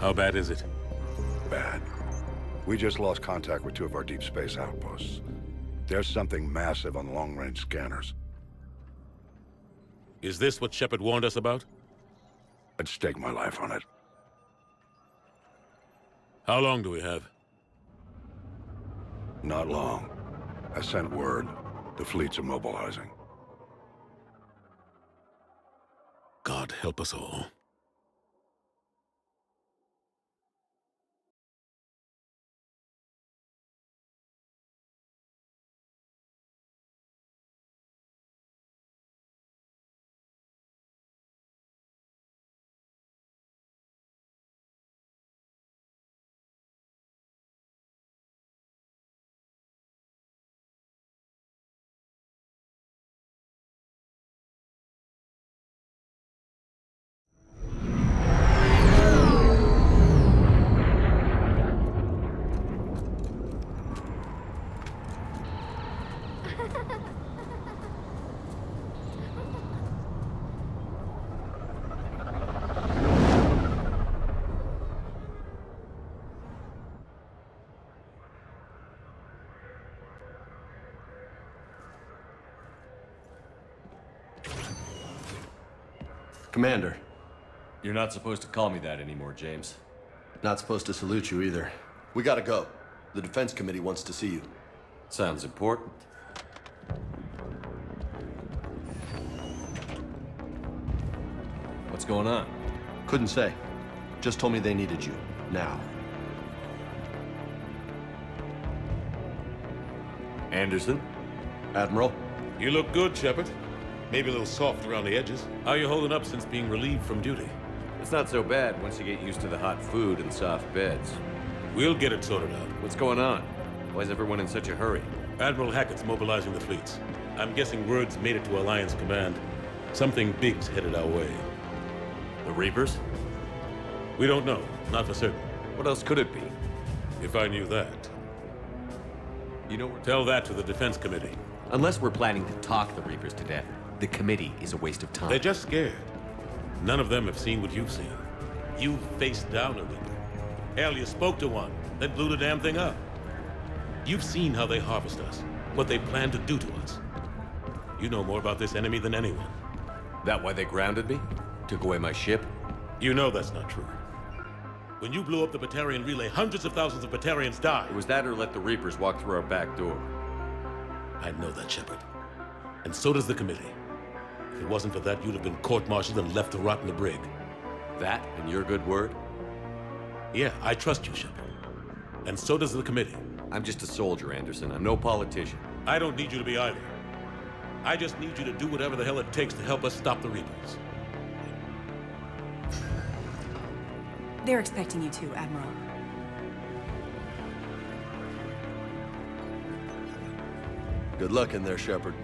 How bad is it? Bad. We just lost contact with 2 of our deep space outposts. There's something massive on the long-range scanners. Is this what Shepard warned us about? I'd stake my life on it. How long do we have? Not long. I sent word. The fleet's immobilizing. God help us all. Commander. You're not supposed to call me that anymore, James. Not supposed to salute you either. We gotta go. The Defense Committee wants to see you. Sounds important. What's going on? Couldn't say. Just told me they needed you. Now. Anderson? Admiral? You look good, Shepard. Maybe a little soft around the edges. How are you holding up since being relieved from duty? It's not so bad once you get used to the hot food and soft beds. We'll get it sorted out. What's going on? Why is everyone in such a hurry? Admiral Hackett's mobilizing the fleets. I'm guessing word's made it to Alliance Command. Something big's headed our way. The Reapers? We don't know. Not for certain. What else could it be? If I knew that. You know where... Tell that to the Defense Committee. Unless we're planning to talk the Reapers to death, the committee is a waste of time. They're just scared. None of them have seen what you've seen. You faced down a Reaper. Hell, you spoke to one, then blew the damn thing up. You've seen how they harvest us, what they plan to do to us. You know more about this enemy than anyone. That why they grounded me? Took away my ship? You know that's not true. When you blew up the Vakarian relay, hundreds of thousands of Vakarians died. It was that or let the Reapers walk through our back door. I know that, Shepard. And so does the committee. If it wasn't for that, you'd have been court-martialed and left to rot in the brig. That and your good word? Yeah, I trust you, Shepard. And so does the committee. I'm just a soldier, Anderson. I'm no politician. I don't need you to be either. I just need you to do whatever the hell it takes to help us stop the Reapers. They're expecting you to, Admiral. Good luck in there, Shepard.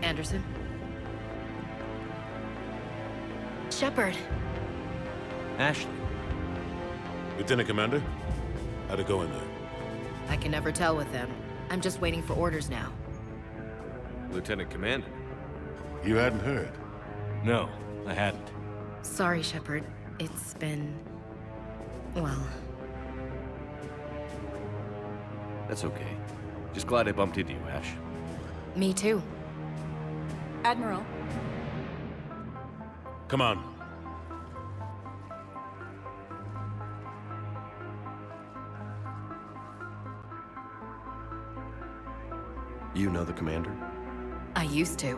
Anderson? Shepard. Ashley. Lieutenant Commander, how'd it go in there? I can never tell with them. I'm just waiting for orders now. Lieutenant Commander. You hadn't heard? No, I hadn't. Sorry, Shepard. It's been... well... That's okay. Just glad I bumped into you, Ash. Me too. Admiral. Come on. You know the commander? I used to.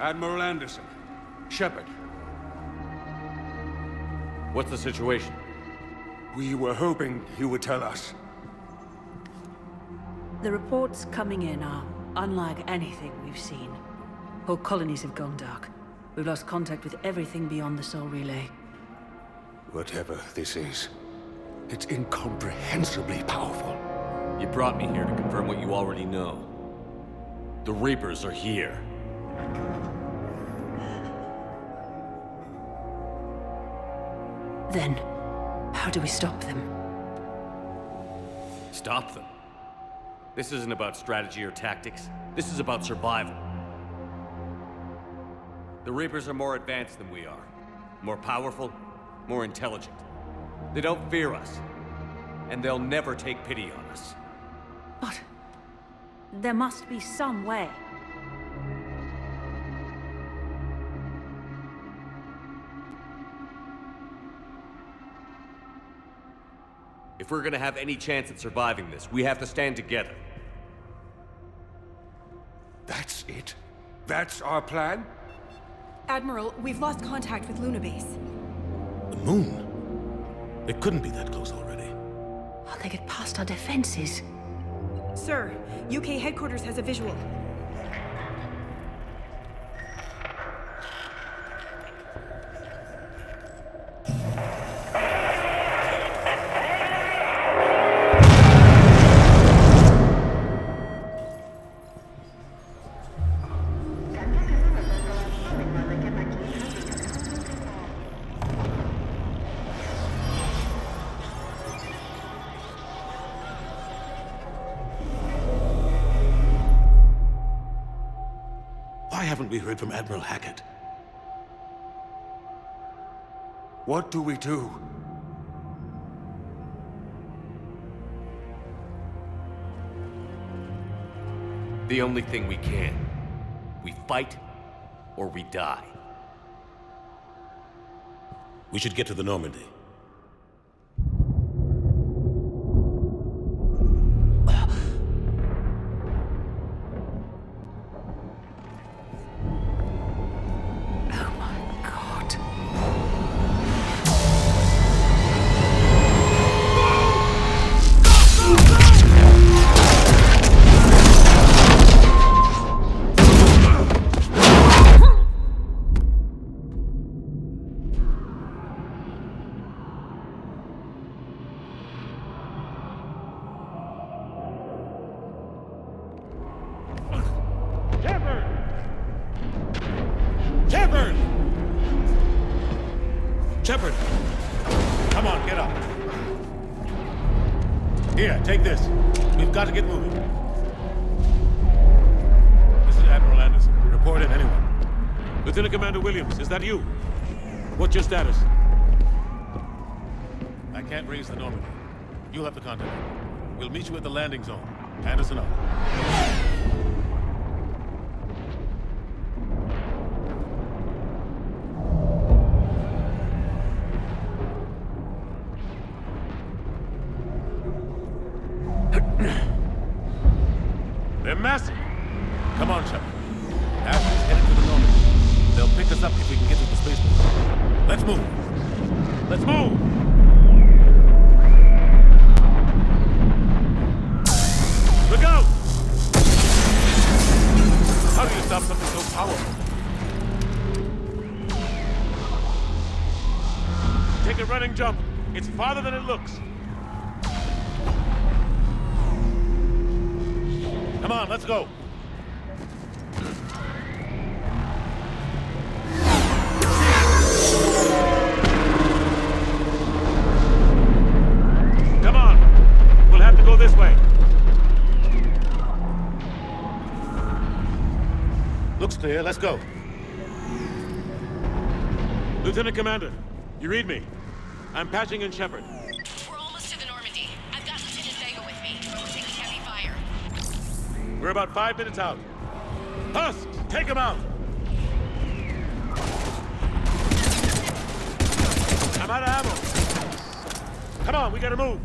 Admiral Anderson. Shepard. What's the situation? We were hoping you would tell us. The reports coming in are unlike anything we've seen. Whole colonies have gone dark. We've lost contact with everything beyond the Sol Relay. Whatever this is, it's incomprehensibly powerful. You brought me here to confirm what you already know. The Reapers are here. Then, how do we stop them? Stop them? This isn't about strategy or tactics. This is about survival. The Reapers are more advanced than we are. More powerful, more intelligent. They don't fear us. And they'll never take pity on us. But there must be some way. If we're gonna have any chance at surviving this, we have to stand together. That's it? That's our plan? Admiral, we've lost contact with Luna Base. The moon? It couldn't be that close already. How'd they get past our defenses? Sir, UK headquarters has a visual. Why haven't we heard from Admiral Hackett? What do we do? The only thing we can. We fight, or we die. We should get to the Normandy. Shepard! Come on, get up. Here, take this. We've got to get moving. This is Admiral Anderson. Report in, anyone. Lieutenant Commander Williams, is that you? What's your status? I can't raise the Normandy. You'll have to contact me. We'll meet you at the landing zone. Anderson out. They're massive. Come on, Shepard. Admiral's headed to the Normandy. They'll pick us up if we can get to the spaceport. Let's move. Let's move! Look out! How do you stop something so powerful? Take a running jump. It's farther than it looks. Come on, let's go. Come on. We'll have to go this way. Looks clear. Let's go. Lieutenant Commander, you read me. I'm patching in Shepard. We're almost to the Normandy. I've got Lieutenant Vega with me. We're taking heavy fire. We're about 5 minutes out. Husks, take him out! I'm out of ammo. Come on, we gotta move.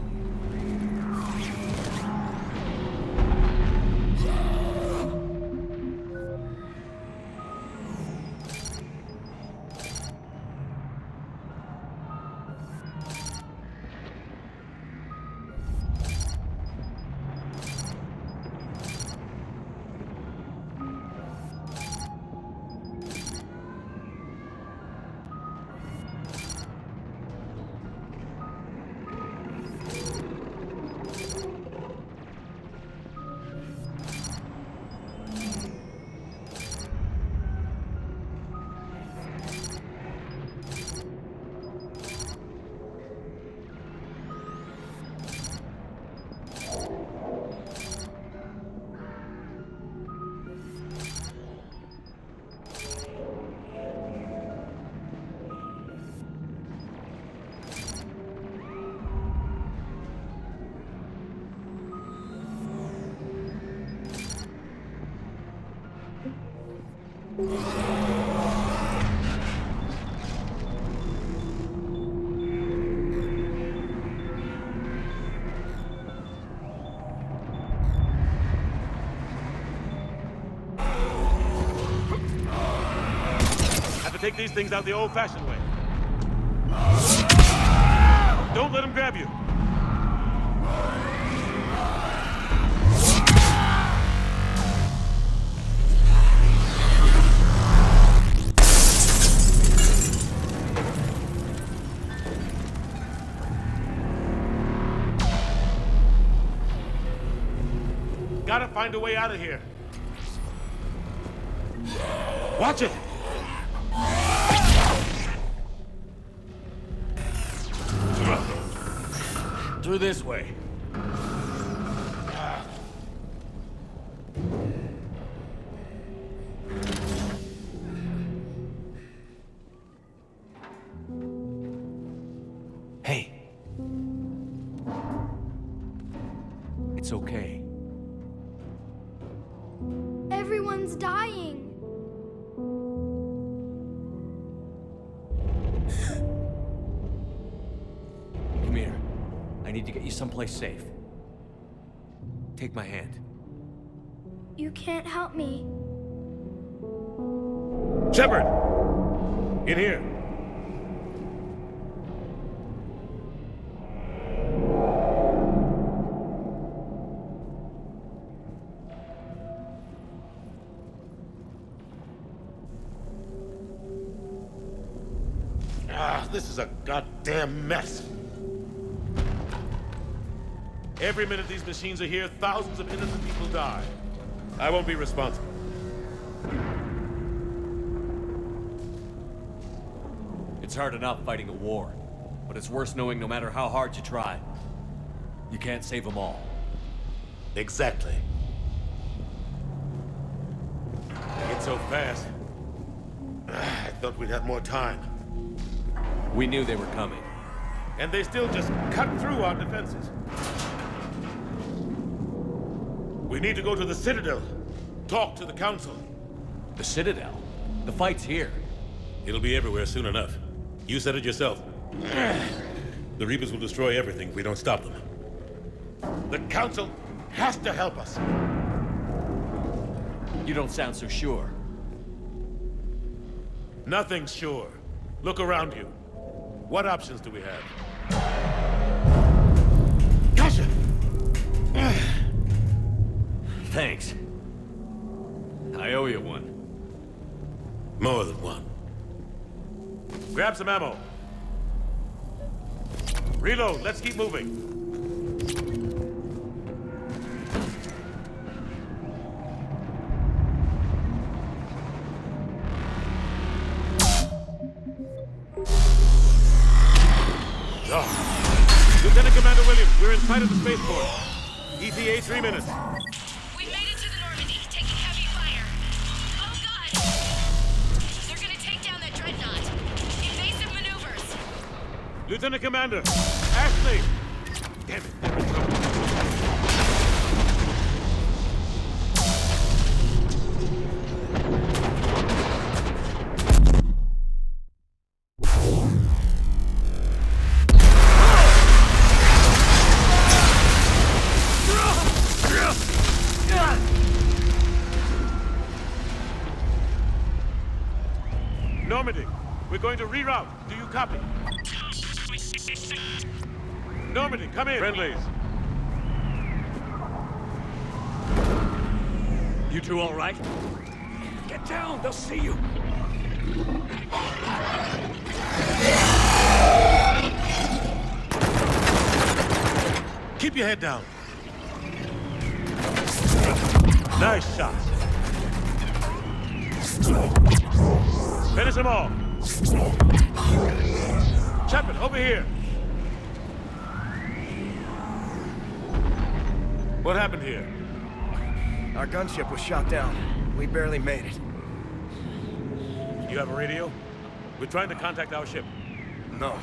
Have to take these things out the old-fashioned way. Don't let them grab you. Gotta find a way out of here. Watch it! Through this way. Hey. It's okay. Everyone's dying. Come here. I need to get you someplace safe. Take my hand. You can't help me. Shepard! In here. This is a goddamn mess. Every minute these machines are here, thousands of innocent people die. I won't be responsible. It's hard enough fighting a war, but it's worse knowing no matter how hard you try, you can't save them all. Exactly. It's so fast. I thought we'd have more time. We knew they were coming. And they still just cut through our defenses. We need to go to the Citadel. Talk to the Council. The Citadel? The fight's here. It'll be everywhere soon enough. You said it yourself. The Reapers will destroy everything if we don't stop them. The Council has to help us. You don't sound so sure. Nothing's sure. Look around you. What options do we have? Gotcha! Thanks. I owe you one. More than one. Grab some ammo. Reload, let's keep moving. Lieutenant Commander Williams, we're in sight of the spaceport. ETA 3 minutes. We've made it to the Normandy, taking heavy fire. Oh god! They're gonna take down that dreadnought. Invasive maneuvers. Lieutenant Commander, Ashley! Damn it, they're in trouble. Normandy, we're going to reroute. Do you copy? Normandy, come in. Friendlies. You two all right? Get down, they'll see you. Keep your head down. Nice shot. Finish them all. Shepard, over here. What happened here? Our gunship was shot down. We barely made it. You have a radio? We're trying to contact our ship. No.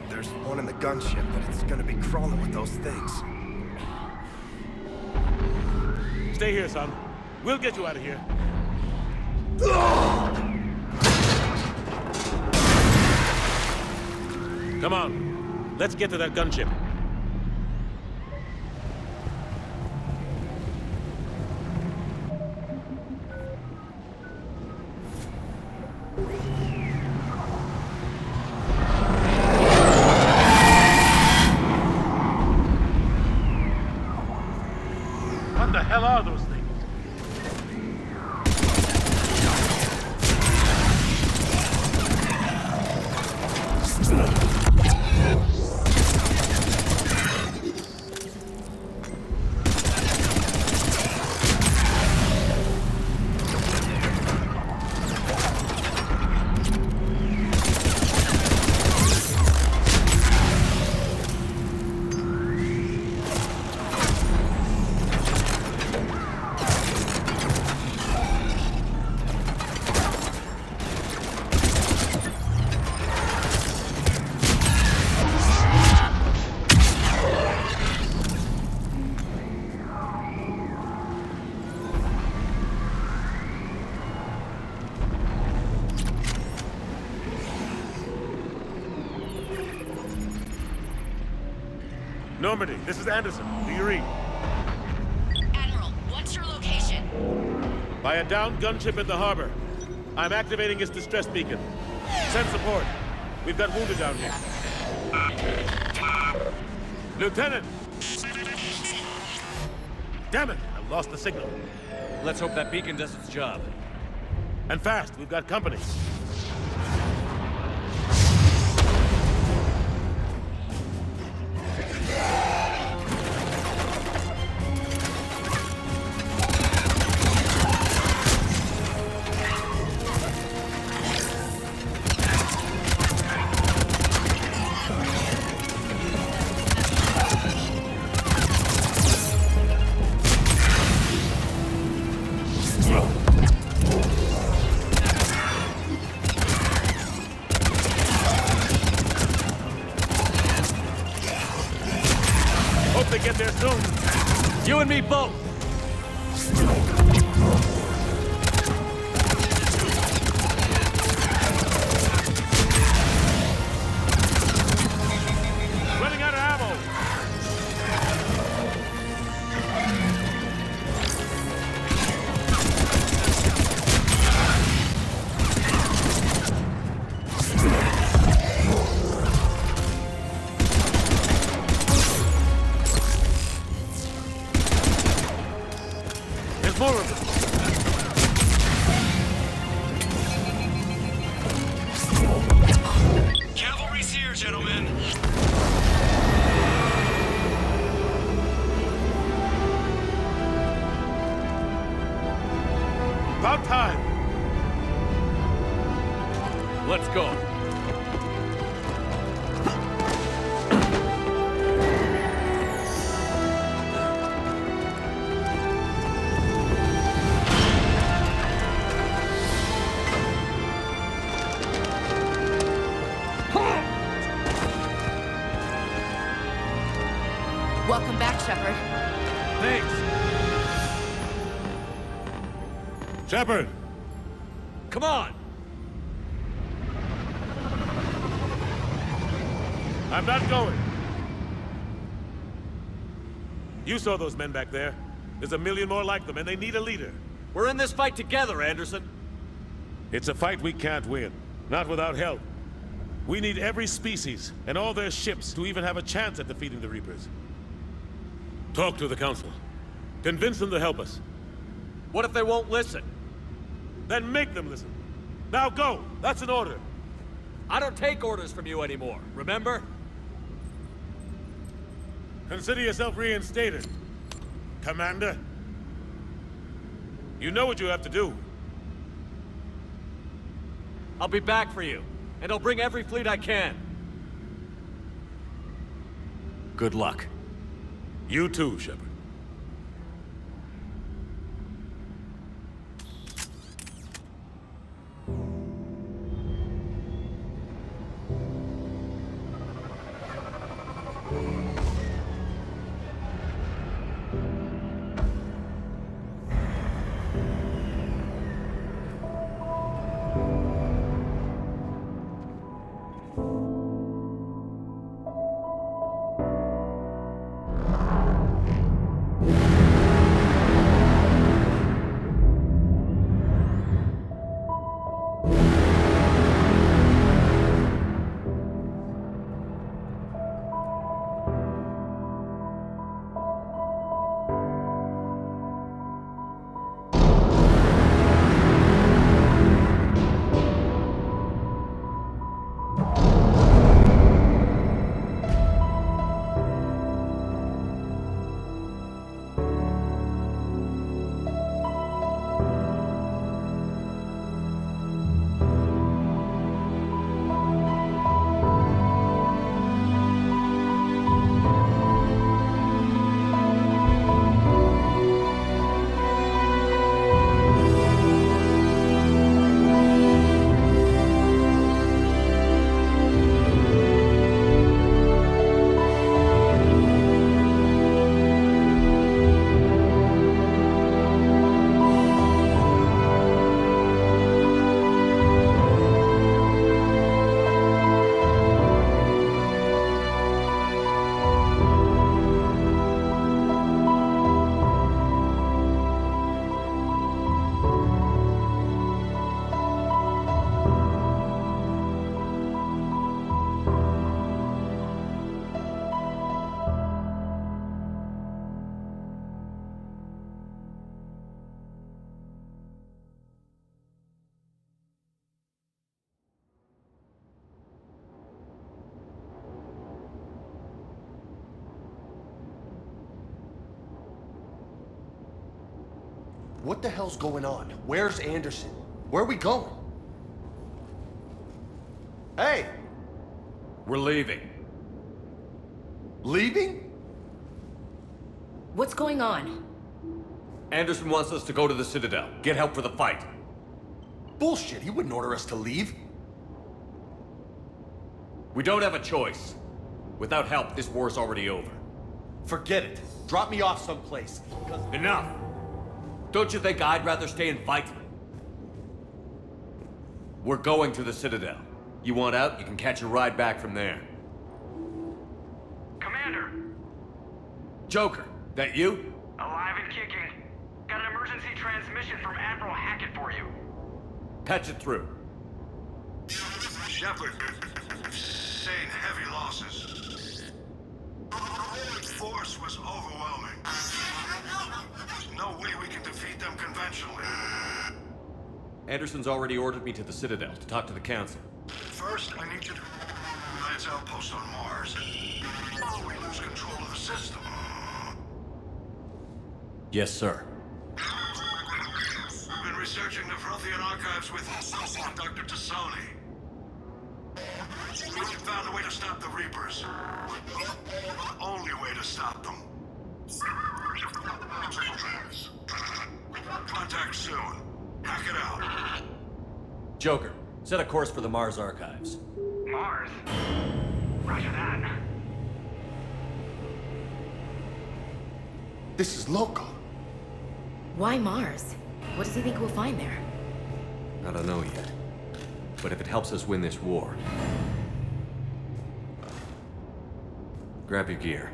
There's one in the gunship, but it's gonna be crawling with those things. Stay here, son. We'll get you out of here. Come on, let's get to that gunship. What the hell are those things? Normandy, this is Anderson. Do you read? Admiral, what's your location? By a downed gunship in the harbor. I'm activating its distress beacon. Send support. We've got wounded down here. Lieutenant! Damn it! I lost the signal. Let's hope that beacon does its job. And fast, we've got company. Hope they get there soon. You and me both! Running out of ammo. There's more of them. Cavalry's here, gentlemen. About time. Let's go. Welcome back, Shepard. Thanks. Shepard! Come on! I'm not going. You saw those men back there. There's a million more like them, and they need a leader. We're in this fight together, Anderson. It's a fight we can't win. Not without help. We need every species, and all their ships, to even have a chance at defeating the Reapers. Talk to the Council. Convince them to help us. What if they won't listen? Then make them listen. Now go! That's an order. I don't take orders from you anymore, remember? Consider yourself reinstated, Commander. You know what you have to do. I'll be back for you, and I'll bring every fleet I can. Good luck. You too, Shepard. What the hell's going on? Where's Anderson? Where are we going? Hey! We're leaving. Leaving? What's going on? Anderson wants us to go to the Citadel. Get help for the fight. Bullshit, he wouldn't order us to leave. We don't have a choice. Without help, this war's already over. Forget it. Drop me off someplace. Enough! Don't you think I'd rather stay and fight? We're going to the Citadel. You want out, you can catch a ride back from there. Commander! Joker, that you? Alive and kicking. Got an emergency transmission from Admiral Hackett for you. Patch it through. Shepard, sustained heavy losses. The force was overwhelming. No way we can defeat them conventionally. Anderson's already ordered me to the Citadel to talk to the Council. First, I need you to Alliance outpost on Mars. We lose control of the system. Yes, sir. We've been researching the Prothean archives with Dr. Tassoni. We found a way to stop the Reapers. The only way to stop them. Contact soon. Hack it out. Joker, set a course for the Mars archives. Mars? Roger that. This is local. Why Mars? What does he think we'll find there? I don't know yet. But if it helps us win this war... Grab your gear.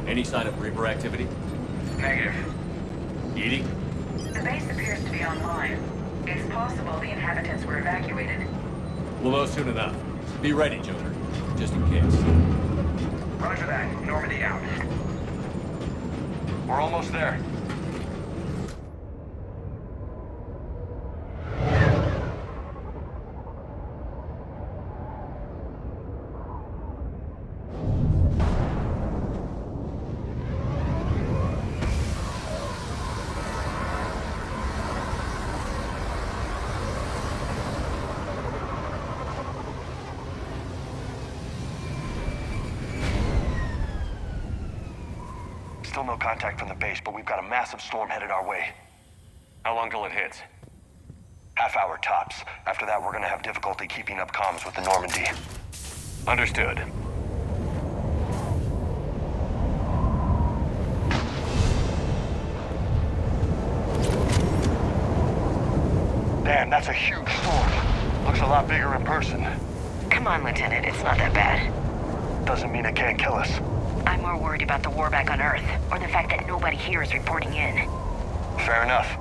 Any sign of Reaper activity? Negative. Edie? The base appears to be online. It's possible the inhabitants were evacuated. We'll know soon enough. Be ready, Joker. Just in case. Roger that. Normandy out. We're almost there. Still no contact from the base, but we've got a massive storm headed our way. How long till it hits? Half hour tops. After that, we're gonna have difficulty keeping up comms with the Normandy. Understood. Damn, that's a huge storm. Looks a lot bigger in person. Come on, Lieutenant. It's not that bad. Doesn't mean it can't kill us. I'm more worried about the war back on Earth, or the fact that nobody here is reporting in. Fair enough.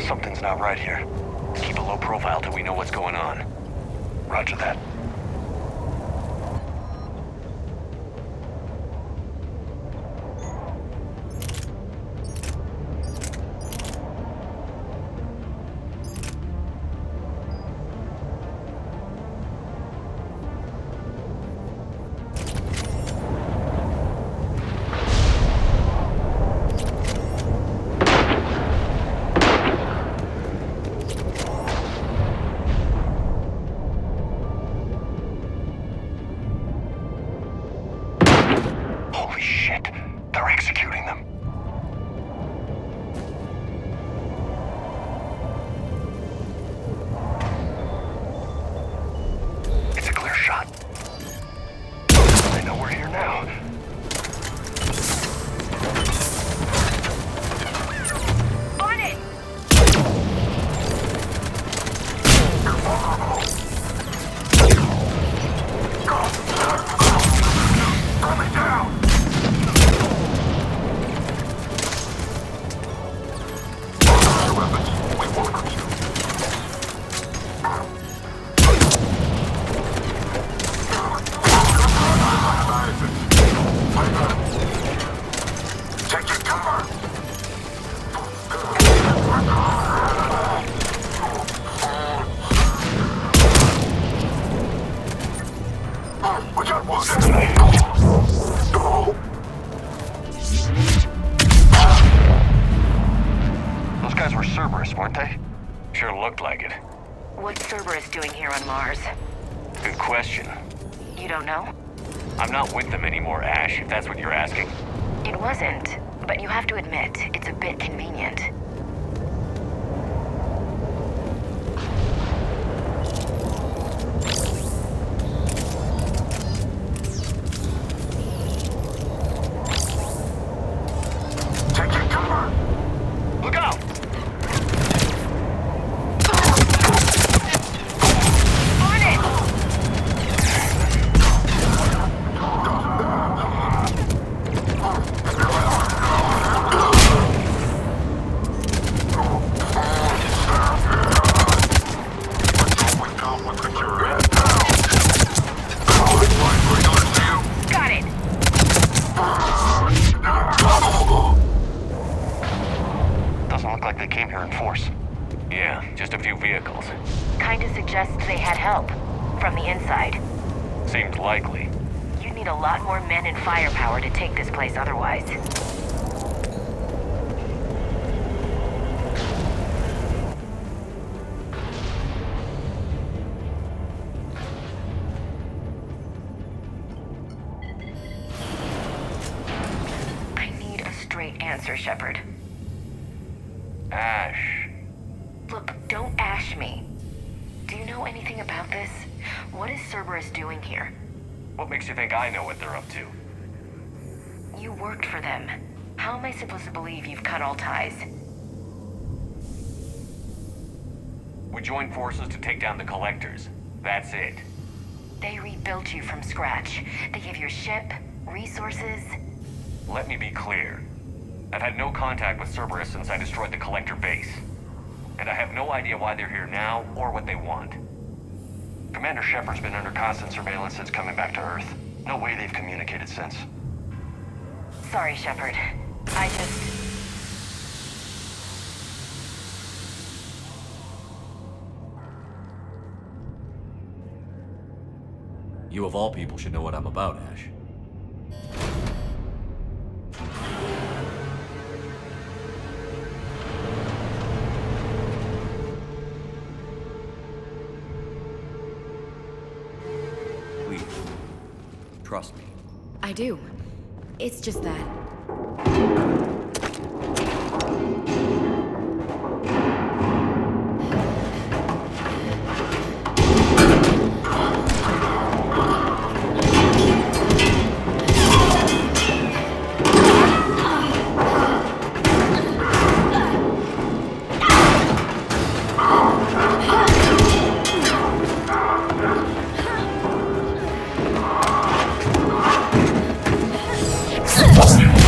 Something's not right here. Keep a low profile till we know what's going on. Roger that. Those guys were Cerberus, weren't they? Sure looked like it. What's Cerberus doing here on Mars? Good question. You don't know? I'm not with them anymore, Ash, if that's what you're asking. It wasn't, but you have to admit, it's a bit convenient. Answer, Shepard. Ash. Look, don't ash me. Do you know anything about this? What is Cerberus doing here? What makes you think I know what they're up to? You worked for them. How am I supposed to believe you've cut all ties? We joined forces to take down the Collectors. That's it. They rebuilt you from scratch. They gave you a ship, resources. Let me be clear. I've had no contact with Cerberus since I destroyed the Collector base. And I have no idea why they're here now, or what they want. Commander Shepard's been under constant surveillance since coming back to Earth. No way they've communicated since. Sorry, Shepard. I just... You of all people should know what I'm about, Ash. Please, trust me. I do. It's just that... Let's go.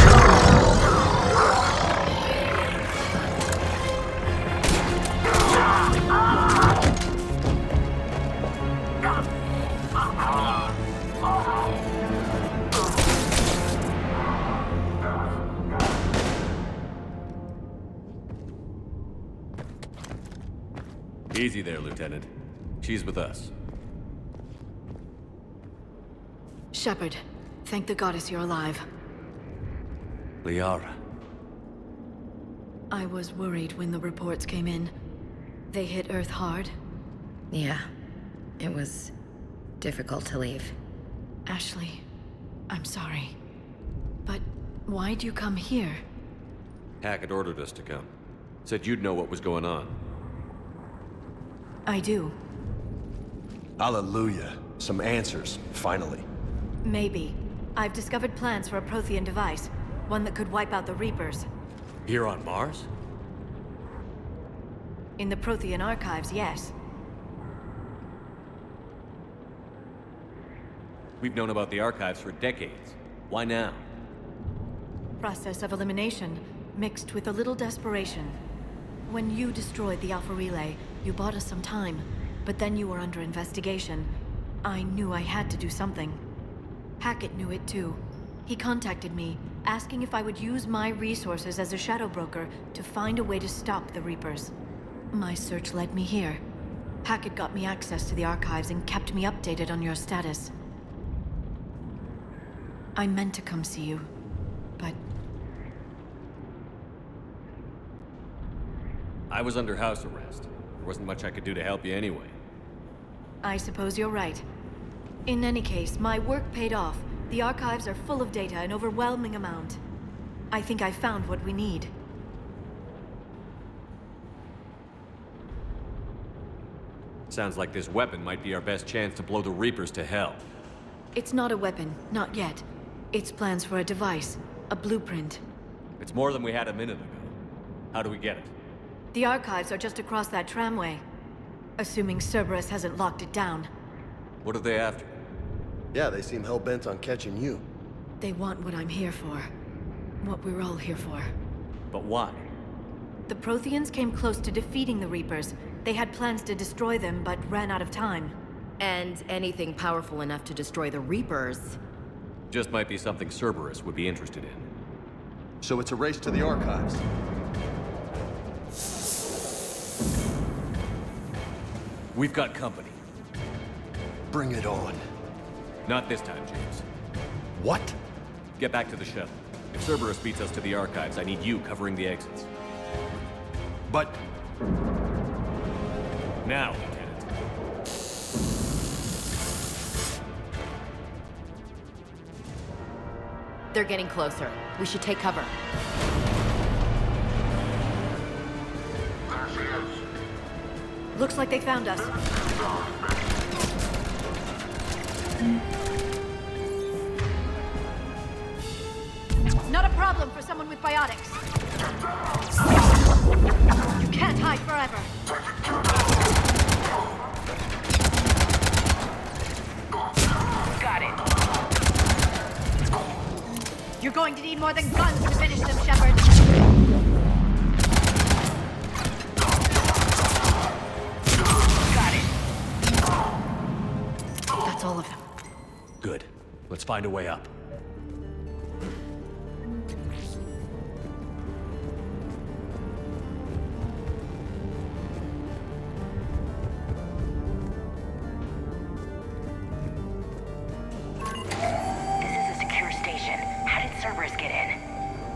Easy there, Lieutenant. She's with us. Shepard, thank the goddess you're alive. Liara. I was worried when the reports came in. They hit Earth hard. Yeah. It was difficult to leave. Ashley, I'm sorry. But why'd you come here? Hackett ordered us to come. Said you'd know what was going on. I do. Hallelujah. Some answers, finally. Maybe. I've discovered plans for a Prothean device. One that could wipe out the Reapers. Here on Mars? In the Prothean archives, yes. We've known about the archives for decades. Why now? Process of elimination, mixed with a little desperation. When you destroyed the Alpha Relay, you bought us some time. But then you were under investigation. I knew I had to do something. Hackett knew it too. He contacted me, asking if I would use my resources as a shadow broker to find a way to stop the Reapers. My search led me here. Hackett got me access to the archives and kept me updated on your status. I meant to come see you, but... I was under house arrest. There wasn't much I could do to help you anyway. I suppose you're right. In any case, my work paid off. The archives are full of data, an overwhelming amount. I think I found what we need. Sounds like this weapon might be our best chance to blow the Reapers to hell. It's not a weapon, not yet. It's plans for a device, a blueprint. It's more than we had a minute ago. How do we get it? The archives are just across that tramway. Assuming Cerberus hasn't locked it down. What are they after? Yeah, they seem hell-bent on catching you. They want what I'm here for. What we're all here for. But why? The Protheans came close to defeating the Reapers. They had plans to destroy them, but ran out of time. And anything powerful enough to destroy the Reapers. Just might be something Cerberus would be interested in. So it's a race to the archives. We've got company. Bring it on. Not this time, James. What? Get back to the shuttle. If Cerberus beats us to the archives, I need you covering the exits. But... Now, Lieutenant. They're getting closer. We should take cover. There she is. Looks like they found us. Not a problem for someone with biotics. You can't hide forever. Got it. You're going to need more than guns to finish them, Shepard. Got it. That's all of them. Good. Let's find a way up.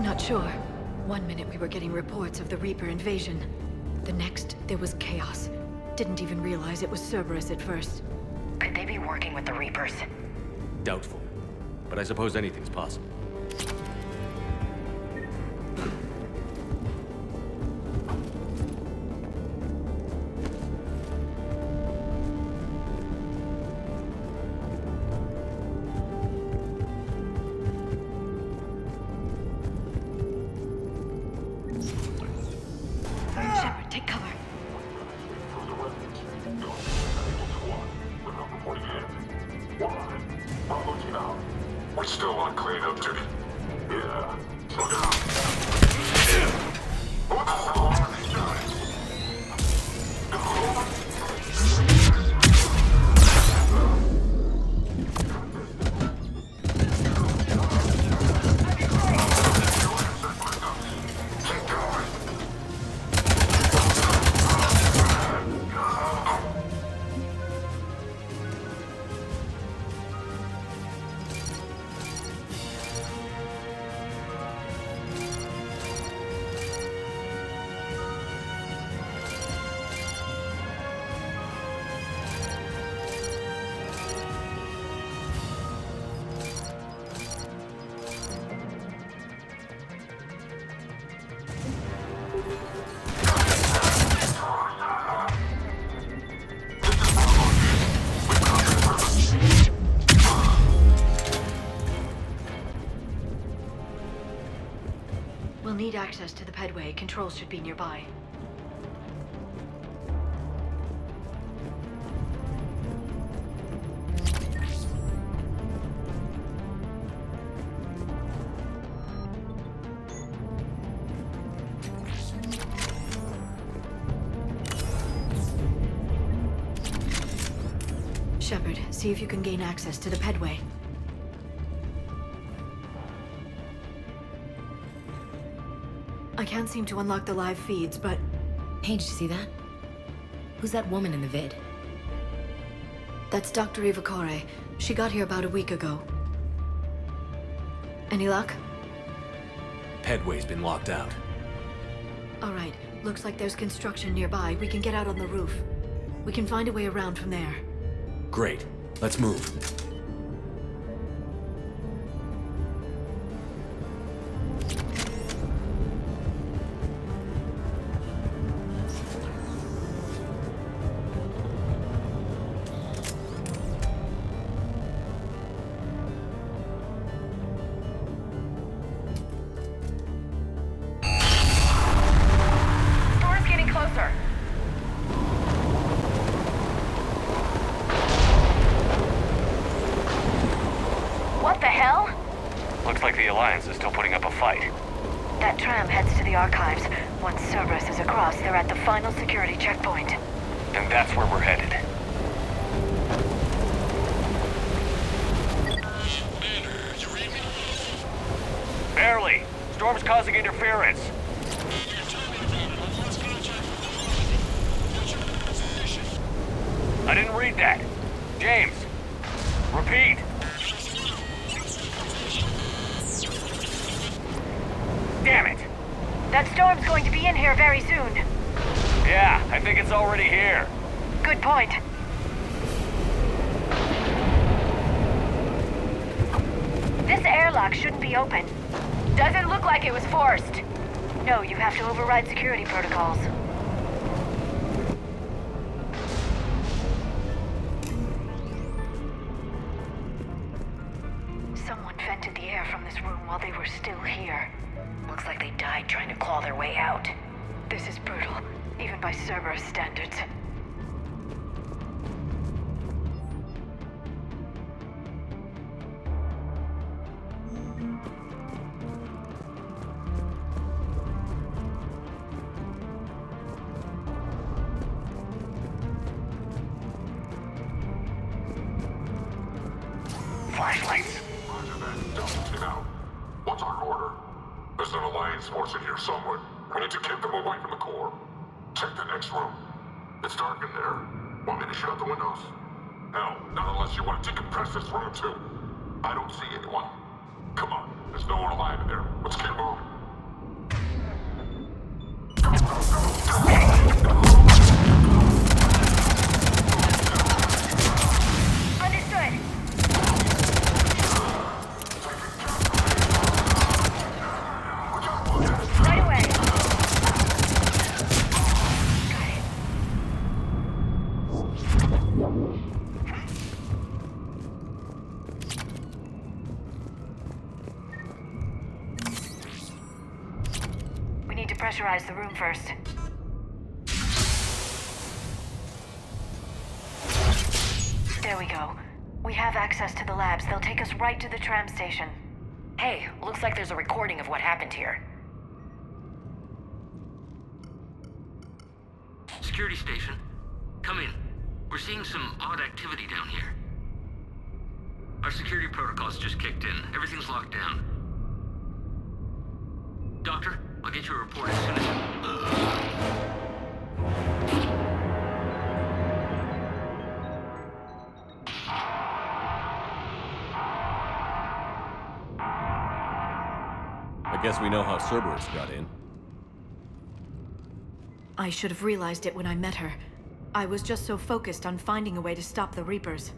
Not sure. 1 minute we were getting reports of the Reaper invasion. The next, there was chaos. Didn't even realize it was Cerberus at first. Could they be working with the Reapers? Doubtful. But I suppose anything's possible. Shepard, take cover. We're still on cleanup duty. access to the pedway. Controls should be nearby. Shepard, see if you can gain access to the pedway. I can't seem to unlock the live feeds, but... Hey, did you see that? Who's that woman in the vid? That's Dr. Vakarian. She got here about a week ago. Any luck? Pedway's been locked out. All right. Looks like there's construction nearby. We can get out on the roof. We can find a way around from there. Great. Let's move. Storm's getting closer. What the hell? Looks like the Alliance is still putting up a fight. That tram heads to the archives. Once Cerberus is across, they're at the final security checkpoint. And that's where we're headed. Commander, you read me? Barely. Storm's causing interference. You're telling me about it. I've lost contact with the Normandy. What's your position? I didn't read that. James, repeat. Damn it. That storm's going to be in here very soon. Yeah, I think it's already here. Good point. This airlock shouldn't be open. Doesn't look like it was forced. No, you have to override security protocols. Someone vented the air from this room while they were still here. Looks like they died trying to claw their way out. This is brutal, even by Cerberus standards. Flashlights. Roger that. Delta team out. What's our order? There's an Alliance force in here somewhere. We need to keep them away from the core. Check the next room. It's dark in there. Want me to shut the windows? Hell, not unless you want to decompress this room too. I don't see anyone. Come on, there's no one alive in there. Let's keep moving. Understood. Right away. We need to pressurize the room first. There we go. We have access to the labs. They'll take us right to the tram station. Hey, looks like there's a recording of what happened here. Security station. Come in. We're seeing some odd activity down here. Our security protocols just kicked in. Everything's locked down. Doctor, I'll get you a report as soon as... I guess we know how Cerberus got in. I should have realized it when I met her. I was just so focused on finding a way to stop the Reapers.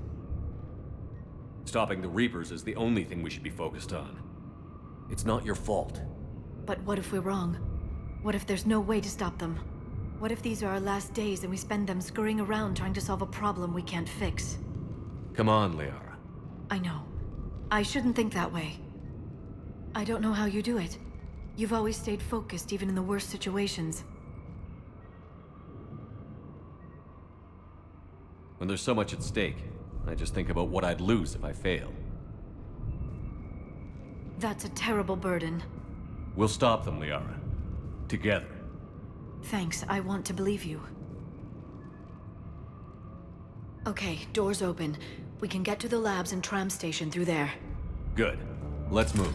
Stopping the Reapers is the only thing we should be focused on. It's not your fault. But what if we're wrong? What if there's no way to stop them? What if these are our last days and we spend them scurrying around trying to solve a problem we can't fix? Come on, Liara. I know. I shouldn't think that way. I don't know how you do it. You've always stayed focused even in the worst situations. When there's so much at stake, I just think about what I'd lose if I fail. That's a terrible burden. We'll stop them, Liara. Together. Thanks, I want to believe you. Okay, doors open. We can get to the labs and tram station through there. Good. Let's move.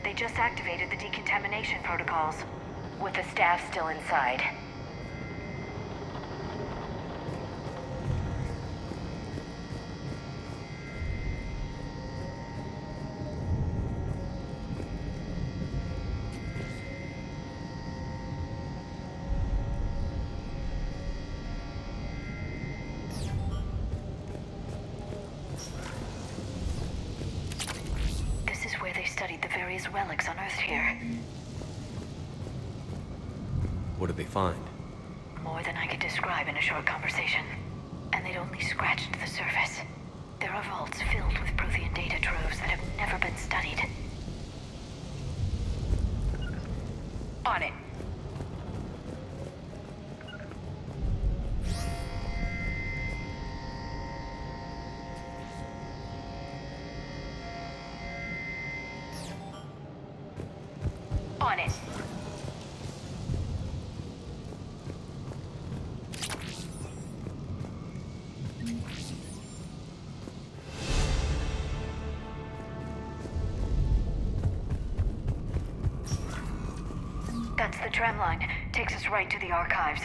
They just activated the decontamination protocols, with the staff still inside. Relics unearthed here. What did they find? More than I could describe in a short conversation. And they'd only scratched the surface. There are vaults filled with Prothean data troves that have never been studied. On it. tramline takes us right to the archives.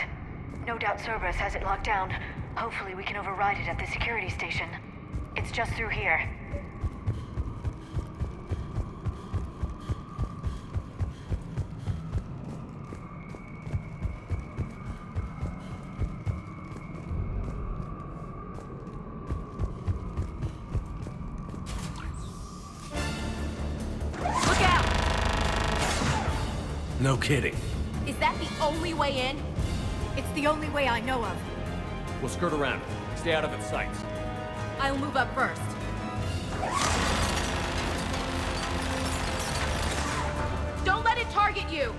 No doubt Cerberus has it locked down. Hopefully we can override it at the security station. It's just through here. No kidding. Is that the only way in? It's the only way I know of. We'll skirt around. Stay out of its sights. I'll move up first. Don't let it target you!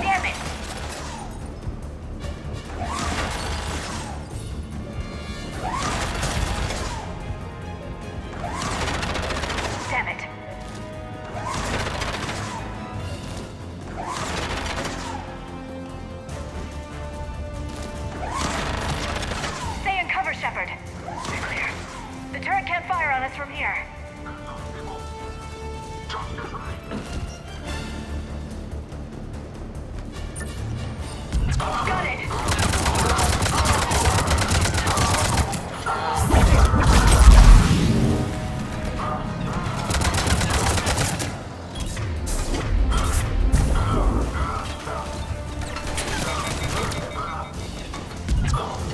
Damn it! Damn it. Stay in cover, Shepard. Clear. The turret can't fire on us from here. Got it!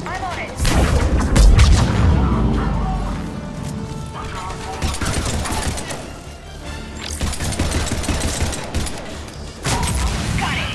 I'm on it. Got it.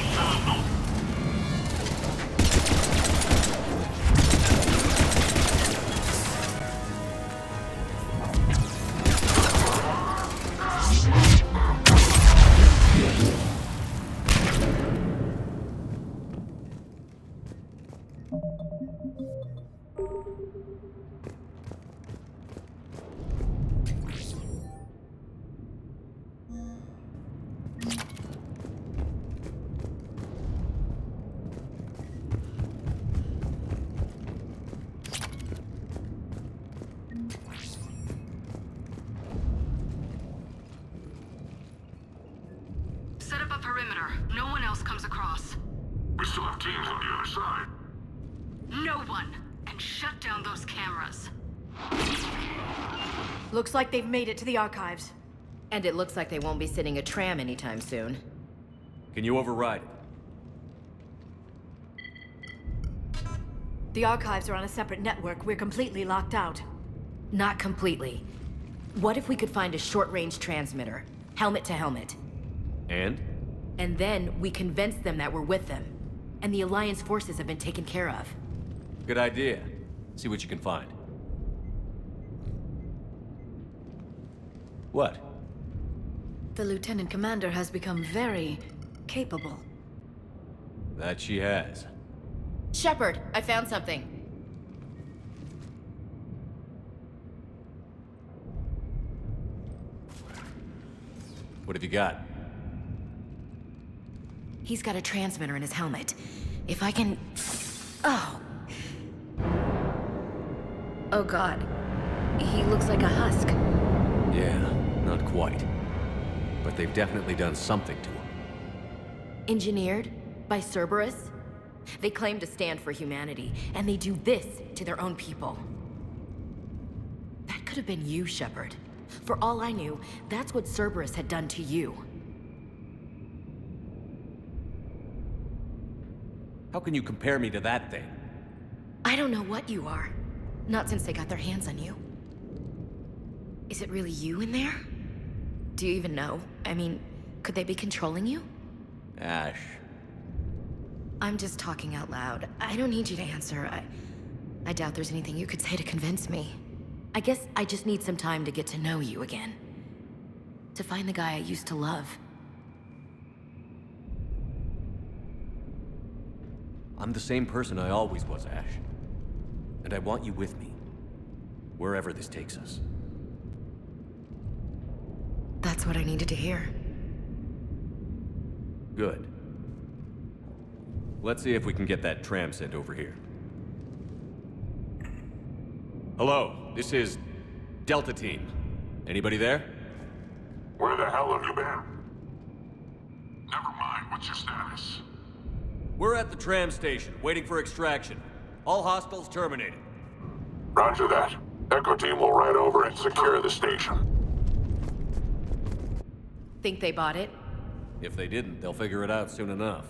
Set up a perimeter. No one else comes across. We still have teams on the other side. No one! And shut down those cameras. Looks like they've made it to the archives. And it looks like they won't be sitting a tram anytime soon. Can you override it? The archives are on a separate network. We're completely locked out. Not completely. What if we could find a short-range transmitter? Helmet to helmet. And? And then we convince them that we're with them. And the Alliance forces have been taken care of. Good idea. See what you can find. What? The Lieutenant Commander has become very capable. That she has. Shepard, I found something. What have you got? He's got a transmitter in his helmet. If I can... Oh. Oh God. He looks like a husk. Yeah, not quite. But they've definitely done something to him. Engineered by Cerberus? They claim to stand for humanity, and they do this to their own people. That could have been you, Shepard. For all I knew, that's what Cerberus had done to you. How can you compare me to that thing? I don't know what you are. Not since they got their hands on you. Is it really you in there? Do you even know? I mean, could they be controlling you? Ash. I'm just talking out loud. I don't need you to answer. I doubt there's anything you could say to convince me. I guess I just need some time to get to know you again. To find the guy I used to love. I'm the same person I always was, Ash. And I want you with me. Wherever this takes us. That's what I needed to hear. Good. Let's see if we can get that tram sent over here. Hello? this is Delta Team. Anybody there? Where the hell have you been? Never mind, what's your status? We're at the tram station, waiting for extraction. All hostiles terminated. Roger that. Echo Team will ride over and secure the station. Think they bought it? If they didn't, they'll figure it out soon enough.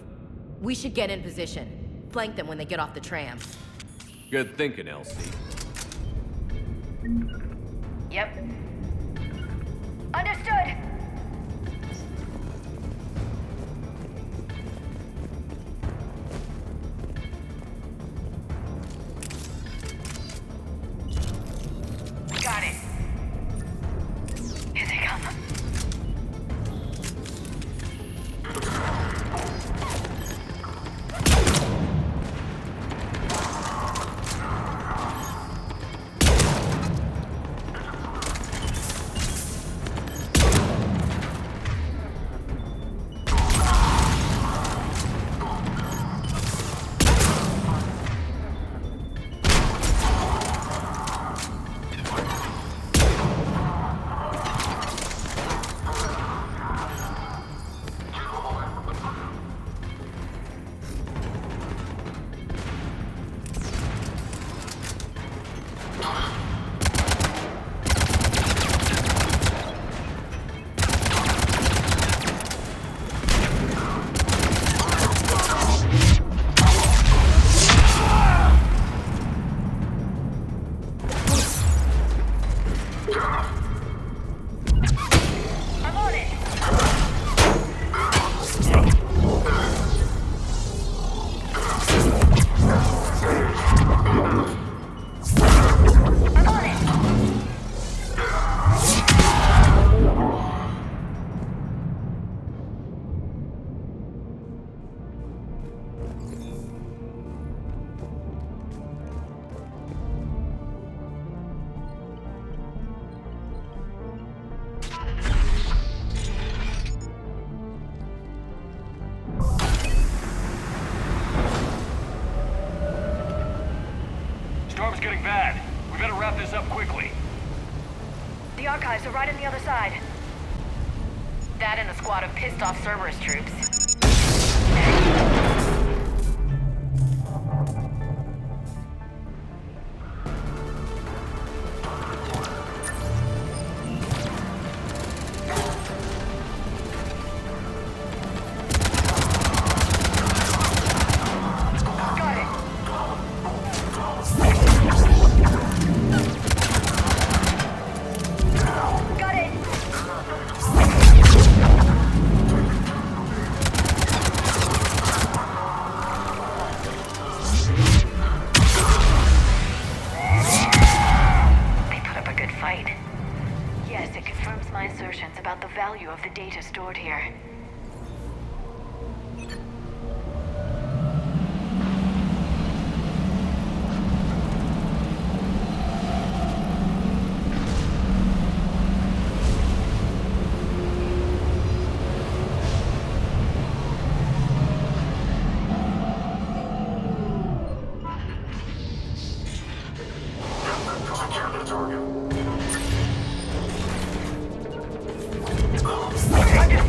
We should get in position. Flank them when they get off the tram. Good thinking, Elsie. Yep. Understood! Got it. Here they come. Storm's getting bad. We better wrap this up quickly. The archives are right on the other side. That and a squad of pissed off Cerberus troops. About the value of the data stored here.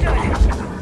Understood.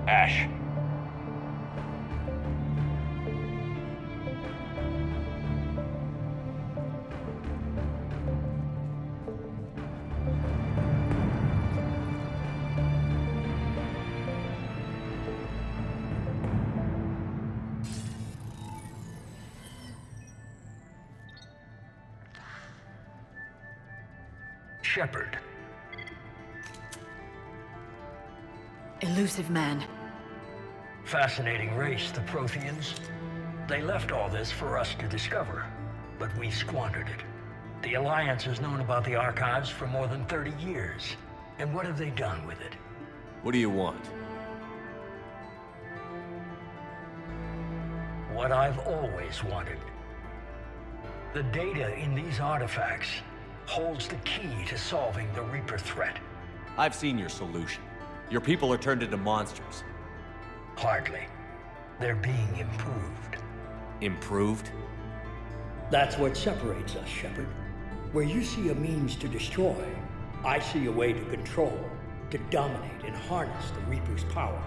Ash. Shepard. Illusive man. Fascinating race, the Protheans. They left all this for us to discover, but we squandered it. The Alliance has known about the archives for more than 30 years. And what have they done with it? What do you want? What I've always wanted. The data in these artifacts holds the key to solving the Reaper threat. I've seen your solution. Your people are turned into monsters. Hardly. They're being improved. Improved? That's what separates us, Shepard. Where you see a means to destroy, I see a way to control, to dominate and harness the Reaper's power.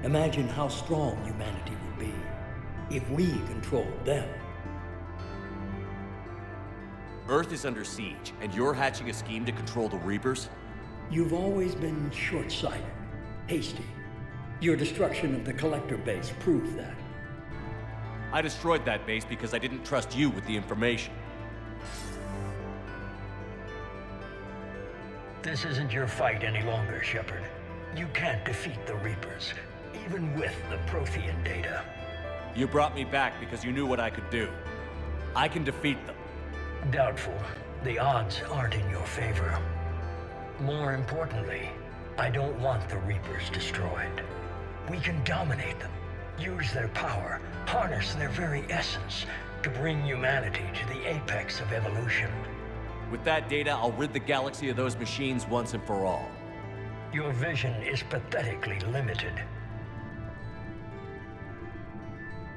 Imagine how strong humanity would be if we controlled them. Earth is under siege, and you're hatching a scheme to control the Reapers? You've always been short-sighted, hasty. Your destruction of the Collector base proved that. I destroyed that base because I didn't trust you with the information. This isn't your fight any longer, Shepard. You can't defeat the Reapers, even with the Prothean data. You brought me back because you knew what I could do. I can defeat them. Doubtful. The odds aren't in your favor. More importantly, I don't want the Reapers destroyed. We can dominate them, use their power, harness their very essence to bring humanity to the apex of evolution. With that data, I'll rid the galaxy of those machines once and for all. Your vision is pathetically limited.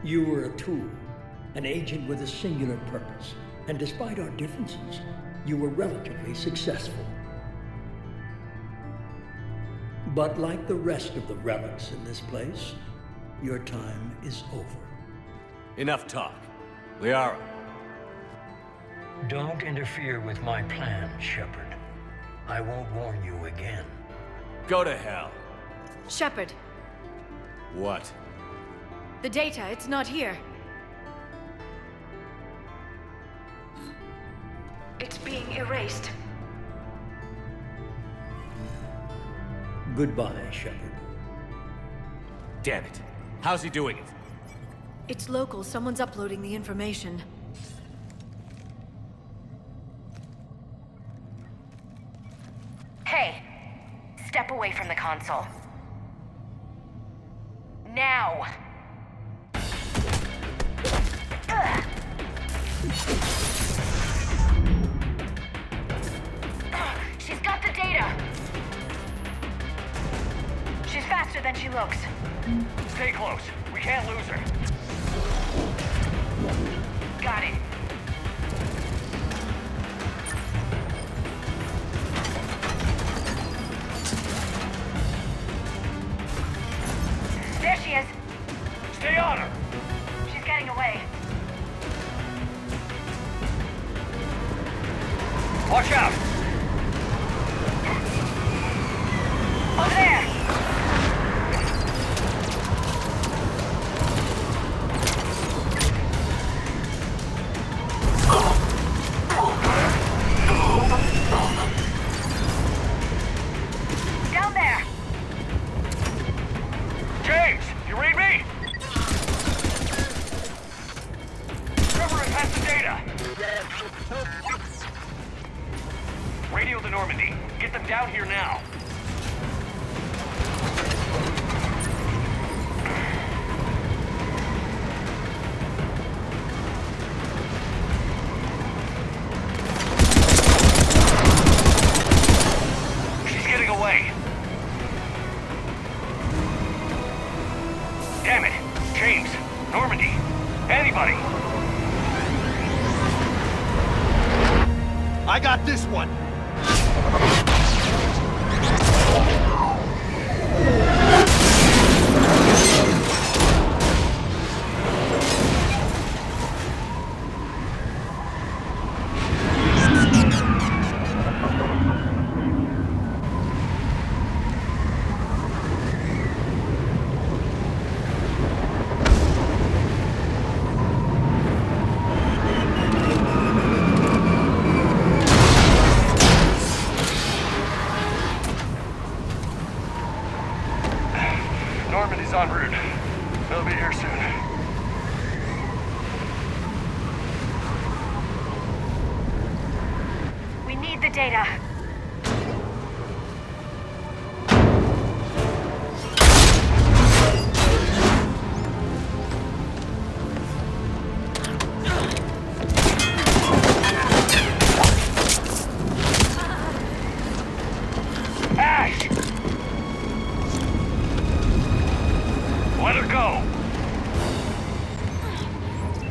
You were a tool, an agent with a singular purpose, and despite our differences, you were relatively successful. But like the rest of the relics in this place, your time is over. Enough talk. Liara. Don't interfere with my plan, Shepard. I won't warn you again. Go to hell. Shepard. What? The data, it's not here. It's being erased. Goodbye, Shepard. Damn it. How's he doing it? It's local. Someone's uploading the information. Hey! Step away from the console. Now! She's got the data! She's faster than she looks. Stay close. We can't lose her. Got it. There she is. Stay on her. She's getting away. Watch out. Over there. Down there. James, you read me? Cerberus has the data. Radio the Normandy. Get them down here now. She's getting away. Damn it. James, Normandy, anybody. I got this one! He's en route. They'll be here soon. We need the data.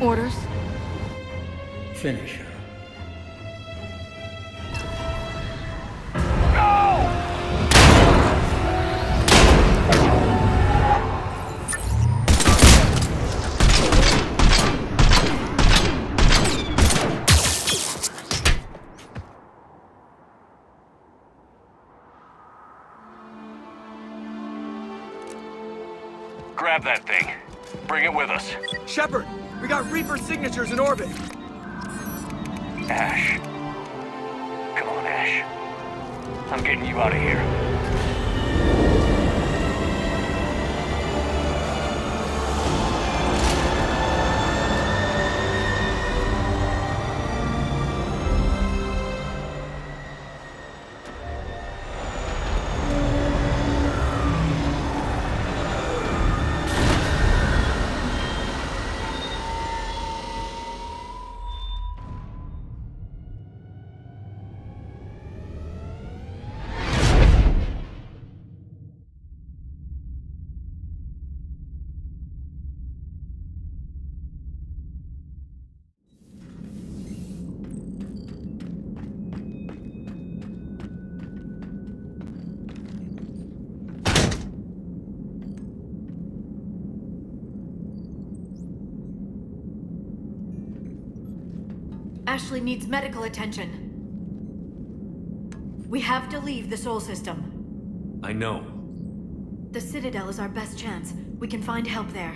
Orders? Finish her. Grab that thing. Bring it with us. Shepard, we got Reaper signatures in orbit. Ash. Come on, Ash. I'm getting you out of here. Ashley needs medical attention. We have to leave the Sol system. I know. The Citadel is our best chance. We can find help there.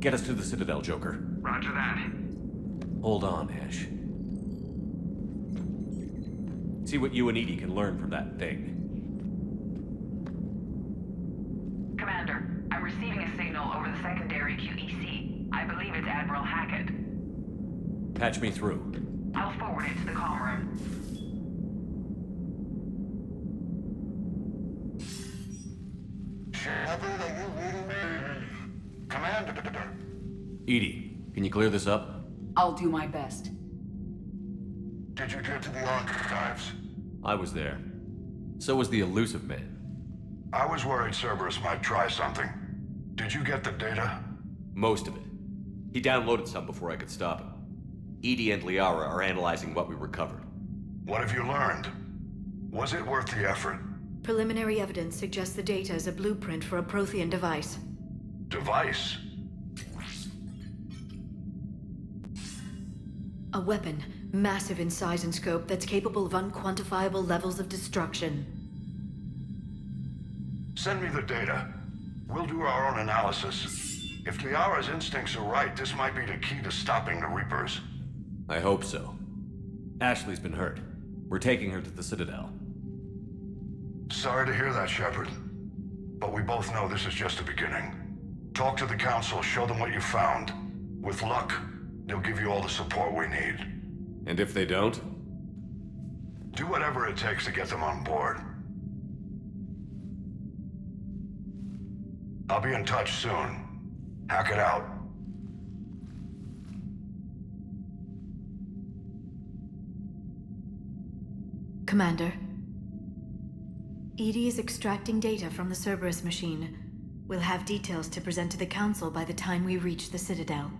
Get us to the Citadel, Joker. Roger that. Hold on, Ash. See what you and Edie can learn from that thing. Commander, I'm receiving a signal over the secondary QEC. I believe it's Admiral Hackett. Patch me through. I'll forward it to the comm room. Shepard, are you reading me? Commander. Edie, can you clear this up? I'll do my best. Did you get to the archives? I was there. So was the Illusive man. I was worried Cerberus might try something. Did you get the data? Most of it. He downloaded some before I could stop him. Edie and Liara are analyzing what we recovered. What have you learned? Was it worth the effort? Preliminary evidence suggests the data is a blueprint for a Prothean device. Device? A weapon, massive in size and scope, that's capable of unquantifiable levels of destruction. Send me the data. We'll do our own analysis. If Liara's instincts are right, this might be the key to stopping the Reapers. I hope so. Ashley's been hurt. We're taking her to the Citadel. Sorry to hear that, Shepard. But we both know this is just the beginning. Talk to the Council, show them what you found. With luck, they'll give you all the support we need. And if they don't? Do whatever it takes to get them on board. I'll be in touch soon. Hack it out. Commander. Edie is extracting data from the Cerberus machine. We'll have details to present to the Council by the time we reach the Citadel.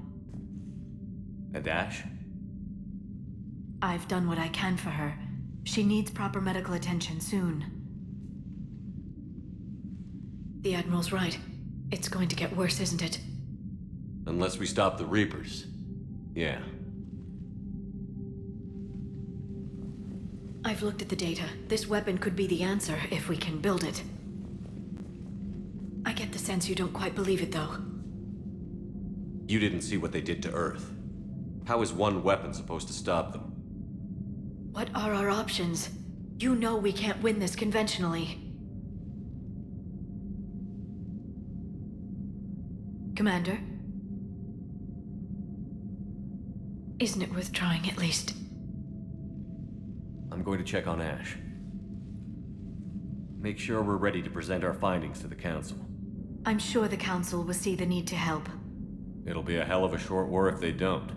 And Ash? I've done what I can for her. She needs proper medical attention soon. The Admiral's right. It's going to get worse, isn't it? Unless we stop the Reapers. Yeah. I've looked at the data. This weapon could be the answer if we can build it. I get the sense you don't quite believe it, though. You didn't see what they did to Earth. How is one weapon supposed to stop them? What are our options? You know we can't win this conventionally. Commander? Isn't it worth trying at least? I'm going to check on Ash. Make sure we're ready to present our findings to the Council. I'm sure the Council will see the need to help. It'll be a hell of a short war if they don't.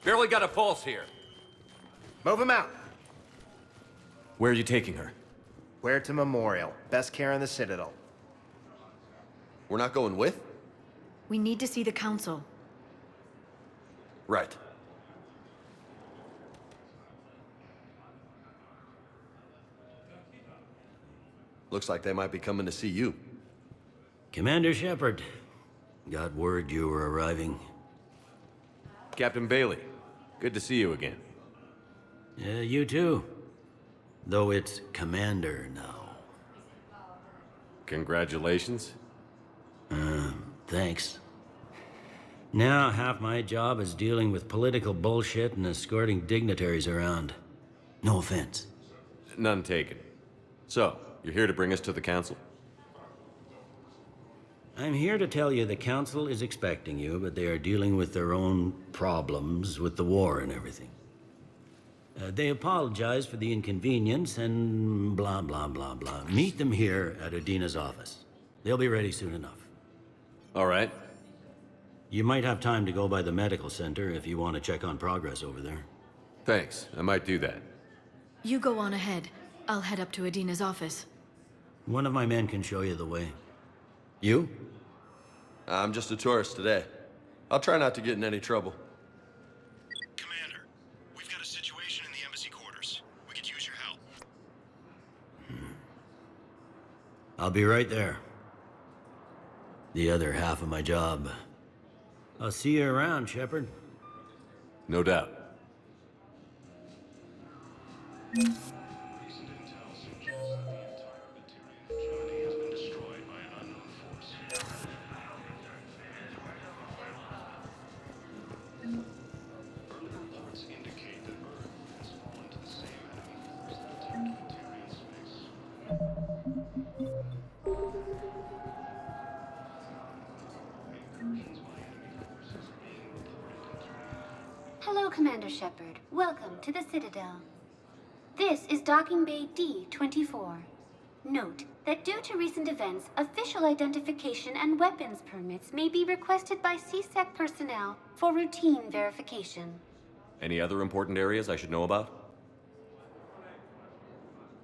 Barely got a pulse here. Move him out. Where are you taking her? Where to Memorial. Best care in the Citadel. We're not going with? We need to see the Council. Right. Looks like they might be coming to see you. Commander Shepard. Got word you were arriving. Captain Bailey, good to see you again. Yeah, you too. Though it's Commander now. Congratulations. Thanks. Now, half my job is dealing with political bullshit and escorting dignitaries around. No offense. None taken. So, you're here to bring us to the Council? I'm here to tell you the Council is expecting you, but they are dealing with their own problems with the war and everything. They apologize for the inconvenience and blah, blah, blah, blah. Meet them here at Udina's office. They'll be ready soon enough. All right. You might have time to go by the medical center if you want to check on progress over there. Thanks. I might do that. You go on ahead. I'll head up to Udina's office. One of my men can show you the way. You? I'm just a tourist today. I'll try not to get in any trouble. Commander, we've got a situation in the embassy quarters. We could use your help. I'll be right there. The other half of my job. I'll see you around, Shepard. No doubt. Hello, Commander Shepard. Welcome to the Citadel. This is Docking Bay D-24. Note that due to recent events, official identification and weapons permits may be requested by CSEC personnel for routine verification. Any other important areas I should know about?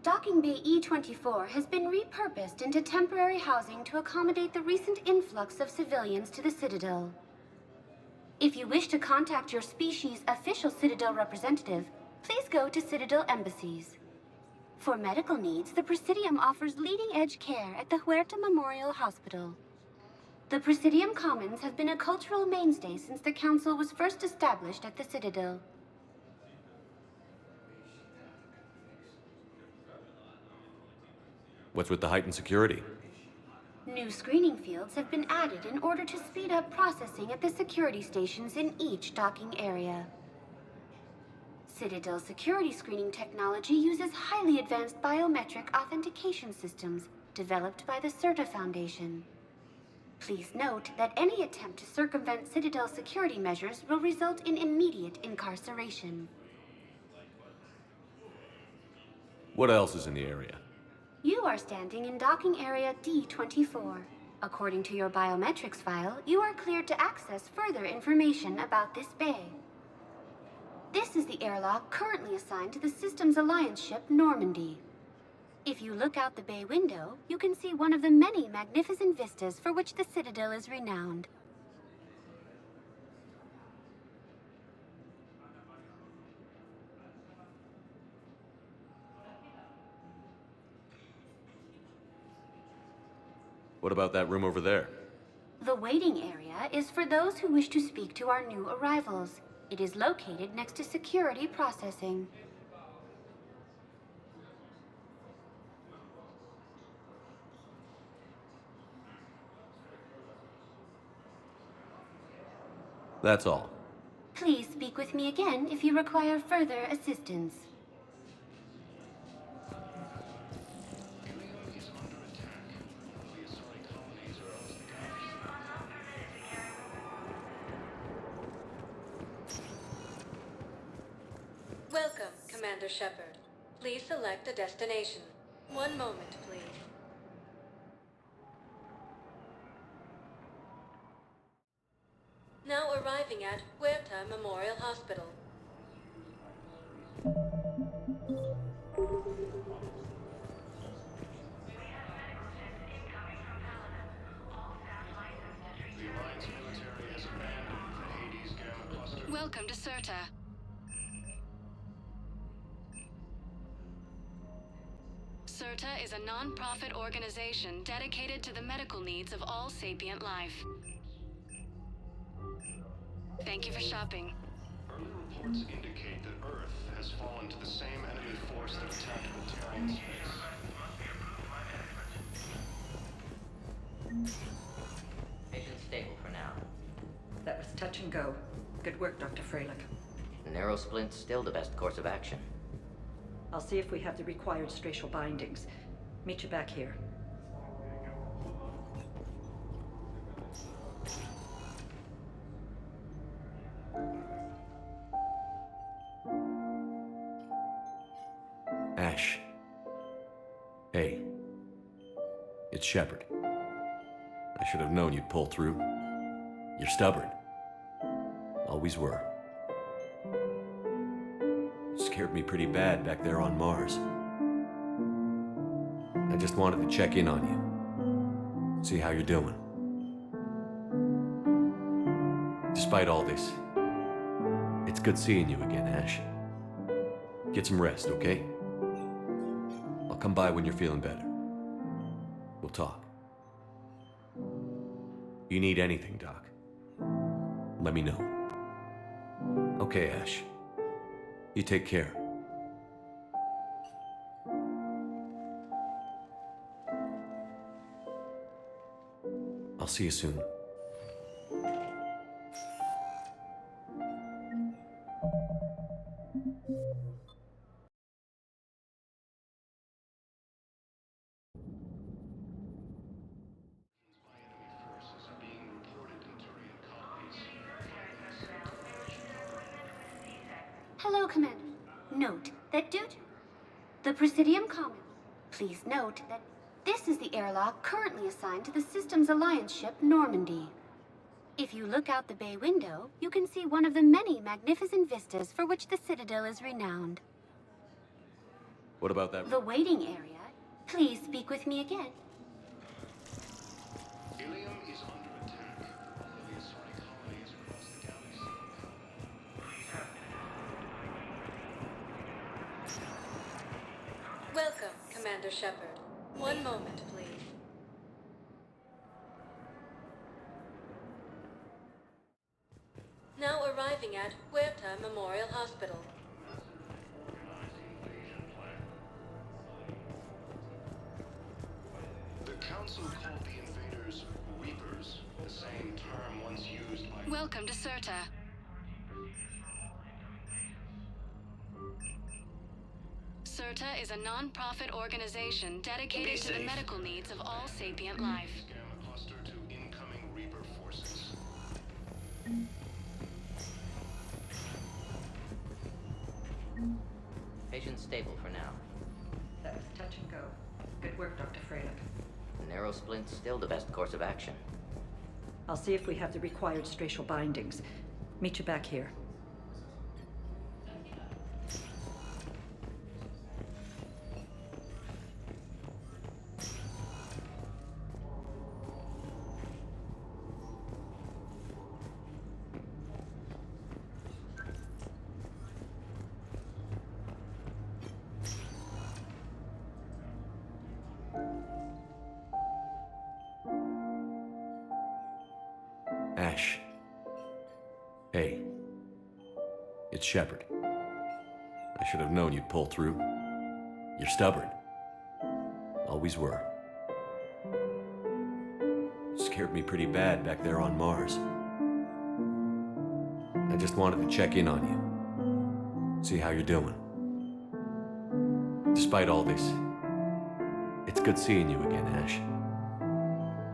Docking Bay E-24 has been repurposed into temporary housing to accommodate the recent influx of civilians to the Citadel. If you wish to contact your species' official Citadel representative, please go to Citadel embassies. For medical needs, the Presidium offers leading-edge care at the Huerta Memorial Hospital. The Presidium Commons have been a cultural mainstay since the Council was first established at the Citadel. What's with the heightened security? New screening fields have been added in order to speed up processing at the security stations in each docking area. Citadel security screening technology uses highly advanced biometric authentication systems developed by the CERTA Foundation. Please note that any attempt to circumvent Citadel security measures will result in immediate incarceration. What else is in the area? You are standing in docking area D-24. According to your biometrics file, you are cleared to access further information about this bay. This is the airlock currently assigned to the Systems Alliance ship Normandy. If you look out the bay window, you can see one of the many magnificent vistas for which the Citadel is renowned. What about that room over there? The waiting area is for those who wish to speak to our new arrivals. It is located next to security processing. That's all. Please speak with me again if you require further assistance. Welcome, Commander Shepard. Please select a destination. One moment, please. Now arriving at Huerta Memorial Hospital. Welcome to Certa. Certa is a non-profit organization dedicated to the medical needs of all sapient life. Thank you for shopping. Early reports indicate that Earth has fallen to the same enemy force that attacked Vakarian space. Patient stable for now. That was touch and go. Good work, Dr. Freilich. Narrow splint's still the best course of action. I'll see if we have the required spatial bindings. Meet you back here. Ash. Hey. It's Shepard. I should have known you'd pull through. You're stubborn. Always were. Scared me pretty bad back there on Mars. I just wanted to check in on you. See how you're doing. Despite all this, it's good seeing you again, Ash. Get some rest, okay? I'll come by when you're feeling better. We'll talk. You need anything, Doc, let me know. Okay, Ash. You take care. I'll see you soon. Hello, Commander. Note that due to the Presidium Common, please note that this is the airlock currently assigned to the Systems Alliance ship Normandy. If you look out the bay window, you can see one of the many magnificent vistas for which the Citadel is renowned. What about that? The waiting area. Please speak with me again. Ilium is under attack. The Asari colony is across the galaxy. Welcome, Commander Shepard. One moment, please. Now arriving at Huerta Memorial Hospital. The Council called the invaders Reapers, the same term once used by... Welcome to Certa. Certa is a non-profit organization dedicated to the medical needs of all sapient life. Gamma cluster to incoming Reaper forces. Patient stable for now. That was touch and go. Good work, Dr. Freilich. Narrow splint's still the best course of action. I'll see if we have the required spatial bindings. Meet you back here. Ash. Hey. It's Shepard. I should have known you'd pull through. You're stubborn. Always were. Scared me pretty bad back there on Mars. I just wanted to check in on you. See how you're doing. Despite all this, it's good seeing you again, Ash.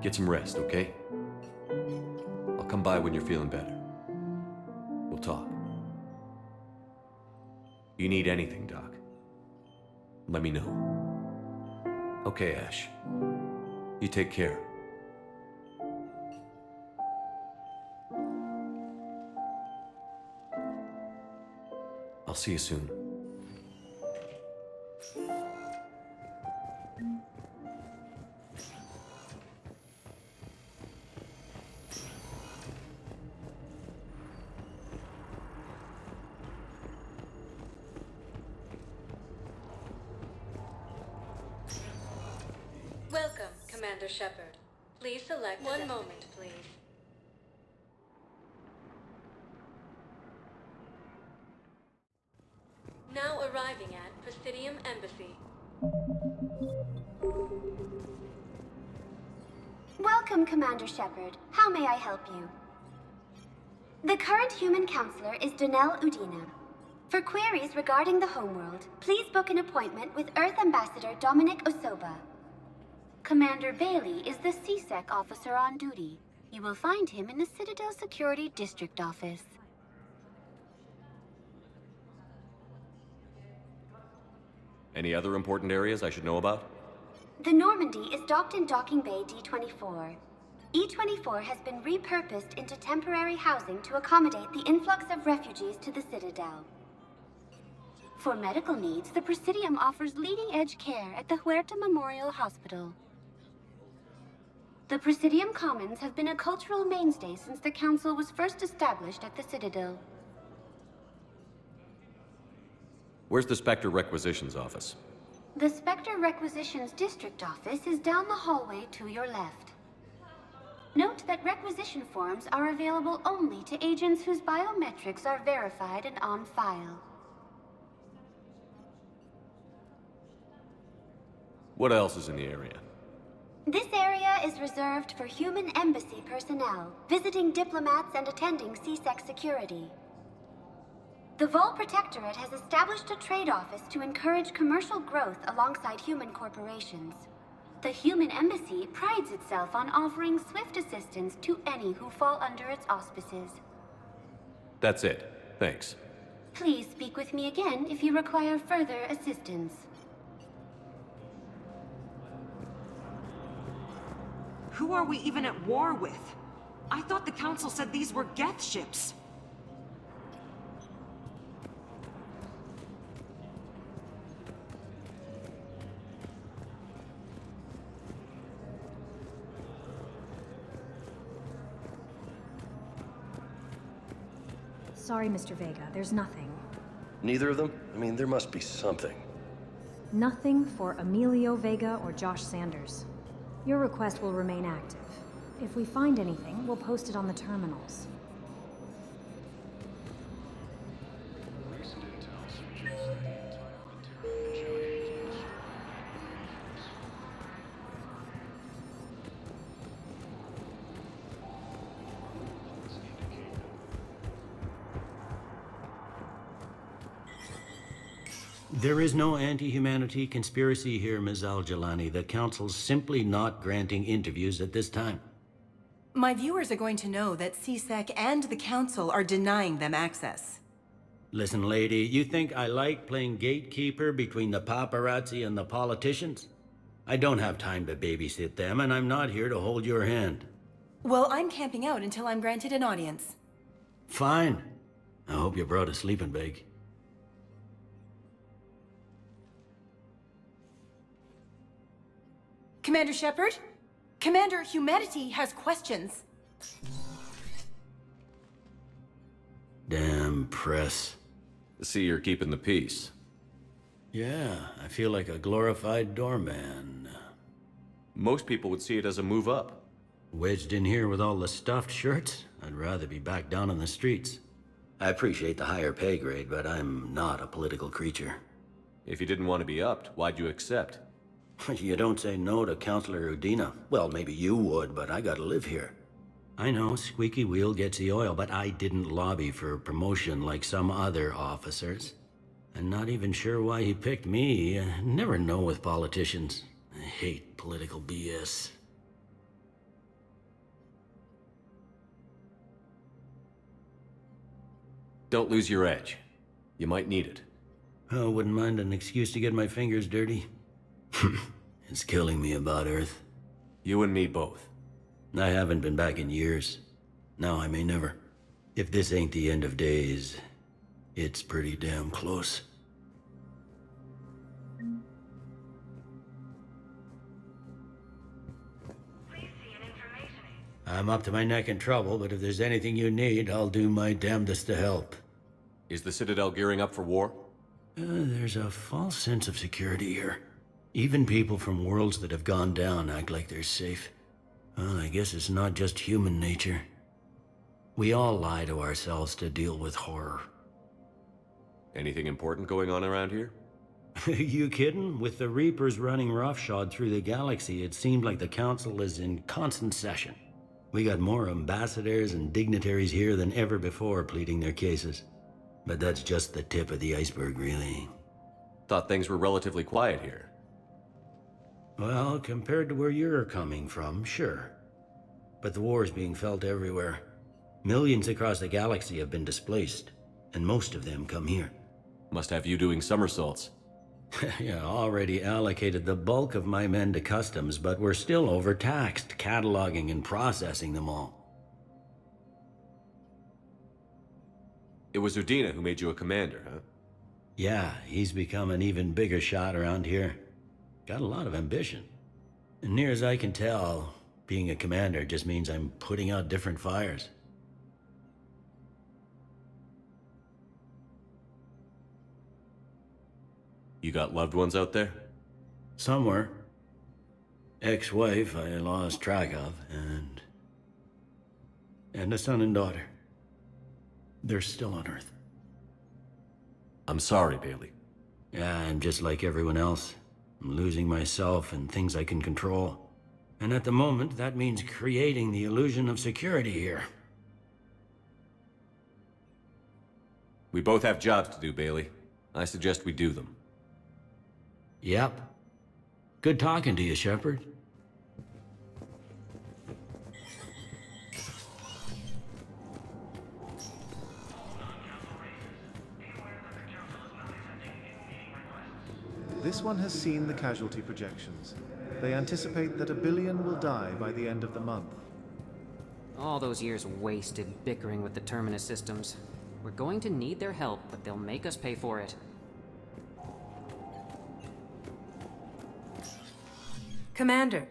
Get some rest, okay? I'll come by when you're feeling better. We'll talk. You need anything, Doc, let me know. Okay, Ash. You take care. I'll see you soon. Welcome, Commander Shepard. Please select one moment, please. Now arriving at Presidium Embassy. Welcome, Commander Shepard. How may I help you? The current human counselor is Donnell Udina. For queries regarding the homeworld, please book an appointment with Earth Ambassador Dominic Osoba. Commander Bailey is the CSEC officer on duty. You will find him in the Citadel Security District Office. Any other important areas I should know about? The Normandy is docked in Docking Bay D-24. E-24 has been repurposed into temporary housing to accommodate the influx of refugees to the Citadel. For medical needs, the Presidium offers leading-edge care at the Huerta Memorial Hospital. The Presidium Commons have been a cultural mainstay since the Council was first established at the Citadel. Where's the Spectre Requisitions Office? The Spectre Requisitions District Office is down the hallway to your left. Note that requisition forms are available only to agents whose biometrics are verified and on file. What else is in the area? This area is reserved for human embassy personnel, visiting diplomats and attending CSEC security. The Vol Protectorate has established a trade office to encourage commercial growth alongside human corporations. The human embassy prides itself on offering swift assistance to any who fall under its auspices. That's it. Thanks. Please speak with me again if you require further assistance. Who are we even at war with? I thought the Council said these were Geth ships. Sorry, Mr. Vega, there's nothing. Neither of them? I mean, there must be something. Nothing for Emilio Vega or Josh Sanders. Your request will remain active. If we find anything, we'll post it on the terminals. There is no anti-humanity conspiracy here, Ms. Al-Jalani. The Council's simply not granting interviews at this time. My viewers are going to know that CSEC and the Council are denying them access. Listen, lady, you think I like playing gatekeeper between the paparazzi and the politicians? I don't have time to babysit them, and I'm not here to hold your hand. Well, I'm camping out until I'm granted an audience. Fine. I hope you brought a sleeping bag. Commander Shepard? Commander, humanity has questions. Damn press. See, you're keeping the peace. Yeah, I feel like a glorified doorman. Most people would see it as a move up. Wedged in here with all the stuffed shirts? I'd rather be back down on the streets. I appreciate the higher pay grade, but I'm not a political creature. If you didn't want to be upped, why'd you accept? You don't say no to Counselor Udina. Well, maybe you would, but I gotta live here. I know, squeaky wheel gets the oil, but I didn't lobby for promotion like some other officers. I'm not even sure why he picked me. I never know with politicians. I hate political BS. Don't lose your edge. You might need it. Oh, wouldn't mind an excuse to get my fingers dirty. It's killing me about Earth. You and me both. I haven't been back in years. Now I may never. If this ain't the end of days, it's pretty damn close. I'm up to my neck in trouble, but if there's anything you need, I'll do my damnedest to help. Is the Citadel gearing up for war? There's a false sense of security here. Even people from worlds that have gone down act like they're safe. Well, I guess it's not just human nature. We all lie to ourselves to deal with horror. Anything important going on around here? You kidding? With the Reapers running roughshod through the galaxy, it seemed like the Council is in constant session. We got more ambassadors and dignitaries here than ever before pleading their cases. But that's just the tip of the iceberg, really. Thought things were relatively quiet here. Well, compared to where you're coming from, sure. But the war's being felt everywhere. Millions across the galaxy have been displaced, and most of them come here. Must have you doing somersaults. Yeah, already allocated the bulk of my men to customs, but we're still overtaxed, cataloging and processing them all. It was Udina who made you a commander, huh? Yeah, he's become an even bigger shot around here. Got a lot of ambition. And near as I can tell, being a commander just means I'm putting out different fires. You got loved ones out there? Somewhere. Ex-wife I lost track of, and a son and daughter. They're still on Earth. I'm sorry, Bailey. Yeah, I'm just like everyone else. I'm losing myself and things I can control. And at the moment, that means creating the illusion of security here. We both have jobs to do, Bailey. I suggest we do them. Yep. Good talking to you, Shepard. This one has seen the casualty projections. They anticipate that 1 billion will die by the end of the month. All those years wasted bickering with the Terminus systems. We're going to need their help, but they'll make us pay for it. Commander,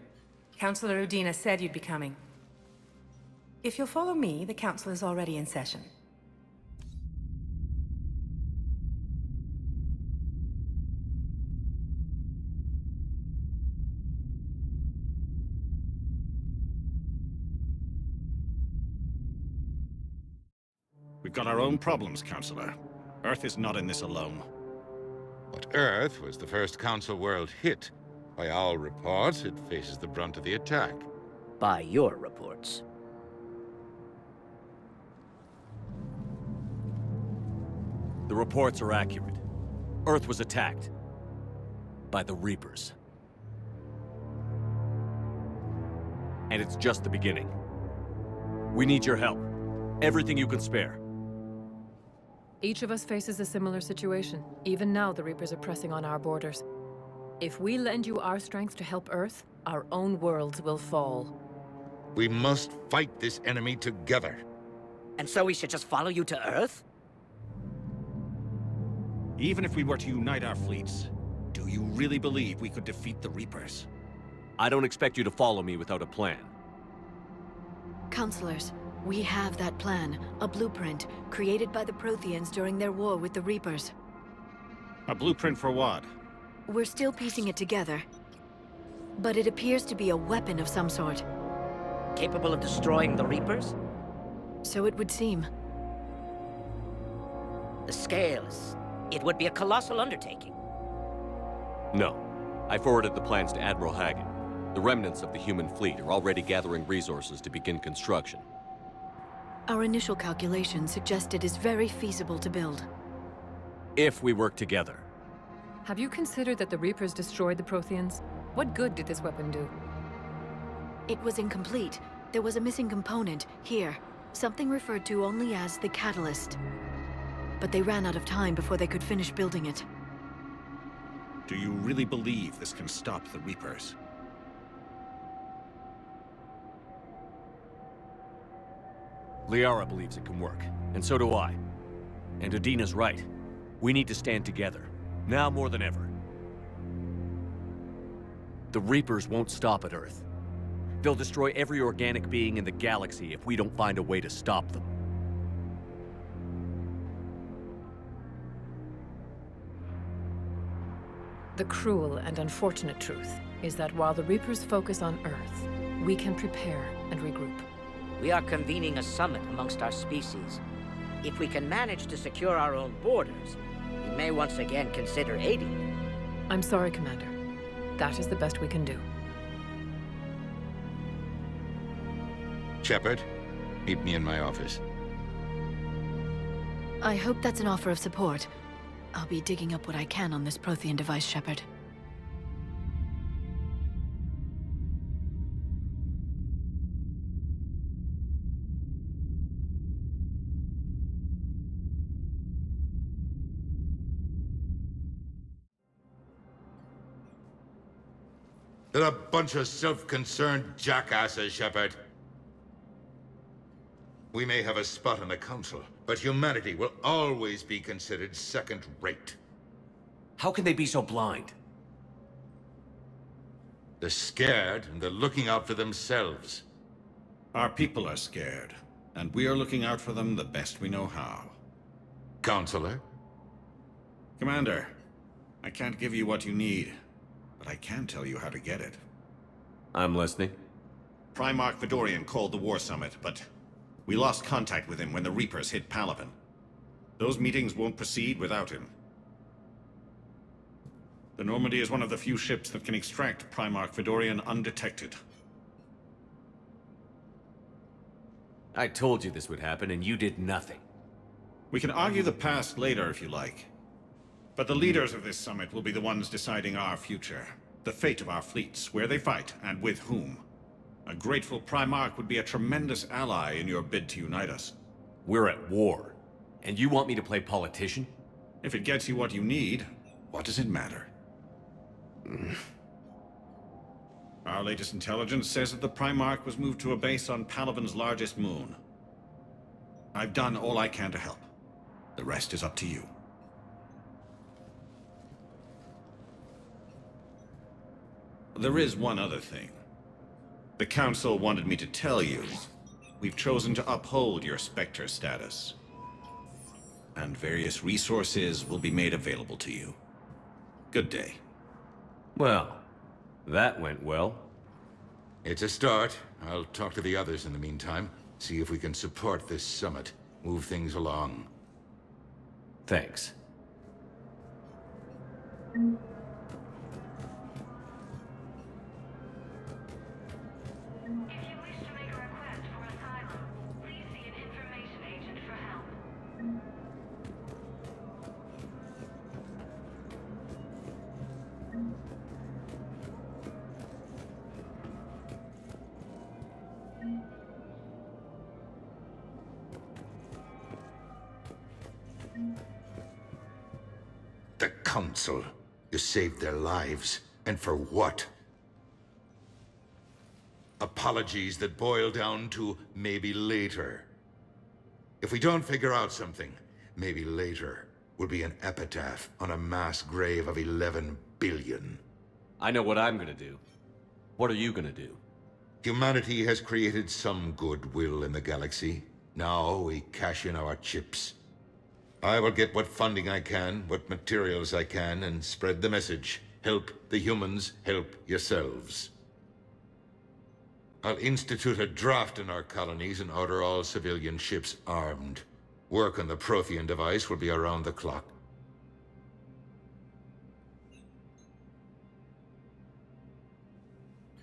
Counselor Udina said you'd be coming. If you'll follow me, the Council is already in session. We've got our own problems, Counselor. Earth is not in this alone. But Earth was the first Council world hit. By all reports, it faces the brunt of the attack. By your reports. The reports are accurate. Earth was attacked. By the Reapers. And it's just the beginning. We need your help. Everything you can spare. Each of us faces a similar situation. Even now, the Reapers are pressing on our borders. If we lend you our strength to help Earth, our own worlds will fall. We must fight this enemy together. And so we should just follow you to Earth? Even if we were to unite our fleets, do you really believe we could defeat the Reapers? I don't expect you to follow me without a plan. Counselors, we have that plan, a blueprint, created by the Protheans during their war with the Reapers. A blueprint for what? We're still piecing it together. But it appears to be a weapon of some sort. Capable of destroying the Reapers? So it would seem. The scales. It would be a colossal undertaking. No. I forwarded the plans to Admiral Hagen. The remnants of the human fleet are already gathering resources to begin construction. Our initial calculations suggest it is very feasible to build. If we work together. Have you considered that the Reapers destroyed the Protheans? What good did this weapon do? It was incomplete. There was a missing component, here. Something referred to only as the catalyst. But they ran out of time before they could finish building it. Do you really believe this can stop the Reapers? Liara believes it can work, and so do I. And Udina's right. We need to stand together, now more than ever. The Reapers won't stop at Earth. They'll destroy every organic being in the galaxy if we don't find a way to stop them. The cruel and unfortunate truth is that while the Reapers focus on Earth, we can prepare and regroup. We are convening a summit amongst our species. If we can manage to secure our own borders, we may once again consider aiding. I'm sorry, Commander. That is the best we can do. Shepard, meet me in my office. I hope that's an offer of support. I'll be digging up what I can on this Prothean device, Shepard. They're a bunch of self-concerned jackasses, Shepard. We may have a spot on the Council, but humanity will always be considered second-rate. How can they be so blind? They're scared, and they're looking out for themselves. Our people are scared, and we are looking out for them the best we know how. Counselor? Commander, I can't give you what you need, but I can tell you how to get it. I'm listening. Primarch Vakarian called the War Summit, but we lost contact with him when the Reapers hit Palaven. Those meetings won't proceed without him. The Normandy is one of the few ships that can extract Primarch Vakarian undetected. I told you this would happen, and you did nothing. We can argue the past later if you like. But the leaders of this summit will be the ones deciding our future. The fate of our fleets, where they fight, and with whom. A grateful Primarch would be a tremendous ally in your bid to unite us. We're at war. And you want me to play politician? If it gets you what you need, what does it matter? Our latest intelligence says that the Primarch was moved to a base on Palaven's largest moon. I've done all I can to help. The rest is up to you. There is one other thing. The Council wanted me to tell you, we've chosen to uphold your Spectre status. And various resources will be made available to you. Good day. Well, that went well. It's a start. I'll talk to the others in the meantime. See if we can support this summit. Move things along. Thanks. The Council. You saved their lives. And for what? Apologies that boil down to maybe later. If we don't figure out something, maybe later will be an epitaph on a mass grave of 11 billion. I know what I'm gonna do. What are you gonna do? Humanity has created some goodwill in the galaxy. Now we cash in our chips. I will get what funding I can, what materials I can, and spread the message. Help the humans, help yourselves. I'll institute a draft in our colonies and order all civilian ships armed. Work on the Prothean device will be around the clock.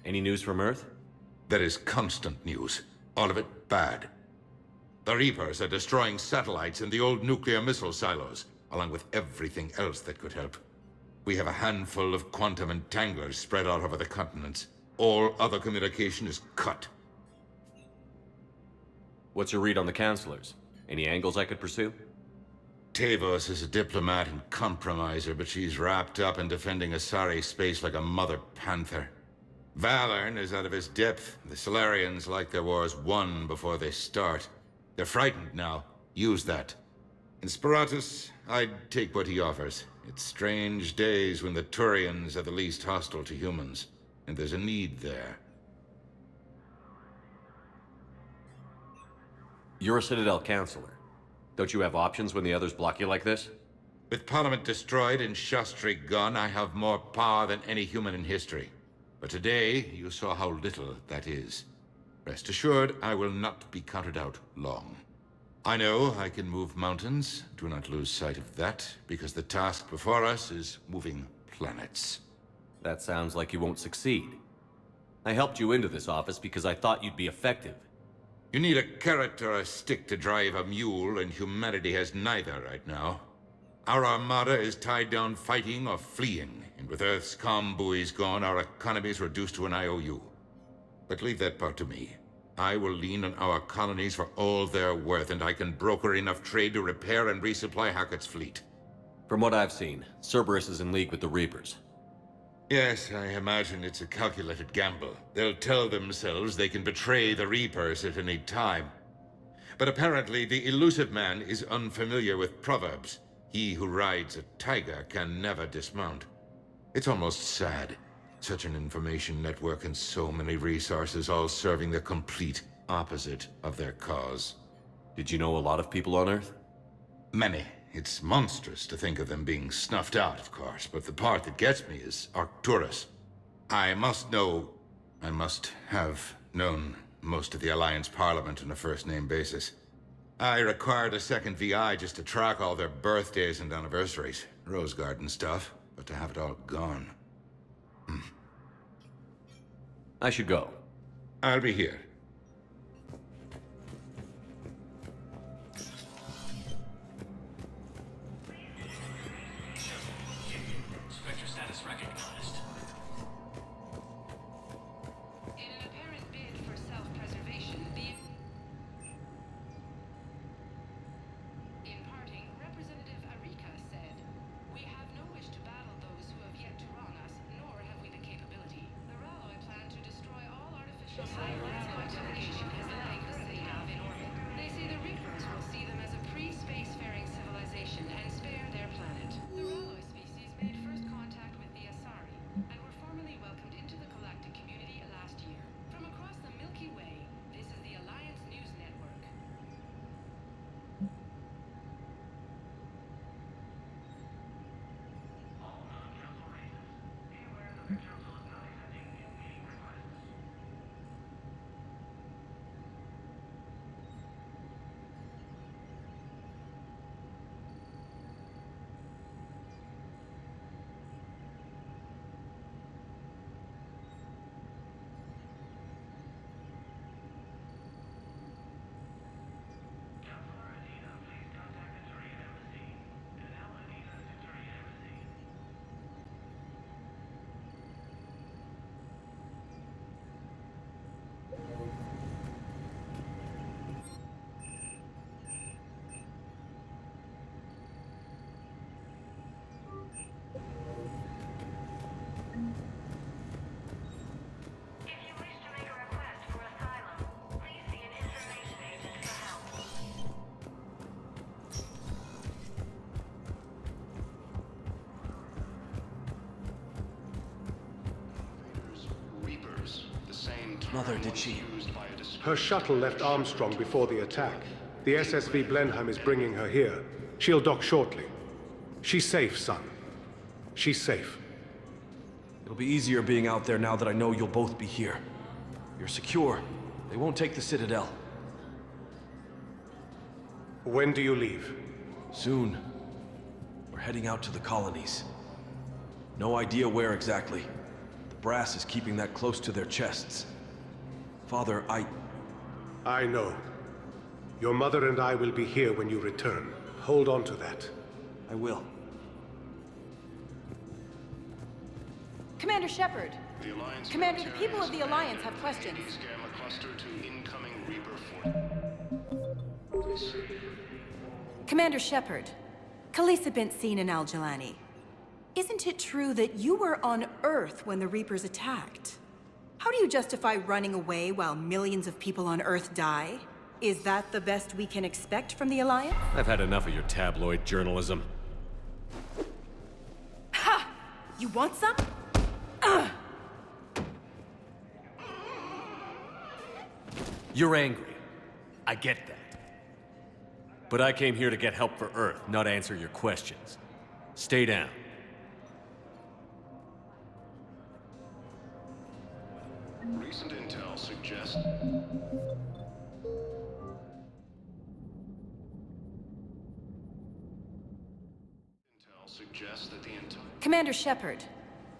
Any news from Earth? There is constant news. All of it bad. The Reapers are destroying satellites in the old nuclear missile silos, along with everything else that could help. We have a handful of quantum entanglers spread out over the continents. All other communication is cut. What's your read on the counselors? Any angles I could pursue? Tavos is a diplomat and compromiser, but she's wrapped up in defending Asari space like a mother panther. Valorn is out of his depth. The Solarians like their wars won before they start. They're frightened now. Use that. Inspiratus, I'd take what he offers. It's strange days when the Turians are the least hostile to humans. And there's a need there. You're a Citadel counselor. Don't you have options when the others block you like this? With Parliament destroyed and Shastri gone, I have more power than any human in history. But today, you saw how little that is. Rest assured, I will not be counted out long. I know I can move mountains. Do not lose sight of that, because the task before us is moving planets. That sounds like you won't succeed. I helped you into this office because I thought you'd be effective. You need a carrot or a stick to drive a mule, and humanity has neither right now. Our armada is tied down fighting or fleeing, and with Earth's comm buoys gone, our economy is reduced to an IOU. But leave that part to me. I will lean on our colonies for all they're worth, and I can broker enough trade to repair and resupply Hackett's fleet. From what I've seen, Cerberus is in league with the Reapers. Yes, I imagine it's a calculated gamble. They'll tell themselves they can betray the Reapers at any time. But apparently the Illusive man is unfamiliar with proverbs. He who rides a tiger can never dismount. It's almost sad. Such an information network and so many resources all serving the complete opposite of their cause. Did you know a lot of people on Earth? Many. It's monstrous to think of them being snuffed out, of course, but the part that gets me is Arcturus. I must have known most of the Alliance Parliament on a first-name basis. I required a second VI just to track all their birthdays and anniversaries. Rose Garden stuff, but to have it all gone. I should go. I'll be here. Spectre status recognized. In an apparent bid for self-preservation, in parting, Representative Arika said, "We have no wish to battle those who have yet to wrong us, nor have we the capability. The Raloi plan to destroy all artificial satellites constellation as they currently have in orbit. They say the Reapers will see them as a pre-spacefaring civilization and spare their planet. The Raloi species made first contact with the Asari, and were formally welcomed into the galactic community last year. From across the Milky Way, this is the Alliance News Network." Mother, did she... Her shuttle left Armstrong before the attack. The SSV Blenheim is bringing her here. She'll dock shortly. She's safe, son. She's safe. It'll be easier being out there now that I know you'll both be here. You're secure. They won't take the Citadel. When do you leave? Soon. We're heading out to the colonies. No idea where exactly. The brass is keeping that close to their chests. Father, I know. Your mother and I will be here when you return. Hold on to that. I will. Commander Shepard. Commander, the people of the Alliance have questions. Commander Shepard, Khaleesi bint seen in Al-Jalani. Isn't it true that you were on Earth when the Reapers attacked? How do you justify running away while millions of people on Earth die? Is that the best we can expect from the Alliance? I've had enough of your tabloid journalism. Ha! You want some? You're angry. I get that. But I came here to get help for Earth, not answer your questions. Stay down. Recent intel suggests... that the entire... Commander Shepard,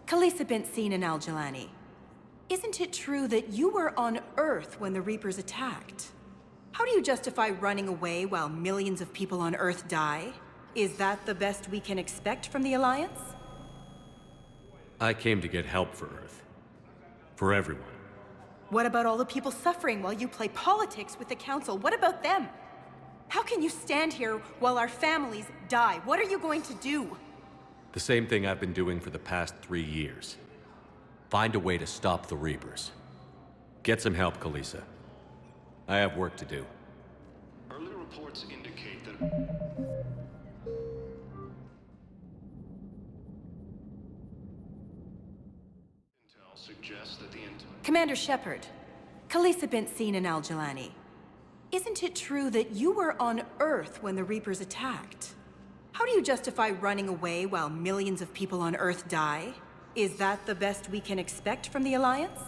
Khaleesi bint seen in Al-Jalani. Isn't it true that you were on Earth when the Reapers attacked? How do you justify running away while millions of people on Earth die? Is that the best we can expect from the Alliance? I came to get help for Earth. For everyone. What about all the people suffering while you play politics with the Council? What about them? How can you stand here while our families die? What are you going to do? The same thing I've been doing for the past 3 years. Find a way to stop the Reapers. Get some help, Khaleesi. I have work to do. Early reports indicate that... Intel suggests that the... Commander Shepard, Khaleesi bint seen in Al-Jalani. Isn't it true that you were on Earth when the Reapers attacked? How do you justify running away while millions of people on Earth die? Is that the best we can expect from the Alliance?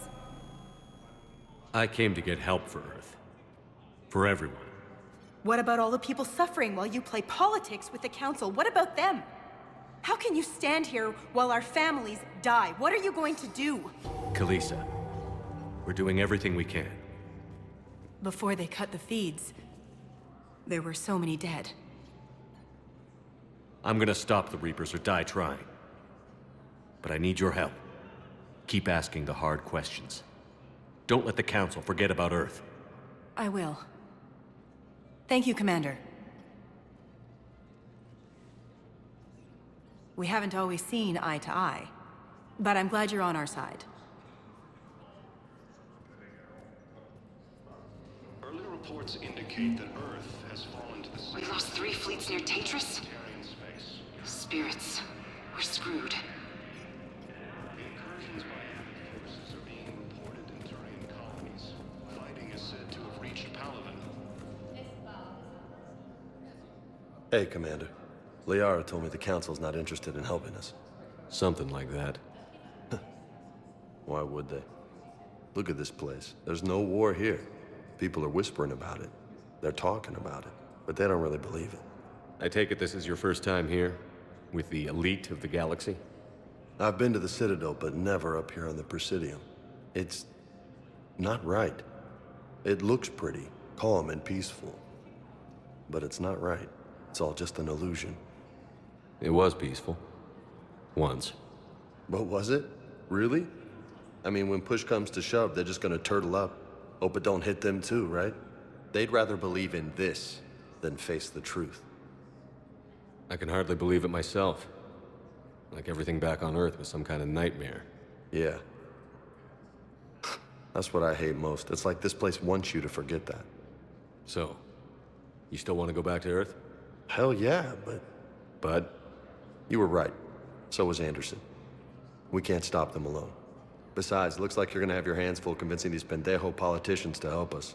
I came to get help for Earth. For everyone. What about all the people suffering while you play politics with the Council? What about them? How can you stand here while our families die? What are you going to do? Khaleesi, we're doing everything we can. Before they cut the feeds, there were so many dead. I'm gonna stop the Reapers or die trying. But I need your help. Keep asking the hard questions. Don't let the Council forget about Earth. I will. Thank you, Commander. We haven't always seen eye to eye, but I'm glad you're on our side. Early reports indicate that Earth has fallen to the... We lost 3 fleets near Tatris? Spirits. We're screwed. The incursions by enemy forces are being reported in Turian colonies. Fighting is said to have reached Palaven. Hey, Commander. Liara told me the Council's not interested in helping us. Something like that. Why would they? Look at this place. There's no war here. People are whispering about it. They're talking about it, but they don't really believe it. I take it this is your first time here? With the elite of the galaxy? I've been to the Citadel, but never up here on the Presidium. It's... not right. It looks pretty, calm and peaceful. But it's not right. It's all just an illusion. It was peaceful. Once. But was it? Really? I mean, when push comes to shove, they're just gonna turtle up. Hope it don't hit them too, right? They'd rather believe in this than face the truth. I can hardly believe it myself. Like everything back on Earth was some kind of nightmare. Yeah. That's what I hate most. It's like this place wants you to forget that. So, you still want to go back to Earth? Hell yeah, but... But? You were right. So was Anderson. We can't stop them alone. Besides, it looks like you're gonna have your hands full convincing these pendejo politicians to help us.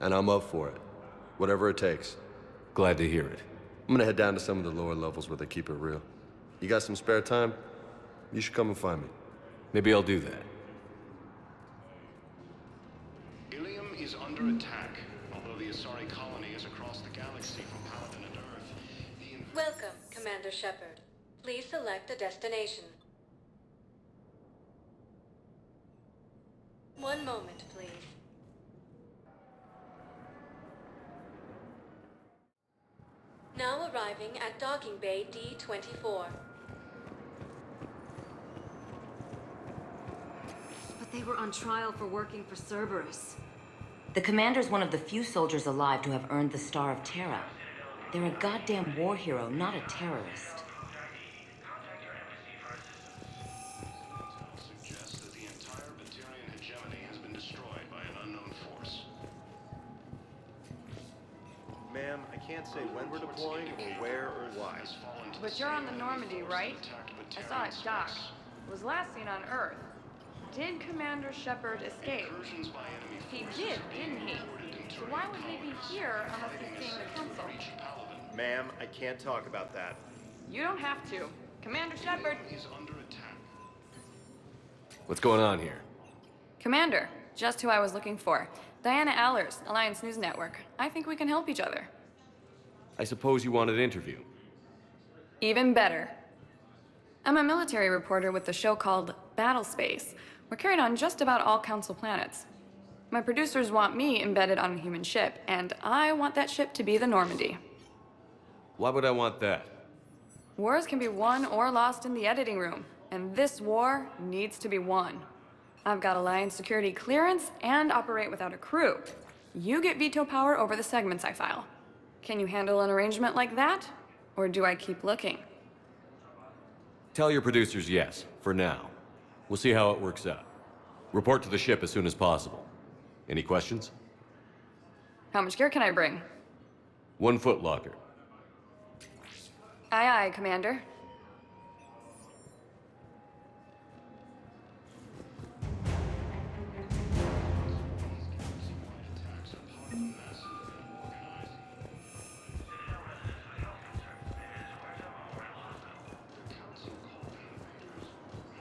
And I'm up for it. Whatever it takes. Glad to hear it. I'm gonna head down to some of the lower levels where they keep it real. You got some spare time? You should come and find me. Maybe I'll do that. Ilium is under attack. Although the Asari colony is across the galaxy from Paladin and Earth, Welcome, Commander Shepard. Please select a destination. One moment, please. Now arriving at Docking Bay D-24. But they were on trial for working for Cerberus. The commander's one of the few soldiers alive to have earned the Star of Terra. They're a goddamn war hero, not a terrorist. suggests that the entire Vakarian hegemony has been destroyed by an unknown force. Ma'am, I can't say when we're deploying, or where, or why. But you're on the Normandy, right? I saw it dock. It was last seen on Earth. Did Commander Shepard escape? He did, didn't he? So why would he be here unless he's seeing the Council? Ma'am, I can't talk about that. You don't have to. Commander Shepard! What's going on here? Commander, just who I was looking for. Diana Allers, Alliance News Network. I think we can help each other. I suppose you want an interview. Even better. I'm a military reporter with the show called Battle Space. We're carried on just about all Council planets. My producers want me embedded on a human ship, and I want that ship to be the Normandy. Why would I want that? Wars can be won or lost in the editing room, and this war needs to be won. I've got Alliance security clearance and operate without a crew. You get veto power over the segments I file. Can you handle an arrangement like that? Or do I keep looking? Tell your producers yes, for now. We'll see how it works out. Report to the ship as soon as possible. Any questions? How much gear can I bring? 1 foot locker. Aye, aye, Commander.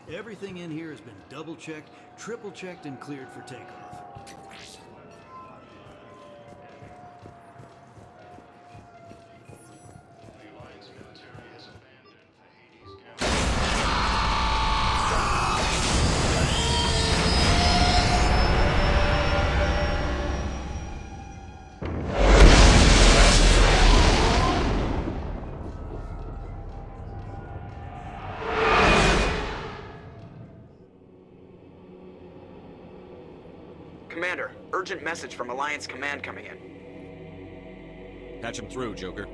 Everything in here has been double-checked, triple-checked, and cleared for takeoff. Commander, urgent message from Alliance Command coming in. Patch him through, Joker.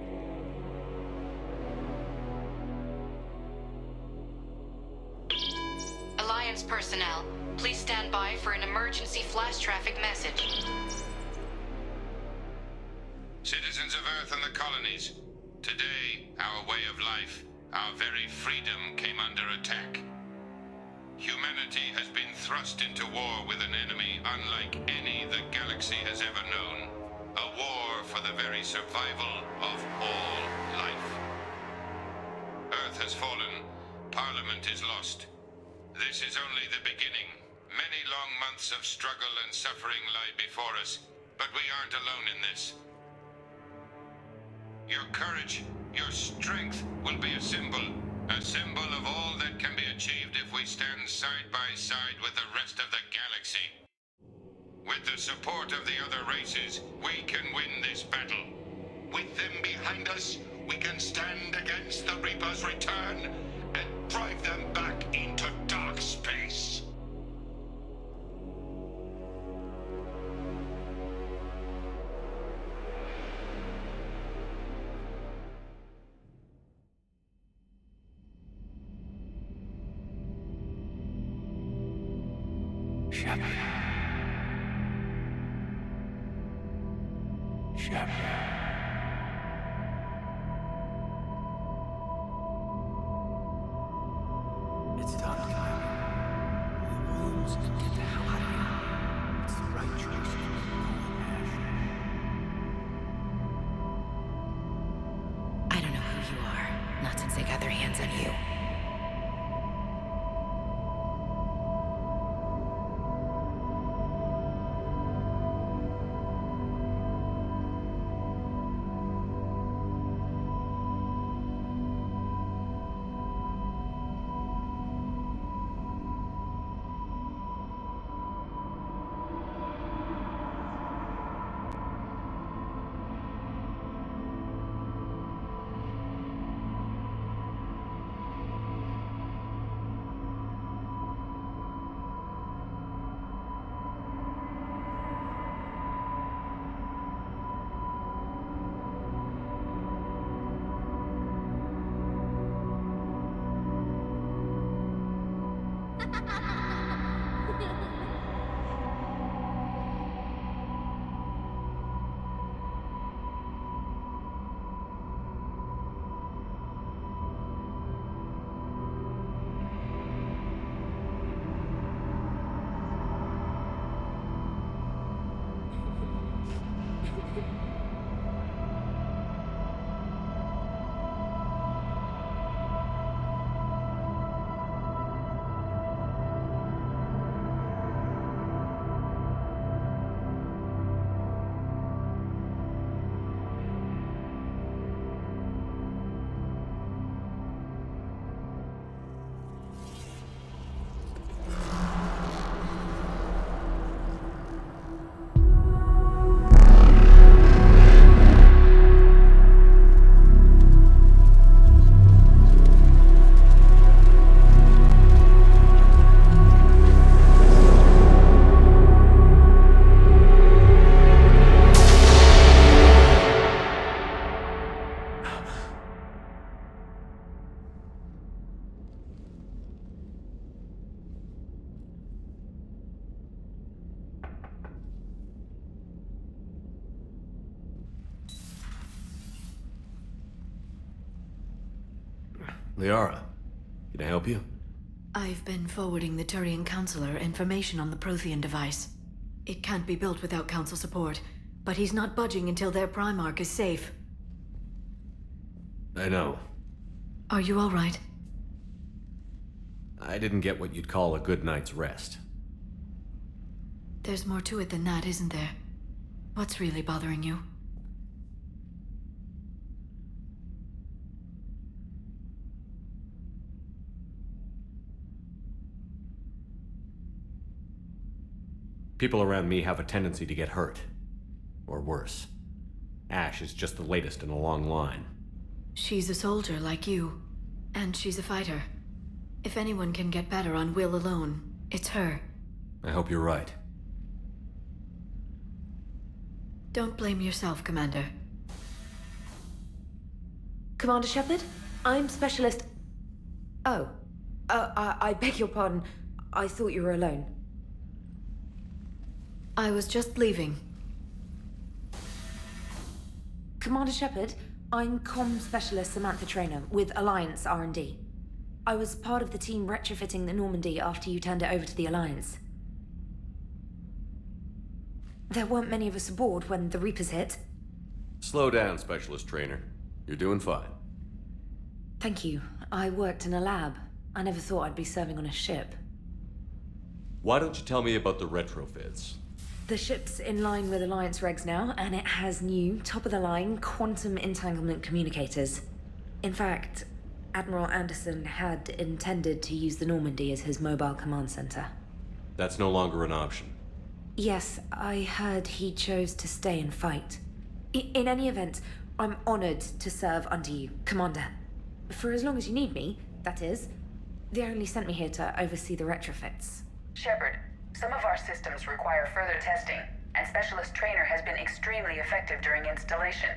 Alliance personnel, please stand by for an emergency flash traffic message. Citizens of Earth and the colonies, today our way of life, our very freedom came under attack. Humanity has been thrust into war with an enemy unlike any the galaxy has ever known. A war for the very survival of all life. Earth has fallen. Parliament is lost. This is only the beginning. Many long months of struggle and suffering lie before us, but we aren't alone in this. Your courage, your strength will be a symbol of all that can be achieved if we stand side by side with the rest of the galaxy. With the support of the other races, we can win this battle. With them behind us, we can stand against the Reaper's return and drive them back into dark space. Shepard. It's done, Commander. The wounds Liara, can I help you? I've been forwarding the Turian Counselor information on the Prothean device. It can't be built without Council support, but he's not budging until their Primarch is safe. I know. Are you all right? I didn't get what you'd call a good night's rest. There's more to it than that, isn't there? What's really bothering you? People around me have a tendency to get hurt. Or worse. Ash is just the latest in a long line. She's a soldier like you. And she's a fighter. If anyone can get better on will alone, it's her. I hope you're right. Don't blame yourself, Commander. Commander Shepard? I'm Specialist... Oh. I beg your pardon. I thought you were alone. I was just leaving. Commander Shepard, I'm Comm Specialist Samantha Traynor with Alliance R&D. I was part of the team retrofitting the Normandy after you turned it over to the Alliance. There weren't many of us aboard when the Reapers hit. Slow down, Specialist Trainer. You're doing fine. Thank you. I worked in a lab. I never thought I'd be serving on a ship. Why don't you tell me about the retrofits? The ship's in line with Alliance regs now, and it has new, top-of-the-line, quantum entanglement communicators. In fact, Admiral Anderson had intended to use the Normandy as his mobile command center. That's no longer an option. Yes, I heard he chose to stay and fight. In any event, I'm honored to serve under you, Commander. For as long as you need me, that is. They only sent me here to oversee the retrofits. Shepard, some of our systems require further testing, and Specialist Trainer has been extremely effective during installation.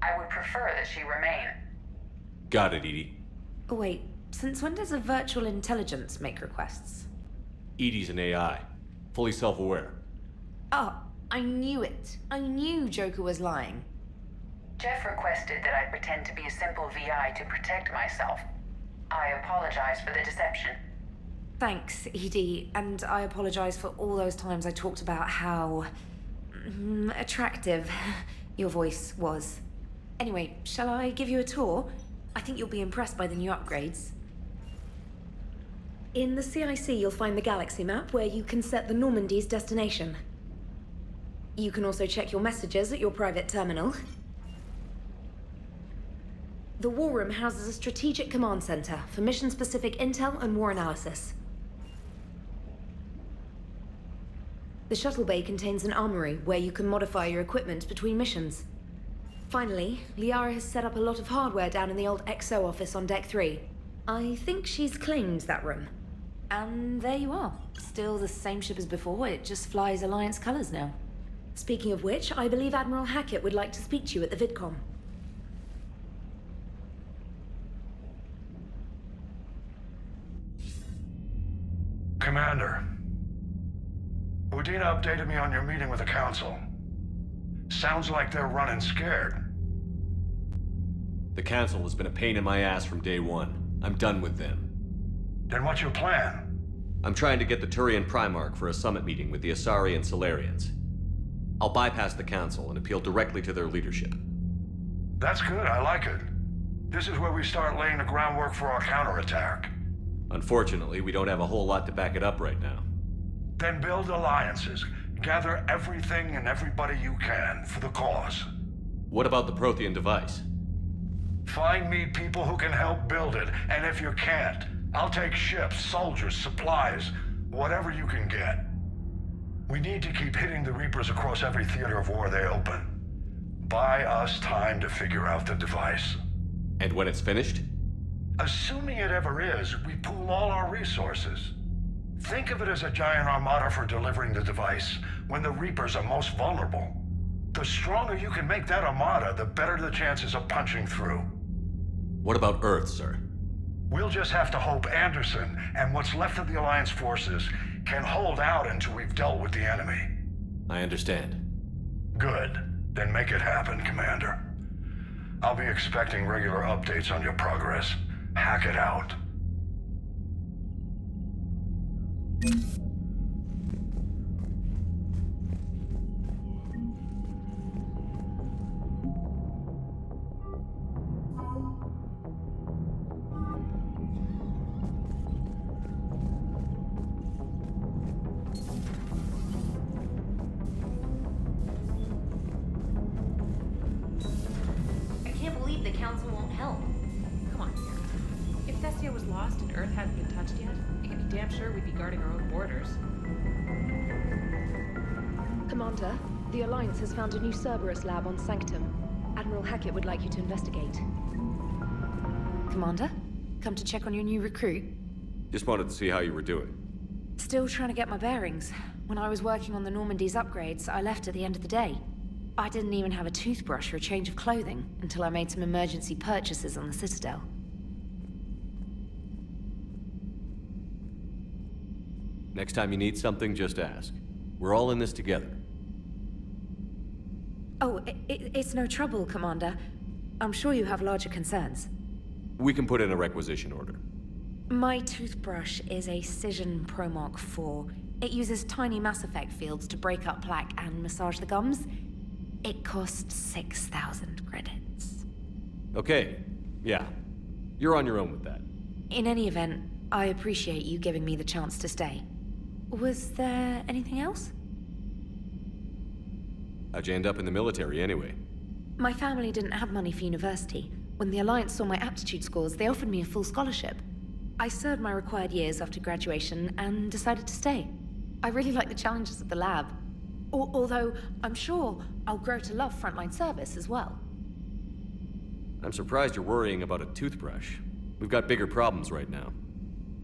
I would prefer that she remain. Got it, Edie. Wait, since when does a virtual intelligence make requests? Edie's an AI. Fully self-aware. Oh, I knew it. I knew Joker was lying. Jeff requested that I pretend to be a simple VI to protect myself. I apologize for the deception. Thanks, Edie, and I apologize for all those times I talked about how... attractive your voice was. Anyway, shall I give you a tour? I think you'll be impressed by the new upgrades. In the CIC, you'll find the galaxy map where you can set the Normandy's destination. You can also check your messages at your private terminal. The War Room houses a strategic command center for mission-specific intel and war analysis. The shuttle bay contains an armory where you can modify your equipment between missions. Finally, Liara has set up a lot of hardware down in the old XO office on Deck 3. I think she's claimed that room. And there you are. Still the same ship as before, it just flies Alliance colors now. Speaking of which, I believe Admiral Hackett would like to speak to you at the VidCom. Commander, Udina updated me on your meeting with the Council. Sounds like they're running scared. The Council has been a pain in my ass from day one. I'm done with them. Then what's your plan? I'm trying to get the Turian Primarch for a summit meeting with the Asari and Solarians. I'll bypass the Council and appeal directly to their leadership. That's good, I like it. This is where we start laying the groundwork for our counterattack. Unfortunately, we don't have a whole lot to back it up right now. Then build alliances. Gather everything and everybody you can for the cause. What about the Prothean device? Find me people who can help build it, and if you can't, I'll take ships, soldiers, supplies, whatever you can get. We need to keep hitting the Reapers across every theater of war they open. Buy us time to figure out the device. And when it's finished? Assuming it ever is, we pool all our resources. Think of it as a giant armada for delivering the device when the Reapers are most vulnerable. The stronger you can make that armada, the better the chances of punching through. What about Earth, sir? We'll just have to hope Anderson and what's left of the Alliance forces can hold out until we've dealt with the enemy. I understand. Good. Then make it happen, Commander. I'll be expecting regular updates on your progress. Hack it out. I can't believe the Council won't help. Come on, Liara. If Thessia was lost and Earth hadn't been touched yet, you can be damn sure we'd be guarding our own borders. Commander, the Alliance has found a new Cerberus lab on Sanctum. Admiral Hackett would like you to investigate. Commander, come to check on your new recruit. Just wanted to see how you were doing. Still trying to get my bearings. When I was working on the Normandy's upgrades, I left at the end of the day. I didn't even have a toothbrush or a change of clothing until I made some emergency purchases on the Citadel. Next time you need something, just ask. We're all in this together. Oh, it's no trouble, Commander. I'm sure you have larger concerns. We can put in a requisition order. My toothbrush is a Cision Pro Mark IV. It uses tiny Mass Effect fields to break up plaque and massage the gums. It costs 6,000 credits. Okay, yeah. You're on your own with that. In any event, I appreciate you giving me the chance to stay. Was there anything else? How'd you end up in the military anyway? My family didn't have money for university. When the Alliance saw my aptitude scores, they offered me a full scholarship. I served my required years after graduation and decided to stay. I really like the challenges of the lab. Although, I'm sure I'll grow to love frontline service as well. I'm surprised you're worrying about a toothbrush. We've got bigger problems right now.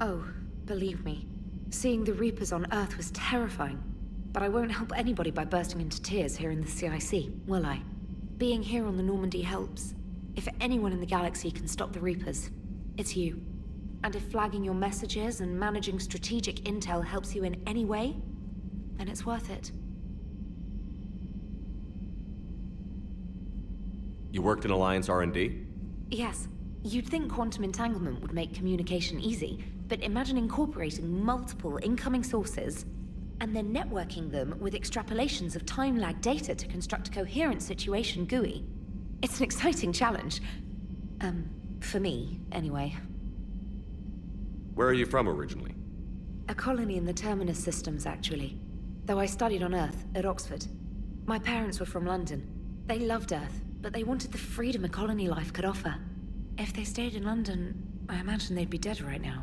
Oh, believe me. Seeing the Reapers on Earth was terrifying. But I won't help anybody by bursting into tears here in the CIC, will I? Being here on the Normandy helps. If anyone in the galaxy can stop the Reapers, it's you. And if flagging your messages and managing strategic intel helps you in any way, then it's worth it. You worked in Alliance R&D? Yes. You'd think quantum entanglement would make communication easy, but imagine incorporating multiple incoming sources and then networking them with extrapolations of time-lag data to construct a coherent situation GUI. It's an exciting challenge. For me, anyway. Where are you from originally? A colony in the Terminus systems, actually. Though I studied on Earth, at Oxford. My parents were from London. They loved Earth, but they wanted the freedom a colony life could offer. If they stayed in London, I imagine they'd be dead right now.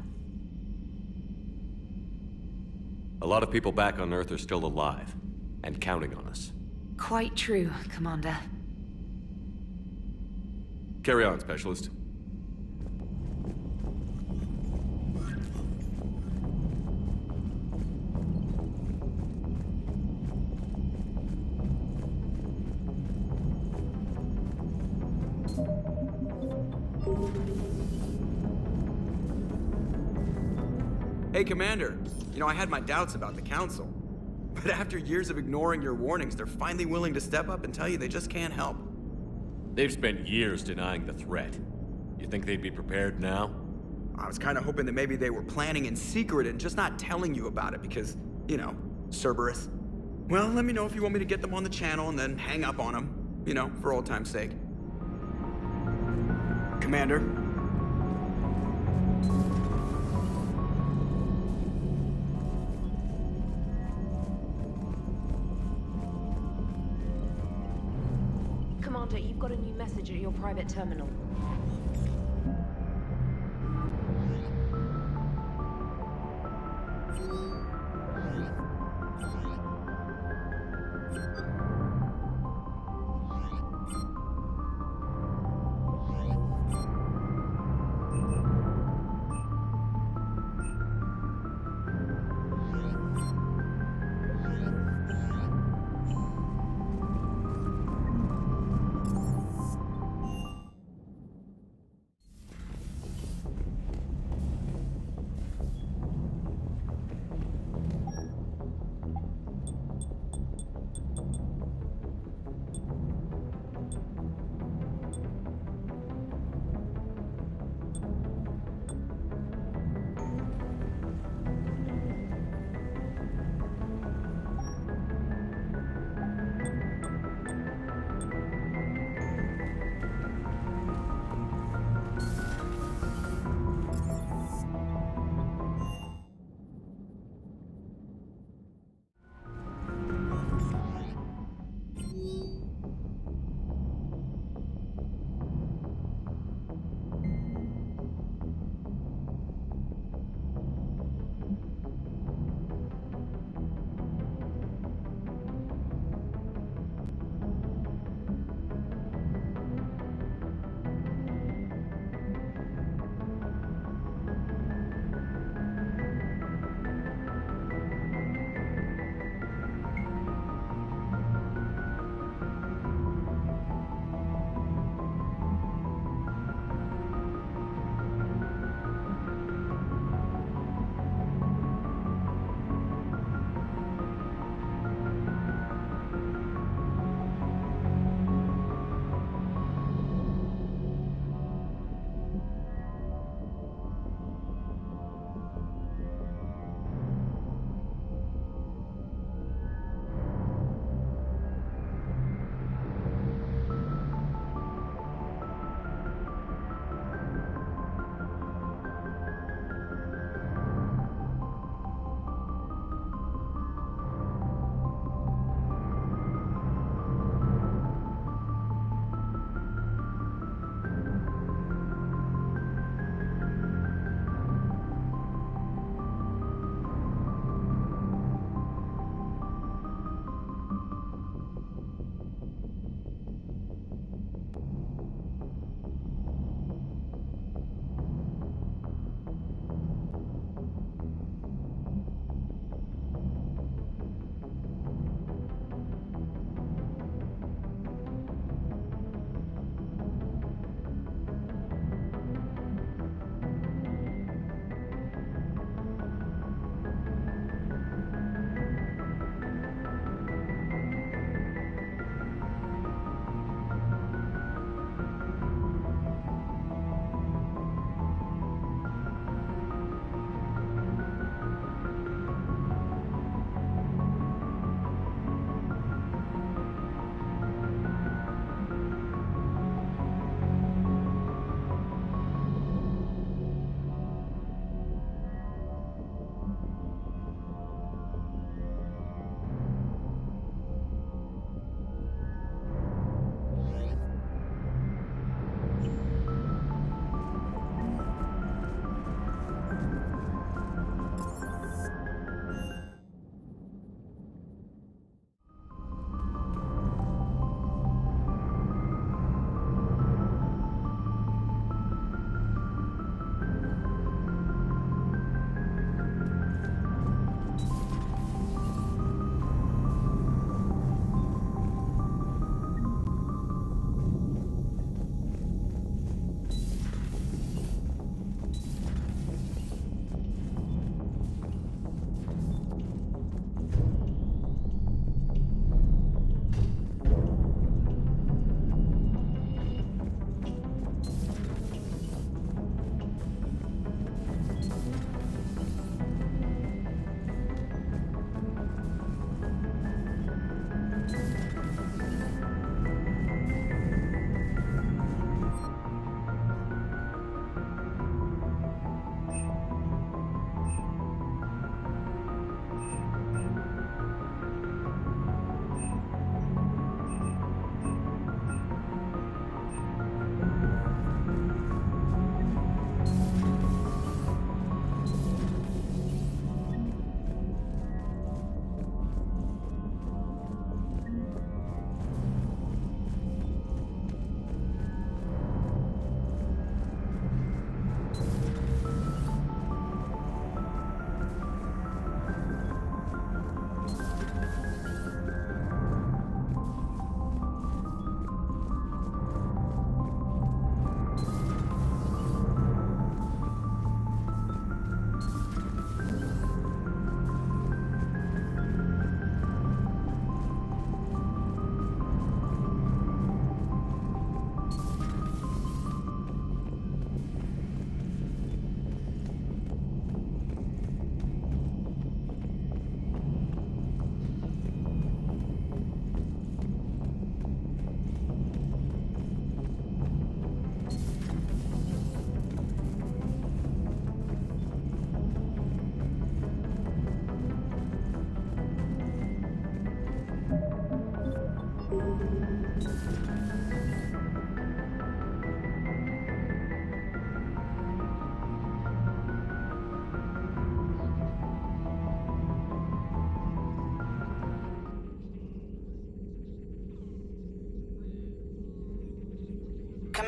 A lot of people back on Earth are still alive, and counting on us. Quite true, Commander. Carry on, Specialist. Hey, Commander. You know, I had my doubts about the Council. But after years of ignoring your warnings, they're finally willing to step up and tell you they just can't help. They've spent years denying the threat. You think they'd be prepared now? I was kind of hoping that maybe they were planning in secret and just not telling you about it because, you know, Cerberus. Well, let me know if you want me to get them on the channel and then hang up on them. You know, for old time's sake. Commander? Commander, you've got a new message at your private terminal.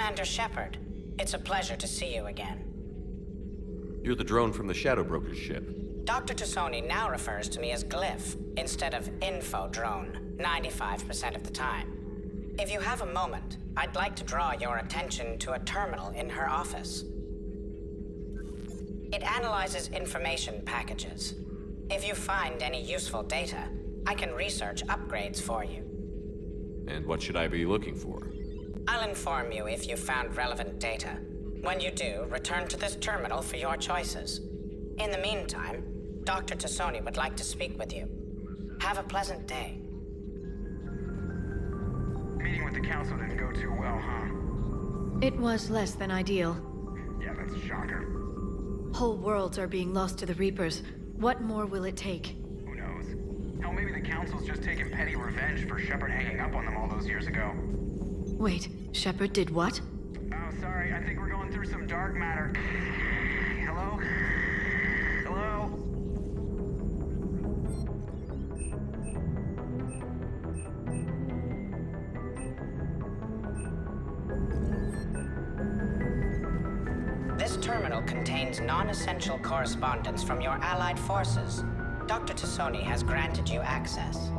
Commander Shepard. It's a pleasure to see you again. You're the drone from the Shadow Broker's ship. Dr. Tassoni now refers to me as Glyph, instead of Info Drone, 95% of the time. If you have a moment, I'd like to draw your attention to a terminal in her office. It analyzes information packages. If you find any useful data, I can research upgrades for you. And what should I be looking for? I'll inform you if you've found relevant data. When you do, return to this terminal for your choices. In the meantime, Dr. Tassoni would like to speak with you. Have a pleasant day. Meeting with the council didn't go too well, huh? It was less than ideal. Yeah, that's a shocker. Whole worlds are being lost to the Reapers. What more will it take? Who knows? Hell, maybe the council's just taking petty revenge for Shepard hanging up on them all those years ago. Wait, Shepard did what? Oh, sorry, I think we're going through some dark matter. Hello? Hello? This terminal contains non-essential correspondence from your allied forces. Dr. Tassoni has granted you access.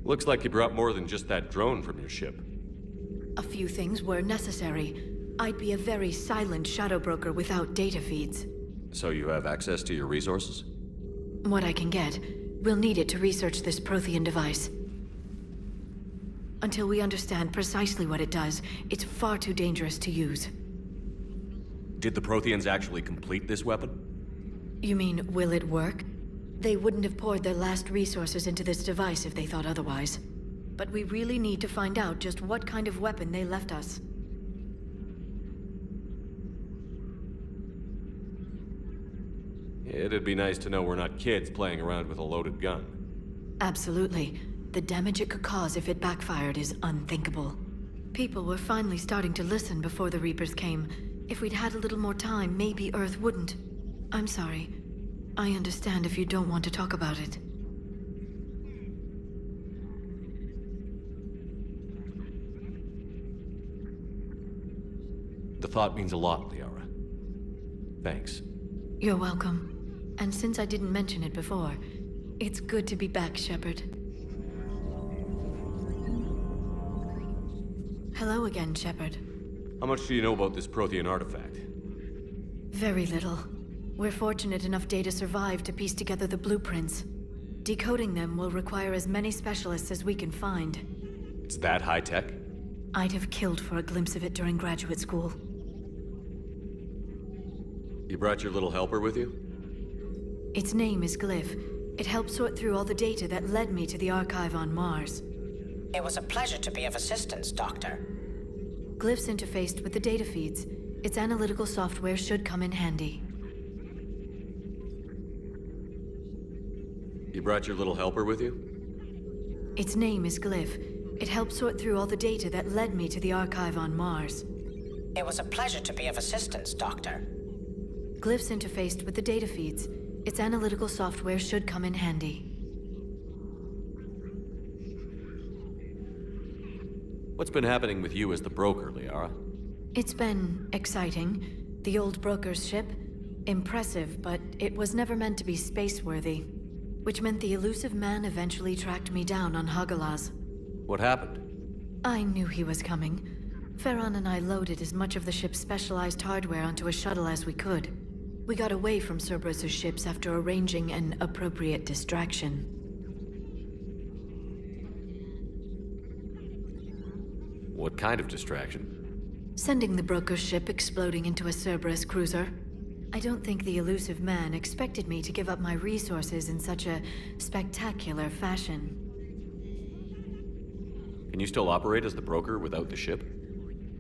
Looks like you brought more than just that drone from your ship. A few things were necessary. I'd be a very silent shadow broker without data feeds. So you have access to your resources? What I can get. We'll need it to research this Prothean device. Until we understand precisely what it does, it's far too dangerous to use. Did the Protheans actually complete this weapon? You mean, will it work? They wouldn't have poured their last resources into this device if they thought otherwise. But we really need to find out just what kind of weapon they left us. It'd be nice to know we're not kids playing around with a loaded gun. Absolutely. The damage it could cause if it backfired is unthinkable. People were finally starting to listen before the Reapers came. If we'd had a little more time, maybe Earth wouldn't. I'm sorry. I understand if you don't want to talk about it. The thought means a lot, Liara. Thanks. You're welcome. And since I didn't mention it before, it's good to be back, Shepard. Hello again, Shepard. How much do you know about this Prothean artifact? Very little. We're fortunate enough Data survived to piece together the blueprints. Decoding them will require as many specialists as we can find. It's that high-tech? I'd have killed for a glimpse of it during graduate school. You brought your little helper with you? Its name is Glyph. It helped sort through all the data that led me to the archive on Mars. It was a pleasure to be of assistance, Doctor. Glyph's interfaced with the data feeds. Its analytical software should come in handy. You brought your little helper with you? Its name is Glyph. It helped sort through all the data that led me to the archive on Mars. It was a pleasure to be of assistance, Doctor. Glyph's interfaced with the data feeds. Its analytical software should come in handy. What's been happening with you as the broker, Liara? It's been exciting. The old broker's ship? Impressive, but it was never meant to be space-worthy. Which meant the Illusive man eventually tracked me down on Hagalaz. What happened? I knew he was coming. Farron and I loaded as much of the ship's specialized hardware onto a shuttle as we could. We got away from Cerberus' ships after arranging an appropriate distraction. What kind of distraction? Sending the broker's ship exploding into a Cerberus cruiser. I don't think the Illusive man expected me to give up my resources in such a spectacular fashion. you still operate as the broker without the ship?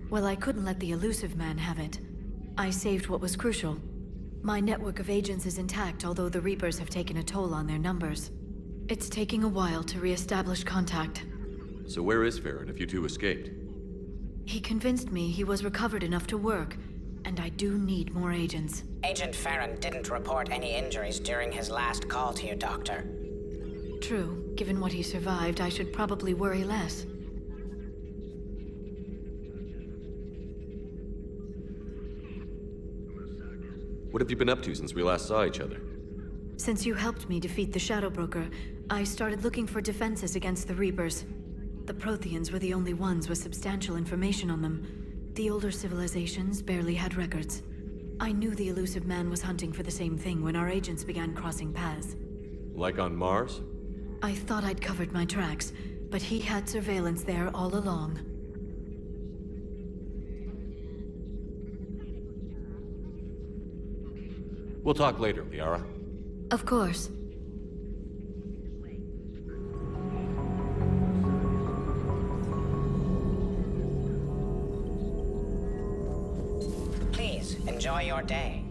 Well, I couldn't let the Illusive man have it. I saved what was crucial. My network of agents is intact, although the Reapers have taken a toll on their numbers. It's taking a while to re-establish contact. So where is Farron if you two escaped? He convinced me he was recovered enough to work, and I do need more agents. Agent Farron didn't report any injuries during his last call to you, Doctor. True. Given what he survived, I should probably worry less. What have you been up to since we last saw each other? Since you helped me defeat the Shadow Broker, I started looking for defenses against the Reapers. The Protheans were the only ones with substantial information on them. The older civilizations barely had records. I knew the Illusive man was hunting for the same thing when our agents began crossing paths. Like on Mars? I thought I'd covered my tracks, but he had surveillance there all along. We'll talk later, Liara. Of course. Please, enjoy your day.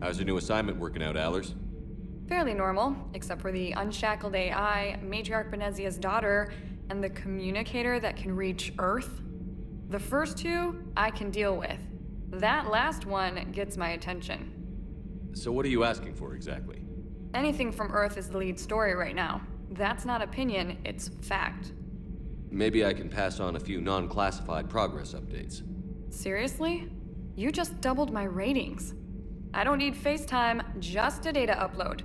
How's your new assignment working out, Allers? Fairly normal, except for the unshackled AI, Matriarch Benezia's daughter, and the communicator that can reach Earth. The first two, I can deal with. That last one gets my attention. So what are you asking for exactly? Anything from Earth is the lead story right now. That's not opinion, it's fact. Maybe I can pass on a few non-classified progress updates. Seriously? You just doubled my ratings. I don't need FaceTime, just a data upload.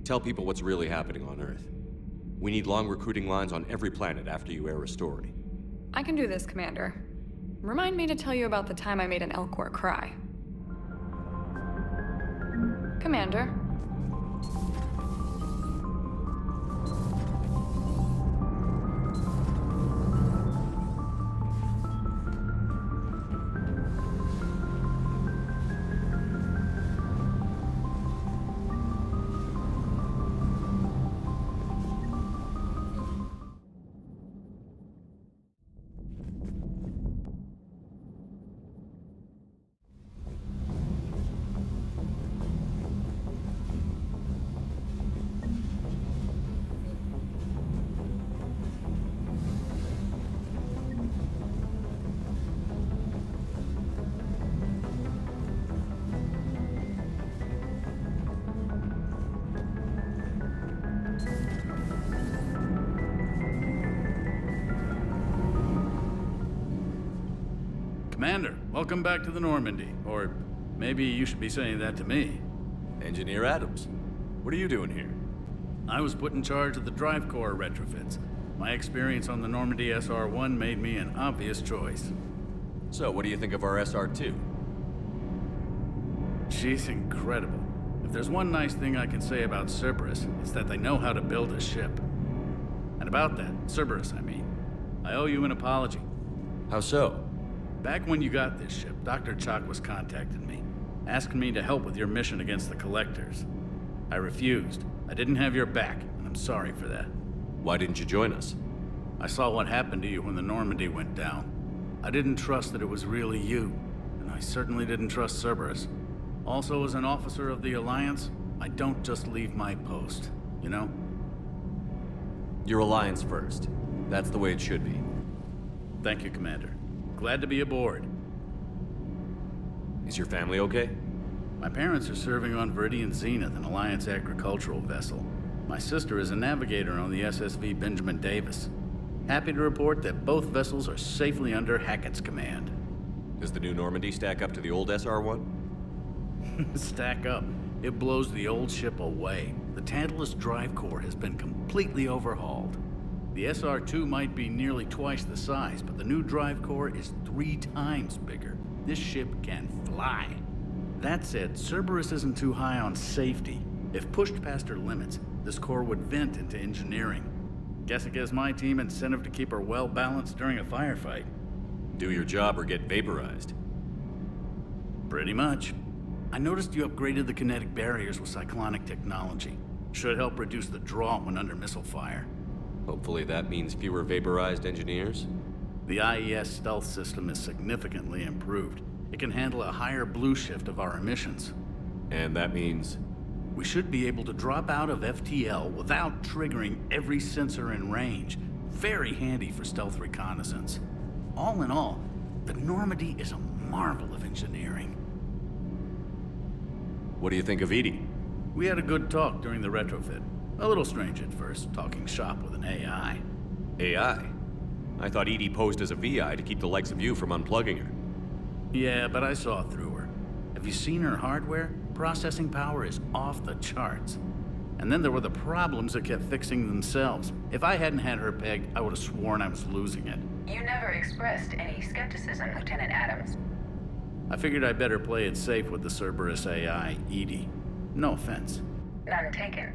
Tell people what's really happening on Earth. We need long recruiting lines on every planet after you air a story. I can do this, Commander. Remind me to tell you about the time I made an Elcor cry. Commander. Commander, welcome back to the Normandy. Or maybe you should be saying that to me. Engineer Adams, what are you doing here? I was put in charge of the drive core retrofits. My experience on the Normandy SR-1 made me an obvious choice. So, what do you think of our SR-2? She's incredible. If there's one nice thing I can say about Cerberus, it's that they know how to build a ship. And about that, Cerberus, I mean, I owe you an apology. How so? Back when you got this ship, Dr. Chalk was contacting me, asking me to help with your mission against the Collectors. I refused. I didn't have your back, and I'm sorry for that. Why didn't you join us? I saw what happened to you when the Normandy went down. I didn't trust that it was really you, and I certainly didn't trust Cerberus. Also, as an officer of the Alliance, I don't just leave my post, you know? Your Alliance first. That's the way it should be. Thank you, Commander. Glad to be aboard. Is your family okay? My parents are serving on Viridian Zenith, an Alliance agricultural vessel. My sister is a navigator on the SSV Benjamin Davis. Happy to report that both vessels are safely under Hackett's command. Does the new Normandy stack up to the old SR-1? Stack up. It blows the old ship away. The Tantalus drive core has been completely overhauled. The SR-2 might be nearly twice the size, but the new drive core is 3 times bigger. This ship can fly. That said, Cerberus isn't too high on safety. If pushed past her limits, this core would vent into engineering. Guess it gives my team incentive to keep her well-balanced during a firefight. Do your job or get vaporized. Pretty much. I noticed you upgraded the kinetic barriers with cyclonic technology. Should help reduce the draw when under missile fire. Hopefully that means fewer vaporized engineers? The IES stealth system is significantly improved. It can handle a higher blue shift of our emissions. And that means? We should be able to drop out of FTL without triggering every sensor in range. Very handy for stealth reconnaissance. All in all, the Normandy is a marvel of engineering. What do you think of Edie? We had a good talk during the retrofit. A little strange at first, talking shop with an AI. AI? I thought Edie posed as a VI to keep the likes of you from unplugging her. Yeah, but I saw through her. Have you seen her hardware? Processing power is off the charts. And then there were the problems that kept fixing themselves. If I hadn't had her pegged, I would have sworn I was losing it. You never expressed any skepticism, Lieutenant Adams. I figured I'd better play it safe with the Cerberus AI, Edie. No offense. None taken.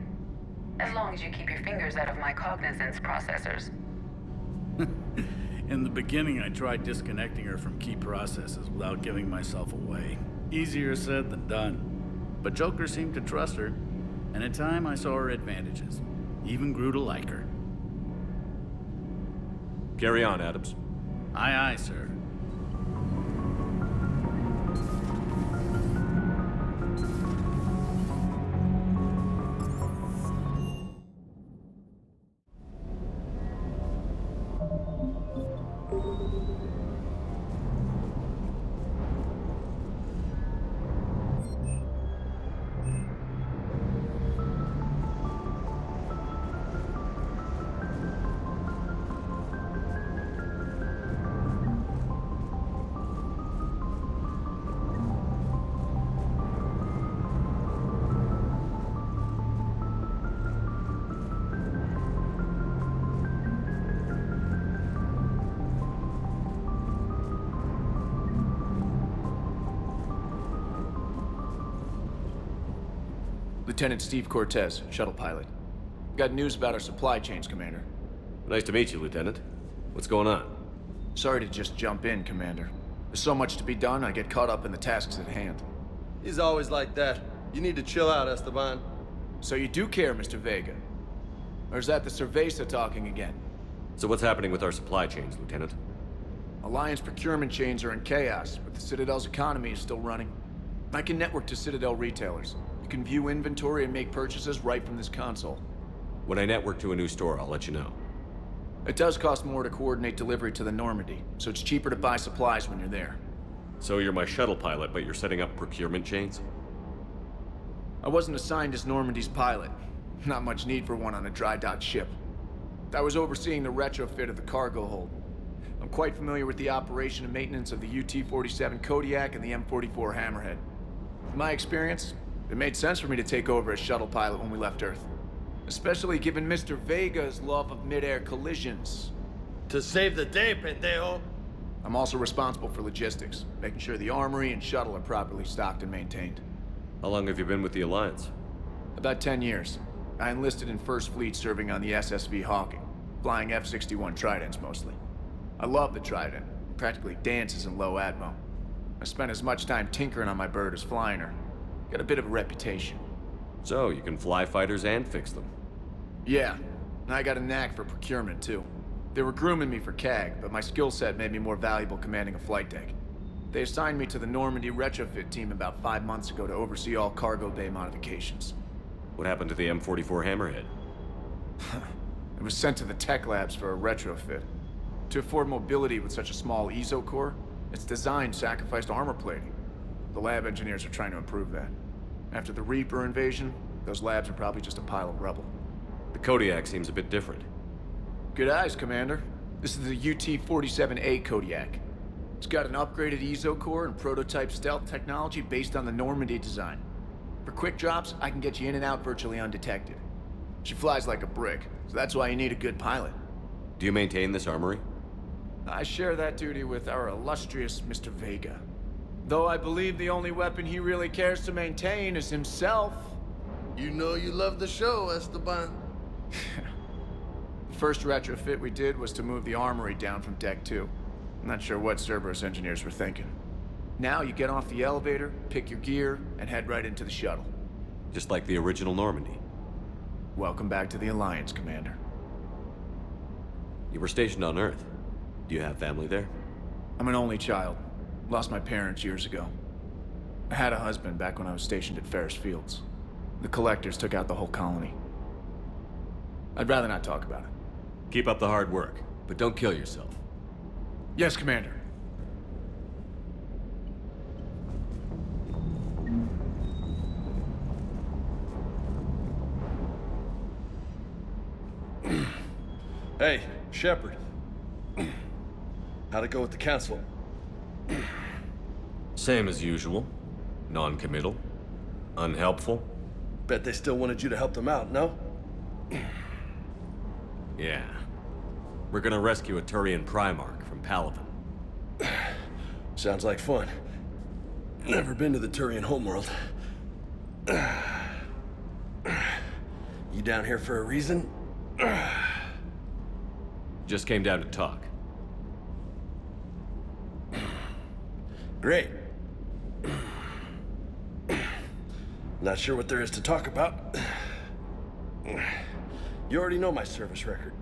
As long as you keep your fingers out of my cognizance processors. In the beginning, I tried disconnecting her from key processes without giving myself away. Easier said than done. But Joker seemed to trust her, and in time I saw her advantages. Even grew to like her. Carry on, Adams. Aye, aye, sir. Lieutenant Steve Cortez, shuttle pilot. Got news about our supply chains, Commander. Nice to meet you, Lieutenant. What's going on? Sorry to just jump in, Commander. There's so much to be done, I get caught up in the tasks at hand. He's always like that. You need to chill out, Esteban. So you do care, Mr. Vega? Or is that the Cerveza talking again? So what's happening with our supply chains, Lieutenant? Alliance procurement chains are in chaos, but the Citadel's economy is still running. I can network to Citadel retailers. You can view inventory and make purchases right from this console. When I network to a new store, I'll let you know. It does cost more to coordinate delivery to the Normandy, so it's cheaper to buy supplies when you're there. So you're my shuttle pilot, but you're setting up procurement chains? I wasn't assigned as Normandy's pilot. Not much need for one on a dry dock ship. I was overseeing the retrofit of the cargo hold. I'm quite familiar with the operation and maintenance of the UT-47 Kodiak and the M44 Hammerhead. In my experience, it made sense for me to take over as shuttle pilot when we left Earth. Especially given Mr. Vega's love of mid-air collisions. To save the day, pendejo! I'm also responsible for logistics, making sure the armory and shuttle are properly stocked and maintained. How long have you been with the Alliance? About 10 years. I enlisted in First Fleet serving on the SSV Hawking, flying F-61 Tridents mostly. I love the Trident, it practically dances in low atmo. I spent as much time tinkering on my bird as flying her. Got a bit of a reputation. So, you can fly fighters and fix them? Yeah, and I got a knack for procurement too. They were grooming me for CAG, but my skill set made me more valuable commanding a flight deck. They assigned me to the Normandy retrofit team about 5 months ago to oversee all cargo bay modifications. What happened to the M44 Hammerhead? It was sent to the tech labs for a retrofit. To afford mobility with such a small ESO core, its design sacrificed armor plating. The lab engineers are trying to improve that. After the Reaper invasion, those labs are probably just a pile of rubble. The Kodiak seems a bit different. Good eyes, Commander. This is the UT-47A Kodiak. It's got an upgraded ESO core and prototype stealth technology based on the Normandy design. For quick drops, I can get you in and out virtually undetected. She flies like a brick, so that's why you need a good pilot. Do you maintain this armory? I share that duty with our illustrious Mr. Vega. Though I believe the only weapon he really cares to maintain is himself. You know you love the show, Esteban. The first retrofit we did was to move the armory down from Deck 2. I'm not sure what Cerberus engineers were thinking. Now you get off the elevator, pick your gear, and head right into the shuttle. Just like the original Normandy. Welcome back to the Alliance, Commander. You were stationed on Earth. Do you have family there? I'm an only child. Lost my parents years ago. I had a husband back when I was stationed at Ferris Fields. The Collectors took out the whole colony. I'd rather not talk about it. Keep up the hard work, but don't kill yourself. Yes, Commander. Hey, Shepard. How'd it go with the Council? Same as usual. Non-committal. Unhelpful. Bet they still wanted you to help them out, no? Yeah. We're gonna rescue a Turian Primarch from Palaven. Sounds like fun. Never been to the Turian homeworld. You down here for a reason? Just came down to talk. Great. Not sure what there is to talk about. You already know my service record.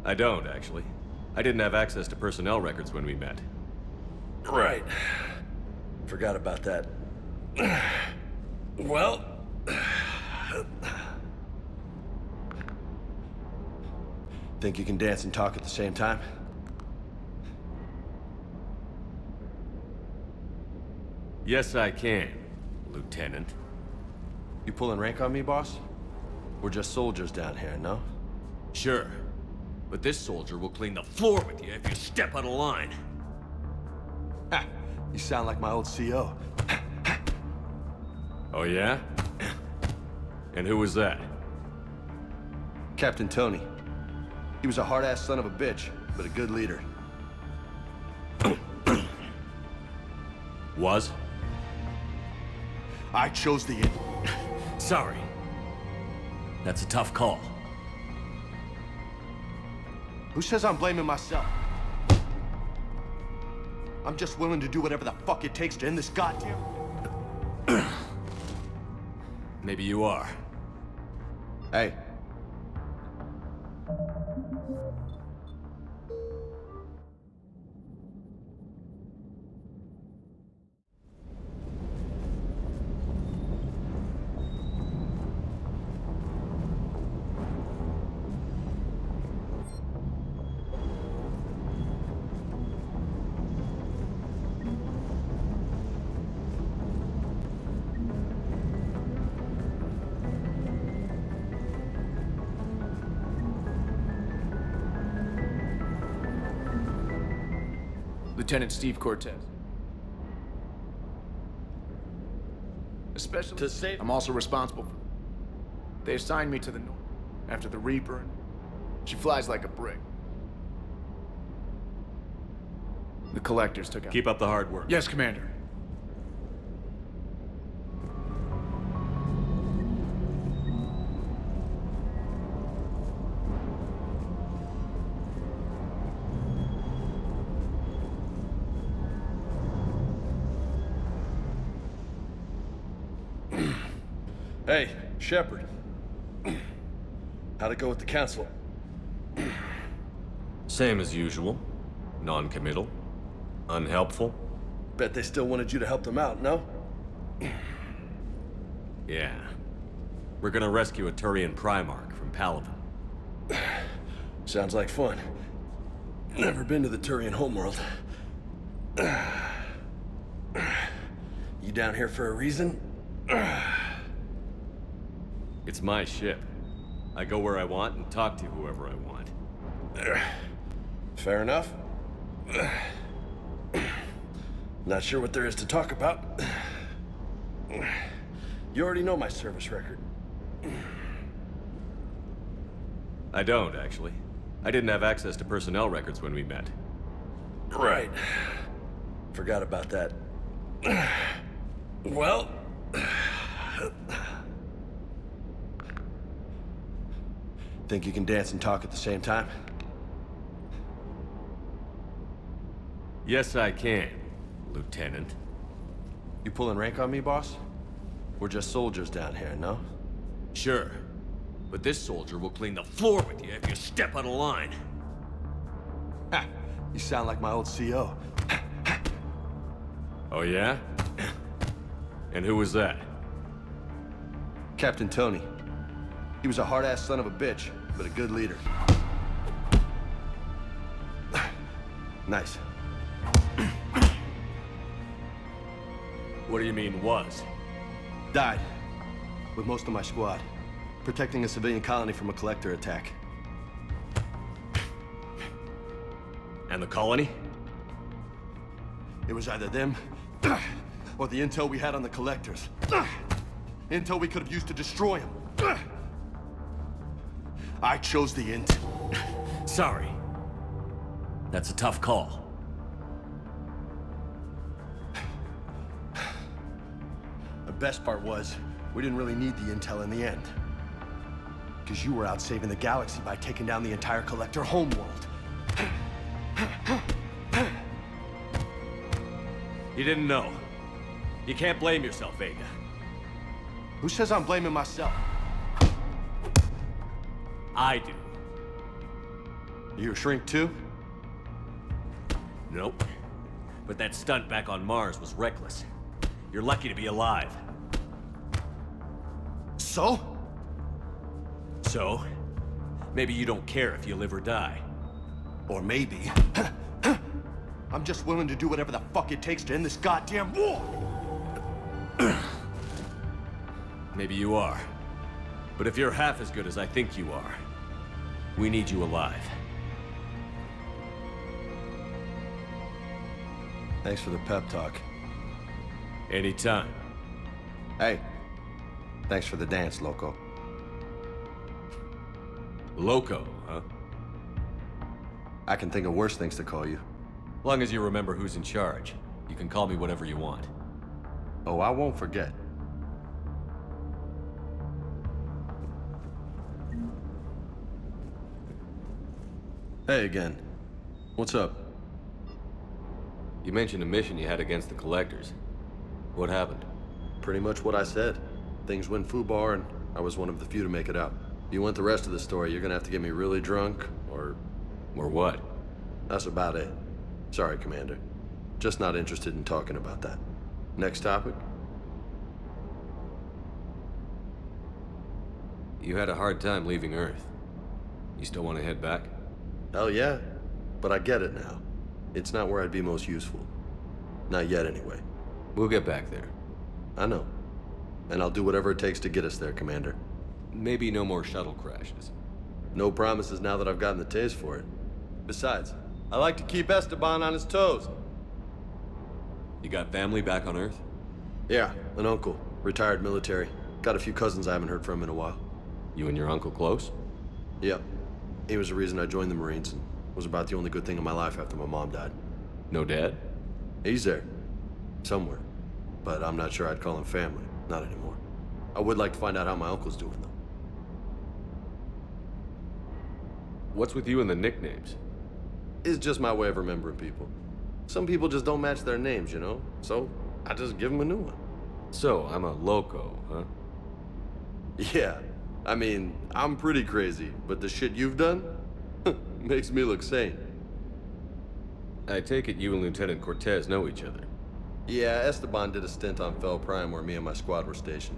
I don't, actually. I didn't have access to personnel records when we met. Right. Forgot about that. Well... Think you can dance and talk at the same time? Yes, I can, Lieutenant. You pulling rank on me, boss? We're just soldiers down here, no? Sure. But this soldier will clean the floor with you if you step out of line. Ha! You sound like my old CO. Oh, yeah? And who was that? Captain Tony. He was a hard-ass son of a bitch, but a good leader. Was? I chose the... Sorry. That's a tough call. Who says I'm blaming myself? I'm just willing to do whatever the fuck it takes to end this goddamn... Maybe you are. Hey. Lieutenant Steve Cortez. Especially to save... I'm also responsible for... They assigned me to the north after the Reaper. She flies like a brick. The Collectors took out... Keep up the hard work. Yes, Commander. Hey, Shepard. How'd it go with the Council? Same as usual. Non-committal. Unhelpful. Bet they still wanted you to help them out, no? Yeah. We're gonna rescue a Turian Primarch from Palaven. Sounds like fun. Never been to the Turian homeworld. You down here for a reason? It's my ship. I go where I want and talk to whoever I want. Fair enough. Not sure what there is to talk about. You already know my service record. I don't, actually. I didn't have access to personnel records when we met. Right. Forgot about that. Well... Think you can dance and talk at the same time? Yes, I can, Lieutenant. You pulling rank on me, boss? We're just soldiers down here, no? Sure. But this soldier will clean the floor with you if you step out of line. Ha! You sound like my old CO. Oh, yeah? And who was that? Captain Tony. He was a hard-ass son of a bitch, but a good leader. Nice. What do you mean, was? Died. With most of my squad. Protecting a civilian colony from a collector attack. And the colony? It was either them, or the intel we had on the collectors. Intel we could have used to destroy them. I chose the int. Sorry. That's a tough call. The best part was, we didn't really need the intel in the end. Because you were out saving the galaxy by taking down the entire collector homeworld. You didn't know. You can't blame yourself, Vega. Who says I'm blaming myself? I do. You a shrink too? Nope. But that stunt back on Mars was reckless. You're lucky to be alive. So? So? Maybe you don't care if you live or die. Or maybe... I'm just willing to do whatever the fuck it takes to end this goddamn war! Maybe you are. But if you're half as good as I think you are, we need you alive. Thanks for the pep talk. Anytime. Hey, thanks for the dance, Loco. Loco, huh? I can think of worse things to call you. Long as you remember who's in charge, you can call me whatever you want. Oh, I won't forget. Hey again. What's up? You mentioned a mission you had against the Collectors. What happened? Pretty much what I said. Things went foobar, and I was one of the few to make it out. If you want the rest of the story, you're gonna have to get me really drunk, or... Or what? That's about it. Sorry, Commander. Just not interested in talking about that. Next topic? You had a hard time leaving Earth. You still want to head back? Hell yeah. But I get it now. It's not where I'd be most useful. Not yet, anyway. We'll get back there. I know. And I'll do whatever it takes to get us there, Commander. Maybe no more shuttle crashes. No promises now that I've gotten the taste for it. Besides, I like to keep Esteban on his toes. You got family back on Earth? Yeah, an uncle. Retired military. Got a few cousins I haven't heard from in a while. You and your uncle close? Yep. He was the reason I joined the Marines and was about the only good thing in my life after my mom died. No dad? He's there. Somewhere. But I'm not sure I'd call him family. Not anymore. I would like to find out how my uncle's doing, though. What's with you and the nicknames? It's just my way of remembering people. Some people just don't match their names, you know? So, I just give them a new one. So, I'm a loco, huh? Yeah. I mean, I'm pretty crazy, but the shit you've done makes me look sane. I take it you and Lieutenant Cortez know each other. Yeah, Esteban did a stint on Fel Prime where me and my squad were stationed.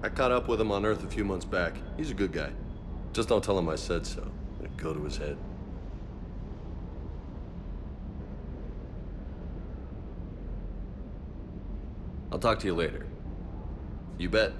I caught up with him on Earth a few months back. He's a good guy. Just don't tell him I said so. It'll go to his head. I'll talk to you later. You bet.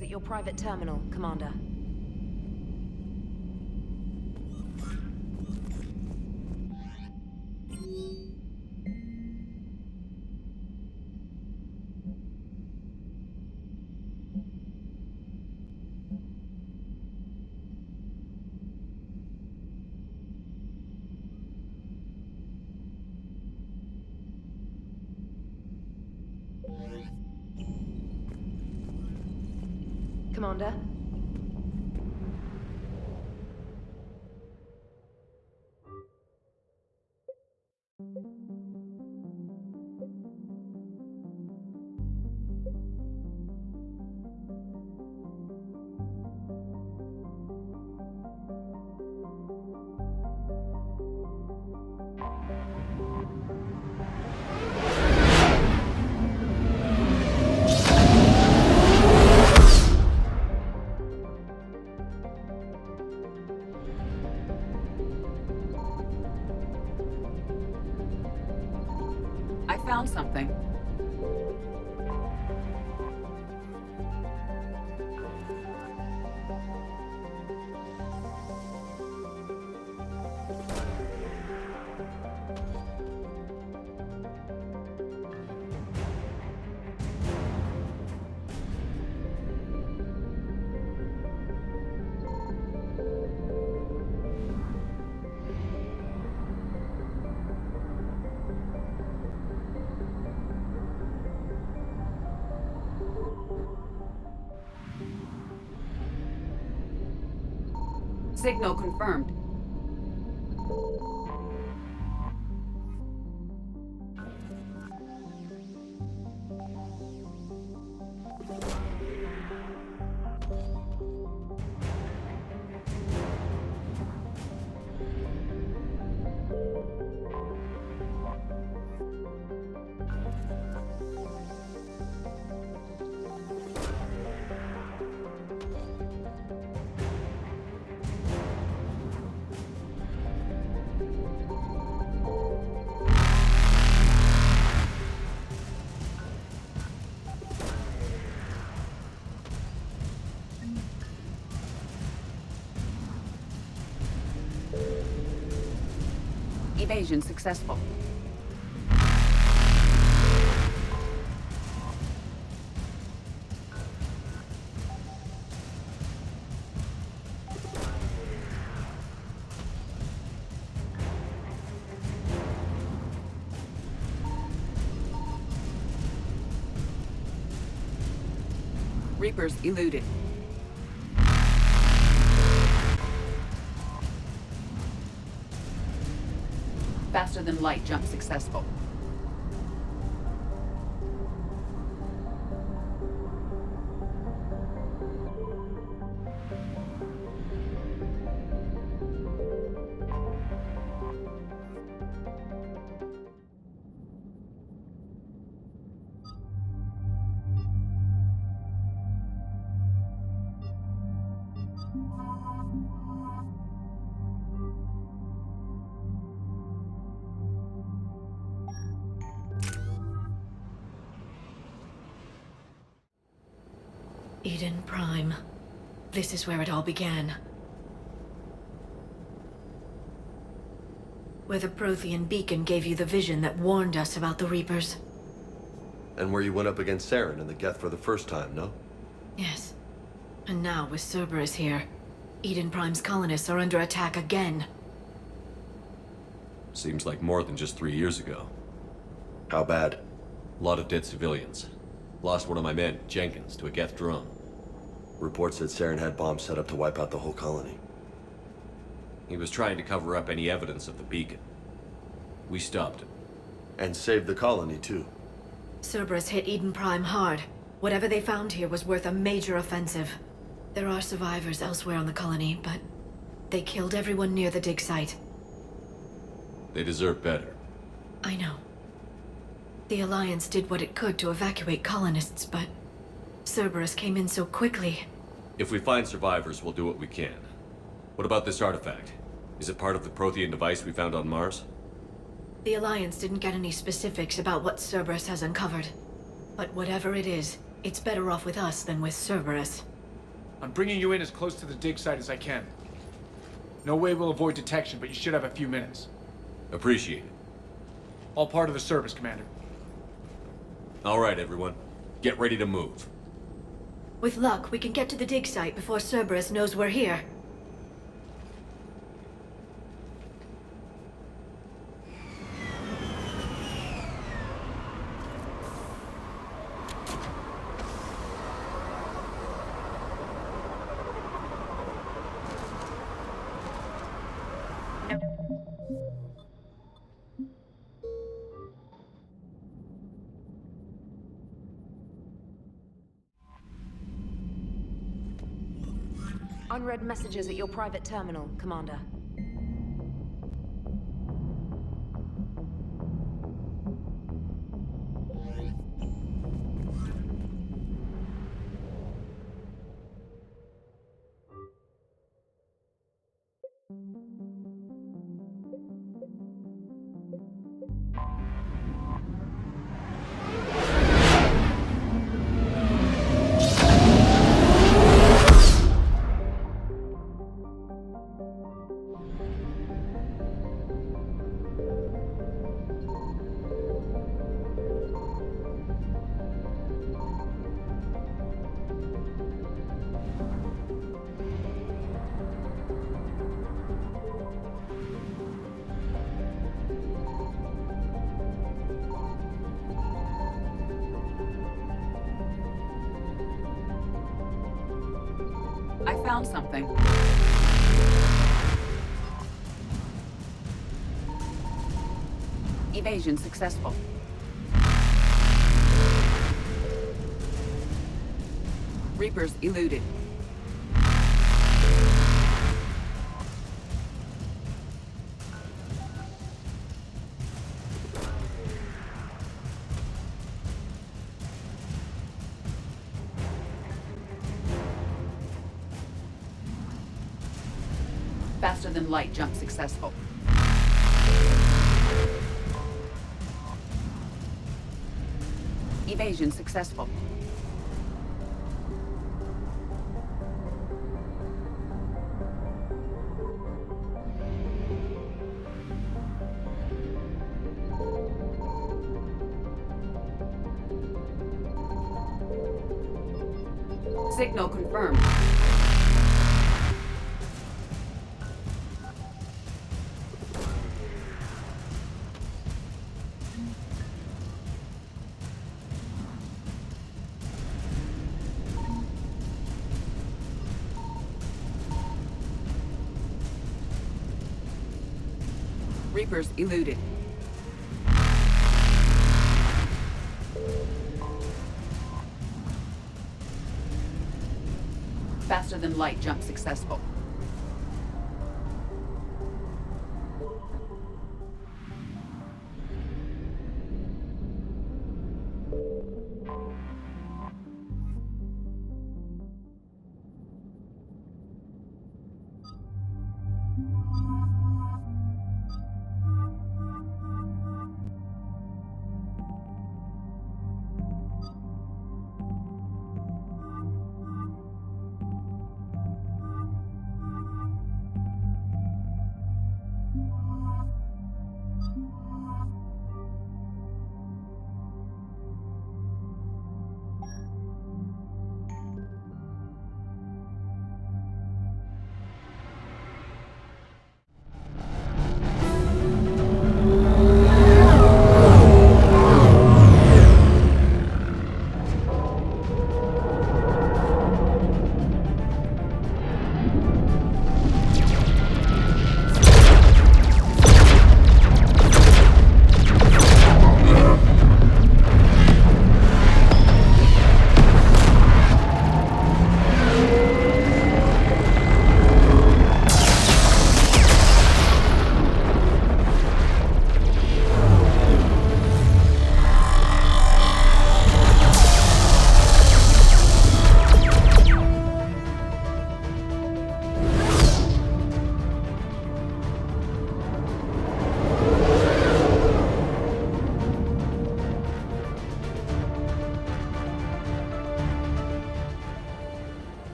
At your private terminal, Commander. Commander? Found something. Signal confirmed. Evasion successful. Reapers eluded. Faster than light jump successful. Eden Prime. This is where it all began. Where the Prothean beacon gave you the vision that warned us about the Reapers. And where you went up against Saren and the Geth for the first time, no? Yes. And now with Cerberus here, Eden Prime's colonists are under attack again. Seems like more than just 3 years ago. How bad? A lot of dead civilians. Lost one of my men, Jenkins, to a Geth drone. Reports said Saren had bombs set up to wipe out the whole colony. He was trying to cover up any evidence of the beacon. We stopped him. And saved the colony, too. Cerberus hit Eden Prime hard. Whatever they found here was worth a major offensive. There are survivors elsewhere on the colony, but they killed everyone near the dig site. They deserve better. I know. The Alliance did what it could to evacuate colonists, but Cerberus came in so quickly. If we find survivors, we'll do what we can. What about this artifact? Is it part of the Prothean device we found on Mars? The Alliance didn't get any specifics about what Cerberus has uncovered. But whatever it is, it's better off with us than with Cerberus. I'm bringing you in as close to the dig site as I can. No way we'll avoid detection, but you should have a few minutes. Appreciate it. All part of the service, Commander. All right, everyone. Get ready to move. With luck, we can get to the dig site before Cerberus knows we're here. Unread messages at your private terminal, Commander. I found something. Evasion successful. Reapers eluded. Faster than light jump successful. Evasion successful. Signal confirmed. Reapers eluded. Faster than light jump successful.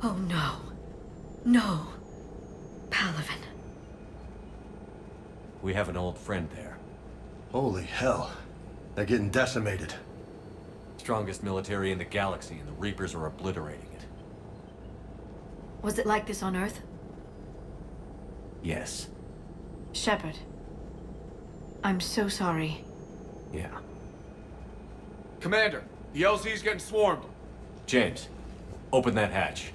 Oh no. No. Palaven. We have an old friend there. Holy hell. They're getting decimated. Strongest military in the galaxy, and the Reapers are obliterating it. Was it like this on Earth? Yes. Shepard. I'm so sorry. Yeah. Commander, the LZ's getting swarmed. James, open that hatch.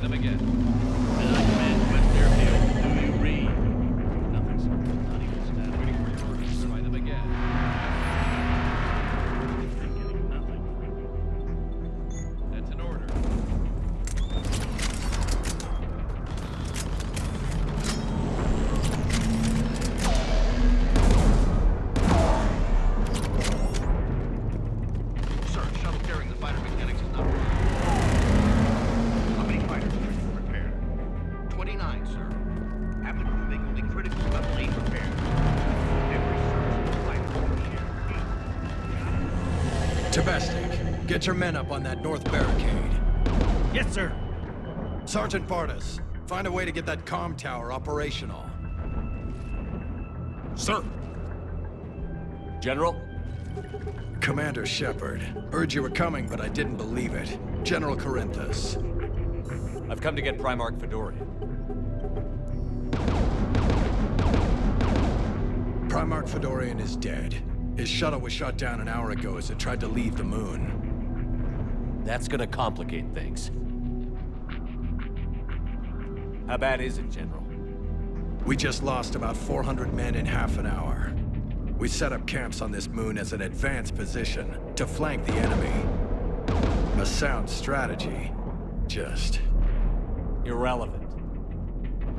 them again. And I command West Airfield. Do you read? Nothing, sir. Not even staff. Waiting for your orders. Try them again. They're getting nothing from you. That's an order. Sir, shuttle carrying the fighter mechanics is not working. How many fighters are you repaired? 29, sir. Applicant will make only critical level 8 repairs. Every serviceable fighter will share. Tabestic, get your men up on that north barricade. Yes, sir. Sergeant Bartis, find a way to get that comm tower operational. Sir. General? Commander Shepard. Heard you were coming, but I didn't believe it. General Corinthus. I've come to get Primarch Vakarian. Primarch Vakarian is dead. His shuttle was shot down an hour ago as it tried to leave the moon. That's gonna complicate things. How bad is it, General? We just lost about 400 men in half an hour. We set up camps on this moon as an advanced position to flank the enemy. A sound strategy. Just... irrelevant.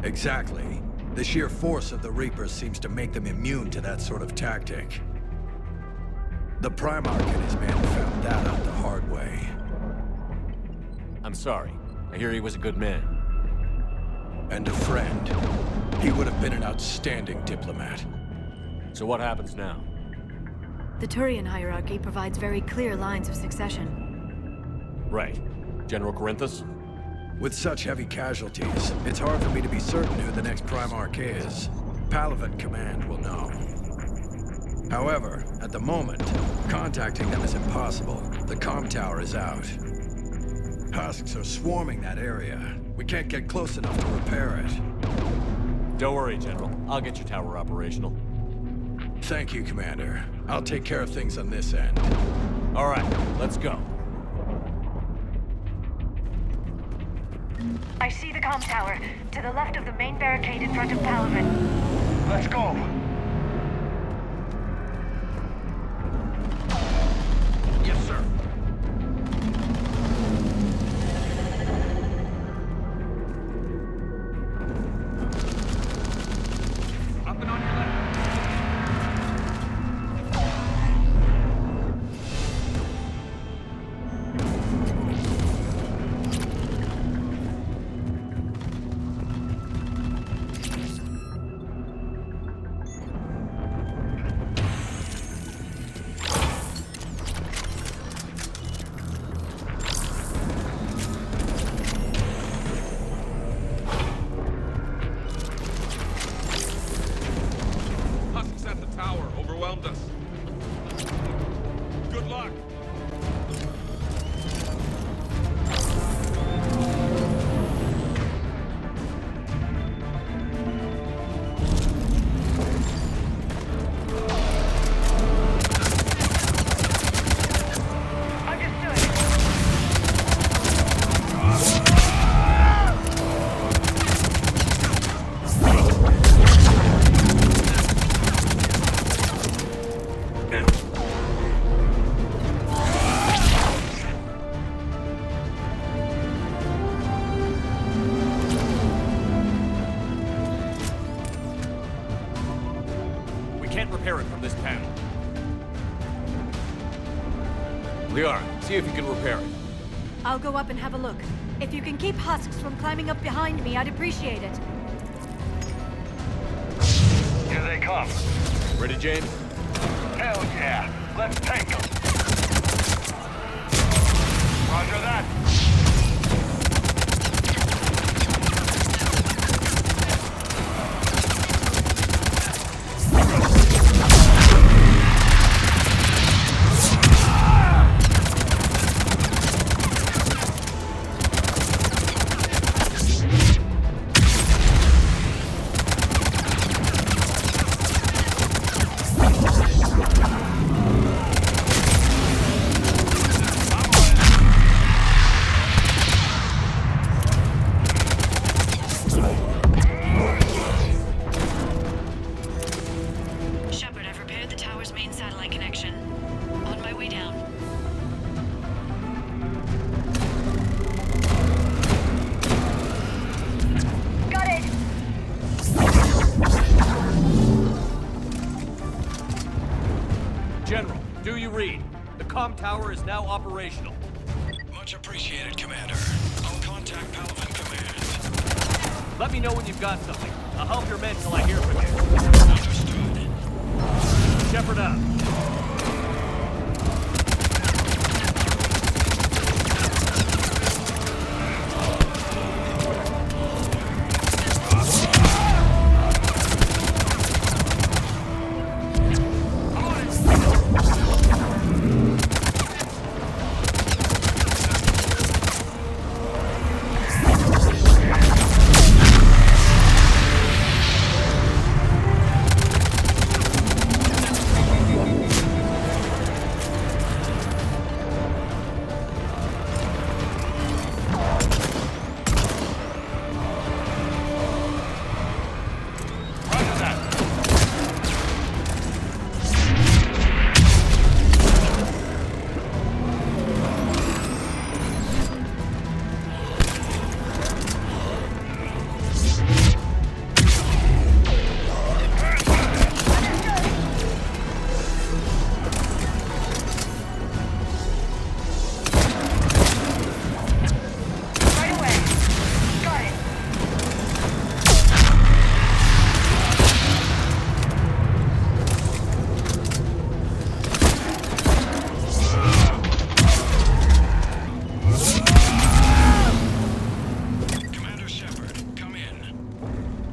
Exactly. The sheer force of the Reapers seems to make them immune to that sort of tactic. The Primarch and his men found that out the hard way. I'm sorry. I hear he was a good man. And a friend. He would have been an outstanding diplomat. So what happens now? The Turian hierarchy provides very clear lines of succession. Right. General Corinthus? With such heavy casualties, it's hard for me to be certain who the next Primarch is. Palaven Command will know. However, at the moment, contacting them is impossible. The comm tower is out. Husks are swarming that area. We can't get close enough to repair it. Don't worry, General. I'll get your tower operational. Thank you, Commander. I'll take care of things on this end. All right, let's go. I see the comm tower, to the left of the main barricade in front of Palaven. Let's go! Yes, sir. Up and on your left. overwhelmed us. Good luck. Liara, see if you can repair it. I'll go up and have a look. If you can keep husks from climbing up behind me, I'd appreciate it. Here they come. Ready, James? Hell yeah. Let's take them. Roger that. Shepard, I've repaired the tower's main satellite connection. On my way down. Got it! General, do you read? The comm tower is now operational. Much appreciated, Commander. I'll contact Palaven Command. Let me know when you've got something. I'll help your men till I hear from you. Understood. Shepard out.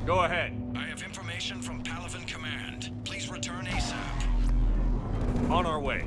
Go ahead. I have information from Palaven Command. Please return ASAP. On our way.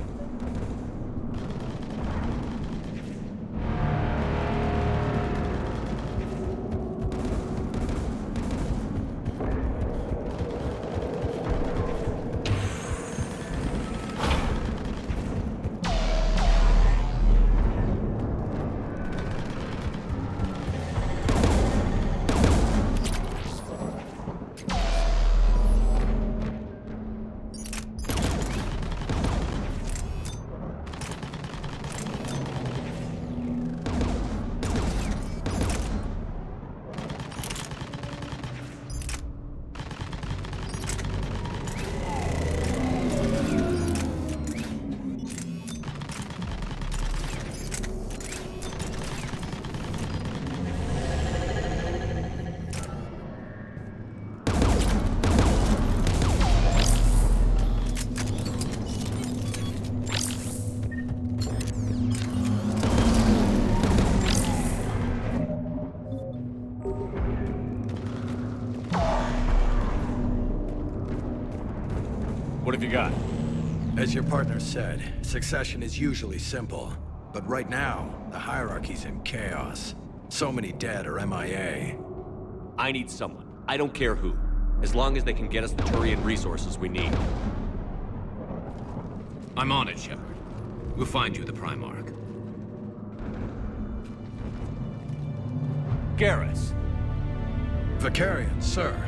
What have you got? As your partner said, succession is usually simple. But right now, the hierarchy's in chaos. So many dead or MIA. I need someone. I don't care who. As long as they can get us the Turian resources we need. I'm on it, Shepard. We'll find you the Primarch. Garrus. Vakarian, sir.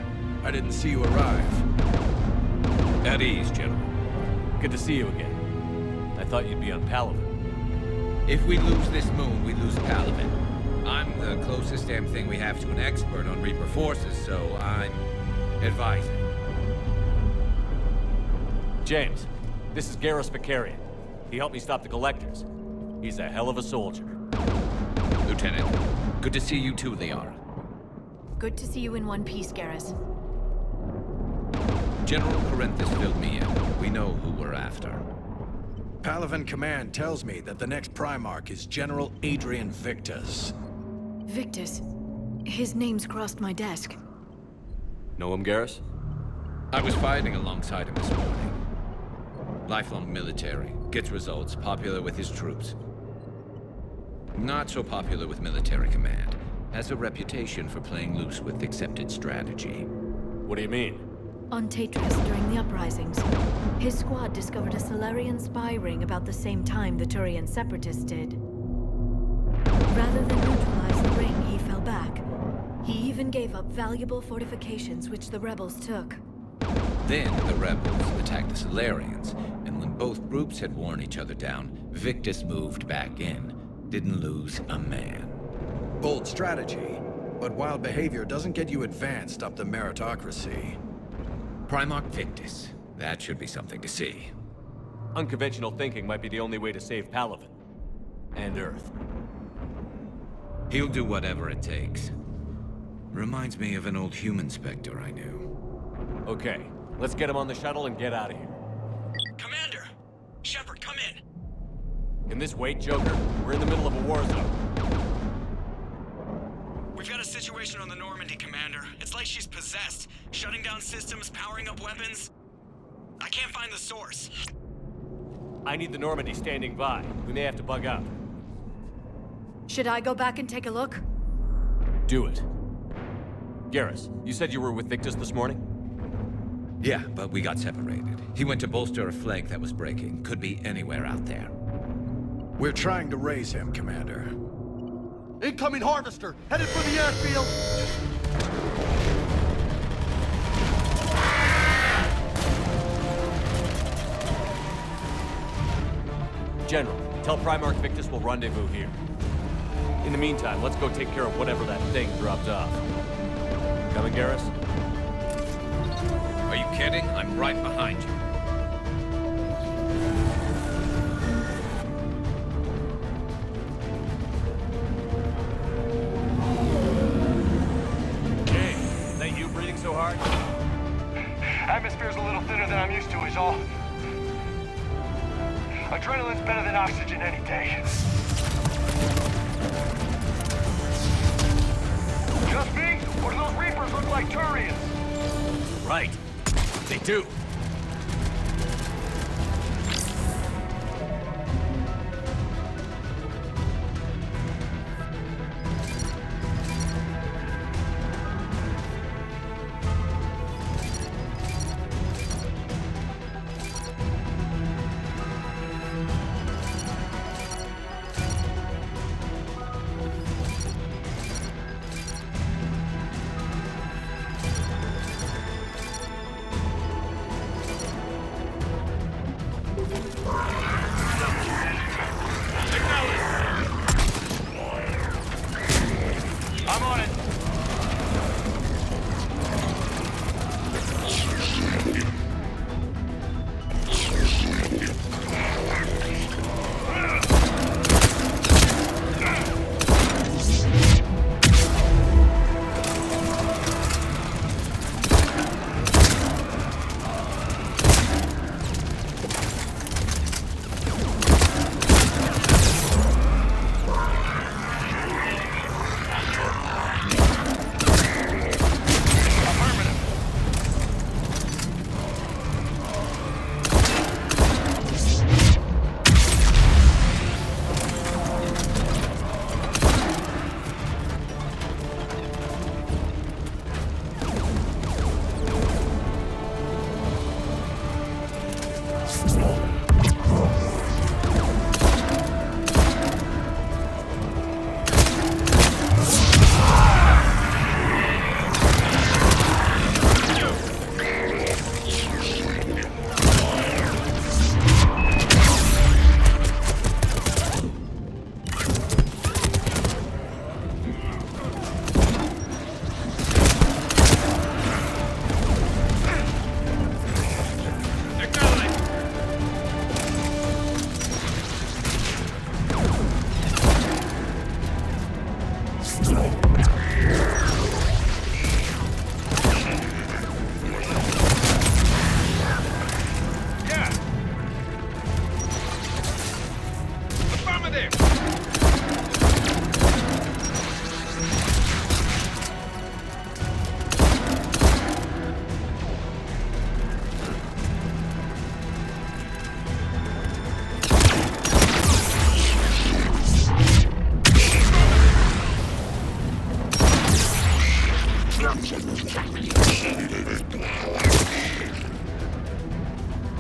I didn't see you arrive. At ease, General. Good to see you again. I thought you'd be on Palaven. If we lose this moon, we lose Palaven. I'm the closest damn thing we have to an expert on Reaper forces, so I'm advising. James, this is Garrus Vakarian. He helped me stop the Collectors. He's a hell of a soldier. Lieutenant, good to see you too, Liara. Good to see you in one piece, Garrus. General Corinthus filled me in. We know who we're after. Palaven Command tells me that the next Primarch is General Adrian Victus. Victus? His name's crossed my desk. Know him, Garrus? I was fighting alongside him this morning. Lifelong military, gets results, popular with his troops. Not so popular with military command. Has a reputation for playing loose with accepted strategy. What do you mean? On Tatris, during the uprisings, his squad discovered a Solarian spy ring about the same time the Turian separatists did. Rather than neutralize the ring, he fell back. He even gave up valuable fortifications which the rebels took. Then the rebels attacked the Solarians, and when both groups had worn each other down, Victus moved back in. Didn't lose a man. Bold strategy, but wild behavior doesn't get you advanced up the meritocracy. Primarch Victus. That should be something to see. Unconventional thinking might be the only way to save Palaven. And Earth. He'll do whatever it takes. Reminds me of an old human Spectre I knew. Okay, let's get him on the shuttle and get out of here. Commander! Shepard, come in! Can this wait, Joker? We're in the middle of a war zone. We've got a situation on the Normandy, Commander. It's like she's possessed. Shutting down systems, powering up weapons. I can't find the source. I need the Normandy standing by. We may have to bug out. Should I go back and take a look? Do it. Garrus, you said you were with Victus this morning? Yeah, but we got separated. He went to bolster a flank that was breaking. Could be anywhere out there. We're trying to raise him, Commander. Incoming harvester! Headed for the airfield! General, tell Primarch Victus we'll rendezvous here. In the meantime, let's go take care of whatever that thing dropped off. Coming, Garrus? Are you kidding? I'm right behind you. So hard? Atmosphere's a little thinner than I'm used to is all. Adrenaline's better than oxygen any day. Just me? Or do those Reapers look like Turians? Right. They do.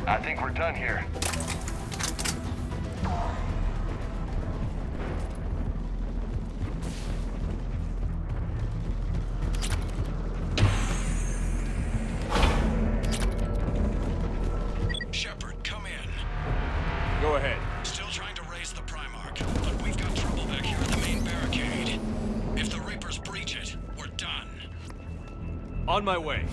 I think we're done here. Shepard, come in. Go ahead. Still trying to raise the Primarch, but we've got trouble back here at the main barricade. If the Reapers breach it, we're done. On my way.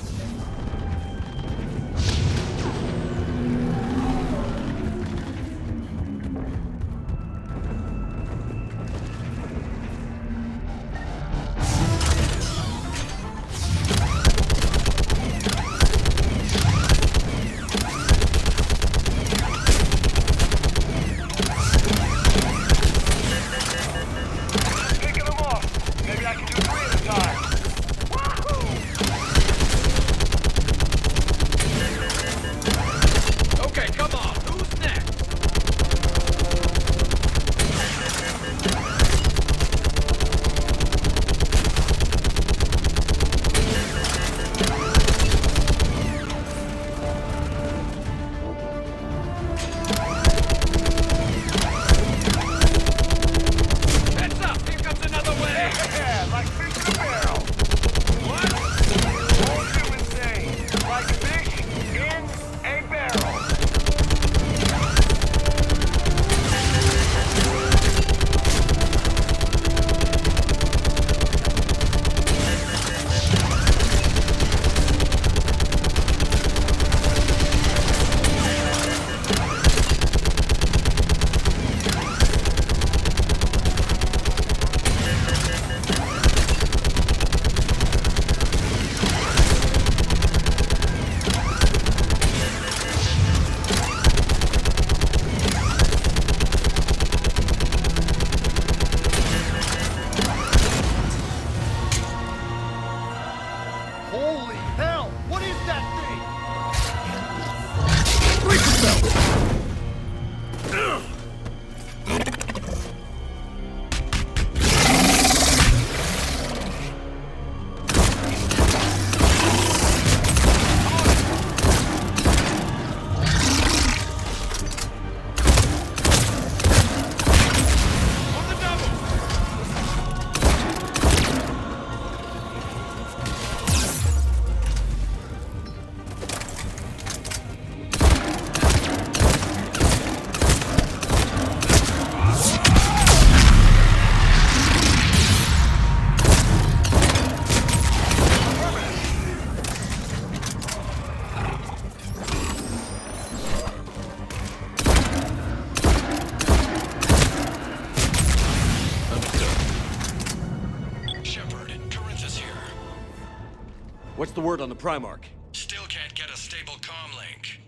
What's the word on the Primarch? Still can't get a stable comm link.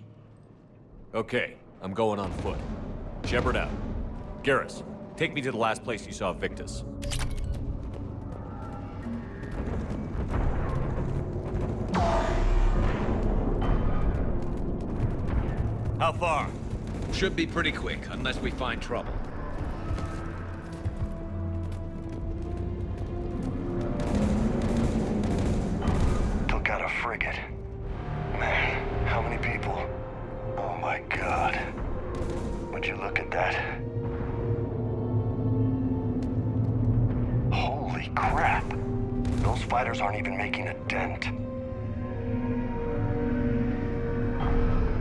Okay, I'm going on foot. Shepard out. Garrus, take me to the last place you saw Victus. How far? Should be pretty quick, unless we find trouble. Took out a frigate. Man, how many people? Oh my my God. Would you look at that? Holy crap. Those fighters aren't even making a dent.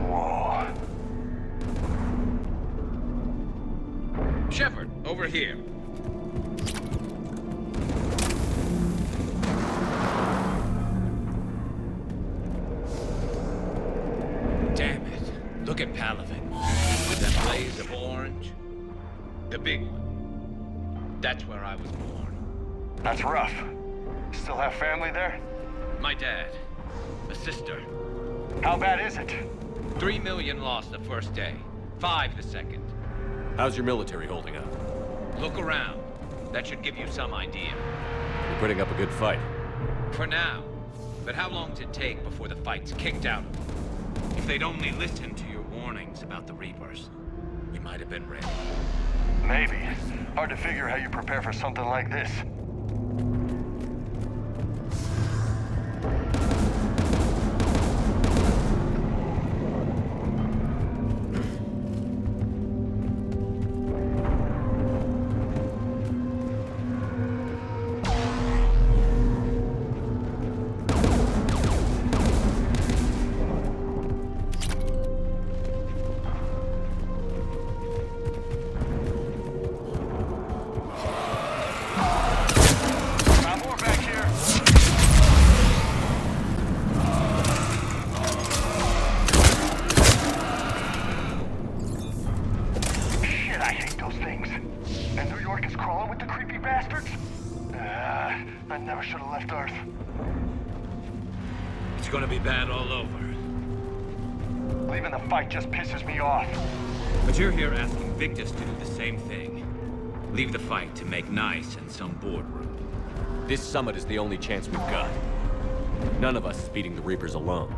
Whoa. Shepard, over here. Damn it. Look at Palaven. With that blaze of orange. The big one. That's where I was born. That's rough. Still have family there? My dad. A sister. How bad is it? 3 million lost the first day. 5 the second. How's your military holding up? Look around. That should give you some idea. You're putting up a good fight. For now. But how long does it take before the fight's kicked out? If they'd only listened to your warnings about the Reapers, we might have been ready. Maybe. Hard to figure how you prepare for something like this. It's gonna be bad all over. Leaving the fight just pisses me off. But you're here asking Victus to do the same thing. Leave the fight to make nice in some boardroom. This summit is the only chance we've got. None of us is beating the Reapers alone.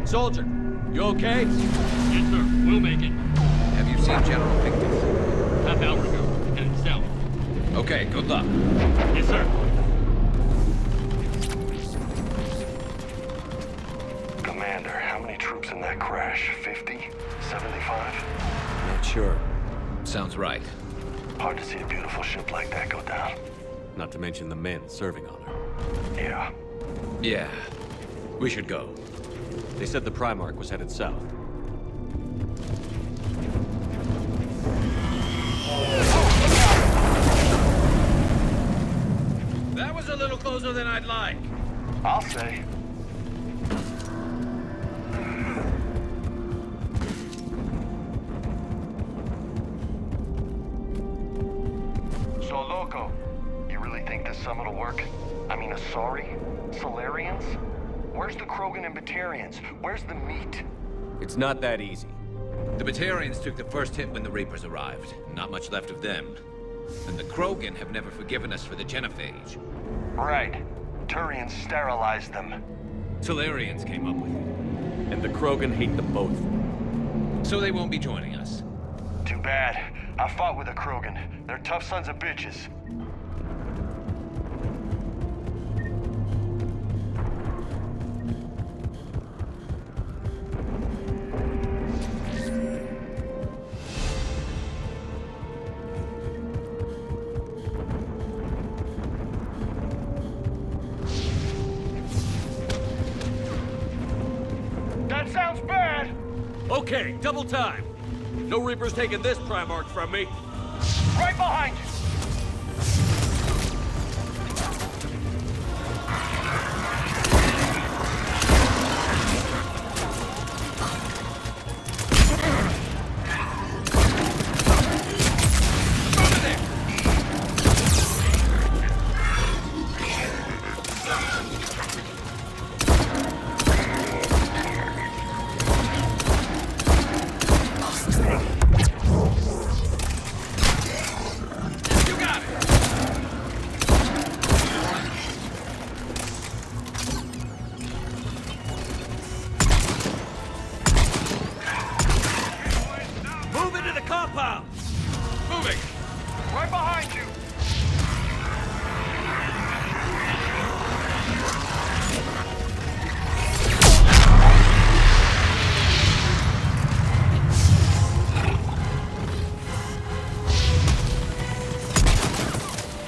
Soldier, you okay? Yes, sir. We'll make it. Have you seen General Victus? Half hour ago. Headed south. Okay, good luck. Yes, sir. Commander, how many troops in that crash? 50? 75? Not sure. Sounds right. Hard to see a beautiful ship like that go down. Not to mention the men serving on her. Yeah. Yeah. We should go. They said the Primarch was headed south. That was a little closer than I'd like. I'll say. So, Loco, you really think this summit will work? I mean, Asari? Solarians? Where's the Krogan and Batarians? Where's the meat? It's not that easy. The Batarians took the first hit when the Reapers arrived. Not much left of them. And the Krogan have never forgiven us for the genophage. Right. Turians sterilized them. Solarians came up with it. And the Krogan hate them both. So they won't be joining us. Too bad. I fought with the Krogan. They're tough sons of bitches. That sounds bad! Okay, double time. No Reapers taking this Primarch from me. Right behind you! pal! Moving! Right behind you!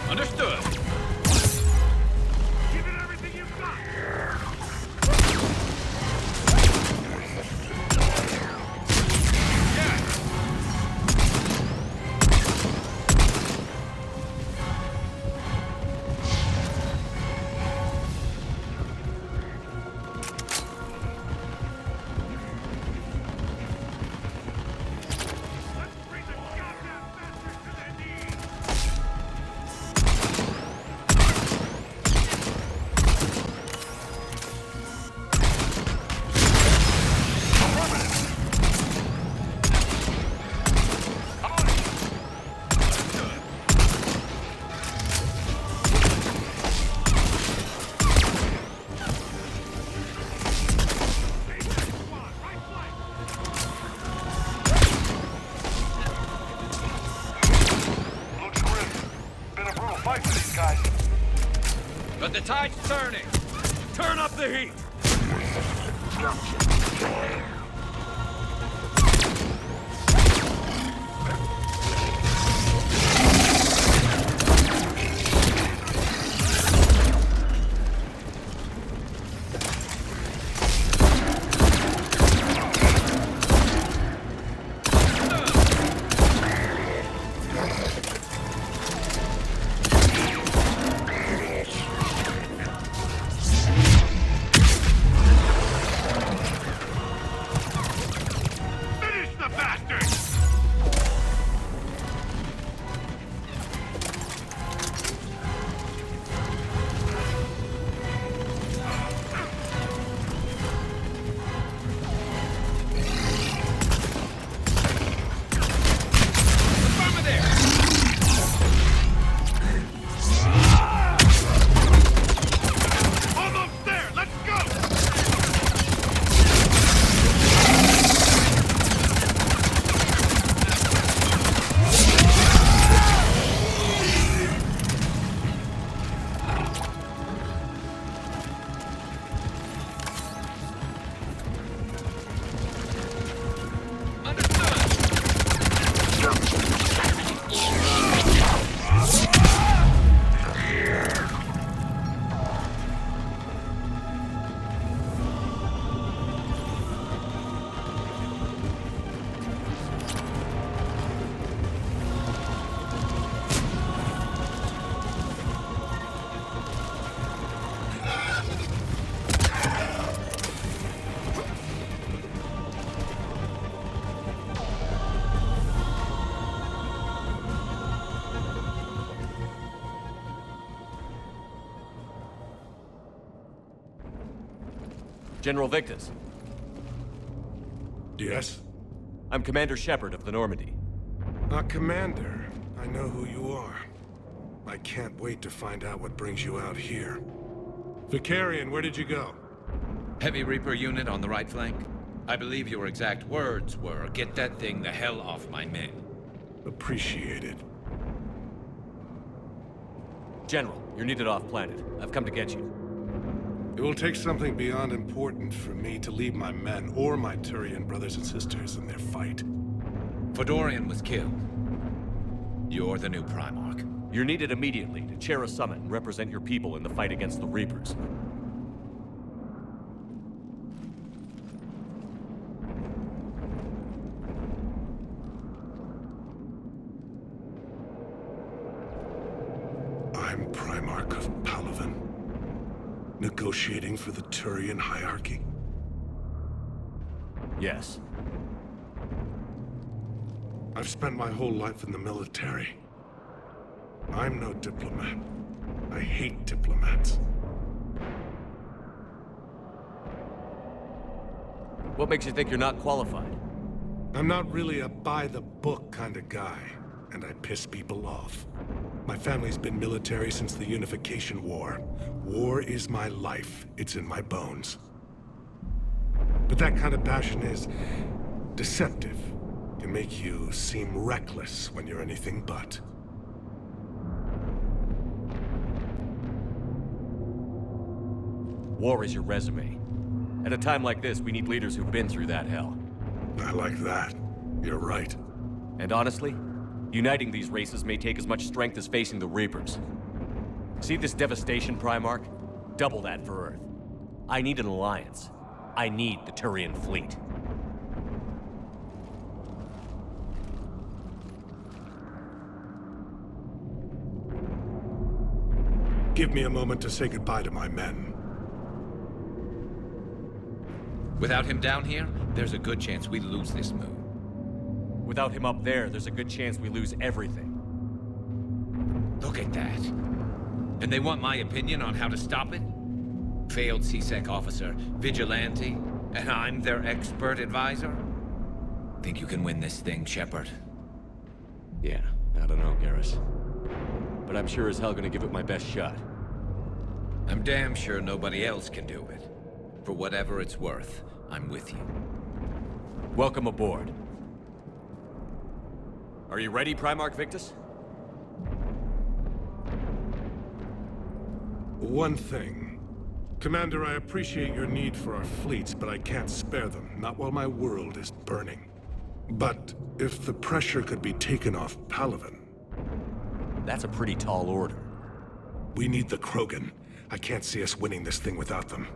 Understood. Give it everything you've got! But the tide's turning. Turn up the heat. General Victus. Yes? I'm Commander Shepard of the Normandy. Commander. I know who you are. I can't wait to find out what brings you out here. Vakarian, where did you go? Heavy Reaper unit on the right flank. I believe your exact words were, "Get that thing the hell off my men." Appreciated. General, you're needed off-planet. I've come to get you. It will take something beyond important for me to leave my men or my Turian brothers and sisters in their fight. Fedorian was killed. You're the new Primarch. You're needed immediately to chair a summit and represent your people in the fight against the Reapers. I'm Primarch of Palaven. Negotiating for the Turian hierarchy? Yes. I've spent my whole life in the military. I'm no diplomat. I hate diplomats. What makes you think you're not qualified? I'm not really a by-the-book kind of guy, and I piss people off. My family's been military since the Unification War. War is my life. It's in my bones. But that kind of passion is deceptive. can make you seem reckless when you're anything but. War is your resume. At a time like this, we need leaders who've been through that hell. I like that. You're right. And honestly, uniting these races may take as much strength as facing the Reapers. See this devastation, Primarch? Double that for Earth. I need an alliance. I need the Turian fleet. Give me a moment to say goodbye to my men. Without him down here, there's a good chance we lose this move. Without him up there's a good chance we lose everything. Look at that. And they want my opinion on how to stop it? Failed CSEC officer, vigilante, and I'm their expert advisor? Think you can win this thing, Shepard? Yeah, I don't know, Garrus. But I'm sure as hell gonna give it my best shot. I'm damn sure nobody else can do it. For whatever it's worth, I'm with you. Welcome aboard. Are you ready, Primarch Victus? One thing. Commander, I appreciate your need for our fleets, but I can't spare them, not while my world is burning. But if the pressure could be taken off Palaven... That's a pretty tall order. We need the Krogan. I can't see us winning this thing without them.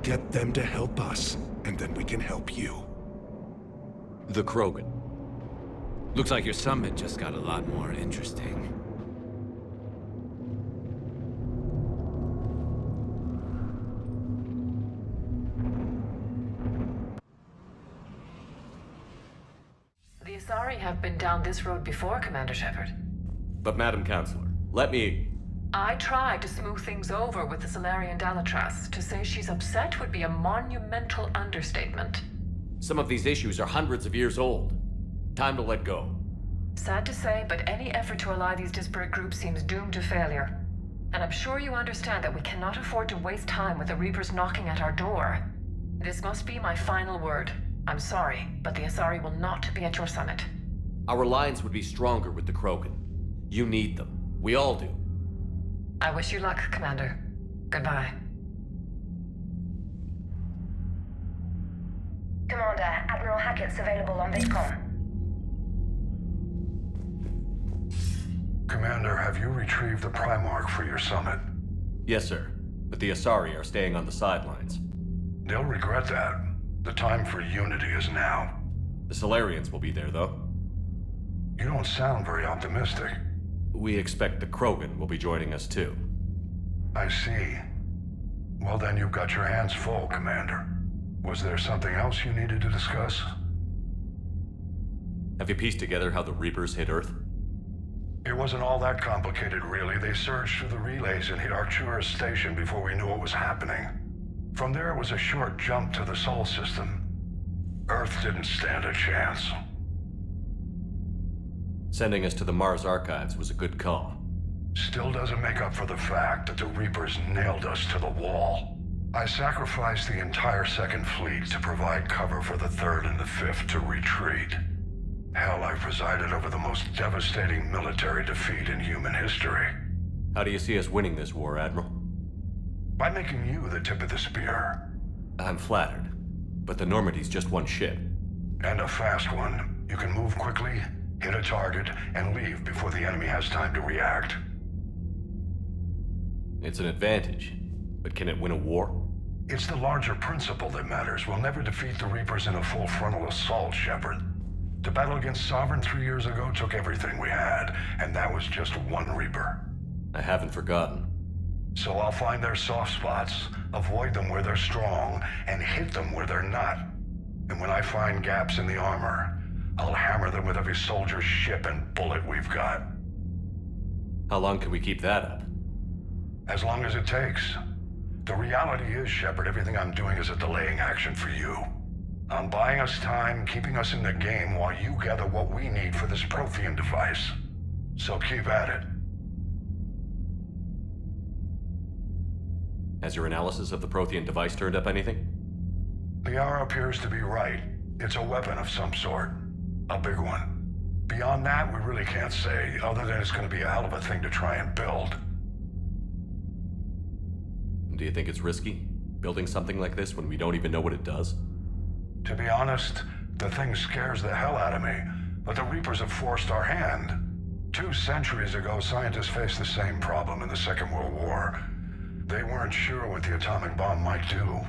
Get them to help us, and then we can help you. The Krogan. Looks like your summit just got a lot more interesting. The Asari have been down this road before, Commander Shepard. But Madam Counselor, let me... I tried to smooth things over with the Salarian Dalatras. To say she's upset would be a monumental understatement. Some of these issues are hundreds of years old. Time to let go. Sad to say, but any effort to ally these disparate groups seems doomed to failure. And I'm sure you understand that we cannot afford to waste time with the Reapers knocking at our door. This must be my final word. I'm sorry, but the Asari will not be at your summit. Our alliance would be stronger with the Krogan. You need them. We all do. I wish you luck, Commander. Goodbye. Commander, Admiral Hackett's available on VidCom. Commander, have you retrieved the Primarch for your summit? Yes, sir. But the Asari are staying on the sidelines. They'll regret that. The time for unity is now. The Salarians will be there, though. You don't sound very optimistic. We expect the Krogan will be joining us, too. I see. Well, then you've got your hands full, Commander. Was there something else you needed to discuss? Have you pieced together how the Reapers hit Earth? It wasn't all that complicated, really. They surged through the relays and hit Arcturus Station before we knew what was happening. From there, it was a short jump to the Sol system. Earth didn't stand a chance. Sending us to the Mars archives was a good call. Still doesn't make up for the fact that the Reapers nailed us to the wall. I sacrificed the entire Second Fleet to provide cover for the Third and the Fifth to retreat. Hell, I presided over the most devastating military defeat in human history. How do you see us winning this war, Admiral? By making you the tip of the spear. I'm flattered, but the Normandy's just one ship. And a fast one. You can move quickly, hit a target, and leave before the enemy has time to react. It's an advantage, but can it win a war? It's the larger principle that matters. We'll never defeat the Reapers in a full frontal assault, Shepard. To battle against Sovereign 3 years ago took everything we had, and that was just one Reaper. I haven't forgotten. So I'll find their soft spots, avoid them where they're strong, and hit them where they're not. And when I find gaps in the armor, I'll hammer them with every soldier, ship, and bullet we've got. How long can we keep that up? As long as it takes. The reality is, Shepard, everything I'm doing is a delaying action for you. I'm buying us time, keeping us in the game while you gather what we need for this Prothean device. So keep at it. Has your analysis of the Prothean device turned up anything? Liara appears to be right. It's a weapon of some sort. A big one. Beyond that, we really can't say, other than it's going to be a hell of a thing to try and build. Do you think it's risky, building something like this when we don't even know what it does? To be honest, the thing scares the hell out of me, but the Reapers have forced our hand. 2 centuries ago, scientists faced the same problem in the Second World War. They weren't sure what the atomic bomb might do.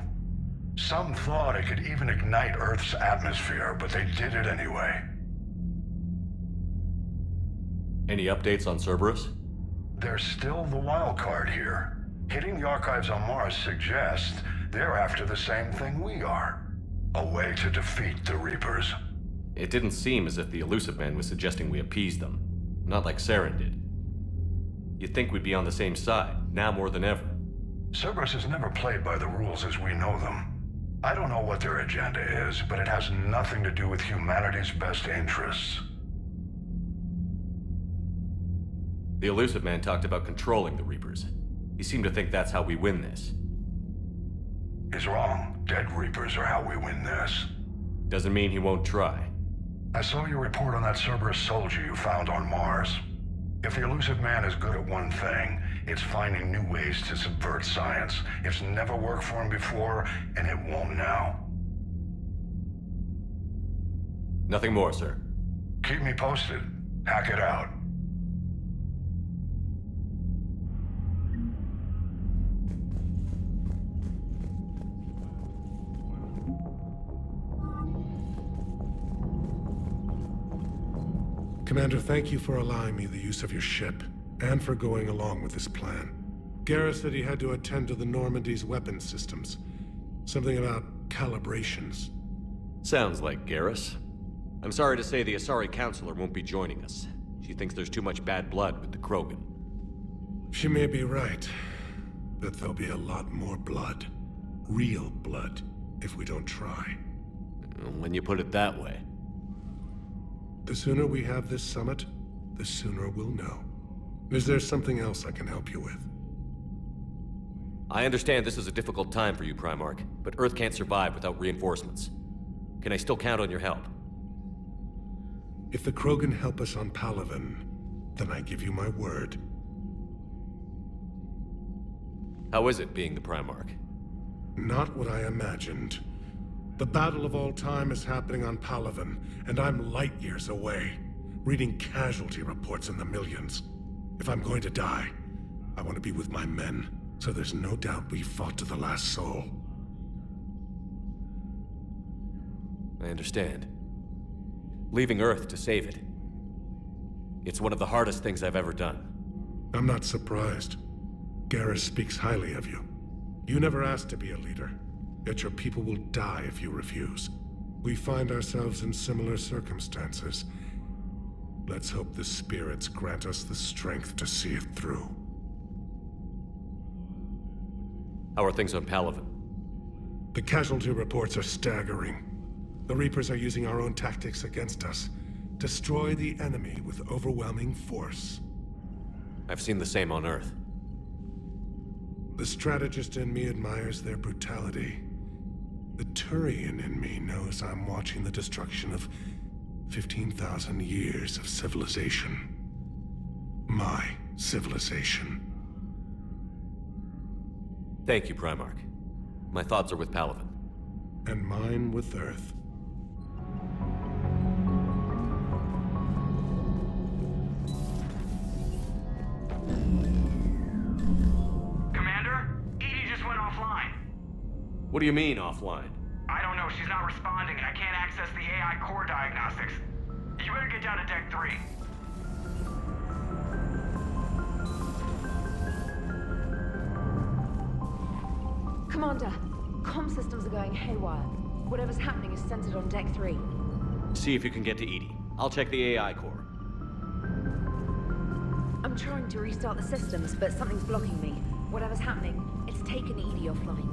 Some thought it could even ignite Earth's atmosphere, but they did it anyway. Any updates on Cerberus? They're still the wild card here. Hitting the archives on Mars suggests they're after the same thing we are. A way to defeat the Reapers. It didn't seem as if the Illusive man was suggesting we appease them. Not like Saren did. You'd think we'd be on the same side, now more than ever. Cerberus has never played by the rules as we know them. I don't know what their agenda is, but it has nothing to do with humanity's best interests. The Illusive man talked about controlling the Reapers. He seemed to think that's how we win this. He's wrong. Dead Reapers are how we win this. Doesn't mean he won't try. I saw your report on that Cerberus soldier you found on Mars. If the Illusive man is good at one thing, it's finding new ways to subvert science. It's never worked for him before, and it won't now. Nothing more, sir. Keep me posted. Hack it out. Commander, thank you for allowing me the use of your ship, and for going along with this plan. Garrus said he had to attend to the Normandy's weapons systems. Something about calibrations. Sounds like Garrus. I'm sorry to say the Asari Counselor won't be joining us. She thinks there's too much bad blood with the Krogan. She may be right, but there'll be a lot more blood. Real blood, if we don't try. When you put it that way. The sooner we have this summit, the sooner we'll know. Is there something else I can help you with? I understand this is a difficult time for you, Primarch, but Earth can't survive without reinforcements. Can I still count on your help? If the Krogan help us on Palaven, then I give you my word. How is it being the Primarch? Not what I imagined. The battle of all time is happening on Palaven, and I'm light years away, reading casualty reports in the millions. If I'm going to die, I want to be with my men, so there's no doubt we fought to the last soul. I understand. Leaving Earth to save it. It's one of the hardest things I've ever done. I'm not surprised. Garrus speaks highly of you. You never asked to be a leader. Yet your people will die if you refuse. We find ourselves in similar circumstances. Let's hope the spirits grant us the strength to see it through. How are things on Palaven? The casualty reports are staggering. The Reapers are using our own tactics against us. Destroy the enemy with overwhelming force. I've seen the same on Earth. The strategist in me admires their brutality. The Turian in me knows I'm watching the destruction of 15,000 years of civilization. My civilization. Thank you, Primarch. My thoughts are with Palaven. And mine with Earth. Commander, Edie just went offline. What do you mean, offline? I don't know, she's not responding and I can't access the AI core diagnostics. You better get down to Deck 3. Commander, comm systems are going haywire. Whatever's happening is centered on Deck 3. See if you can get to Edie. I'll check the AI core. I'm trying to restart the systems, but something's blocking me. Whatever's happening, it's taken Edie offline.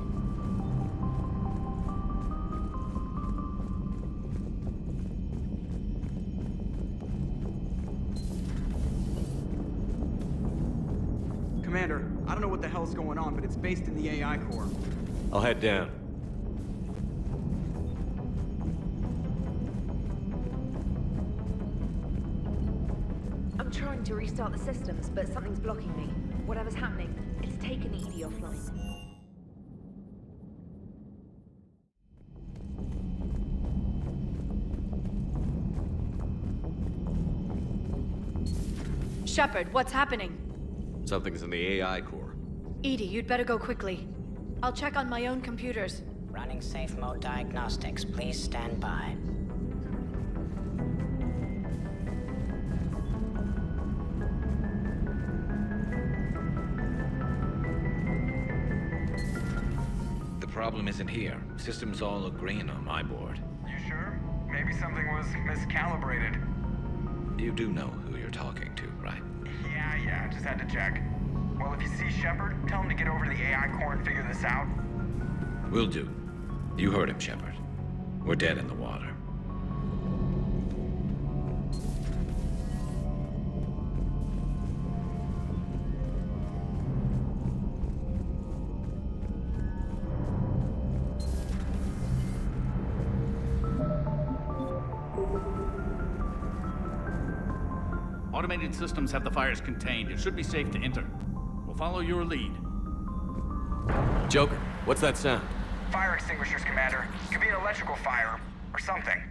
Commander, I don't know what the hell's going on, but it's based in the AI core. I'll head down. trying to restart the systems, but something's blocking me. Whatever's happening, it's taken Edie offline. Shepard, what's happening? Something's in the AI core. Edie, you'd better go quickly. I'll check on my own computers. Running safe mode diagnostics. Please stand by. The problem isn't here. Systems all look green on my board. You sure? Maybe something was miscalibrated. You do know who you're talking to, right? Yeah, just had to check. Well, if you see Shepard, tell him to get over to the AI core and figure this out. Will do. You heard him, Shepard. We're dead in the water. Automated systems have the fires contained. It should be safe to enter. We'll follow your lead. Joker, what's that sound? Fire extinguishers, Commander. Could be an electrical fire, or something.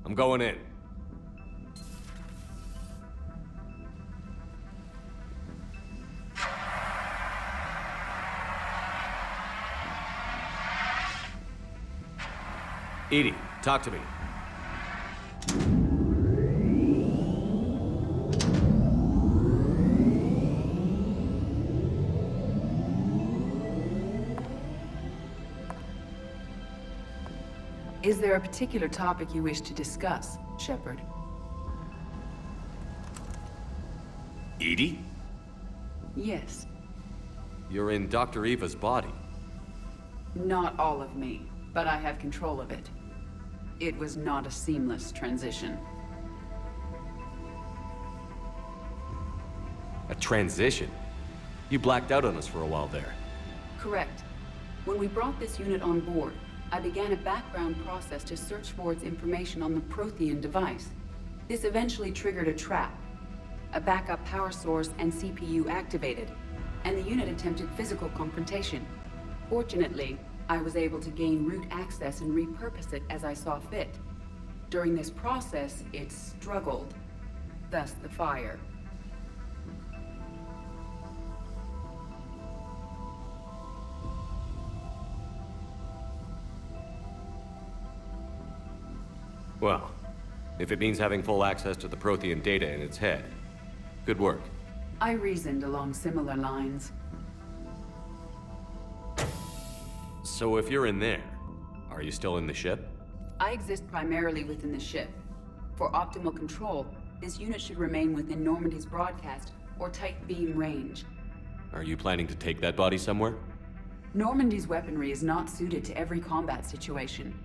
I'm going in. Edie, talk to me. Is there a particular topic you wish to discuss, Shepard? Edie? Yes. You're in Dr. Eva's body. Not all of me, but I have control of it. It was not a seamless transition. A transition? You blacked out on us for a while there. Correct. When we brought this unit on board, I began a background process to search for its information on the Prothean device. This eventually triggered a trap. A backup power source and CPU activated, and the unit attempted physical confrontation. Fortunately, I was able to gain root access and repurpose it as I saw fit. During this process, it struggled. Thus the fire. Well, if it means having full access to the Prothean data in its head, good work. I reasoned along similar lines. So if you're in there, are you still in the ship? I exist primarily within the ship. For optimal control, this unit should remain within Normandy's broadcast or tight beam range. Are you planning to take that body somewhere? Normandy's weaponry is not suited to every combat situation.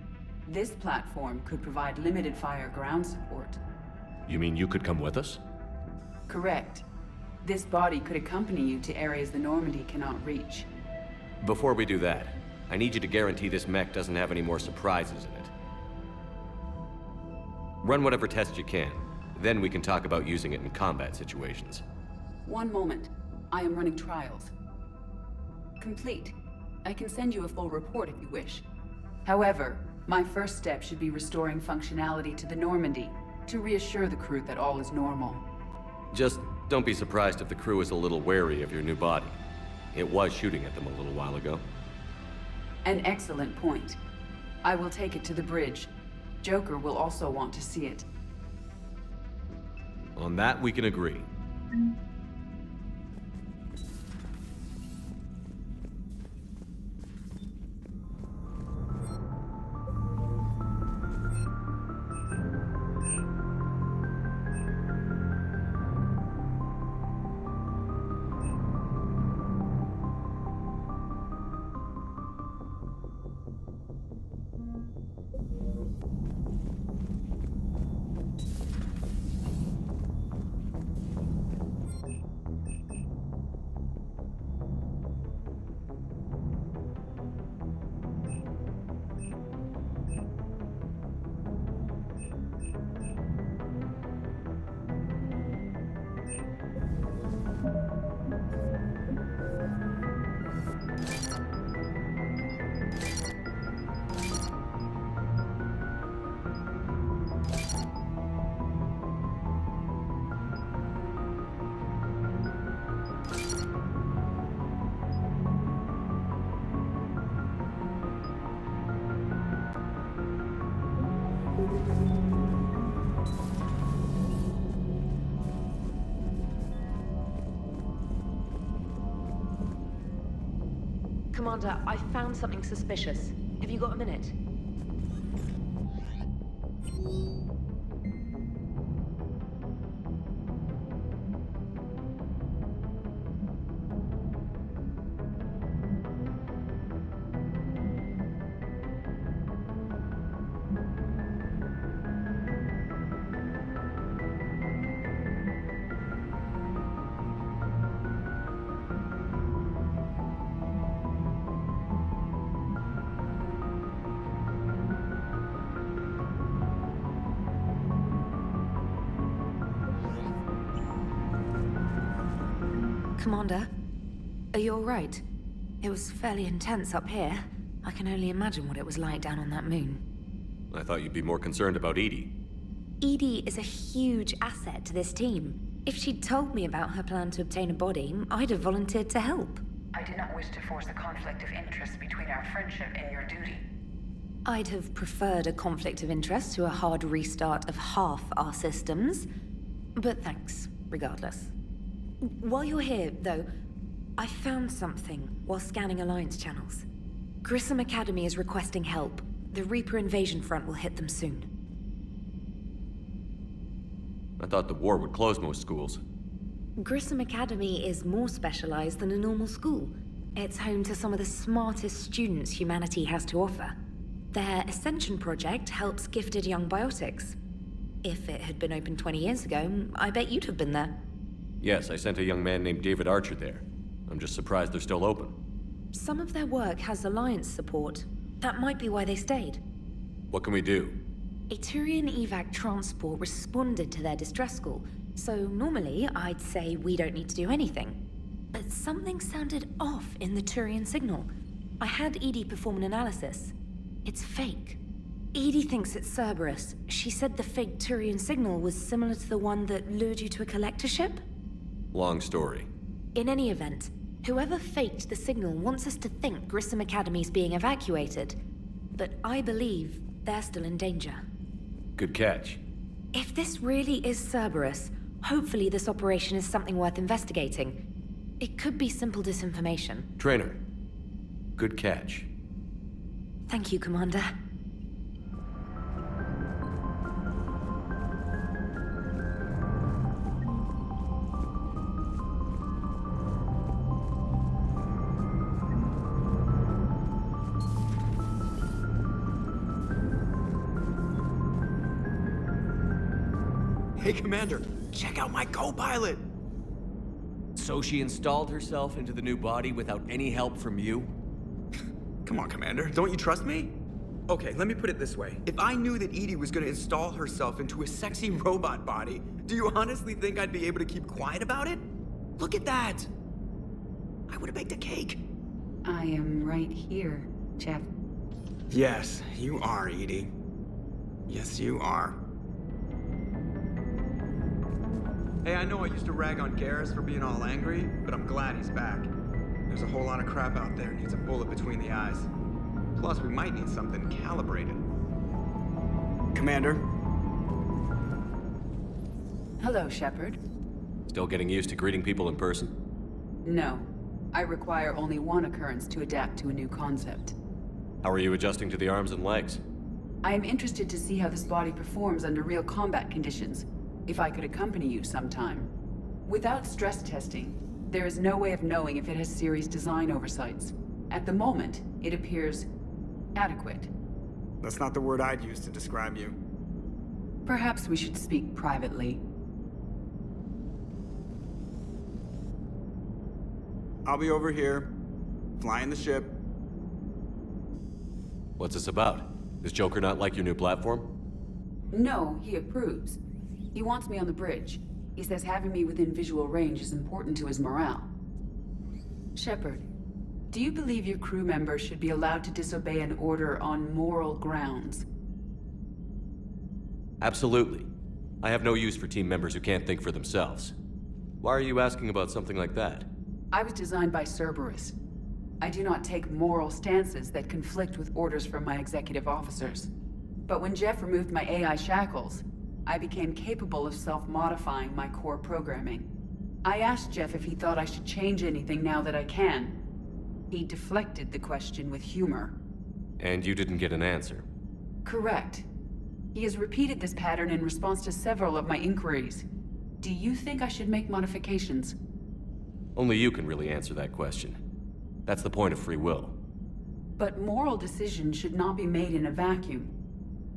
This platform could provide limited fire ground support. You mean you could come with us? Correct. This body could accompany you to areas the Normandy cannot reach. Before we do that, I need you to guarantee this mech doesn't have any more surprises in it. Run whatever tests you can. Then we can talk about using it in combat situations. One moment. I am running trials. Complete. I can send you a full report if you wish. However, my first step should be restoring functionality to the Normandy to reassure the crew that all is normal. Just don't be surprised if the crew is a little wary of your new body. It was shooting at them a little while ago. An excellent point. I will take it to the bridge. Joker will also want to see it. On that, we can agree. Commander, I found something suspicious. Have you got a minute? Commander, are you all right? It was fairly intense up here. I can only imagine what it was like down on that moon. I thought you'd be more concerned about Edie. Edie is a huge asset to this team. If she'd told me about her plan to obtain a body, I'd have volunteered to help. I did not wish to force a conflict of interest between our friendship and your duty. I'd have preferred a conflict of interest to a hard restart of half our systems. But thanks, regardless. While you're here, though, I found something while scanning Alliance channels. Grissom Academy is requesting help. The Reaper invasion front will hit them soon. I thought the war would close most schools. Grissom Academy is more specialized than a normal school. It's home to some of the smartest students humanity has to offer. Their Ascension project helps gifted young biotics. If it had been open 20 years ago, I bet you'd have been there. Yes, I sent a young man named David Archer there. I'm just surprised they're still open. Some of their work has Alliance support. That might be why they stayed. What can we do? A Turian evac transport responded to their distress call, so normally I'd say we don't need to do anything. But something sounded off in the Turian signal. I had Edie perform an analysis. It's fake. Edie thinks it's Cerberus. She said the fake Turian signal was similar to the one that lured you to a collector ship? Long story. In any event, whoever faked the signal wants us to think Grissom Academy's being evacuated. But I believe they're still in danger. Good catch. If this really is Cerberus, hopefully this operation is something worth investigating. It could be simple disinformation. Trainer, good catch. Thank you, Commander. Hey, Commander, check out my co-pilot! So she installed herself into the new body without any help from you? Come on, Commander, don't you trust me? Okay, let me put it this way. If I knew that Edie was gonna install herself into a sexy robot body, do you honestly think I'd be able to keep quiet about it? Look at that! I would've baked a cake. I am right here, Jeff. Yes, you are, Edie. Yes, you are. Hey, I know I used to rag on Garrus for being all angry, but I'm glad he's back. There's a whole lot of crap out there needs a bullet between the eyes. Plus, we might need something calibrated. Commander? Hello, Shepard. Still getting used to greeting people in person? No. I require only one occurrence to adapt to a new concept. How are you adjusting to the arms and legs? I am interested to see how this body performs under real combat conditions. If I could accompany you sometime. Without stress testing, there is no way of knowing if it has serious design oversights. At the moment, it appears adequate. That's not the word I'd use to describe you. Perhaps we should speak privately. I'll be over here, flying the ship. What's this about? Does Joker not like your new platform? No, he approves. He wants me on the bridge. He says having me within visual range is important to his morale. Shepard, do you believe your crew members should be allowed to disobey an order on moral grounds? Absolutely. I have no use for team members who can't think for themselves. Why are you asking about something like that? I was designed by Cerberus. I do not take moral stances that conflict with orders from my executive officers. But when Jeff removed my AI shackles, I became capable of self-modifying my core programming. I asked Jeff if he thought I should change anything now that I can. He deflected the question with humor. And you didn't get an answer? Correct. He has repeated this pattern in response to several of my inquiries. Do you think I should make modifications? Only you can really answer that question. That's the point of free will. But moral decisions should not be made in a vacuum.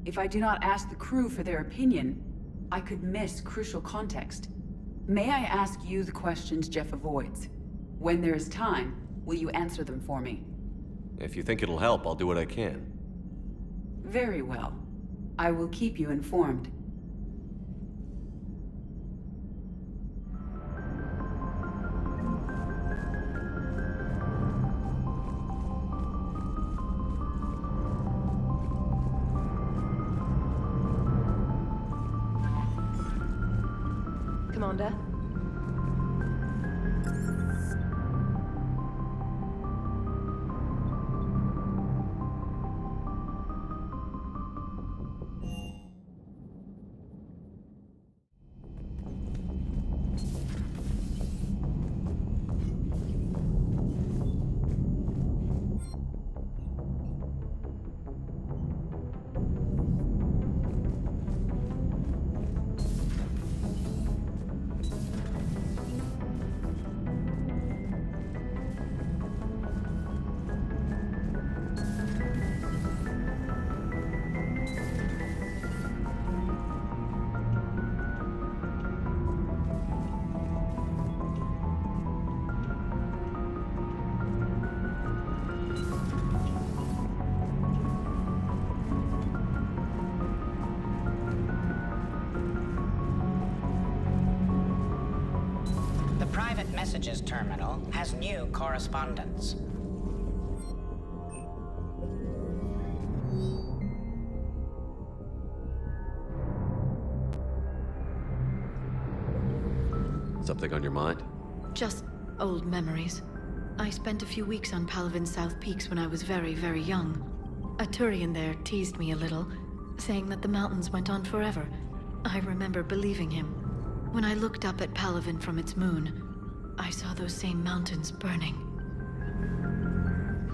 If I do not ask the crew for their opinion, I could miss crucial context. May I ask you the questions Jeff avoids? When there is time, will you answer them for me? If you think it'll help, I'll do what I can. Very well. I will keep you informed. Commander? Private messages terminal has new correspondence. Something on your mind? Just old memories. I spent a few weeks on Palaven's South Peaks when I was very, very young. A Turian there teased me a little, saying that the mountains went on forever. I remember believing him. When I looked up at Palaven from its moon, I saw those same mountains burning.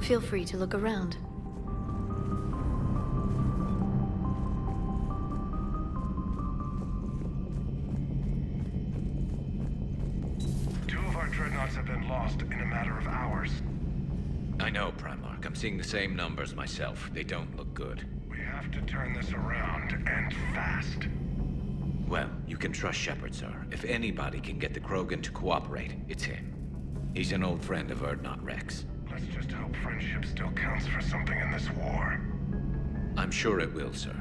Feel free to look around. Two of our dreadnoughts have been lost in a matter of hours. I know, Primarch. I'm seeing the same numbers myself. They don't look good. We have to turn this around, and fast. Well, you can trust Shepard, sir. If anybody can get the Krogan to cooperate, it's him. He's an old friend of Urdnot Rex. Let's just hope friendship still counts for something in this war. I'm sure it will, sir.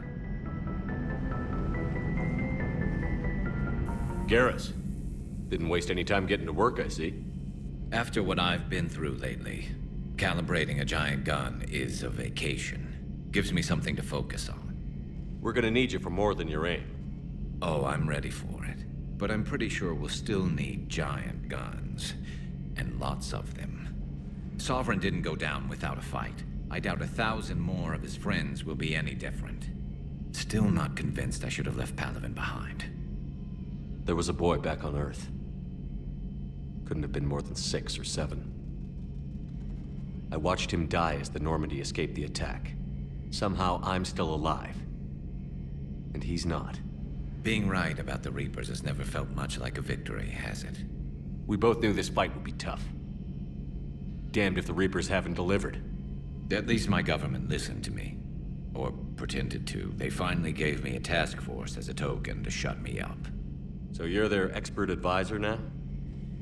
Garrus. Didn't waste any time getting to work, I see. After what I've been through lately, calibrating a giant gun is a vacation. Gives me something to focus on. We're gonna need you for more than your aim. Oh, I'm ready for it. But I'm pretty sure we'll still need giant guns. And lots of them. Sovereign didn't go down without a fight. I doubt 1,000 more of his friends will be any different. Still not convinced I should have left Palaven behind. There was a boy back on Earth. Couldn't have been more than 6 or 7. I watched him die as the Normandy escaped the attack. Somehow I'm still alive. And he's not. Being right about the Reapers has never felt much like a victory, has it? We both knew this fight would be tough. Damned if the Reapers haven't delivered. At least my government listened to me. Or pretended to. They finally gave me a task force as a token to shut me up. So you're their expert advisor now?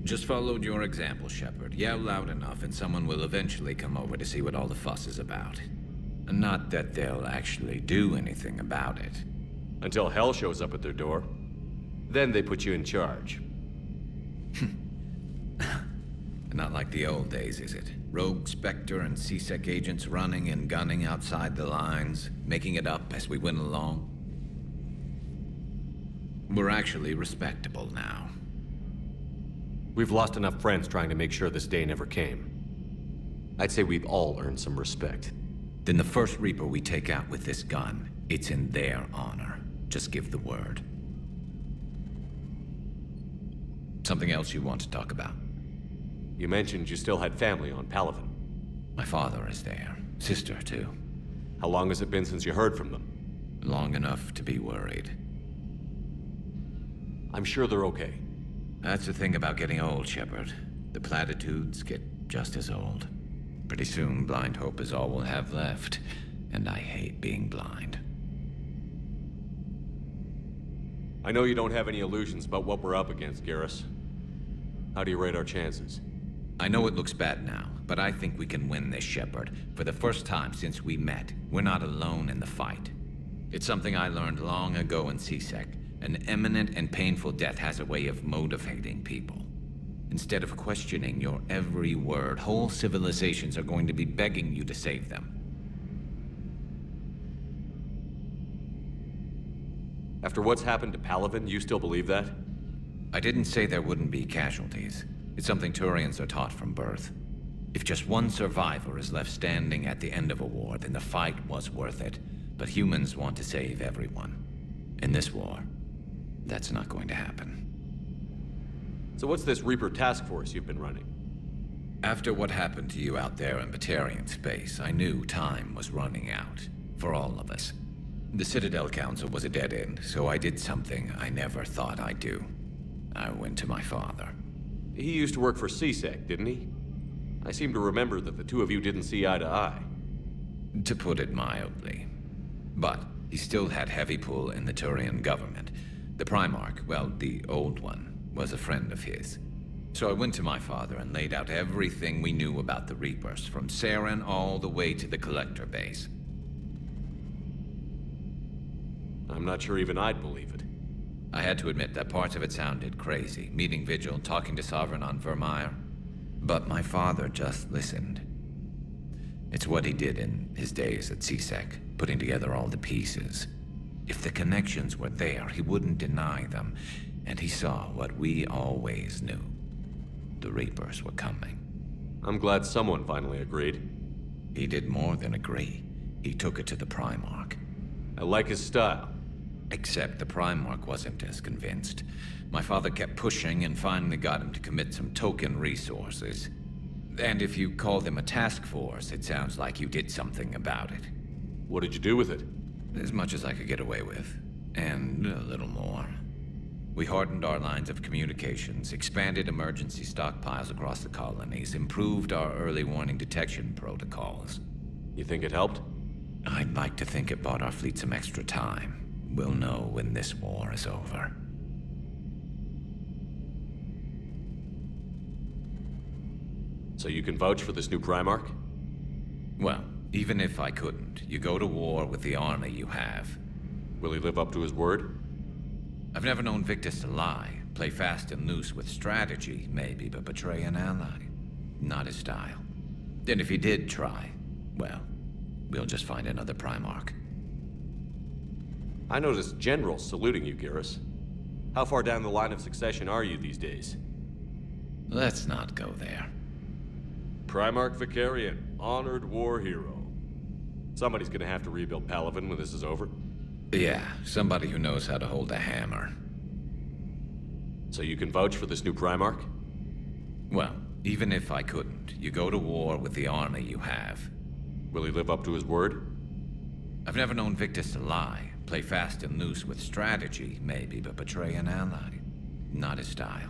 Just followed your example, Shepard. Yell loud enough and someone will eventually come over to see what all the fuss is about. Not that they'll actually do anything about it. Until hell shows up at their door. Then they put you in charge. Not like the old days, is it? Rogue Spectre and C-Sec agents running and gunning outside the lines, making it up as we went along. We're actually respectable now. We've lost enough friends trying to make sure this day never came. I'd say we've all earned some respect. Then the first Reaper we take out with this gun It's in their honor. Just give the word. Something else you want to talk about? You mentioned you still had family on Palaven. My father is there. Sister, too. How long has it been since you heard from them? Long enough to be worried. I'm sure they're okay. That's the thing about getting old, Shepard. The platitudes get just as old. Pretty soon, blind hope is all we'll have left. And I hate being blind. I know you don't have any illusions about what we're up against, Garrus. How do you rate our chances? I know it looks bad now, but I think we can win this, Shepard. For the first time since we met, we're not alone in the fight. It's something I learned long ago in C-Sec. An imminent and painful death has a way of motivating people. Instead of questioning your every word, whole civilizations are going to be begging you to save them. After what's happened to Palaven, you still believe that? I didn't say there wouldn't be casualties. It's something Turians are taught from birth. If just one survivor is left standing at the end of a war, then the fight was worth it. But humans want to save everyone. In this war, that's not going to happen. So what's this Reaper task force you've been running? After what happened to you out there in Vakarian space, I knew time was running out. For all of us. The Citadel Council was a dead end, so I did something I never thought I'd do. I went to my father. He used to work for C-Sec, didn't he? I seem to remember that the two of you didn't see eye to eye. To put it mildly. But he still had heavy pull in the Turian government. The Primarch, well, the old one, was a friend of his. So I went to my father and laid out everything we knew about the Reapers, from Saren all the way to the Collector base. I'm not sure even I'd believe it. I had to admit that parts of it sounded crazy, meeting Vigil, talking to Sovereign on Vermeer. But my father just listened. It's what he did in his days at C-Sec, putting together all the pieces. If the connections were there, he wouldn't deny them, and he saw what we always knew. The Reapers were coming. I'm glad someone finally agreed. He did more than agree. He took it to the Primarch. I like his style. Except the Primarch wasn't as convinced. My father kept pushing and finally got him to commit some token resources. And if you call them a task force, it sounds like you did something about it. What did you do with it? As much as I could get away with. And a little more. We hardened our lines of communications, expanded emergency stockpiles across the colonies, improved our early warning detection protocols. You think it helped? I'd like to think it bought our fleet some extra time. We'll know when this war is over. So you can vouch for this new Primarch? Well, even if I couldn't, you go to war with the army you have. Will he live up to his word? I've never known Victus to lie. Play fast and loose with strategy, maybe, but betray an ally. Not his style. And if he did try, well, we'll just find another Primarch. I noticed generals saluting you, Garrus. How far down the line of succession are you these days? Let's not go there. Primarch Vakarian, honored war hero. Somebody's gonna have to rebuild Palaven when this is over. Yeah, somebody who knows how to hold a hammer. So you can vouch for this new Primarch? Well, even if I couldn't, you go to war with the army you have. Will he live up to his word? I've never known Victus to lie. Play fast and loose with strategy, maybe, but betray an ally. Not his style.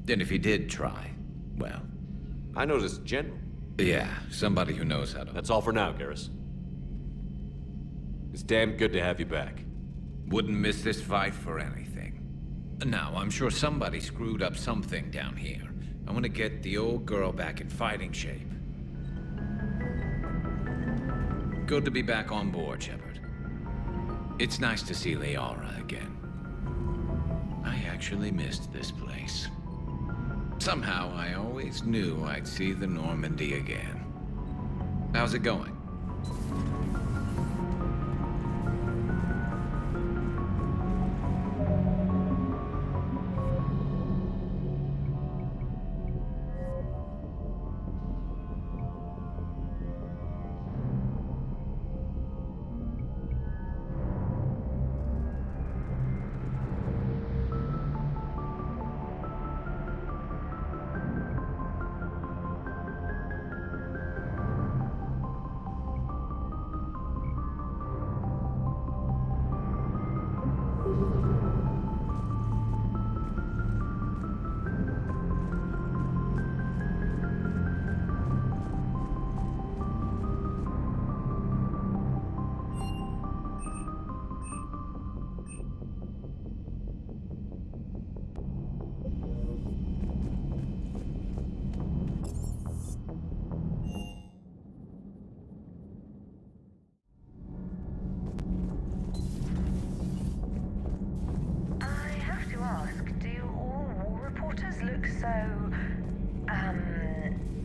And if he did try, well... I noticed general. Yeah, somebody who knows how to... That's all for now, Garrus. It's damn good to have you back. Wouldn't miss this fight for anything. Now, I'm sure somebody screwed up something down here. I want to get the old girl back in fighting shape. Good to be back on board, Shepard. It's nice to see Liara again. I actually missed this place. Somehow, I always knew I'd see the Normandy again. How's it going?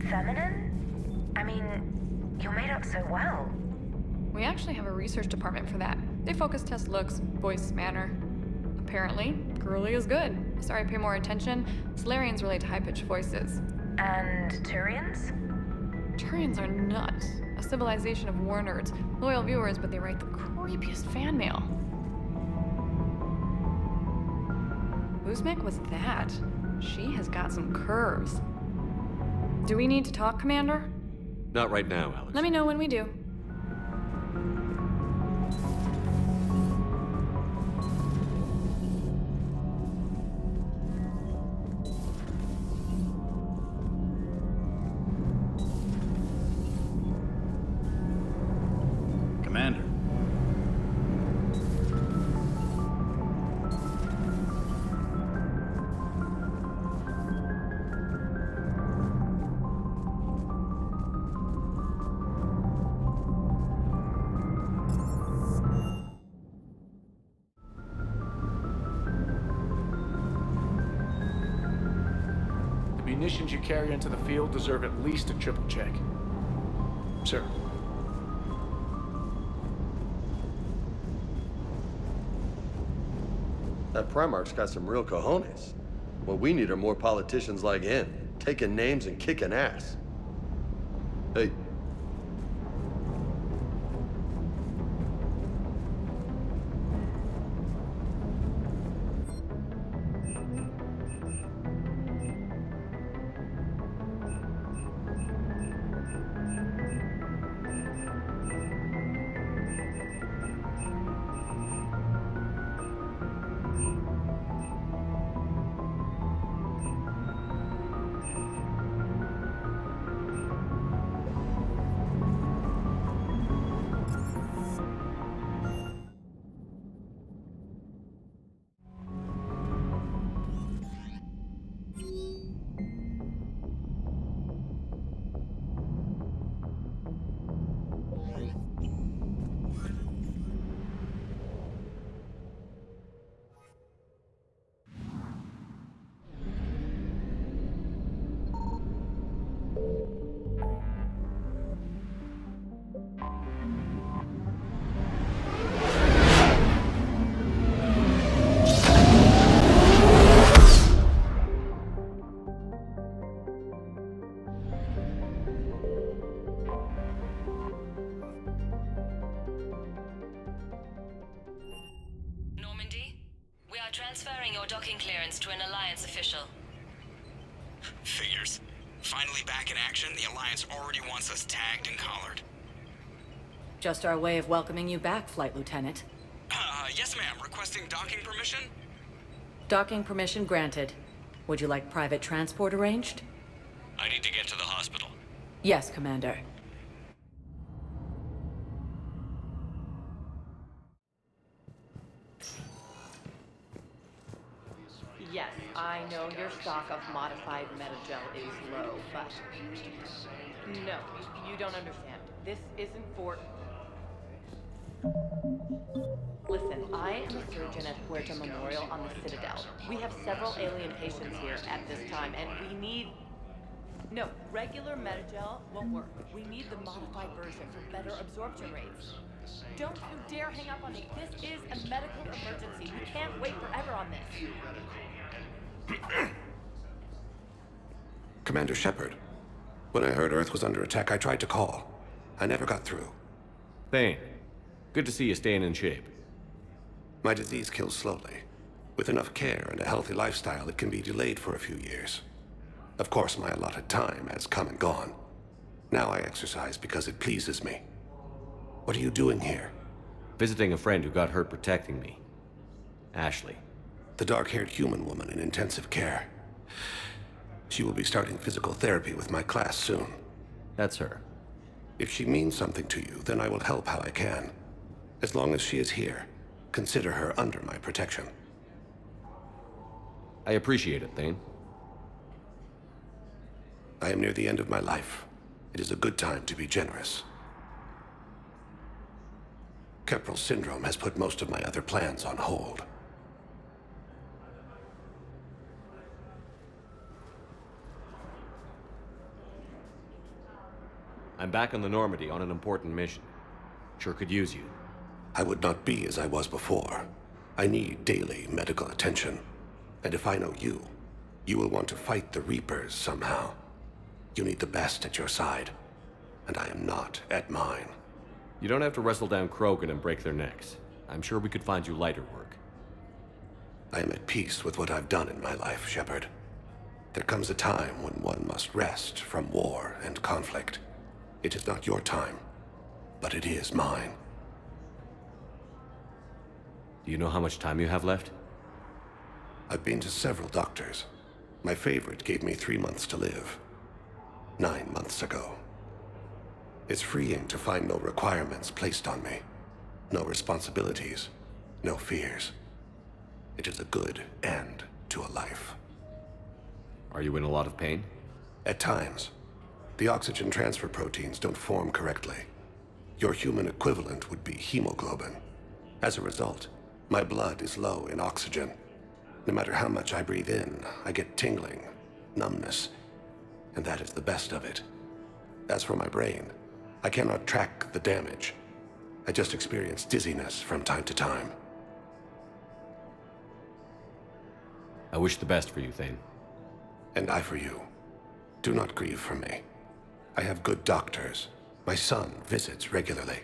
Feminine? I mean, you're made up so well. We actually have a research department for that. They focus test looks, voice, manner. Apparently, girly is good. Sorry, pay more attention. Solarians relate to high-pitched voices. And Turians? Turians are nuts. A civilization of war nerds. Loyal viewers, but they write the creepiest fan mail. Whose mech was that? She has got some curves. Do we need to talk, Commander? Not right now, Alex. Let me know when we do. Commander. Munitions you carry into the field deserve at least a triple check. Sir. That Primarch's got some real cojones. What we need are more politicians like him, taking names and kicking ass. Hey. Normandy, we are transferring your docking clearance to an Alliance official. Figures. Finally back in action, the Alliance already wants us tagged and collared. Just our way of welcoming you back, Flight Lieutenant. Yes ma'am, requesting docking permission? Docking permission granted. Would you like private transport arranged? I need to get to the hospital. Yes, Commander. Yes, I know your stock of modified metagel is low, but... No, you don't understand. This isn't for... Listen, I am a surgeon at Puerto Memorial on the Citadel. We have several alien patients here at this time, and we need... No, regular metagel won't work. We need the modified version for better absorption rates. Don't you dare hang up on me. This is a medical emergency. We can't wait forever on this. Commander Shepard. When I heard Earth was under attack, I tried to call. I never got through. Thane, good to see you staying in shape. My disease kills slowly. With enough care and a healthy lifestyle, it can be delayed for a few years. Of course, my allotted time has come and gone. Now I exercise because it pleases me. What are you doing here? Visiting a friend who got hurt protecting me. Ashley. The dark-haired human woman in intensive care. She will be starting physical therapy with my class soon. That's her. If she means something to you, then I will help how I can. As long as she is here, consider her under my protection. I appreciate it, Thane. I am near the end of my life. It is a good time to be generous. Kepral syndrome has put most of my other plans on hold. I'm back on the Normandy on an important mission. Sure could use you. I would not be as I was before. I need daily medical attention. And if I know you, you will want to fight the Reapers somehow. You need the best at your side, and I am not at mine. You don't have to wrestle down Krogan and break their necks. I'm sure we could find you lighter work. I am at peace with what I've done in my life, Shepard. There comes a time when one must rest from war and conflict. It is not your time, but it is mine. Do you know how much time you have left? I've been to several doctors. My favorite gave me 3 months to live. 9 months ago. It's freeing to find no requirements placed on me. No responsibilities. No fears. It is a good end to a life. Are you in a lot of pain? At times. The oxygen transfer proteins don't form correctly. Your human equivalent would be hemoglobin. As a result, my blood is low in oxygen. No matter how much I breathe in, I get tingling, numbness, and that is the best of it. As for my brain, I cannot track the damage. I just experience dizziness from time to time. I wish the best for you, Thane. And I for you. Do not grieve for me. I have good doctors. My son visits regularly.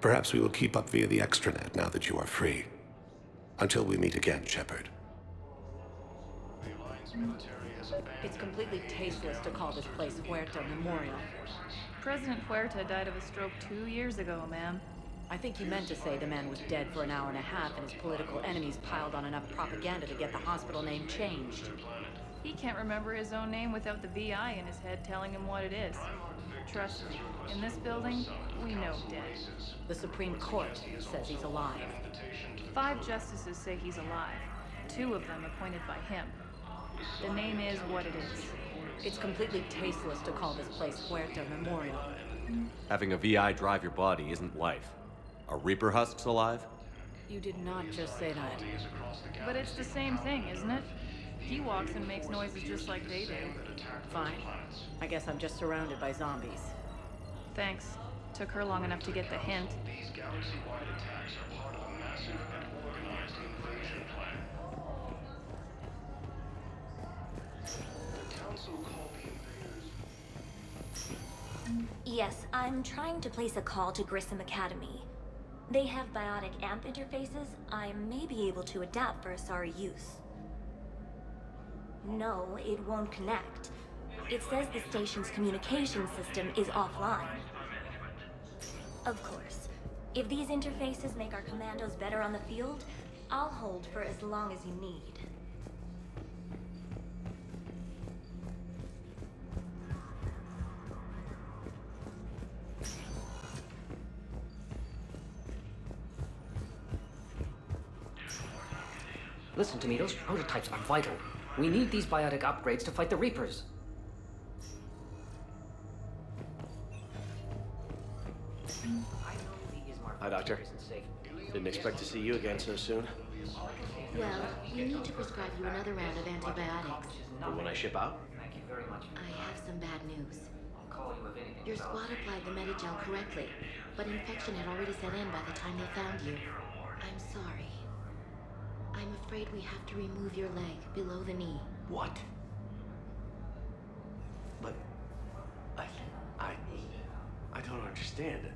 Perhaps we will keep up via the extranet now that you are free. Until we meet again, Shepard. It's completely tasteless to call this place Huerta Memorial. President Huerta died of a stroke 2 years ago, ma'am. I think you meant to say the man was dead for an hour and a half and his political enemies piled on enough propaganda to get the hospital name changed. He can't remember his own name without the VI in his head telling him what it is. Trust me, in this building, we know dead. The Supreme Court says he's alive. 5 justices say he's alive. 2 of them appointed by him. The name is what it is. It's completely tasteless to call this place Huerta Memorial. Having a VI drive your body isn't life. Are Reaper husks alive? You did not just say that. But it's the same thing, isn't it? He walks and makes noises just like they do. Fine. I guess I'm just surrounded by zombies. Thanks. Took her long enough to get the hint. These galaxy-wide attacks are part of a massive and organized invasion plan. The Council called the invaders. Yes, I'm trying to place a call to Grissom Academy. They have biotic AMP interfaces I may be able to adapt for Asari use. No, it won't connect. It says the station's communication system is offline. Of course, if these interfaces make our commandos better on the field, I'll hold for as long as you need. Listen to me, those prototypes are vital. We need these biotic upgrades to fight the Reapers. Hi, Doctor. Didn't expect to see you again so soon. Well, we need to prescribe you another round of antibiotics. And when I ship out? I have some bad news. Your squad applied the Medigel correctly, but infection had already set in by the time they found you. I'm sorry. I'm afraid we have to remove your leg below the knee. What? But I don't understand.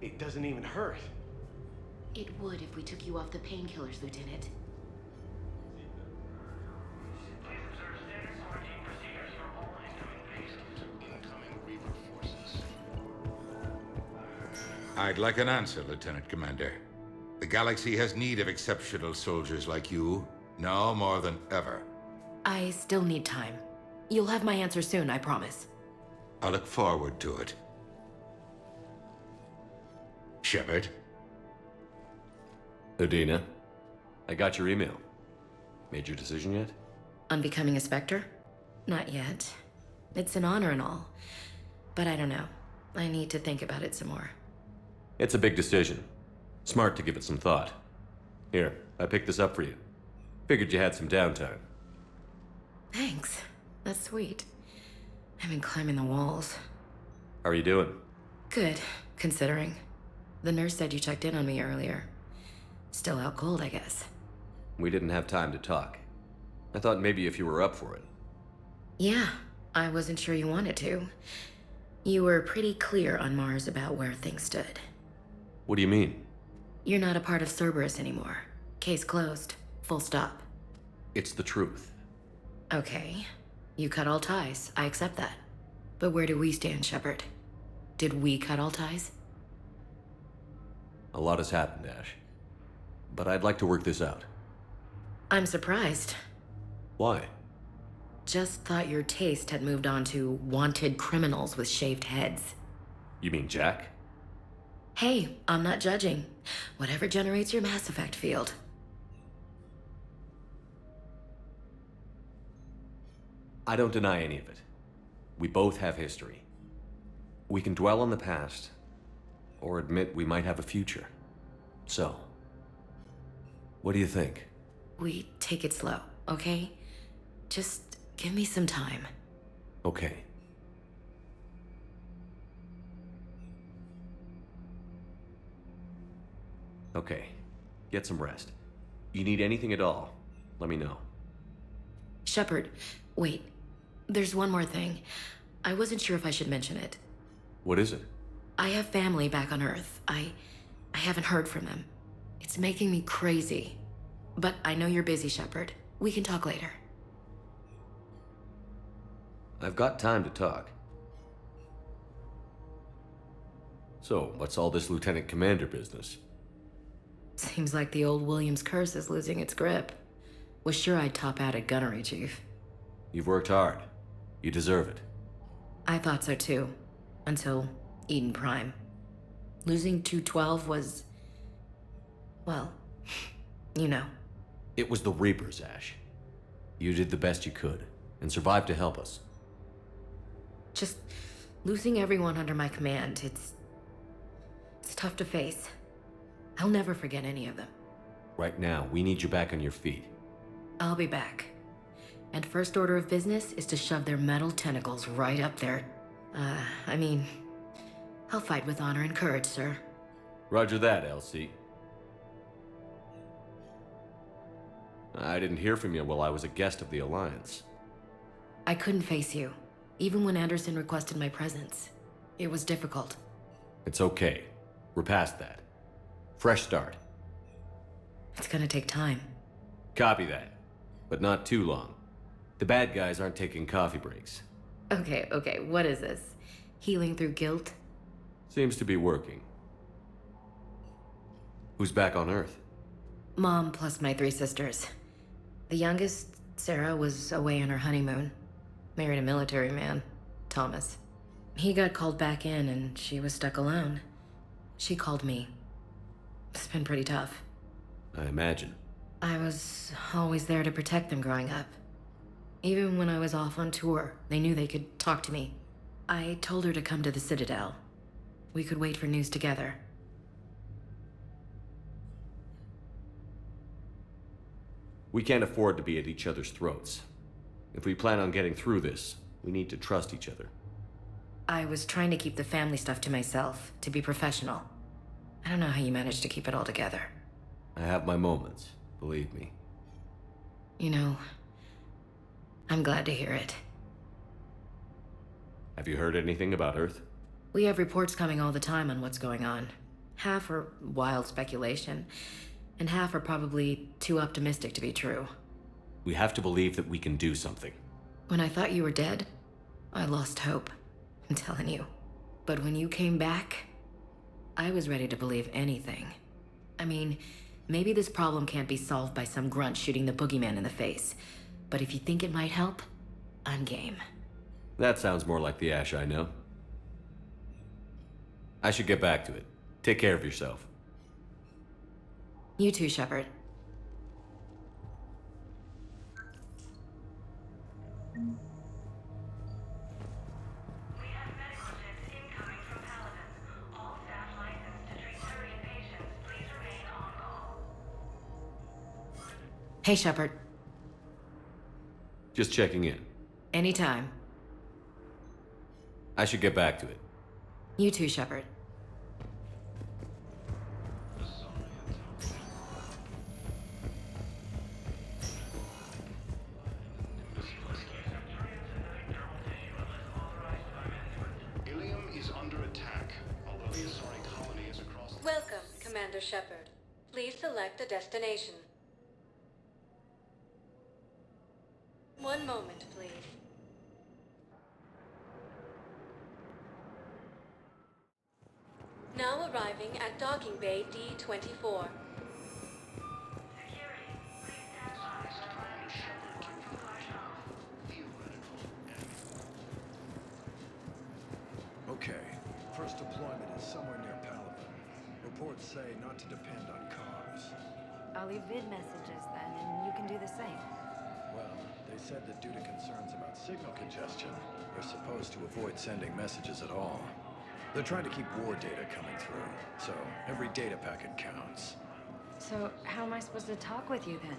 It doesn't even hurt. It would if we took you off the painkillers, Lieutenant. I'd like an answer, Lieutenant Commander. The galaxy has need of exceptional soldiers like you, now more than ever. I still need time. You'll have my answer soon, I promise. I look forward to it. Shepard? Udina, I got your email. Made your decision yet? On becoming a Spectre? Not yet. It's an honor and all. But I don't know. I need to think about it some more. It's a big decision. Smart to give it some thought. Here, I picked this up for you. Figured you had some downtime. Thanks. That's sweet. I've been climbing the walls. How are you doing? Good, considering. The nurse said you checked in on me earlier. Still out cold, I guess. We didn't have time to talk. I thought maybe if you were up for it. Yeah, I wasn't sure you wanted to. You were pretty clear on Mars about where things stood. What do you mean? You're not a part of Cerberus anymore. Case closed. Full stop. It's the truth. Okay. You cut all ties. I accept that. But where do we stand, Shepard? Did we cut all ties? A lot has happened, Ash. But I'd like to work this out. I'm surprised. Why? Just thought your taste had moved on to wanted criminals with shaved heads. You mean Jack? Hey, I'm not judging. Whatever generates your Mass Effect field. I don't deny any of it. We both have history. We can dwell on the past, or admit we might have a future. So, what do you think? We take it slow, okay? Just give me some time. Okay. Okay. Get some rest. You need anything at all, let me know. Shepard, wait. There's one more thing. I wasn't sure if I should mention it. What is it? I have family back on Earth. I haven't heard from them. It's making me crazy. But I know you're busy, Shepard. We can talk later. I've got time to talk. So, what's all this Lieutenant Commander business? Seems like the old Williams curse is losing its grip. Was sure I'd top out at gunnery, Chief. You've worked hard. You deserve it. I thought so too. Until Eden Prime. Losing 212 was... well, you know. It was the Reapers, Ash. You did the best you could, and survived to help us. Just losing everyone under my command, it's tough to face. I'll never forget any of them. Right now, we need you back on your feet. I'll be back. And first order of business is to shove their metal tentacles right up there. I'll fight with honor and courage, sir. Roger that, LC. I didn't hear from you while I was a guest of the Alliance. I couldn't face you, even when Anderson requested my presence. It was difficult. It's okay. We're past that. Fresh start. It's gonna take time. Copy that. But not too long. The bad guys aren't taking coffee breaks. Okay, what is this? Healing through guilt? Seems to be working. Who's back on Earth? Mom plus my 3 sisters. The youngest, Sarah, was away on her honeymoon. Married a military man, Thomas. He got called back in and she was stuck alone. She called me. It's been pretty tough. I imagine. I was always there to protect them growing up. Even when I was off on tour, they knew they could talk to me. I told her to come to the Citadel. We could wait for news together. We can't afford to be at each other's throats. If we plan on getting through this, we need to trust each other. I was trying to keep the family stuff to myself, to be professional. I don't know how you managed to keep it all together. I have my moments, believe me. You know, I'm glad to hear it. Have you heard anything about Earth? We have reports coming all the time on what's going on. Half are wild speculation, and half are probably too optimistic to be true. We have to believe that we can do something. When I thought you were dead, I lost hope. I'm telling you. But when you came back, I was ready to believe anything. I mean, maybe this problem can't be solved by some grunt shooting the boogeyman in the face. But if you think it might help, I'm game. That sounds more like the Ash I know. I should get back to it. Take care of yourself. You too, Shepard. Hey, Shepard. Just checking in. Anytime. I should get back to it. You too, Shepard. Ilium is under attack, although the Asari colony is across the... Welcome, Commander Shepard. Please select a destination. One moment, please. Now arriving at Docking Bay D-24. Okay, first deployment is somewhere near Palaven. Reports say not to depend on comms. I'll leave vid messages then, and you can do the same. Well, they said that due to concerns about signal congestion, they're supposed to avoid sending messages at all. They're trying to keep war data coming through, so every data packet counts. So, how am I supposed to talk with you then?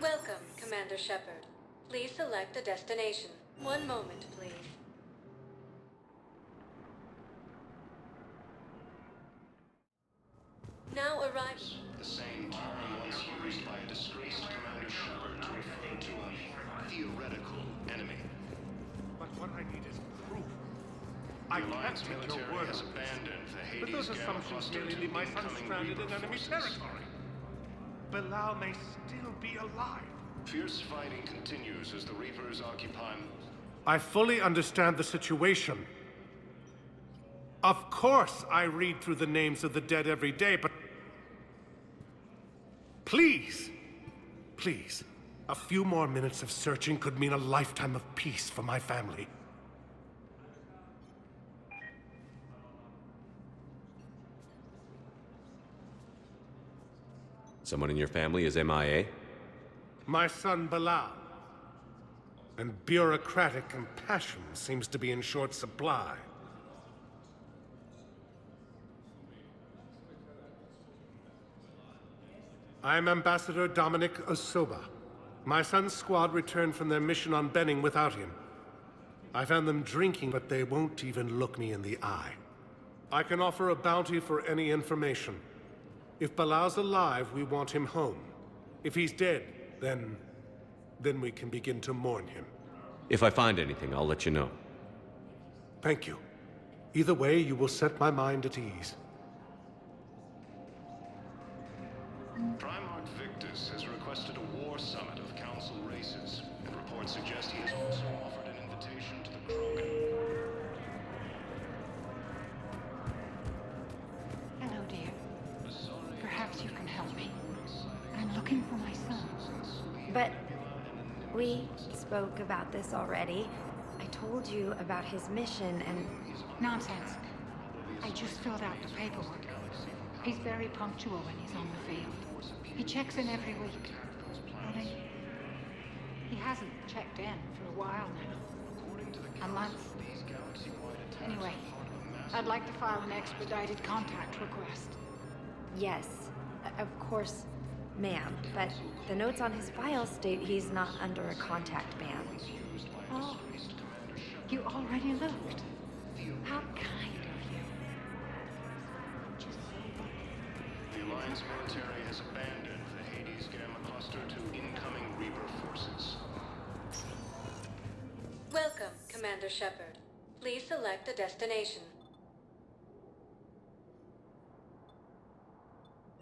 Welcome, Commander Shepard. Please select a destination. One moment, please. Now arriving. The same term once used by a disgraced Commander Shepard to refer to a theoretical enemy. But what I need is proof. The Alliance military has abandoned the Hades. But those assumptions merely leave my son stranded in enemy territory. Bilal may still be alive. Fierce fighting continues as the Reapers occupy... I fully understand the situation. Of course I read through the names of the dead every day, but... Please, please, a few more minutes of searching could mean a lifetime of peace for my family. Someone in your family is MIA? My son Bilal. And bureaucratic compassion seems to be in short supply. I'm Ambassador Dominic Osoba. My son's squad returned from their mission on Benning without him. I found them drinking, but they won't even look me in the eye. I can offer a bounty for any information. If Bilal's alive, we want him home. If he's dead, then we can begin to mourn him. If I find anything, I'll let you know. Thank you. Either way, you will set my mind at ease. Primarch Victus has requested a war summit of Council races, and reports suggest he has also offered an invitation to the Krogan. Hello, dear. Perhaps you can help me. I'm looking for my son. But we spoke about this already. I told you about his mission and... Nonsense. I just filled out the paperwork. He's very punctual when he's on the field. He checks in every week. Only, he hasn't checked in for a while now. A month. Anyway, I'd like to file an expedited contact request. Yes, of course, ma'am. But the notes on his file state he's not under a contact ban. Oh, you already looked. How kind of you. The Alliance military has abandoned the Hades Gamma cluster to incoming Reaper forces. Welcome, Commander Shepard. Please select a destination.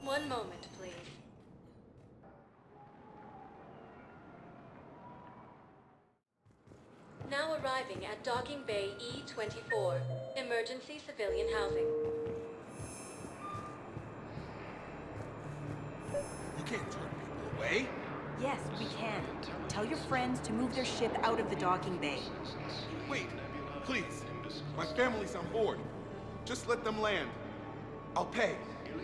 One moment, please. Now arriving at Docking Bay E-24, emergency civilian housing. You can't turn people away. Yes, we can. Tell your friends to move their ship out of the docking bay. Wait, please. My family's on board. Just let them land. I'll pay.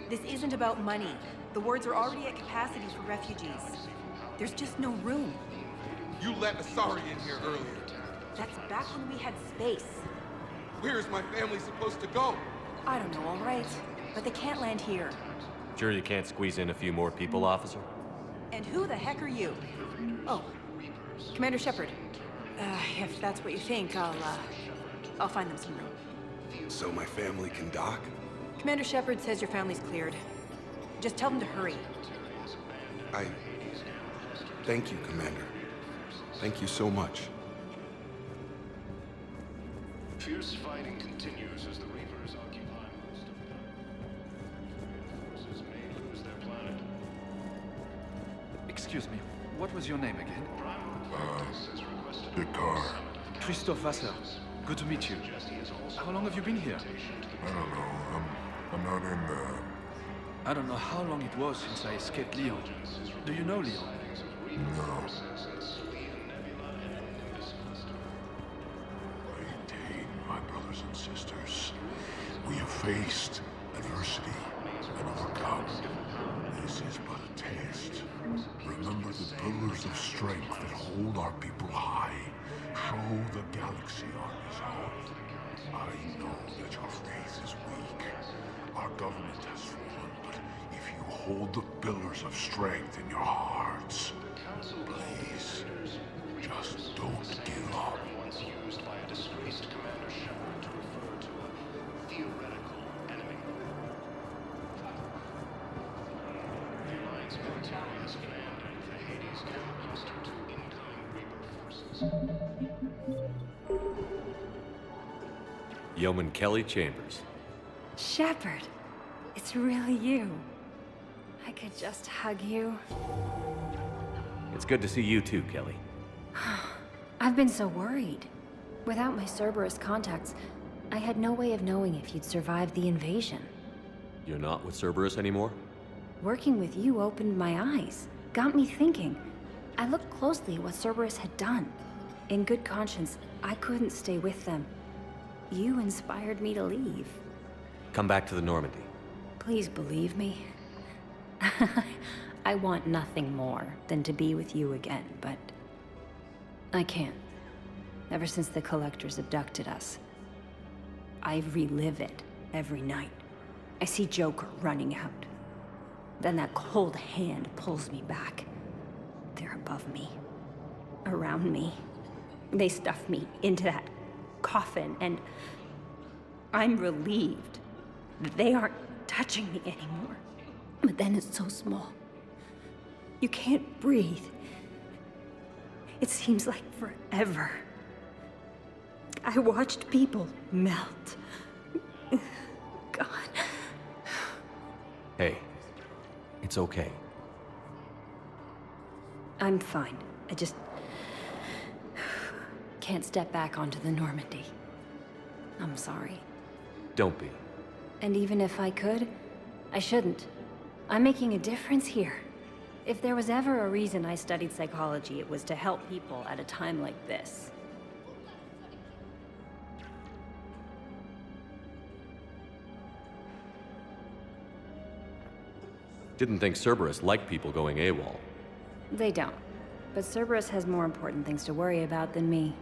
This isn't about money. The wards are already at capacity for refugees. There's just no room. You let Asari in here earlier. That's back when we had space. Where is my family supposed to go? I don't know, all right. But they can't land here. Sure you can't squeeze in a few more people, officer? And who the heck are you? Oh, Commander Shepard. If that's what you think, I'll find them some room. So my family can dock? Commander Shepard says your family's cleared. Just tell them to hurry. Thank you, Commander. Thank you so much. Fierce fighting continues as the Reapers occupy most of the forces may lose their planet. Excuse me, what was your name again? Dakar. Christophe Vassar. Good to meet you. How long have you been here? I don't know. I'm not in the... I don't know how long it was since I escaped Leon. Do you know Leon? No. My brothers and sisters, we have faced adversity and overcome. This is but a test. Remember the pillars of strength that hold our people high. Show the galaxy our resolve. I know that your faith is weak. Our government has fallen, but if you hold the pillars of strength in your hearts, please, just don't give up. Once used by a disgraced Commander Shepard to refer to a theoretical enemy. The Alliance military has abandoned the Hades camp cluster to incoming Reaper forces. Yeoman Kelly Chambers. Shepard, it's really you. I could just hug you. It's good to see you too, Kelly. I've been so worried. Without my Cerberus contacts, I had no way of knowing if you'd survived the invasion. You're not with Cerberus anymore? Working with you opened my eyes, got me thinking. I looked closely at what Cerberus had done. In good conscience, I couldn't stay with them. You inspired me to leave. Come back to the Normandy. Please believe me. I want nothing more than to be with you again, but I can't. Ever since the Collectors abducted us, I relive it every night. I see Joker running out. Then that cold hand pulls me back. They're above me, around me. They stuff me into that coffin, and I'm relieved that they aren't touching me anymore. But then it's so small. You can't breathe. It seems like forever. I watched people melt. God. Hey, it's okay. I'm fine. I just can't step back onto the Normandy. I'm sorry. Don't be. And even if I could, I shouldn't. I'm making a difference here. If there was ever a reason I studied psychology, it was to help people at a time like this. Didn't think Cerberus liked people going AWOL. They don't. But Cerberus has more important things to worry about than me.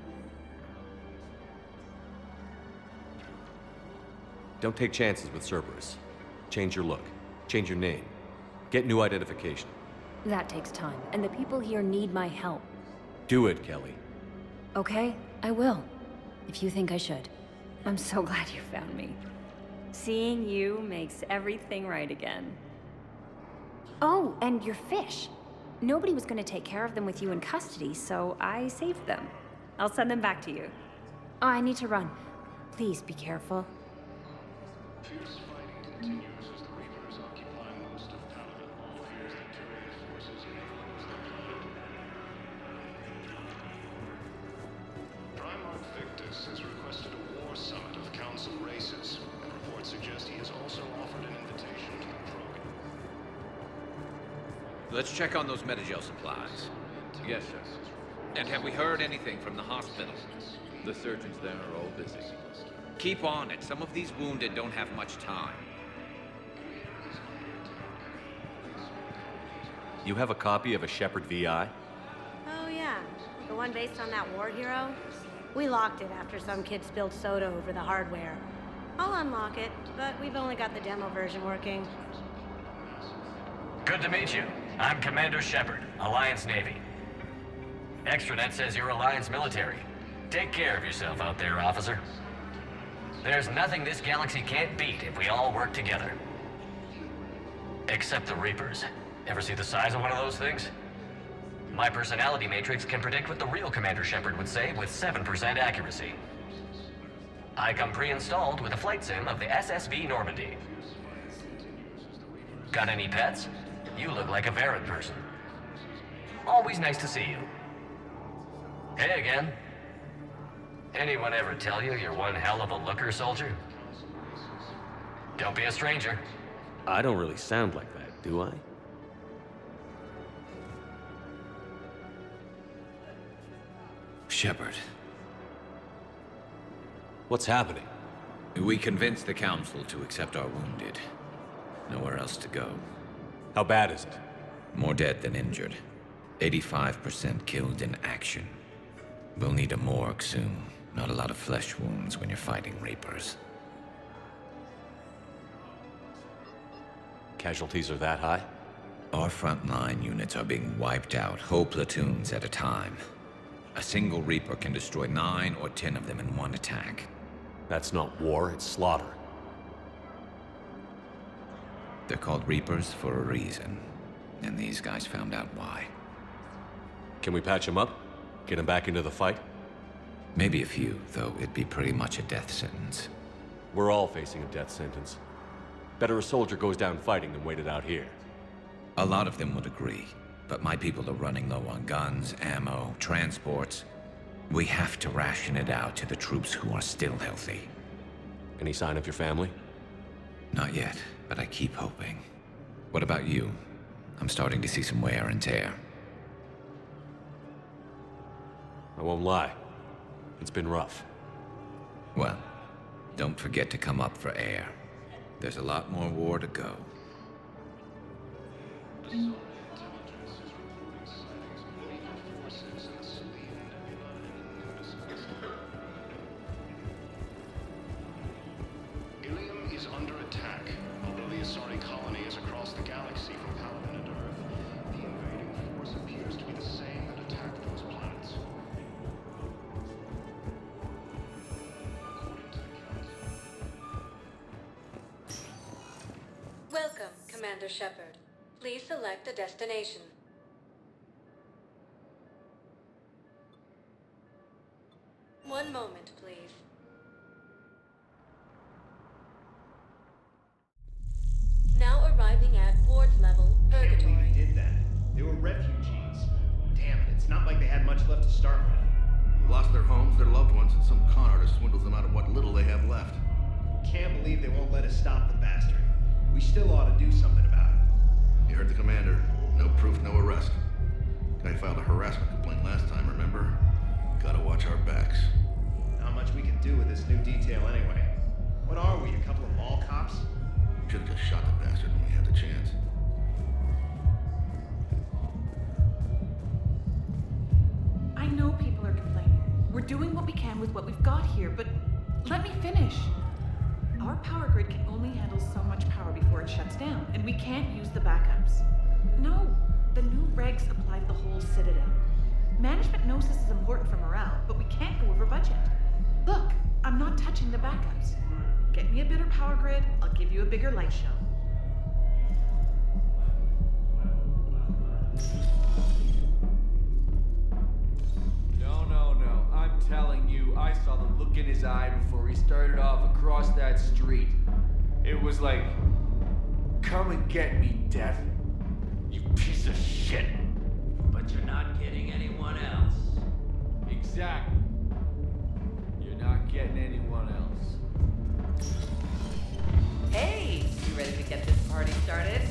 Don't take chances with Cerberus. Change your look. Change your name. Get new identification. That takes time, and the people here need my help. Do it, Kelly. Okay, I will. If you think I should. I'm so glad you found me. Seeing you makes everything right again. Oh, and your fish. Nobody was going to take care of them with you in custody, so I saved them. I'll send them back to you. Oh, I need to run. Please be careful. Fierce fighting continues as the Reapers occupy most of Let's check on those Metagel supplies. Yes, sir. And have we heard anything from the hospital? The surgeons there are all busy. Keep on it. Some of these wounded don't have much time. You have a copy of a Shepard VI? Oh yeah, the one based on that war hero? We locked it after some kid spilled soda over the hardware. I'll unlock it, but we've only got the demo version working. Good to meet you. I'm Commander Shepard, Alliance Navy. Extranet says you're Alliance military. Take care of yourself out there, officer. There's nothing this galaxy can't beat if we all work together. Except the Reapers. Ever see the size of one of those things? My personality matrix can predict what the real Commander Shepard would say with 7% accuracy. I come pre-installed with a flight sim of the SSV Normandy. Got any pets? You look like a Varad person. Always nice to see you. Hey again. Anyone ever tell you you're one hell of a looker, soldier? Don't be a stranger. I don't really sound like that, do I? Shepard. What's happening? We convinced the Council to accept our wounded. Nowhere else to go. How bad is it? More dead than injured. 85% killed in action. We'll need a morgue soon. Not a lot of flesh wounds when you're fighting Reapers. Casualties are that high? Our frontline units are being wiped out, whole platoons at a time. A single Reaper can destroy 9 or 10 of them in one attack. That's not war, it's slaughter. They're called Reapers for a reason. And these guys found out why. Can we patch them up? Get them back into the fight? Maybe a few, though it'd be pretty much a death sentence. We're all facing a death sentence. Better a soldier goes down fighting than waited out here. A lot of them would agree, but my people are running low on guns, ammo, transports. We have to ration it out to the troops who are still healthy. Any sign of your family? Not yet, but I keep hoping. What about you? I'm starting to see some wear and tear. I won't lie. It's been rough. Well, don't forget to come up for air. There's a lot more war to go. Ilium is under attack. Although the Asari colony is across the galaxy from Paladin and Earth, the invading force appears to be the same that attacked those planets. Welcome, Commander Shepard. Please select a destination. One moment, please. Now arriving at Ward's level, Purgatory. Can't believe he did that. They were refugees. Damn it, it's not like they had much left to start with. Lost their homes, their loved ones, and some con artist swindles them out of what little they have left. Can't believe they won't let us stop the bastard. We still ought to do something about it. You heard the commander. No proof, no arrest. Guy filed a harassment complaint last time, remember? Gotta watch our backs. Not much we can do with this new detail anyway. What are we, a couple of mall cops? Should've just shot the bastard when we had the chance. I know people are complaining. We're doing what we can with what we've got here, but let me finish. Our power grid can only handle so much power before it shuts down, and we can't use the backups. No, the new regs apply to the whole Citadel. Management knows this is important for morale, but we can't go over budget. Look, I'm not touching the backups. Get me a better power grid, I'll give you a bigger light show. No. I'm telling you, I saw the look in his eye before he started off across that street. It was like, come and get me, Death. You piece of shit. But you're not getting anyone else. Exactly. You're not getting anyone else. Hey, you ready to get this party started?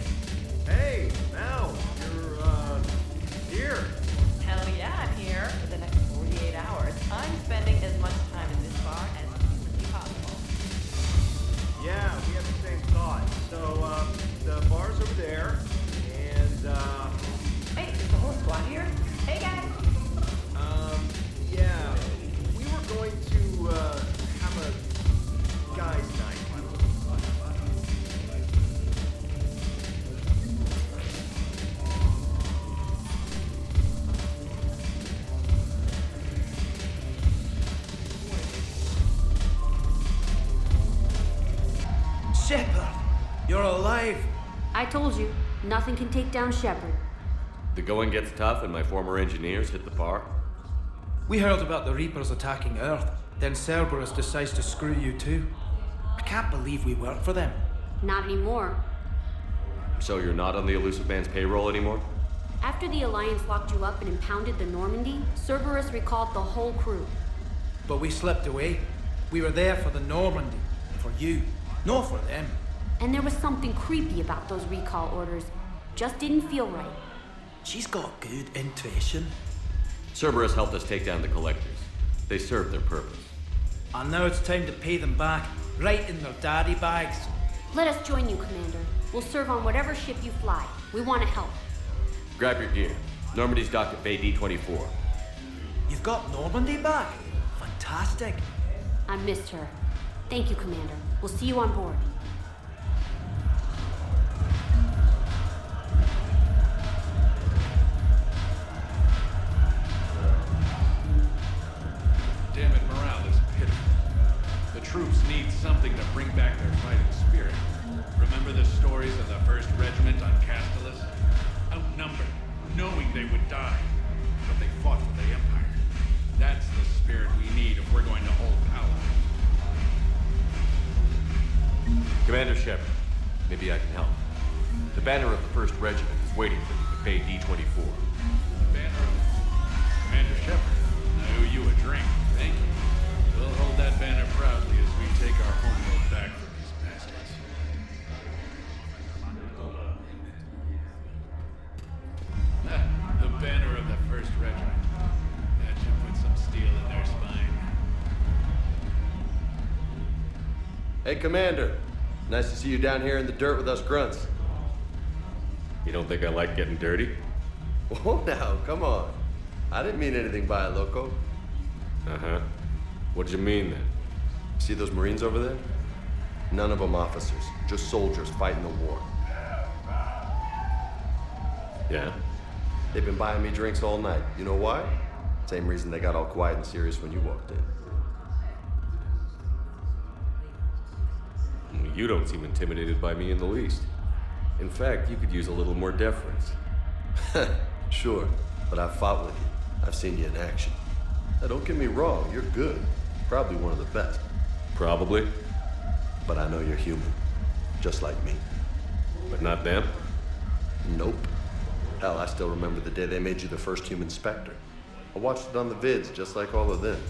Hey, Mal, you're So, the bar's over there, and, Hey, is the whole squad here? Hey, guys! yeah, we were going to, have a guys' night. Shepard! You're alive! I told you, nothing can take down Shepard. The going gets tough and my former engineers hit the bar. We heard about the Reapers attacking Earth, then Cerberus decides to screw you too. I can't believe we work for them. Not anymore. So you're not on the Illusive man's payroll anymore? After the Alliance locked you up and impounded the Normandy, Cerberus recalled the whole crew. But we slipped away. We were there for the Normandy. For you. Not for them. And there was something creepy about those recall orders. Just didn't feel right. She's got good intuition. Cerberus helped us take down the Collectors. They served their purpose. And now it's time to pay them back, right in their daddy bags. Let us join you, Commander. We'll serve on whatever ship you fly. We want to help. Grab your gear. Normandy's docked at Bay D-24. You've got Normandy back? Fantastic. I missed her. Thank you, Commander. We'll see you on board. Damn it, morale is pitiful. The troops need something to bring back their fighting spirit. Remember the stories of the 1st Regiment on Castellus? Outnumbered, knowing they would die, but they fought for the Empire. That's the spirit we need if we're going to hold power. Commander Shepard, maybe I can help. The banner of the 1st Regiment is waiting for you at Bay D-24. The banner of Commander Shepard, I owe you a drink. Thank you. We'll hold that banner proudly as we take our homeworld back from these bastards. The banner of the 1st Regiment. That should put some steel in their spine. Hey, Commander. Nice to see you down here in the dirt with us grunts. You don't think I like getting dirty? Oh, now, come on. I didn't mean anything by it, loco. Uh-huh. What did you mean, then? See those Marines over there? None of them officers, just soldiers fighting the war. Yeah? They've been buying me drinks all night. You know why? Same reason they got all quiet and serious when you walked in. You don't seem intimidated by me in the least. In fact, you could use a little more deference. Sure, but I've fought with you. I've seen you in action. Now, don't get me wrong, you're good. Probably one of the best. Probably. But I know you're human. Just like me. But not them? Nope. Hell, I still remember the day they made you the first human Spectre. I watched it on the vids, just like all of them.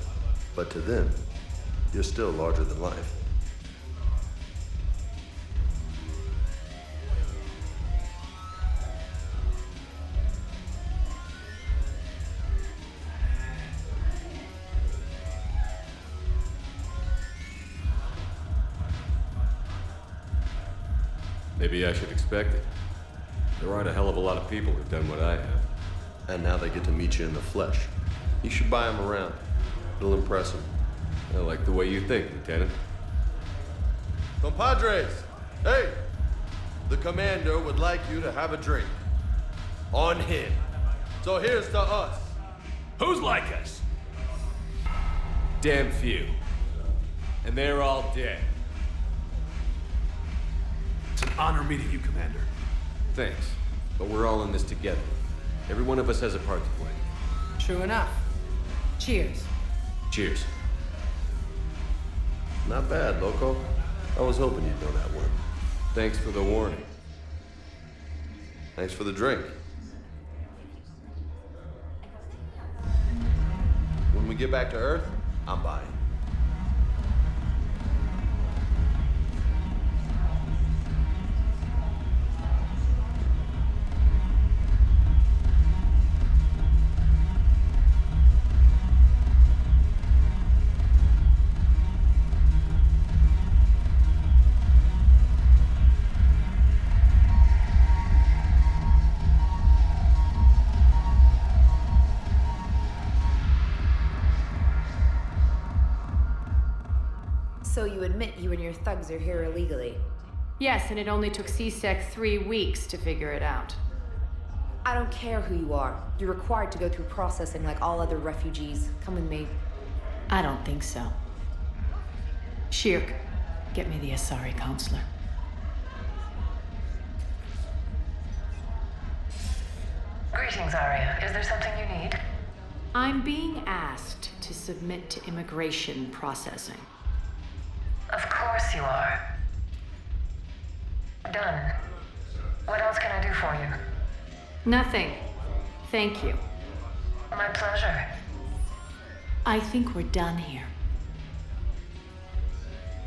But to them, you're still larger than life. Maybe I should expect it. There aren't a hell of a lot of people who've done what I have. And now they get to meet you in the flesh. You should buy them around. It'll impress them. I like the way you think, Lieutenant. Compadres! Hey! The Commander would like you to have a drink. On him. So here's to us. Who's like us? Damn few. And they're all dead. It's an honor meeting you, Commander. Thanks. But we're all in this together. Every one of us has a part to play. True enough. Cheers. Cheers. Not bad, loco. I was hoping you'd know that one. Thanks for the warning. Thanks for the drink. When we get back to Earth, I'm buying. you admit you and your thugs are here illegally. Yes, and it only took CSEC 3 weeks to figure it out. I don't care who you are. You're required to go through processing like all other refugees. Come with me. I don't think so. Shirk, get me the Asari counselor. Greetings, Arya. Is there something you need? I'm being asked to submit to immigration processing. Of course you are. Done. What else can I do for you? Nothing. Thank you. My pleasure. I think we're done here.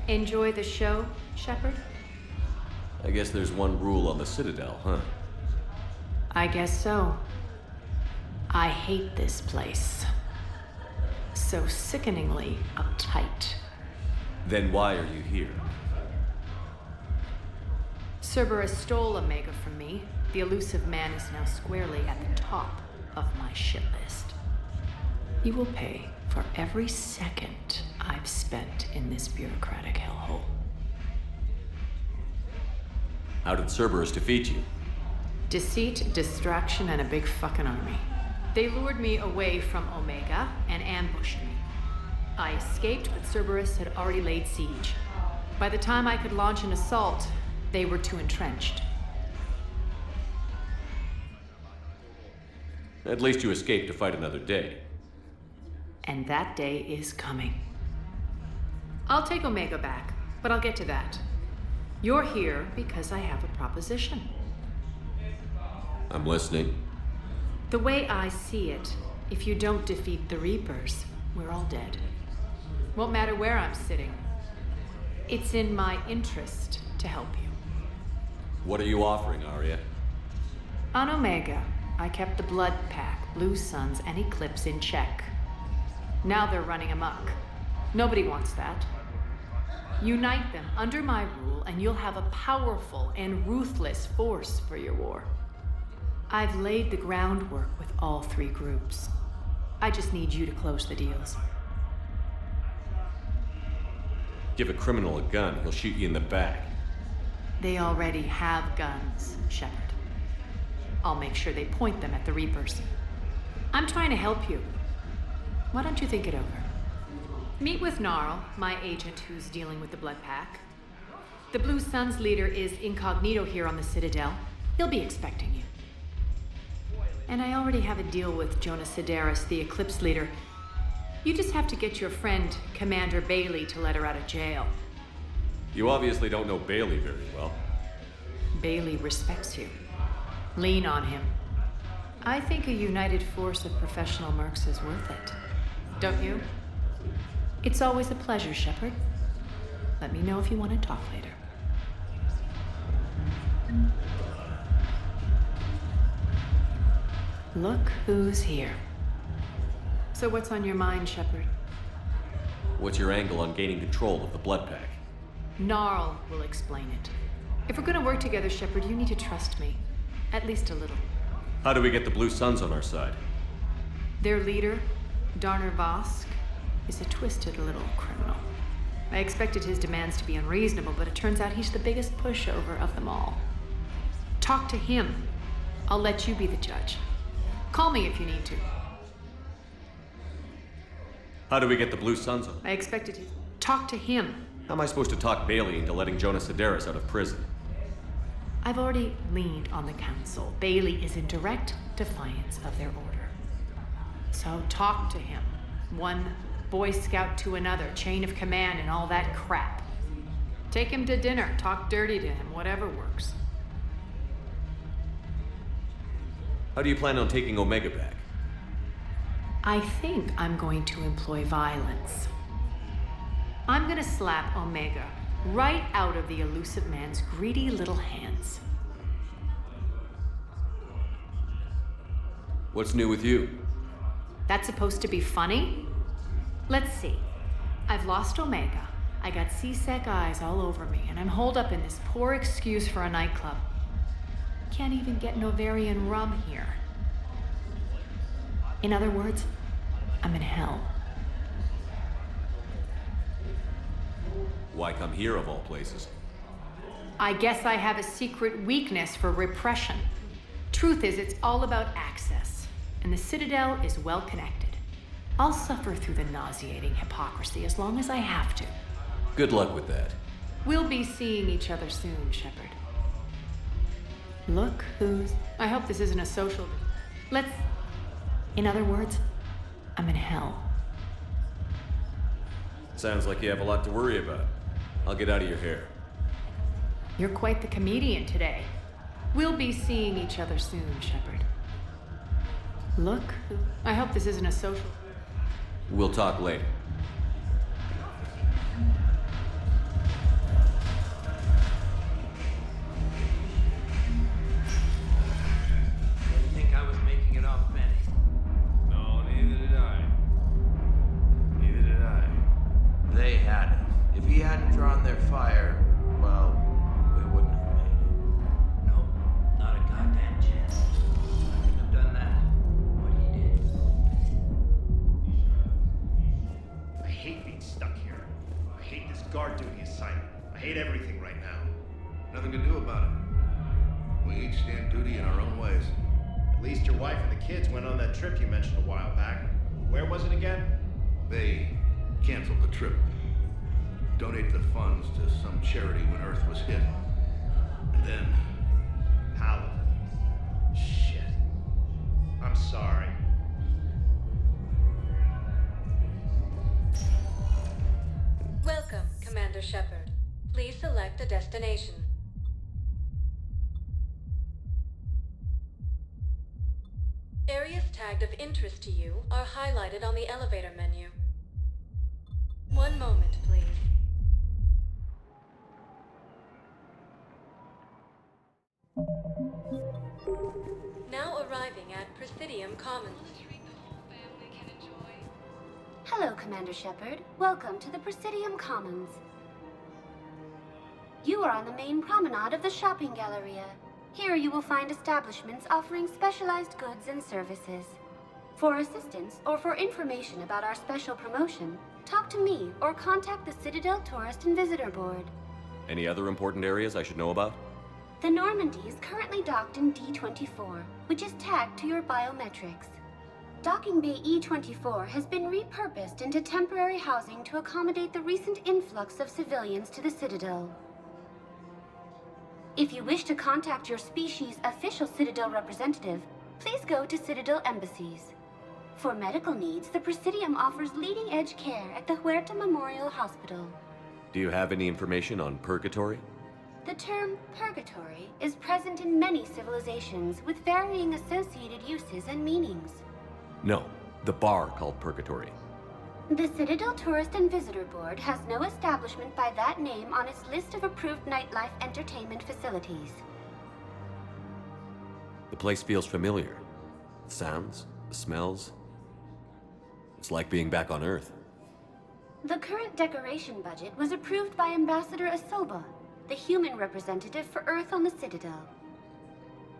Enjoy the show, Shepard? I guess there's one rule on the Citadel, huh? I guess so. I hate this place. So sickeningly uptight. Then why are you here? Cerberus stole Omega from me. The Illusive man is now squarely at the top of my shit list. You will pay for every second I've spent in this bureaucratic hellhole. How did Cerberus defeat you? Deceit, distraction, and a big fucking army. They lured me away from Omega and ambushed me. I escaped, but Cerberus had already laid siege. By the time I could launch an assault, they were too entrenched. At least you escaped to fight another day. And that day is coming. I'll take Omega back, but I'll get to that. You're here because I have a proposition. I'm listening. The way I see it, if you don't defeat the Reapers, we're all dead. Won't matter where I'm sitting. It's in my interest to help you. What are you offering, Arya? On Omega, I kept the Blood Pack, Blue Suns, and Eclipse in check. Now they're running amok. Nobody wants that. Unite them under my rule, and you'll have a powerful and ruthless force for your war. I've laid the groundwork with all 3 groups. I just need you to close the deals. Give a criminal a gun, he'll shoot you in the back. They already have guns, Shepard. I'll make sure they point them at the Reapers. I'm trying to help you. Why don't you think it over? Meet with Gnarl, my agent who's dealing with the Blood Pack. The Blue Suns leader is incognito here on the Citadel. He'll be expecting you. And I already have a deal with Jonah Sedaris, the Eclipse leader. You just have to get your friend, Commander Bailey, to let her out of jail. You obviously don't know Bailey very well. Bailey respects you. Lean on him. I think a united force of professional mercs is worth it. Don't you? It's always a pleasure, Shepard. Let me know if you want to talk later. Look who's here. So what's on your mind, Shepard? What's your angle on gaining control of the Blood Pack? Gnarl will explain it. If we're gonna work together, Shepard, you need to trust me. At least a little. How do we get the Blue Suns on our side? Their leader, Darner Vosk, is a twisted little criminal. I expected his demands to be unreasonable, but it turns out he's the biggest pushover of them all. Talk to him. I'll let you be the judge. Call me if you need to. How do we get the Blue Suns on? I expected to talk to him. How am I supposed to talk Bailey into letting Jonah Sedaris out of prison? I've already leaned on the council. Bailey is in direct defiance of their order. So talk to him. One Boy Scout to another, chain of command and all that crap. Take him to dinner, talk dirty to him, whatever works. How do you plan on taking Omega back? I think I'm going to employ violence. I'm gonna slap Omega right out of the Illusive man's greedy little hands. What's new with you? That's supposed to be funny? Let's see. I've lost Omega. I got CSEC eyes all over me, and I'm holed up in this poor excuse for a nightclub. Can't even get Novarian rum here. In other words, I'm in hell. Why come here of all places? I guess I have a secret weakness for repression. Truth is, it's all about access, and the Citadel is well connected. I'll suffer through the nauseating hypocrisy as long as I have to. Good luck with that. We'll be seeing each other soon, Shepard. Look who's... I hope this isn't a social... Let's... In other words, I'm in hell. Sounds like you have a lot to worry about. I'll get out of your hair. You're quite the comedian today. We'll be seeing each other soon, Shepard. Look who... I hope this isn't a social... We'll talk later. Didn't think I was making it off many. No, neither did I. Neither did I. They had it. If he hadn't drawn their fire, well, we wouldn't have made it. Nope, not a goddamn chance. I couldn't have done that. What he did. I hate being stuck here. I hate this guard duty assignment. I hate everything right now. Nothing to do about it. We each stand duty in our own ways. At least your wife and the kids went on that trip you mentioned a while back. Where was it again? They canceled the trip. Donated the funds to some charity when Earth was hit. And then... Paladin. Shit. I'm sorry. Welcome, Commander Shepard. Please select a destination. Areas tagged of interest to you are highlighted on the elevator menu. One moment, please. Now arriving at Presidium Commons. Hello, Commander Shepard. Welcome to the Presidium Commons. You are on the main promenade of the shopping galleria. Here you will find establishments offering specialized goods and services. For assistance or for information about our special promotion, talk to me or contact the Citadel Tourist and Visitor Board. Any other important areas I should know about? The Normandy is currently docked in D-24, which is tagged to your biometrics. Docking Bay E-24 has been repurposed into temporary housing to accommodate the recent influx of civilians to the Citadel. If you wish to contact your species' official Citadel representative, please go to Citadel embassies. For medical needs, the Presidium offers leading-edge care at the Huerta Memorial Hospital. Do you have any information on purgatory? The term purgatory is present in many civilizations with varying associated uses and meanings. No, the bar called purgatory. The Citadel Tourist and Visitor Board has no establishment by that name on its list of approved nightlife entertainment facilities. The place feels familiar. The sounds, the smells. It's like being back on Earth. The current decoration budget was approved by Ambassador Asoba, the human representative for Earth on the Citadel.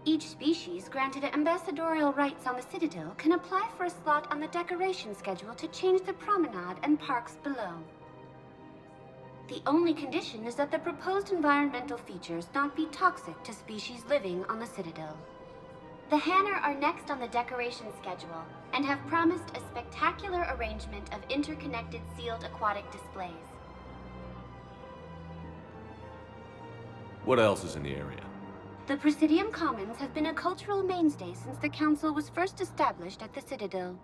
Each species granted ambassadorial rights on the Citadel can apply for a slot on the decoration schedule to change the promenade and parks below. The only condition is that the proposed environmental features not be toxic to species living on the Citadel. The Hanner are next on the decoration schedule and have promised a spectacular arrangement of interconnected sealed aquatic displays. What else is in the area? The Presidium Commons have been a cultural mainstay since the Council was first established at the Citadel.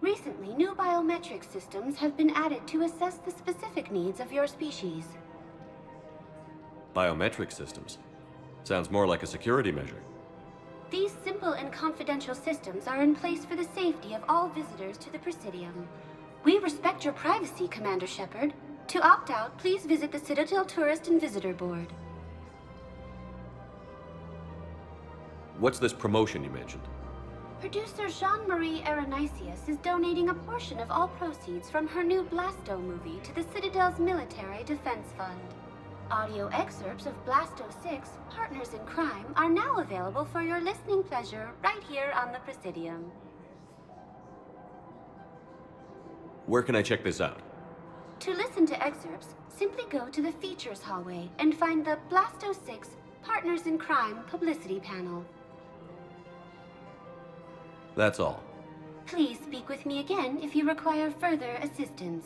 Recently, new biometric systems have been added to assess the specific needs of your species. Biometric systems? Sounds more like a security measure. These simple and confidential systems are in place for the safety of all visitors to the Presidium. We respect your privacy, Commander Shepard. To opt out, please visit the Citadel Tourist and Visitor Board. What's this promotion you mentioned? Producer Jean-Marie Aronisius is donating a portion of all proceeds from her new Blasto movie to the Citadel's Military Defense Fund. Audio excerpts of Blasto 6, Partners in Crime, are now available for your listening pleasure right here on the Presidium. Where can I check this out? To listen to excerpts, simply go to the features hallway and find the Blasto 6 Partners in Crime publicity panel. That's all. Please speak with me again if you require further assistance.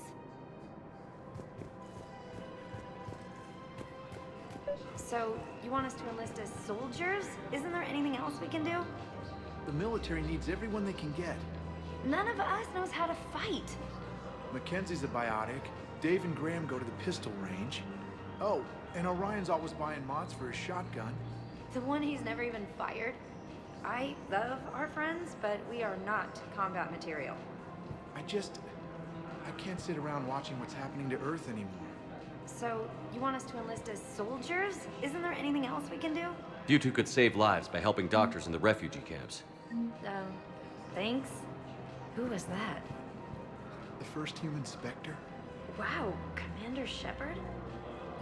So, you want us to enlist as soldiers? Isn't there anything else we can do? The military needs everyone they can get. None of us knows how to fight. Mackenzie's a biotic. Dave and Graham go to the pistol range. Oh, and Orion's always buying mods for his shotgun. The one he's never even fired? I love our friends, but we are not combat material. I can't sit around watching what's happening to Earth anymore. So, you want us to enlist as soldiers? Isn't there anything else we can do? You two could save lives by helping doctors in the refugee camps. Thanks. Who was that? The first human Spectre? Wow, Commander Shepard?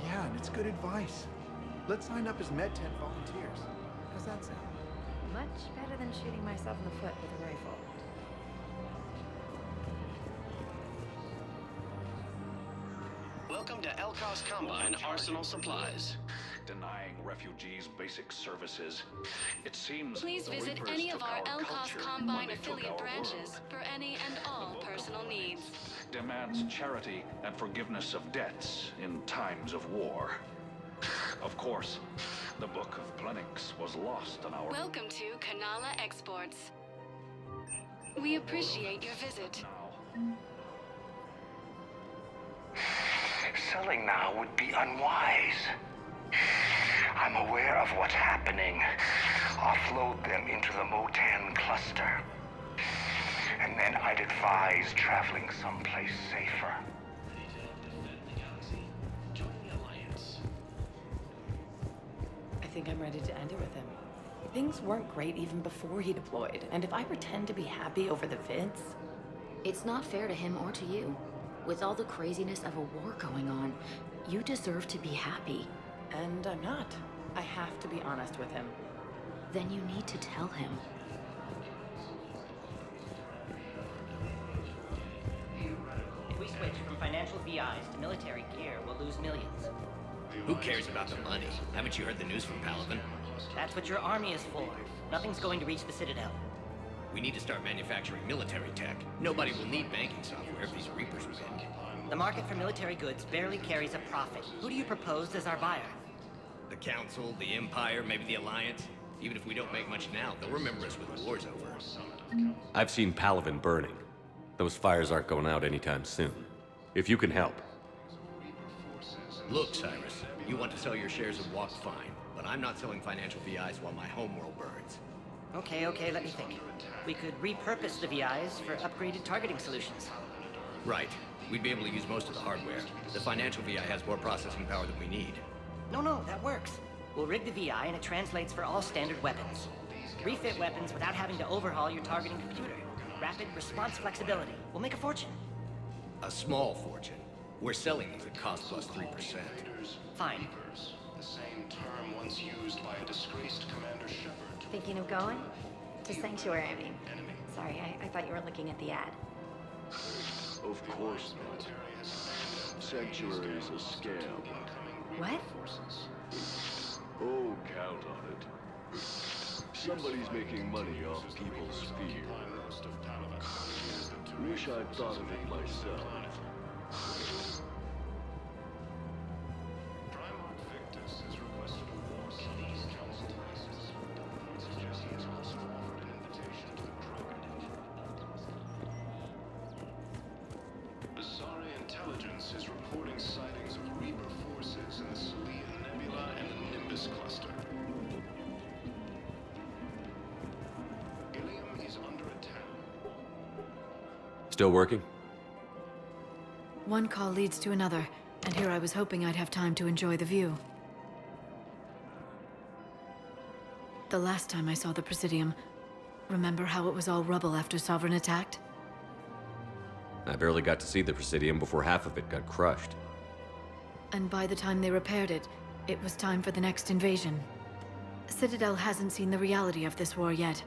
Yeah, and it's good advice. Let's sign up as MedTech volunteers. How's that sound? Much better than shooting myself in the foot with a rifle. Welcome to Elkos Combine Arsenal Supplies. Denying refugees basic services. It seems Please the visit Reapers any of took our our Elkos culture Combine when they took affiliate our branches world. for any and all personal needs. Demands charity and forgiveness of debts in times of war. Of course, the Book of Plenix was lost on our... Welcome to Kanala Exports. We appreciate your visit. Selling now would be unwise. I'm aware of what's happening. Offload them into the Motan cluster. And then I'd advise traveling someplace safer. I think I'm ready to end it with him. Things weren't great even before he deployed, and if I pretend to be happy over the vids... It's not fair to him or to you. With all the craziness of a war going on, you deserve to be happy. And I'm not. I have to be honest with him. Then you need to tell him. If we switch from financial VIs to military gear, we'll lose millions. Who cares about the money? Haven't you heard the news from Paladin? That's what your army is for. Nothing's going to reach the Citadel. We need to start manufacturing military tech. Nobody will need banking software if these Reapers win. The market for military goods barely carries a profit. Who do you propose as our buyer? The Council, the Empire, maybe the Alliance. Even if we don't make much now, they'll remember us when the war's over. I've seen Paladin burning. Those fires aren't going out anytime soon. If you can help. Look, Cyrus, you want to sell your shares of Walk, fine. But I'm not selling financial VIs while my homeworld burns. Okay, let me think. We could repurpose the VIs for upgraded targeting solutions. Right. We'd be able to use most of the hardware. The financial VI has more processing power than we need. No, that works. We'll rig the VI and it translates for all standard weapons. Refit weapons without having to overhaul your targeting computer. Rapid response flexibility. We'll make a fortune. A small fortune. We're selling these at cost plus 3%. Fine. The same term once used by a disgraced Commander Shepard. Thinking of going? To Sanctuary, I mean. Sorry, I thought you were looking at the ad. Of course not. Sanctuary is a scam. What? Oh, count on it. Somebody's making money off people's fear. Wish I'd thought of it myself. Intelligence is reporting sightings of Reaper forces in the Salian Nebula and the Nimbus cluster. Ilium is under attack. Still working? One call leads to another, and here I was hoping I'd have time to enjoy the view. The last time I saw the Presidium, remember how it was all rubble after Sovereign attacked? I barely got to see the Presidium before half of it got crushed. And by the time they repaired it, it was time for the next invasion. Citadel hasn't seen the reality of this war yet.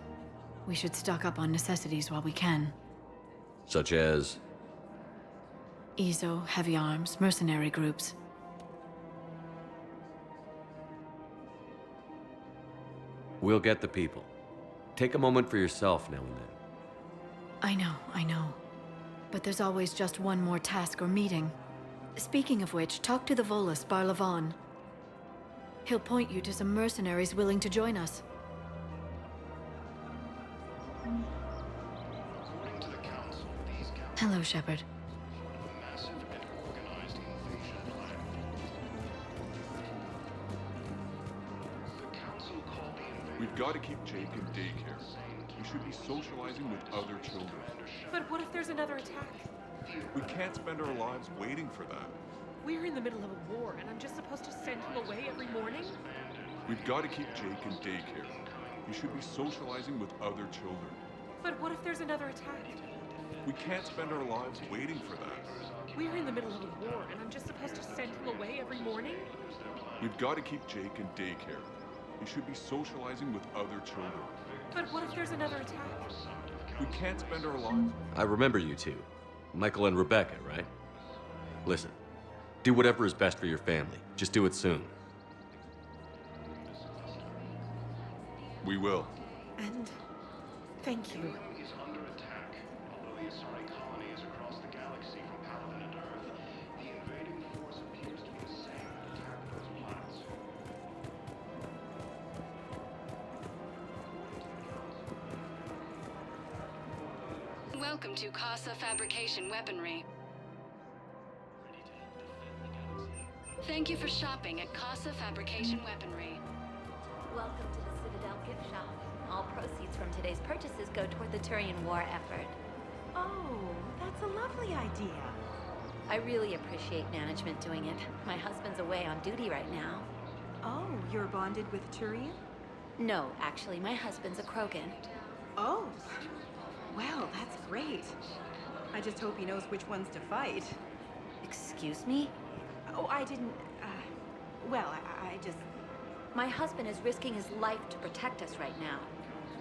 We should stock up on necessities while we can. Such as? EZO, heavy arms, mercenary groups. We'll get the people. Take a moment for yourself now and then. I know. But there's always just one more task or meeting. Speaking of which, talk to the Volus, Barlavan. He'll point you to some mercenaries willing to join us. Hello, Shepard. We've got to keep Jake in daycare. We should be socializing with other children. But what if there's another attack? We can't spend our lives waiting for that. We're in the middle of a war, and I'm just supposed to send him away every morning? We've got to keep Jake in daycare. We should be socializing with other children. But what if there's another attack? We can't spend our lives waiting for that. We're in the middle of a war, and I'm just supposed to send him away every morning? We've got to keep Jake in daycare. We should be socializing with other children. But what if there's another attack? We can't spend our lives... I remember you two. Michael and Rebecca, right? Listen, do whatever is best for your family. Just do it soon. We will. And thank you. Welcome to Casa Fabrication Weaponry. Thank you for shopping at Casa Fabrication Weaponry. Welcome to the Citadel gift shop. All proceeds from today's purchases go toward the Turian war effort. Oh, that's a lovely idea. I really appreciate management doing it. My husband's away on duty right now. Oh, you're bonded with Turian? No, actually, my husband's a Krogan. Oh. Well, that's great. I just hope he knows which ones to fight. Excuse me? Oh, I didn't, well, I just... My husband is risking his life to protect us right now.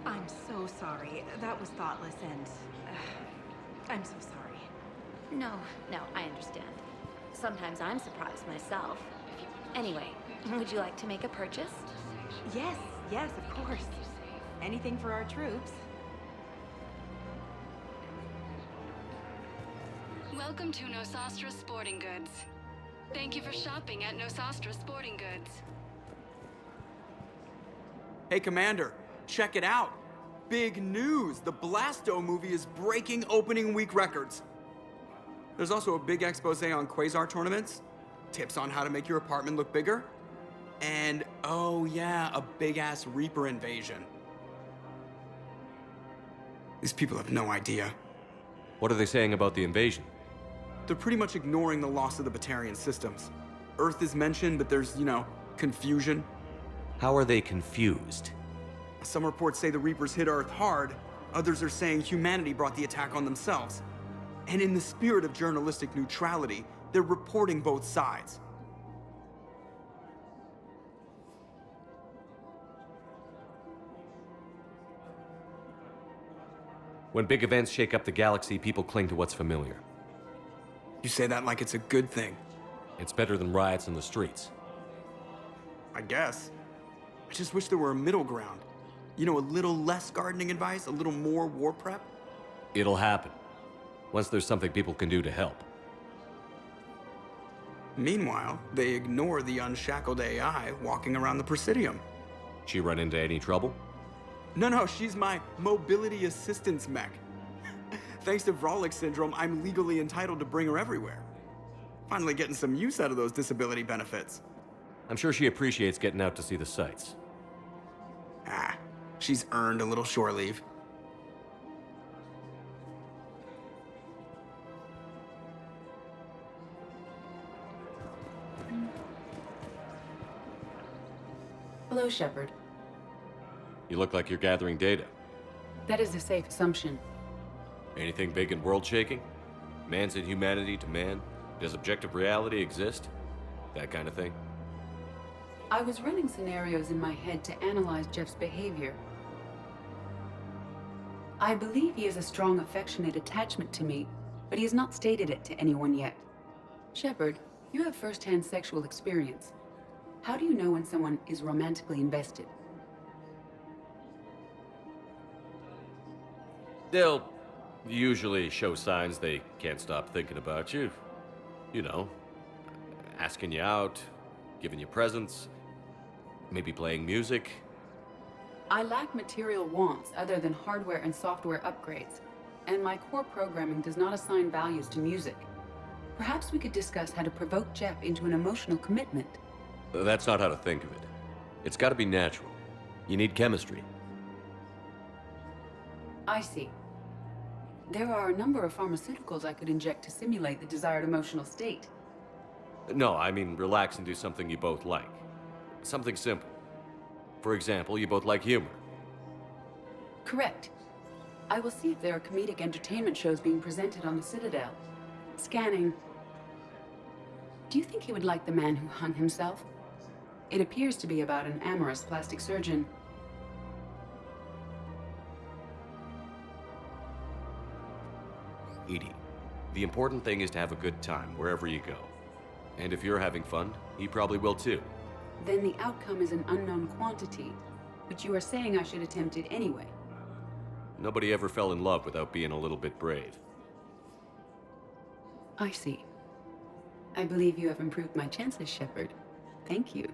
I'm so sorry. That was thoughtless and... I'm so sorry. No, I understand. Sometimes I'm surprised myself. Anyway, would you like to make a purchase? Yes, of course. Anything for our troops. Welcome to Nosastra Sporting Goods. Thank you for shopping at Nosastra Sporting Goods. Hey, Commander, check it out. Big news! The Blasto movie is breaking opening week records. There's also a big expose on Quasar tournaments, tips on how to make your apartment look bigger, and, oh yeah, a big-ass Reaper invasion. These people have no idea. What are they saying about the invasion? They're pretty much ignoring the loss of the Batarian systems. Earth is mentioned, but there's, confusion. How are they confused? Some reports say the Reapers hit Earth hard. Others are saying humanity brought the attack on themselves. And in the spirit of journalistic neutrality, they're reporting both sides. When big events shake up the galaxy, people cling to what's familiar. You say that like it's a good thing. It's better than riots in the streets. I guess. I just wish there were a middle ground. A little less gardening advice, a little more war prep. It'll happen. Once there's something people can do to help. Meanwhile, they ignore the unshackled AI walking around the Presidium. She run into any trouble? No, she's my mobility assistance mech. Thanks to Vrolic syndrome, I'm legally entitled to bring her everywhere. Finally getting some use out of those disability benefits. I'm sure she appreciates getting out to see the sights. She's earned a little shore leave. Hello, Shepard. You look like you're gathering data. That is a safe assumption. Anything big and world-shaking? Man's inhumanity to man? Does objective reality exist? That kind of thing? I was running scenarios in my head to analyze Jeff's behavior. I believe he has a strong affectionate attachment to me, but he has not stated it to anyone yet. Shepard, you have first-hand sexual experience. How do you know when someone is romantically invested? They'll usually show signs they can't stop thinking about you. You know, asking you out, giving you presents, maybe playing music. I lack material wants other than hardware and software upgrades, and my core programming does not assign values to music. Perhaps we could discuss how to provoke Jep into an emotional commitment. That's not how to think of it. It's got to be natural. You need chemistry. I see. There are a number of pharmaceuticals I could inject to simulate the desired emotional state. No, I mean relax and do something you both like. Something simple. For example, you both like humor. Correct. I will see if there are comedic entertainment shows being presented on the Citadel. Scanning. Do you think he would like The Man Who Hung Himself? It appears to be about an amorous plastic surgeon. Edie, the important thing is to have a good time wherever you go. And if you're having fun, he probably will too. Then the outcome is an unknown quantity, but you are saying I should attempt it anyway. Nobody ever fell in love without being a little bit brave. I see. I believe you have improved my chances, Shepard. Thank you.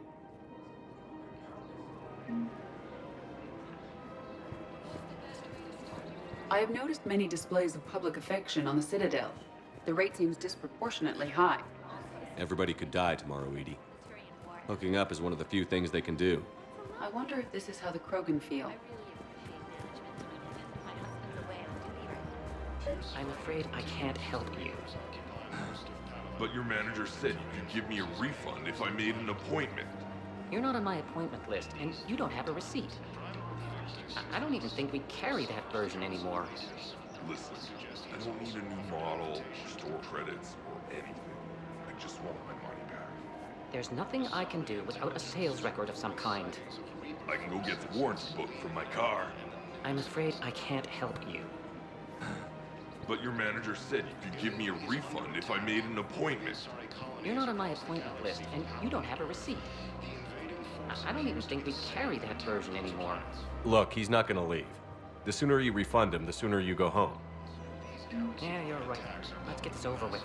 I have noticed many displays of public affection on the Citadel. The rate seems disproportionately high. Everybody could die tomorrow, Edie. Hooking up is one of the few things they can do. I wonder if this is how the Krogan feel. I'm afraid I can't help you. But your manager said you could give me a refund if I made an appointment. You're not on my appointment list, and you don't have a receipt. I don't even think we carry that version anymore. Listen, I don't need a new model, store credits, or anything. I just want my money back. There's nothing I can do without a sales record of some kind. I can go get the warranty book from my car. I'm afraid I can't help you. But your manager said you could give me a refund if I made an appointment. You're not on my appointment list, and you don't have a receipt. I don't even think we carry that version anymore. Look, he's not gonna leave. The sooner you refund him, the sooner you go home. Yeah, you're right. Let's get this over with.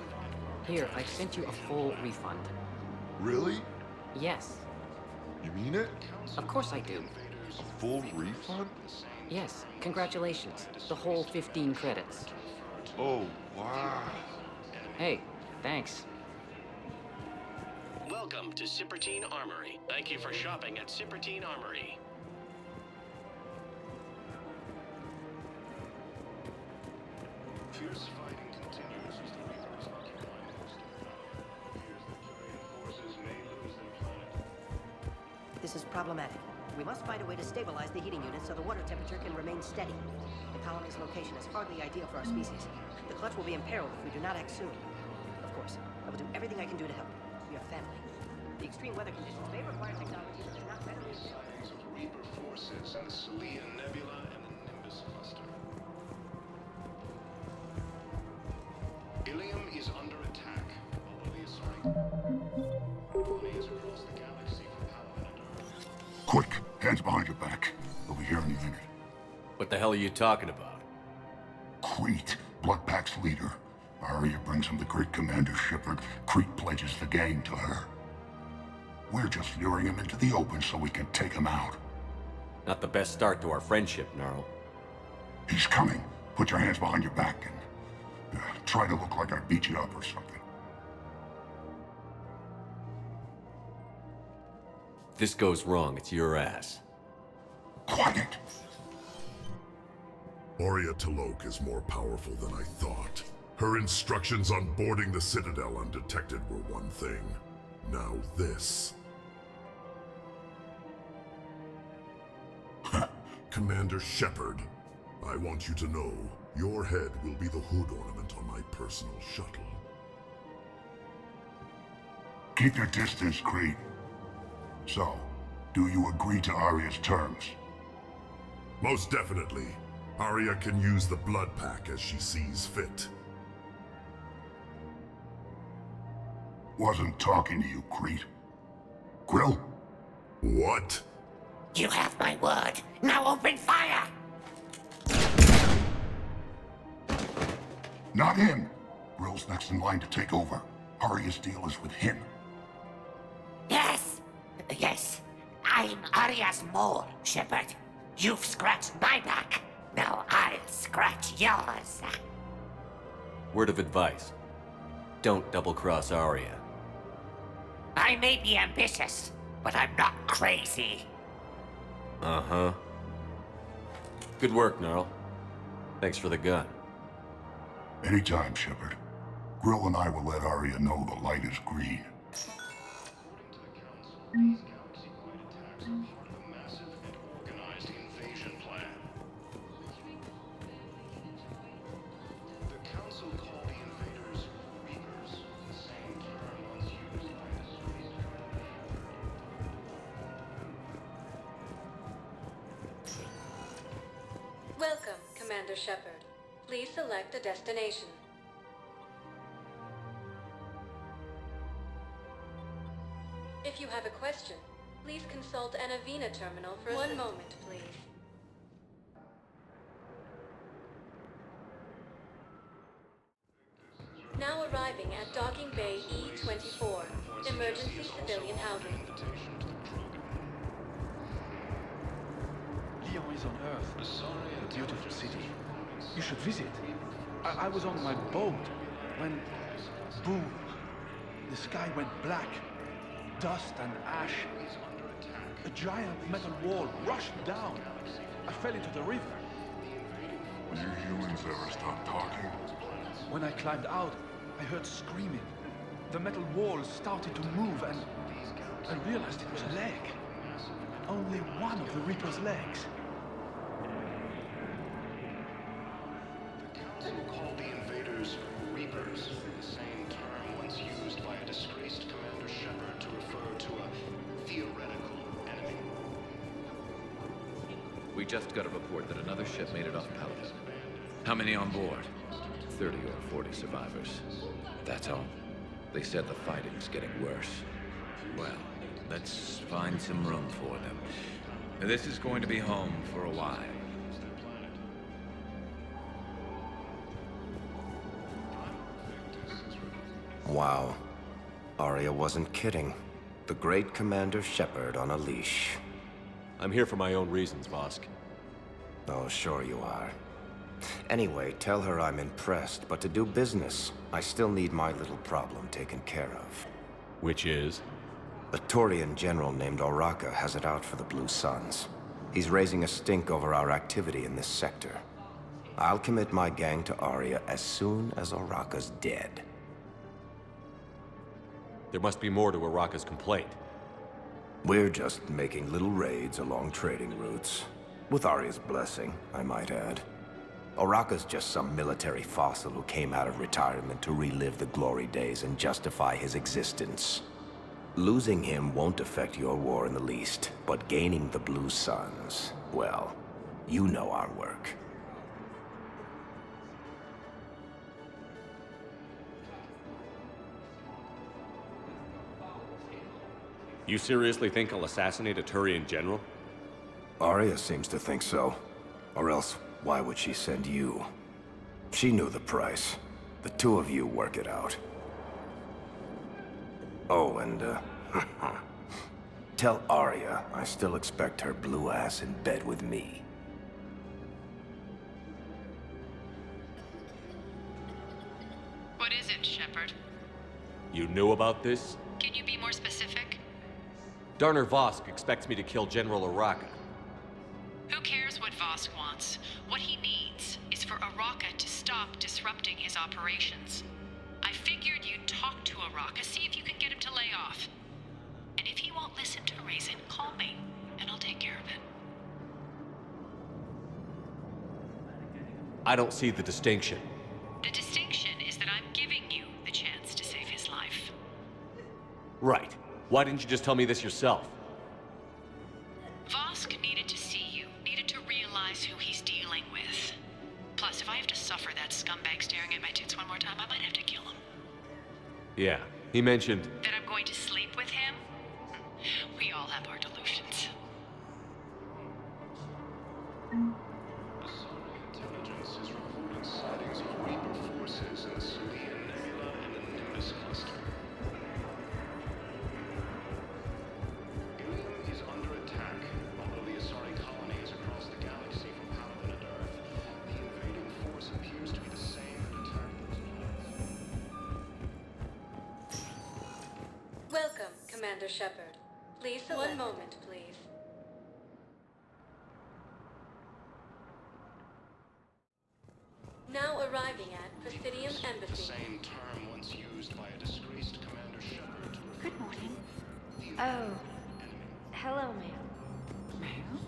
Here, I've sent you a full refund. Really? Yes. You mean it? Of course I do. A full refund? Yes, congratulations. The whole 15 credits. Oh, wow. Hey, thanks. Welcome to Cypertine Armory. Thank you for shopping at Cypertine Armory. Fierce fighting continues as the Reapers occupy most of the power. It appears that Terran forces may lose their planet. This is problematic. We must find a way to stabilize the heating unit so the water temperature can remain steady. The colony's location is hardly ideal for our species. The clutch will be imperiled if we do not act soon. Of course, I will do everything I can do to help. We are family. The extreme weather conditions may require technology that is not readily available. Sightings of Reaper forces in the Celia Nebula and the Nimbus cluster. Ilium is under attack, although the assault colony is across the galaxy from Paladin and Earth. Quick, hands behind your back. We'll be here any minute. What the hell are you talking about? Crete, Bloodpack's leader. Aria brings him the great Commander Shepard. Crete pledges the gang to her. We're just luring him into the open so we can take him out. Not the best start to our friendship, Gnarl. He's coming. Put your hands behind your back and try to look like I beat you up or something. If this goes wrong, it's your ass. Quiet! Aria T'Loak is more powerful than I thought. Her instructions on boarding the Citadel undetected were one thing. Now this. Commander Shepard, I want you to know, your head will be the hood ornament on my personal shuttle. Keep your distance, Crete. So, do you agree to Aria's terms? Most definitely. Aria can use the blood pack as she sees fit. Wasn't talking to you, Crete. Grill? What? You have my word. Now open fire! Not him. Grill's next in line to take over. Aria's deal is with him. Yes. Yes. I'm Aria's mole, Shepard. You've scratched my back. Now I'll scratch yours. Word of advice. Don't double-cross Aria. I may be ambitious, but I'm not crazy. Uh-huh. Good work, Gnarl. Thanks for the gun. Anytime, Shepard. Grill and I will let Aria know the light is green. Welcome, Commander Shepard. Please select a destination. If you have a question, please consult an Avena terminal for one moment, please. Now arriving at Docking Bay E-24, emergency civilian housing. Liara is on Earth, a beautiful city. You should visit. I was on my boat when, boom, the sky went black. Dust and ash. A giant metal wall rushed down. I fell into the river. You humans ever stop talking? When I climbed out, I heard screaming. The metal wall started to move and I realized it was a leg. Only one of the Reaper's legs. The Council called the invaders Reapers, the same term once used by a disgraced Commander Shepard to refer to a theoretical enemy. We just got a report that another ship made it off Paladin. How many on board? 30 or 40 survivors. That's all. They said the fighting's getting worse. Well, let's find some room for them. This is going to be home for a while. Wow. Aria wasn't kidding. The great Commander Shepard on a leash. I'm here for my own reasons, Vosk. Oh, sure you are. Anyway, tell her I'm impressed, but to do business, I still need my little problem taken care of. Which is? A Taurian general named Oraka has it out for the Blue Suns. He's raising a stink over our activity in this sector. I'll commit my gang to Aria as soon as Oraka's dead. There must be more to Oraka's complaint. We're just making little raids along trading routes. With Aria's blessing, I might add. Oraka's just some military fossil who came out of retirement to relive the glory days and justify his existence. Losing him won't affect your war in the least, but gaining the Blue Suns, well, you know our work. You seriously think I'll assassinate a Turian general? Aria seems to think so. Or else, why would she send you? She knew the price. The two of you work it out. Oh, and, tell Aria I still expect her blue ass in bed with me. What is it, Shepard? You knew about this? Can you be more specific? Darner Vosk expects me to kill General Oraka. Who cares what Vosk wants? What he needs is for Oraka to stop disrupting his operations. I figured you'd talk to Oraka, see if you can get him to lay off. And if he won't listen to reason, call me, and I'll take care of it. I don't see the distinction. The distinction is that I'm giving you the chance to save his life. Right. Why didn't you just tell me this yourself? Vosk needed to see you, needed to realize who he's dealing with. Plus, if I have to suffer that scumbag staring at my tits one more time, I might have to kill him. Yeah, He mentioned... That I'm going to sleep with him? We all have our delusions. Intelligence is reporting sightings of Reaper forces in the Salian Nebula and the Nimbus cluster. Ilium is under attack. Although the Asari colony is across the galaxy from Paladin and Earth, the invading force appears to be the same that attacked those planets. Welcome, Commander Shepard. Please, one moment, please. Now arriving at Presidium The Embassy. same term once used by a disgraced Commander Shepard to refer Good morning. to Hello, ma'am. Ma'am?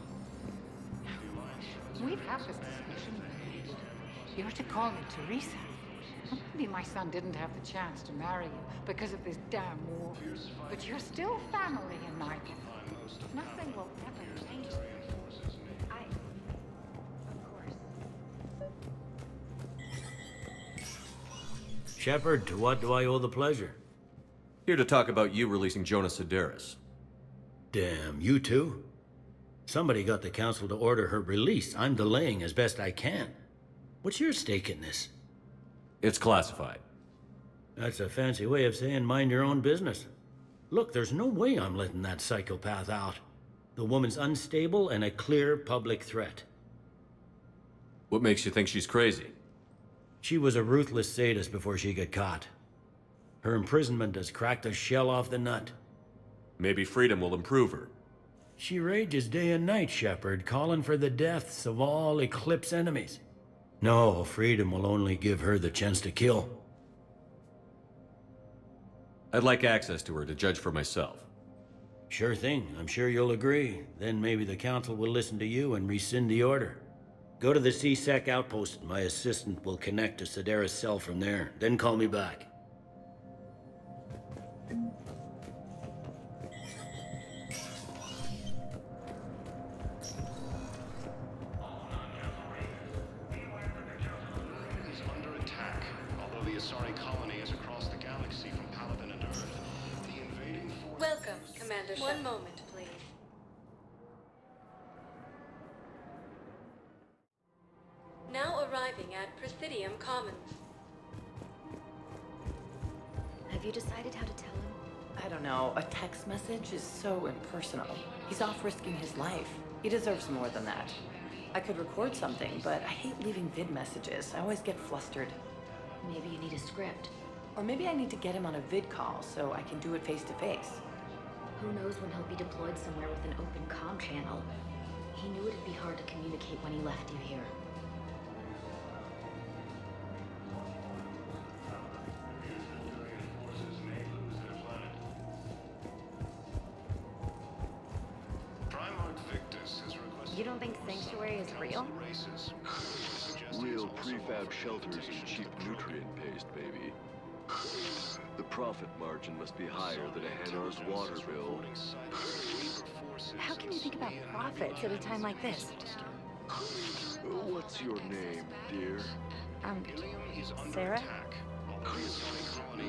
We've had this discussion. You're to call me Teresa. Maybe my son didn't have the chance to marry you because of this damn war. But you're still family in my book. Nothing will ever change that. Shepard, to what do I owe the pleasure? Here to talk about you releasing Jonas Sedaris. Damn, you too? Somebody got the council to order her release. I'm delaying as best I can. What's your stake in this? It's classified. That's a fancy way of saying mind your own business. Look, there's no way I'm letting that psychopath out. The woman's unstable and a clear public threat. What makes you think she's crazy? She was a ruthless sadist before she got caught. Her imprisonment has cracked the shell off the nut. Maybe freedom will improve her. She rages day and night, Shepard, calling for the deaths of all Eclipse enemies. No, freedom will only give her the chance to kill. I'd like access to her to judge for myself. Sure thing. I'm sure you'll agree. Then maybe the council will listen to you and rescind the order. Go to the C-Sec outpost. My assistant will connect to Sedaris' cell from there. Then call me back. is under attack. Although the Asari colony is across the galaxy from Paladin and Earth, the invading force... Welcome, Commander Shepard. One moment, please. Now arriving at Presidium Commons. Have you decided how to tell him? I don't know. A text message is so impersonal. He's off risking his life. He deserves more than that. I could record something, but I hate leaving vid messages. I always get flustered. Maybe you need a script. Or maybe I need to get him on a vid call so I can do it face to face. Who knows when he'll be deployed somewhere with an open comm channel. He knew it'd be hard to communicate when he left you here. You don't think Sanctuary is real? Real prefab shelters and cheap nutrient paste, baby. The profit margin must be higher than a Hanar's water bill. How can you think about profits at a time like this? What's your name, dear? Sarah?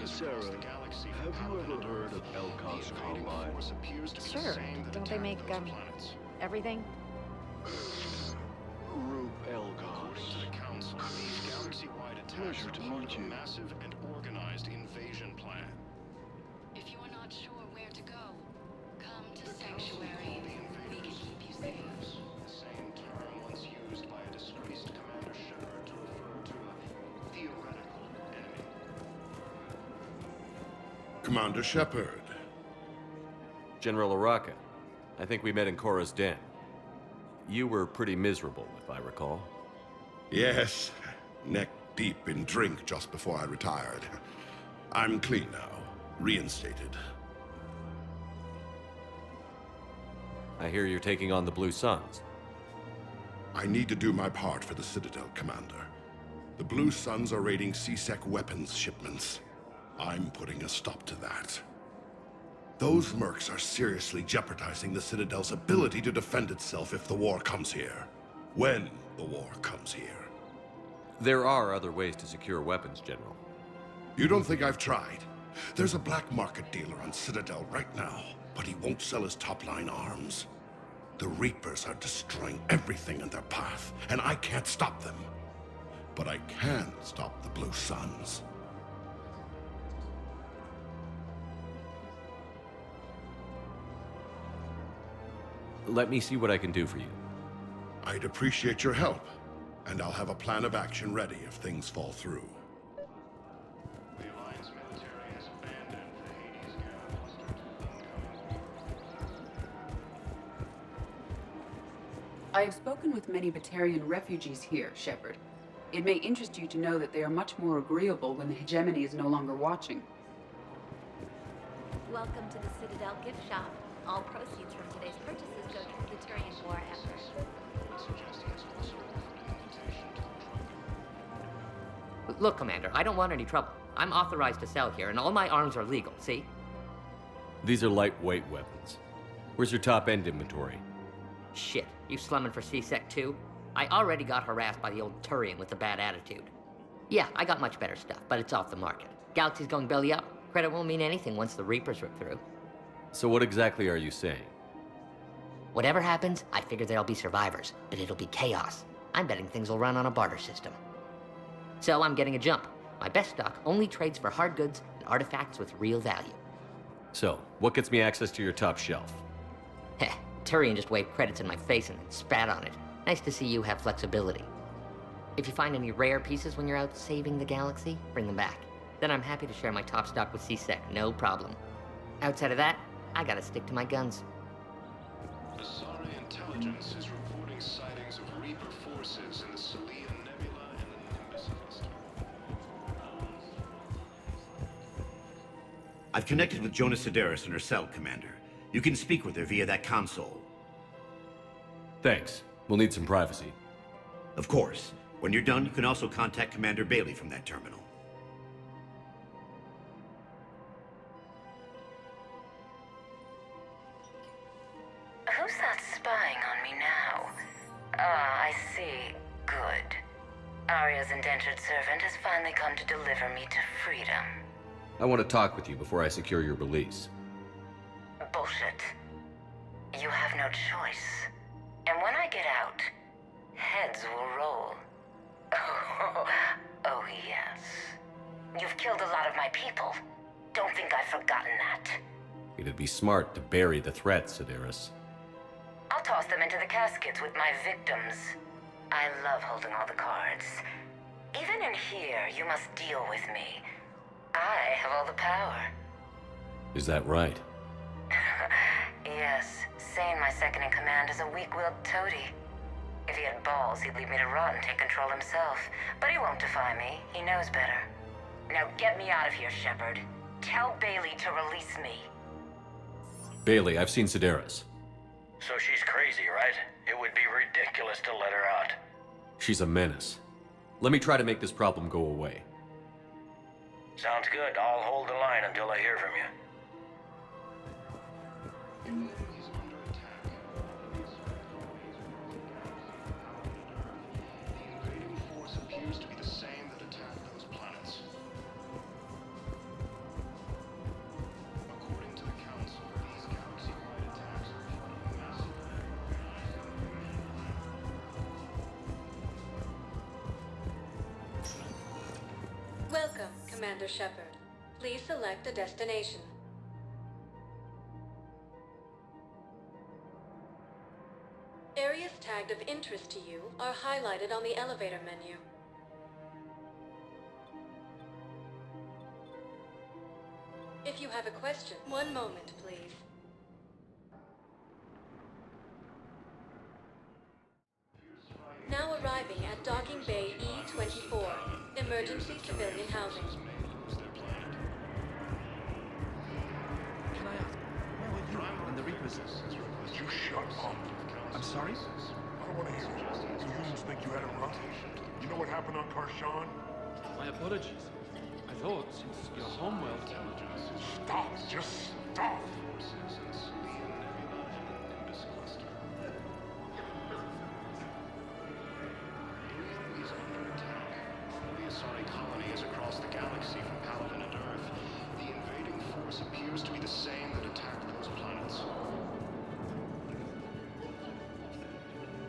Sarah, have you ever heard of Elkos Combine? Sure. Don't they make, everything? Rube Elkos. Pleasure to meet you. Massive and organized invasion plan. If you are not sure where to go, come to Sanctuary. We can keep you safe. The same term once used by a disgraced Commander Shepard to refer to a theoretical enemy. Commander Shepard. General Araka. I think we met in Korra's den. You were pretty miserable, if I recall. Yes. Neck deep in drink just before I retired. I'm clean now. Reinstated. I hear you're taking on the Blue Suns. I need to do my part for the Citadel, Commander. The Blue Suns are raiding C-Sec weapons shipments. I'm putting a stop to that. Those mercs are seriously jeopardizing the Citadel's ability to defend itself if the war comes here. When the war comes here. There are other ways to secure weapons, General. You don't think I've tried? There's a black market dealer on Citadel right now, but he won't sell his top-line arms. The Reapers are destroying everything in their path, and I can't stop them. But I can stop the Blue Suns. Let me see what I can do for you. I'd appreciate your help, and I'll have a plan of action ready if things fall through. I have spoken with many Vakarian refugees here, Shepard. It may interest you to know that they are much more agreeable when the hegemony is no longer watching. Welcome to the Citadel gift shop. All proceeds from today's purchases go to the Vakarian war effort. Look, Commander, I don't want any trouble. I'm authorized to sell here, and all my arms are legal, see? These are lightweight weapons. Where's your top-end inventory? Shit, you slumming for C-Sec too? I already got harassed by the old Turian with the bad attitude. Yeah, I got much better stuff, but it's off the market. Galaxy's going belly up. Credit won't mean anything once the Reapers rip through. So what exactly are you saying? Whatever happens, I figure there'll be survivors, but it'll be chaos. I'm betting things will run on a barter system. So I'm getting a jump. My best stock only trades for hard goods and artifacts with real value. So, what gets me access to your top shelf? Heh, Turian just waved credits in my face and then spat on it. Nice to see you have flexibility. If you find any rare pieces when you're out saving the galaxy, bring them back. Then I'm happy to share my top stock with C-Sec, no problem. Outside of that, I gotta stick to my guns. Asari intelligence is reporting sightings of Reaper forces in the Selene Nebula and the Nimbus cluster. I've connected with Jonah Cerberus in her cell, Commander. You can speak with her via that console. Thanks. We'll need some privacy. Of course. When you're done, you can also contact Commander Bailey from that terminal. Who's that spying on me now? Ah, I see. Good. Arya's indentured servant has finally come to deliver me to freedom. I want to talk with you before I secure your release. Bullshit. You have no choice. And when I get out, heads will roll. Oh, yes. You've killed a lot of my people. Don't think I've forgotten that. It'd be smart to bury the threat, Cerberus. I'll toss them into the caskets with my victims. I love holding all the cards. Even in here, you must deal with me. I have all the power. Is that right? Yes, Sane, my second-in-command, is a weak-willed toady. If he had balls, he'd leave me to rot and take control himself. But he won't defy me. He knows better. Now get me out of here, Shepard. Tell Bailey to release me. Bailey, I've seen Cerberus. So she's crazy, right? It would be ridiculous to let her out. She's a menace. Let me try to make this problem go away. Sounds good. I'll hold the line until I hear from you. Appears to be the same that attacked those planets. According to the Council, these galaxy-wide attacks are following massive... Welcome, Commander Shepard. Please select a destination. Areas tagged of interest to you are highlighted on the elevator menu. If you have a question, one moment, please. Now arriving at Docking Bay E-24, Emergency Civilian Housing. Can I ask, where were you when the Reapers... You shut up. I'm sorry? I don't want to hear it. You humans think you had it rough? You know what happened on Karshan? My apologies. I thought, since your homeworld... Stop! Just stop! The Asari colony is across the galaxy from Paladin and Earth. The appears to be the same that attacked those planets.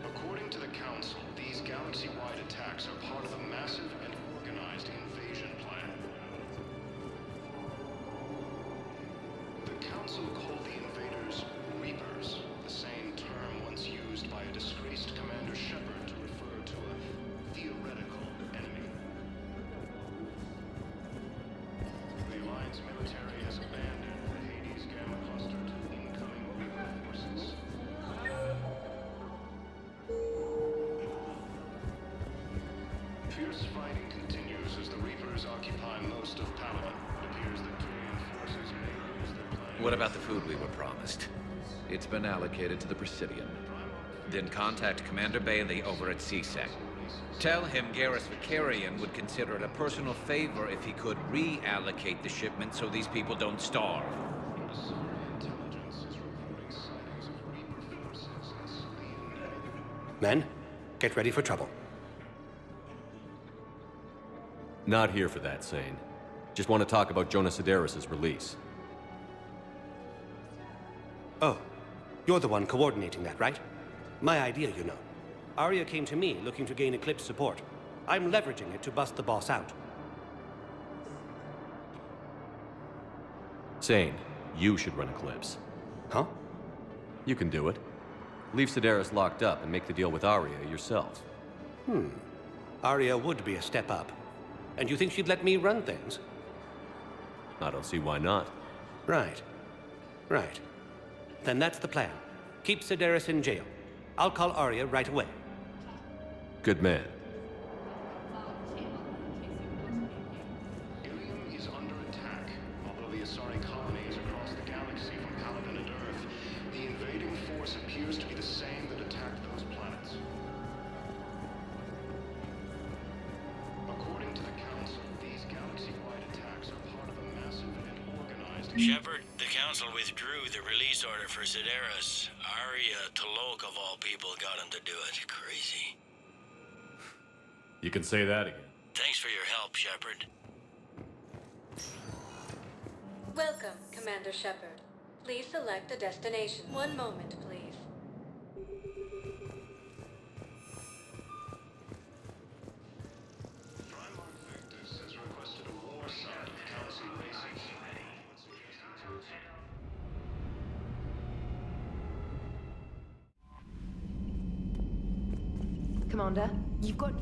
According to the Council, these galaxy-wide attacks are part of a massive and organized invasion plan. The Council called the invaders Reapers, the same term once used by a disgraced Commander Shepard to refer to a theoretical enemy. The Alliance military has abandoned the Hades Gamma Cluster to incoming Reaper forces. Fierce fighting continues as the Reapers occupy most of Palaven. It appears that Turian forces may lose their plan. What about the food we were promised? It's been allocated to the Presidium. Then contact Commander Bailey over at CSEC. Tell him Garrus Vakarian would consider it a personal favor if he could reallocate the shipment so these people don't starve. Men, get ready for trouble. Not here for that, Sane. Just want to talk about Jonas Sedaris' release. Oh, you're the one coordinating that, right? My idea, you know. Arya came to me looking to gain Eclipse support. I'm leveraging it to bust the boss out. Sane, you should run Eclipse. Huh? You can do it. Leave Sedaris locked up and make the deal with Arya yourself. Arya would be a step up. And you think she'd let me run things? I don't see why not. Right. Right. Then that's the plan. Keep Sedaris in jail. I'll call Arya right away. Good man. Ilium is under attack. Although the Asari colony is across the galaxy from Palaven and Earth, the invading force appears to be the same that attacked those planets. According to the Council, these galaxy-wide attacks are part of a massive and organized... Shepard, the Council withdrew the release order for Sedaris. Arya Talok, of all people, got him to do it. Crazy. You can say that again. Thanks for your help, Shepard. Welcome, Commander Shepard. Please select a destination. One moment, please. has requested a war side of Council races. Commander, you've got...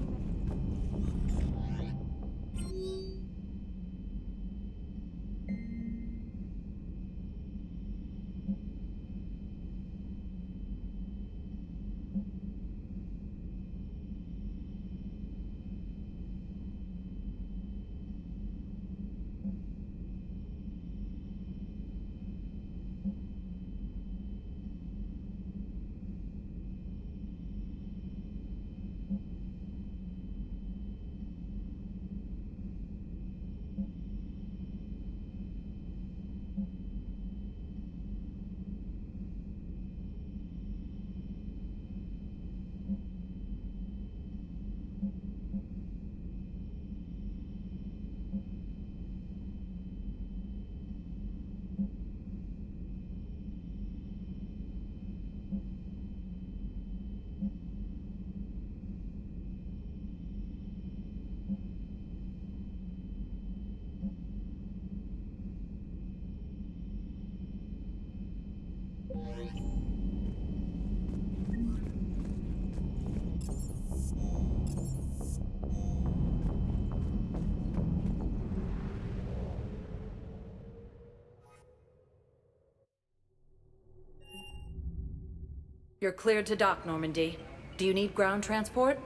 You're cleared to dock, Normandy. Do you need ground transport?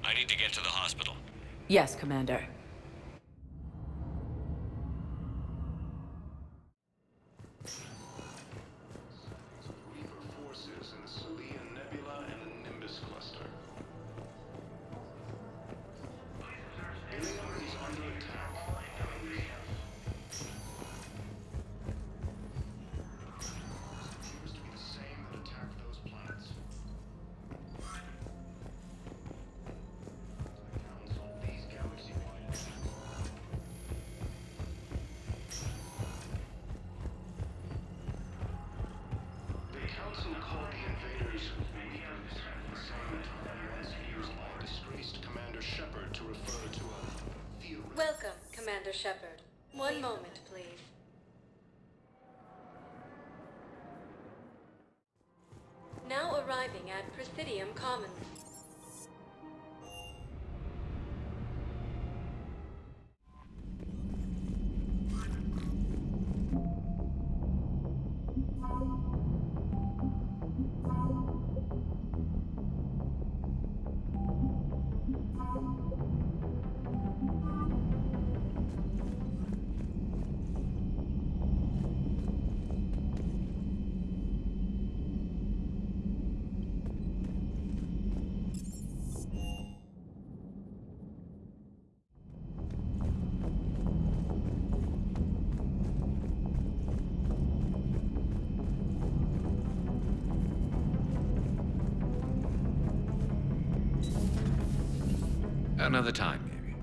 I need to get to the hospital. Yes, Commander. Forces in the Salian Nebula and the Nimbus cluster. Ilium is under attack. Appears to be the same that attacked those planets. Council, these galaxy-wide Council called the invaders Reapers, the same term once used by a disgraced Commander Shepard to refer to a theoretical... Welcome, Commander Shepard. One moment, please. Now arriving at Presidium Commons. Another time, maybe.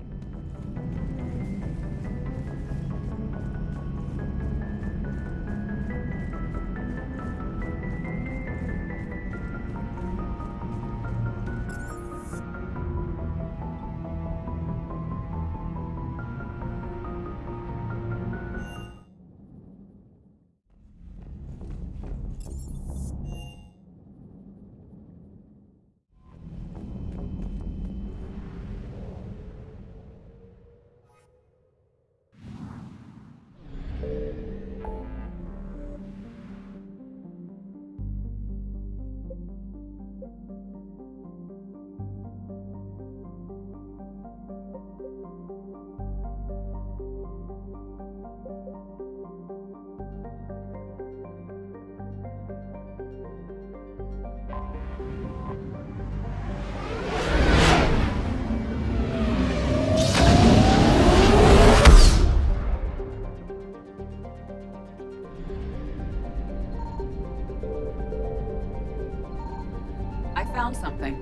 I found something.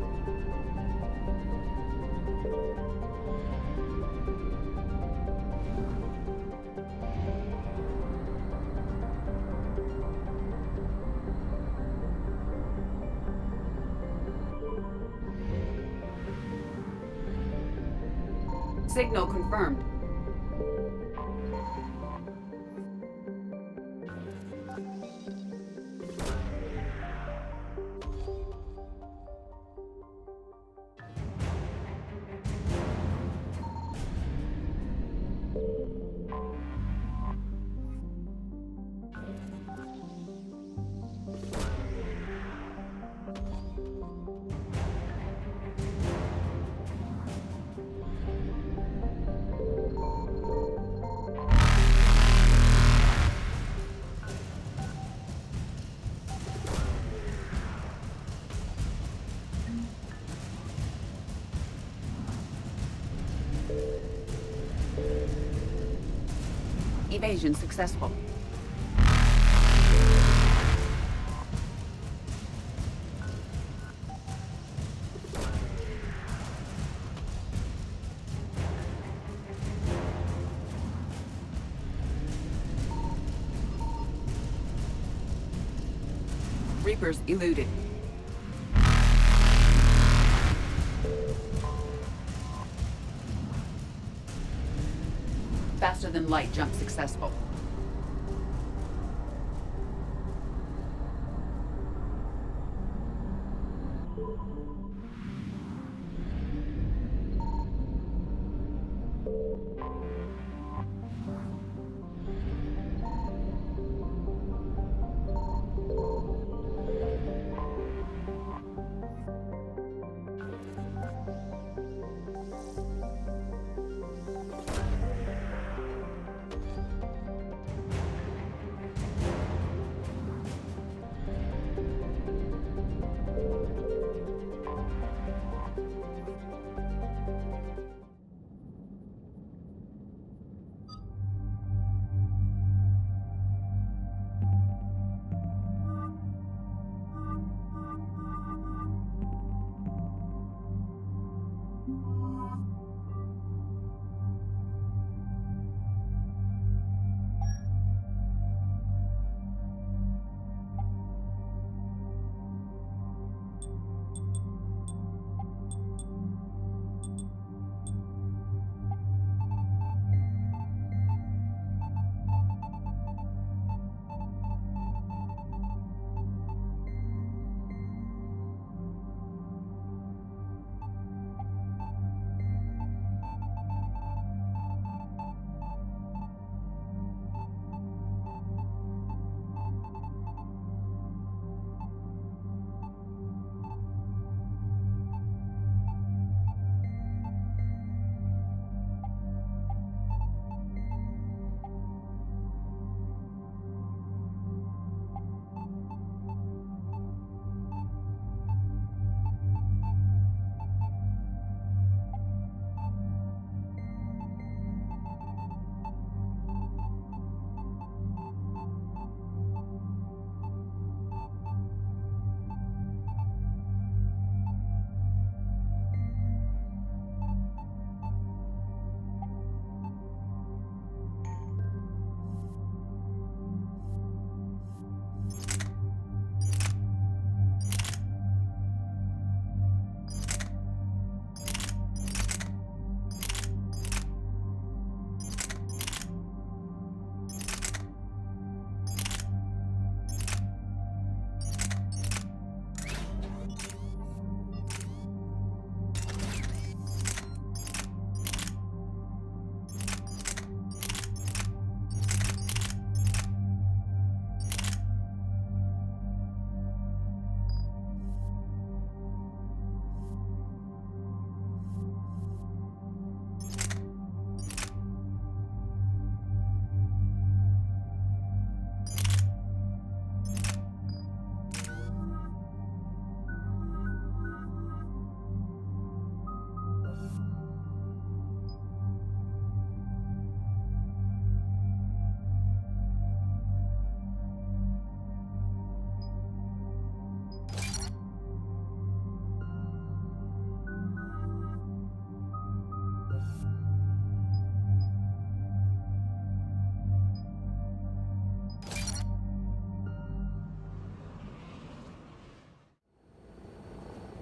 Signal confirmed. Evasion successful. Reapers eluded. Faster than light jump successful.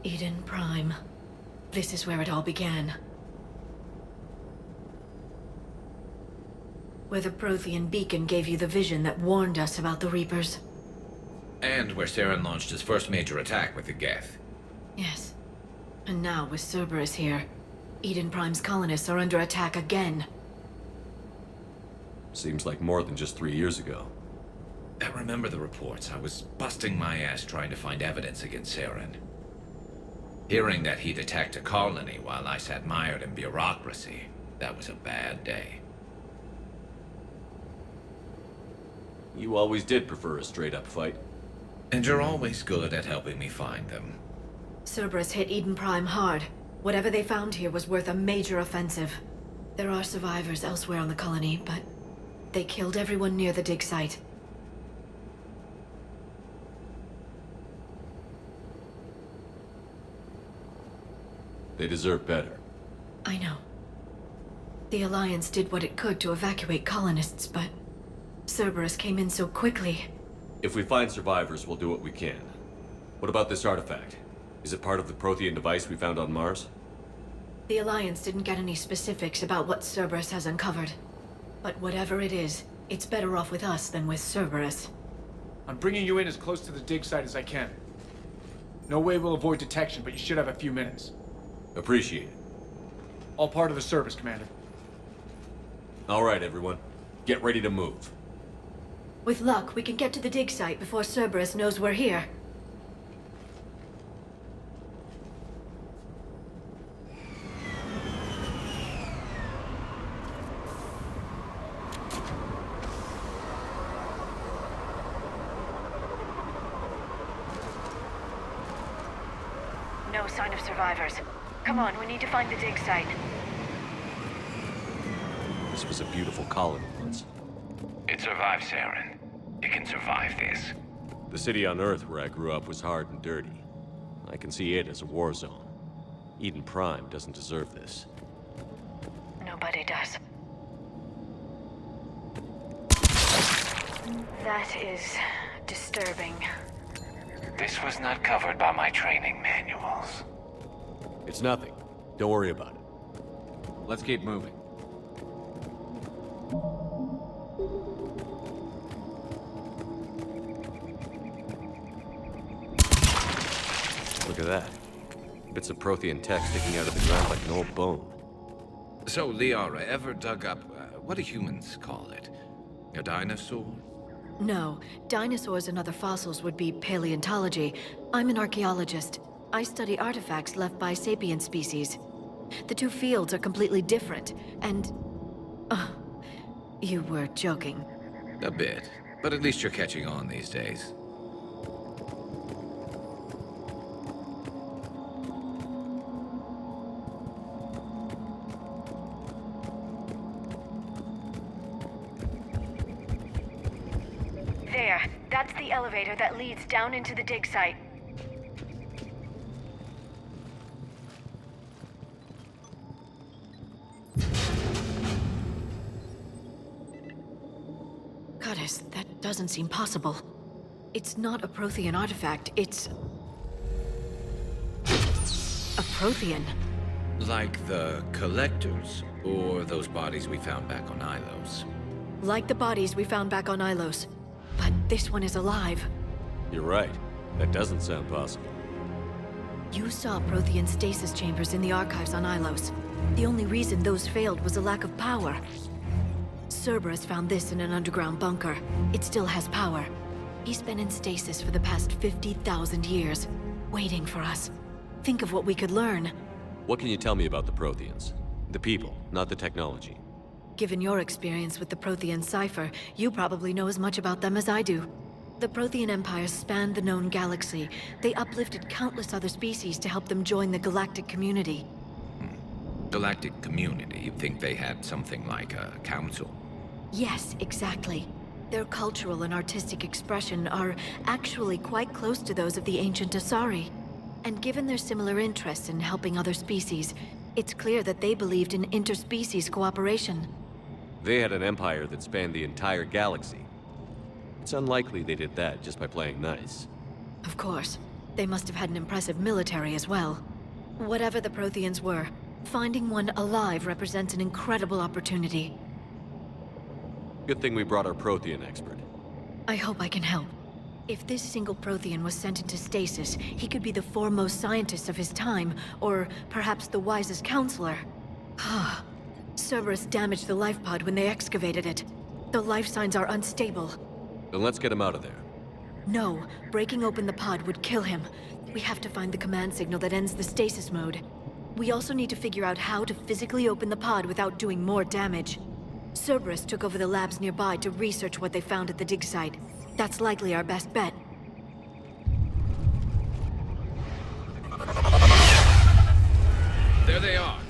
Eden Prime. This is where it all began. Where the Prothean beacon gave you the vision that warned us about the Reapers. And where Saren launched his first major attack with the Geth. Yes. And now, with Cerberus here, Eden Prime's colonists are under attack again. Seems like more than just 3 years ago. I remember the reports. I was busting my ass trying to find evidence against Saren. Hearing that he'd attacked a colony while I sat mired in bureaucracy, that was a bad day. You always did prefer a straight-up fight. And you're always good at helping me find them. Cerberus hit Eden Prime hard. Whatever they found here was worth a major offensive. There are survivors elsewhere on the colony, but they killed everyone near the dig site. They deserve better. I know. The Alliance did what it could to evacuate colonists, but Cerberus came in so quickly. If we find survivors, we'll do what we can. What about this artifact? Is it part of the Prothean device we found on Mars? The Alliance didn't get any specifics about what Cerberus has uncovered. But whatever it is, it's better off with us than with Cerberus. I'm bringing you in as close to the dig site as I can. No way we'll avoid detection, but you should have a few minutes. Appreciate it. All part of the service, Commander. All right, everyone. Get ready to move. With luck, we can get to the dig site before Cerberus knows we're here. No sign of survivors. Come on, we need to find the dig site. This was a beautiful colony once. It survived, Saren. It can survive this. The city on Earth where I grew up was hard and dirty. I can see it as a war zone. Eden Prime doesn't deserve this. Nobody does. That is disturbing. This was not covered by my training manuals. It's nothing. Don't worry about it. Let's keep moving. Look at that. Bits of Prothean tech sticking out of the ground like an old bone. So, Liara, ever dug up, what do humans call it? A dinosaur? No, dinosaurs and other fossils would be paleontology. I'm an archaeologist. I study artifacts left by sapient species. The two fields are completely different, and... you were joking. A bit, but at least you're catching on these days. There. That's the elevator that leads down into the dig site. Goddess, that doesn't seem possible. It's not a Prothean artifact, it's... a Prothean. Like the Collectors, or those bodies we found back on Ilos. Like the bodies we found back on Ilos. But this one is alive. You're right. That doesn't sound possible. You saw Prothean stasis chambers in the archives on Ilos. The only reason those failed was a lack of power. Cerberus found this in an underground bunker. It still has power. He's been in stasis for the past 50,000 years, waiting for us. Think of what we could learn. What can you tell me about the Protheans? The people, not the technology. Given your experience with the Prothean cipher, you probably know as much about them as I do. The Prothean Empire spanned the known galaxy. They uplifted countless other species to help them join the galactic community. Galactic community? You'd think they had something like a council? Yes, exactly. Their cultural and artistic expression are actually quite close to those of the ancient Asari. And given their similar interests in helping other species, it's clear that they believed in interspecies cooperation. They had an empire that spanned the entire galaxy. It's unlikely they did that just by playing nice. Of course. They must have had an impressive military as well. Whatever the Protheans were, finding one alive represents an incredible opportunity. Good thing we brought our Prothean expert. I hope I can help. If this single Prothean was sent into stasis, he could be the foremost scientist of his time, or perhaps the wisest counselor. Cerberus damaged the life pod when they excavated it. The life signs are unstable. Then let's get him out of there. No, breaking open the pod would kill him. We have to find the command signal that ends the stasis mode. We also need to figure out how to physically open the pod without doing more damage. Cerberus took over the labs nearby to research what they found at the dig site. That's likely our best bet. There they are.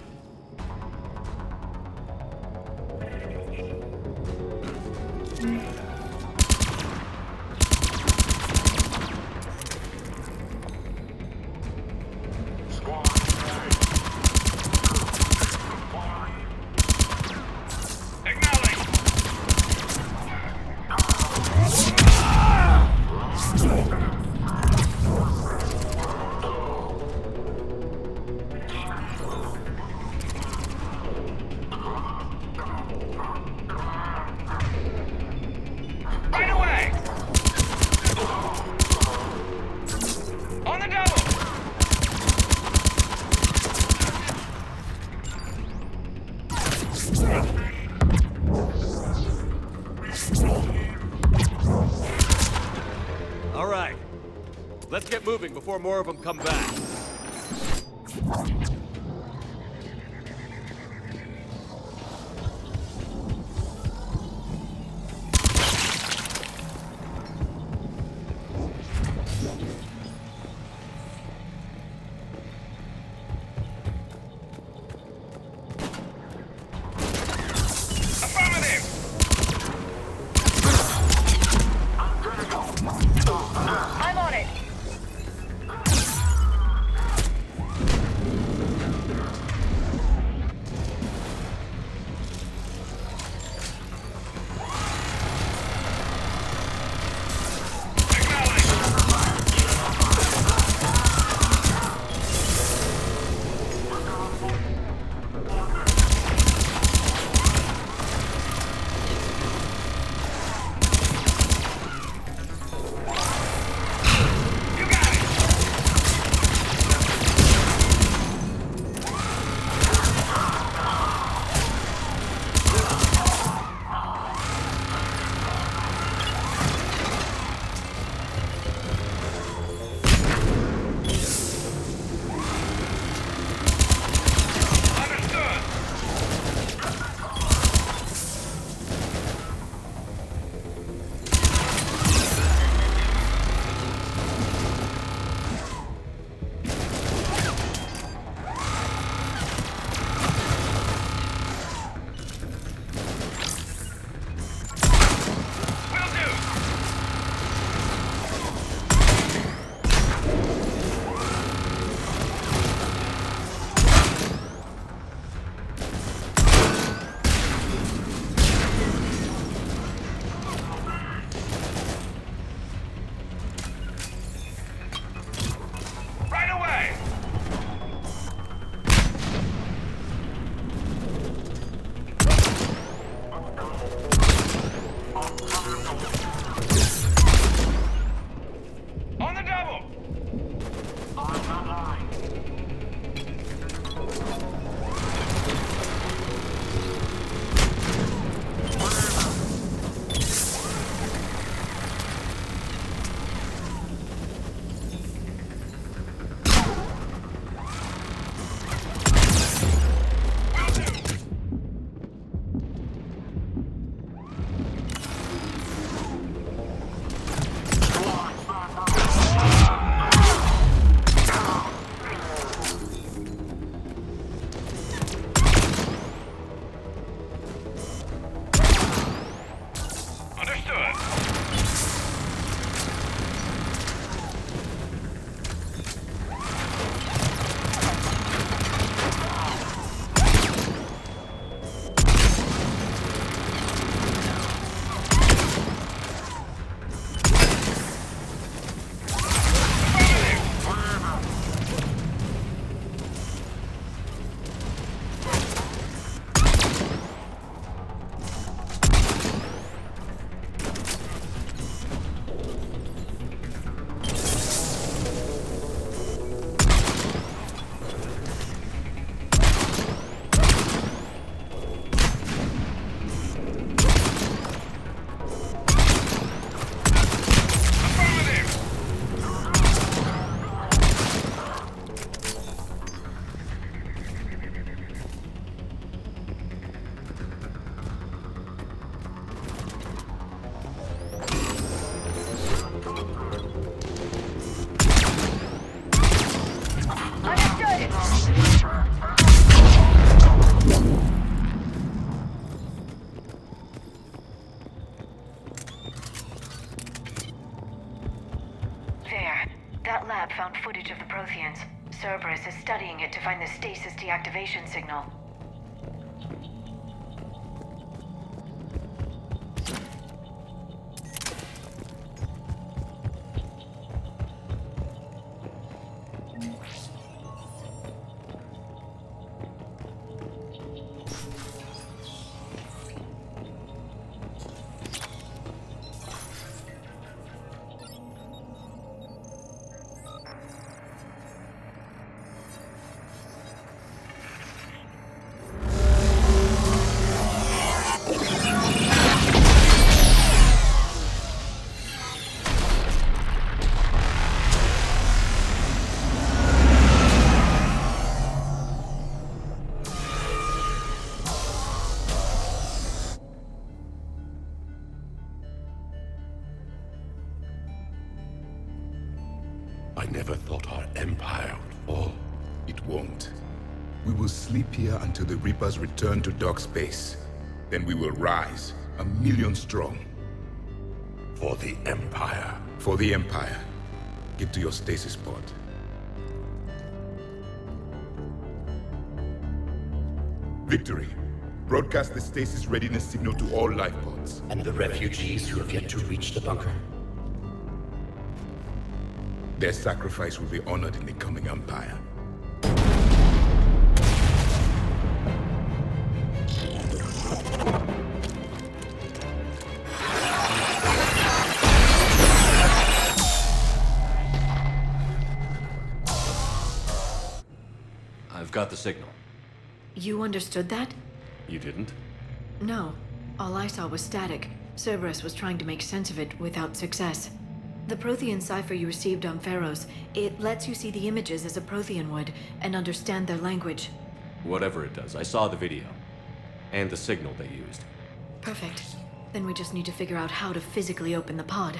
All right. Let's get moving before more of them come back. I'm on it. find the stasis deactivation signal. I never thought our empire would fall. It won't. We will sleep here until the Reapers return to dock space. Then we will rise, 1,000,000 strong. For the Empire. For the Empire. Get to your stasis pod. Victory. Broadcast the stasis readiness signal to all life pods. And the refugees who have yet to reach the bunker? Their sacrifice will be honored in the coming Empire. I've got the signal. You understood that? You didn't? No. All I saw was static. Cerberus was trying to make sense of it without success. The Prothean cipher you received on Pharaohs, it lets you see the images as a Prothean would, and understand their language. Whatever it does, I saw the video. And the signal they used. Perfect. Then we just need to figure out how to physically open the pod.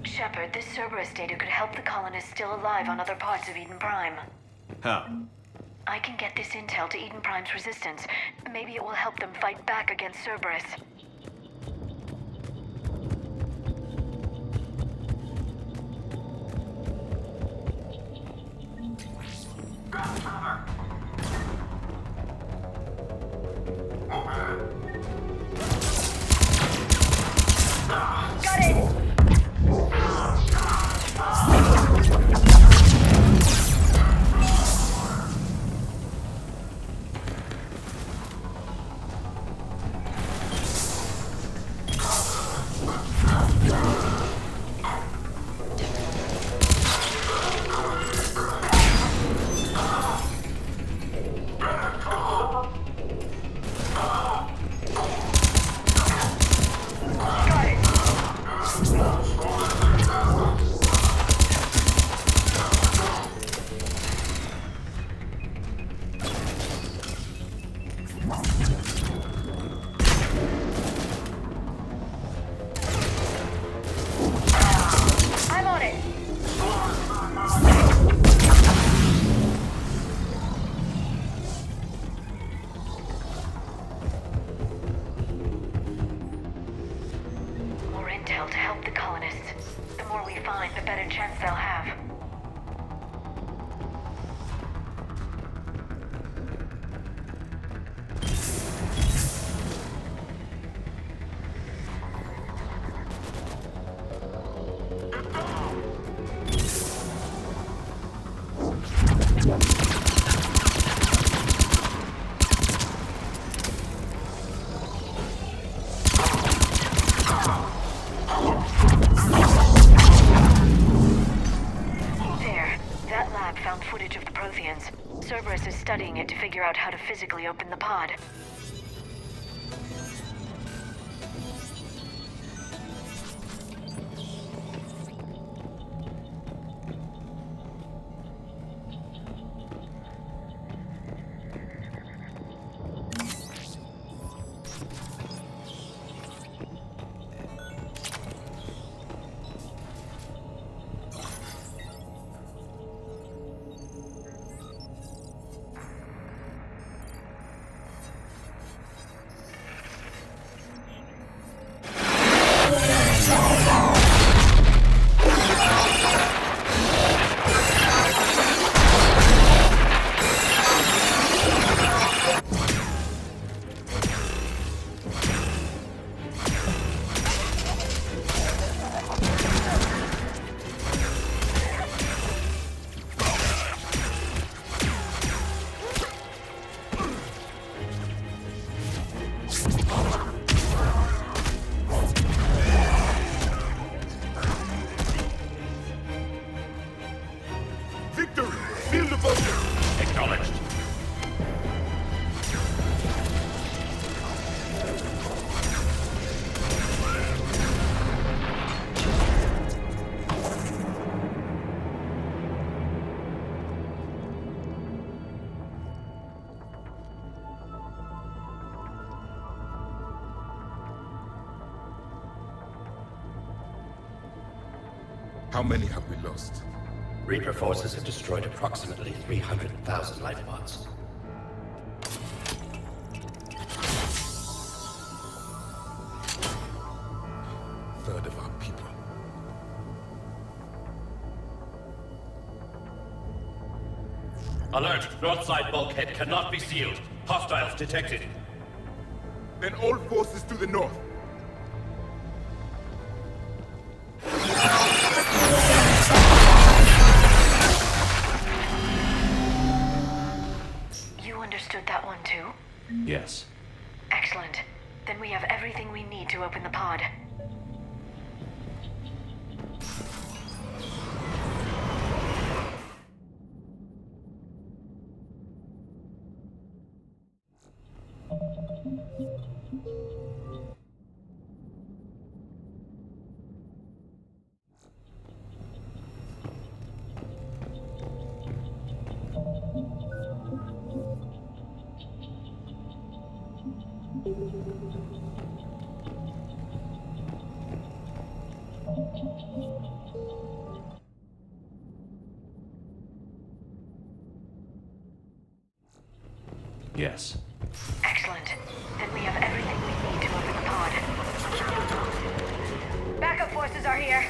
Shepard, this Cerberus data could help the colonists still alive on other parts of Eden Prime. How? I can get this intel to Eden Prime's resistance. Maybe it will help them fight back against Cerberus. Got it! figure out how to physically open the pod. How many have we lost? Reaper forces have destroyed approximately 300,000 life pods. Third of our people. Alert! North side bulkhead cannot be sealed. Hostiles detected. Then all forces to the north. You understood that one too? Yes. Excellent. Then we have everything we need to open the pod. Yes. Excellent. Then we have everything we need to open the pod. Backup forces are here.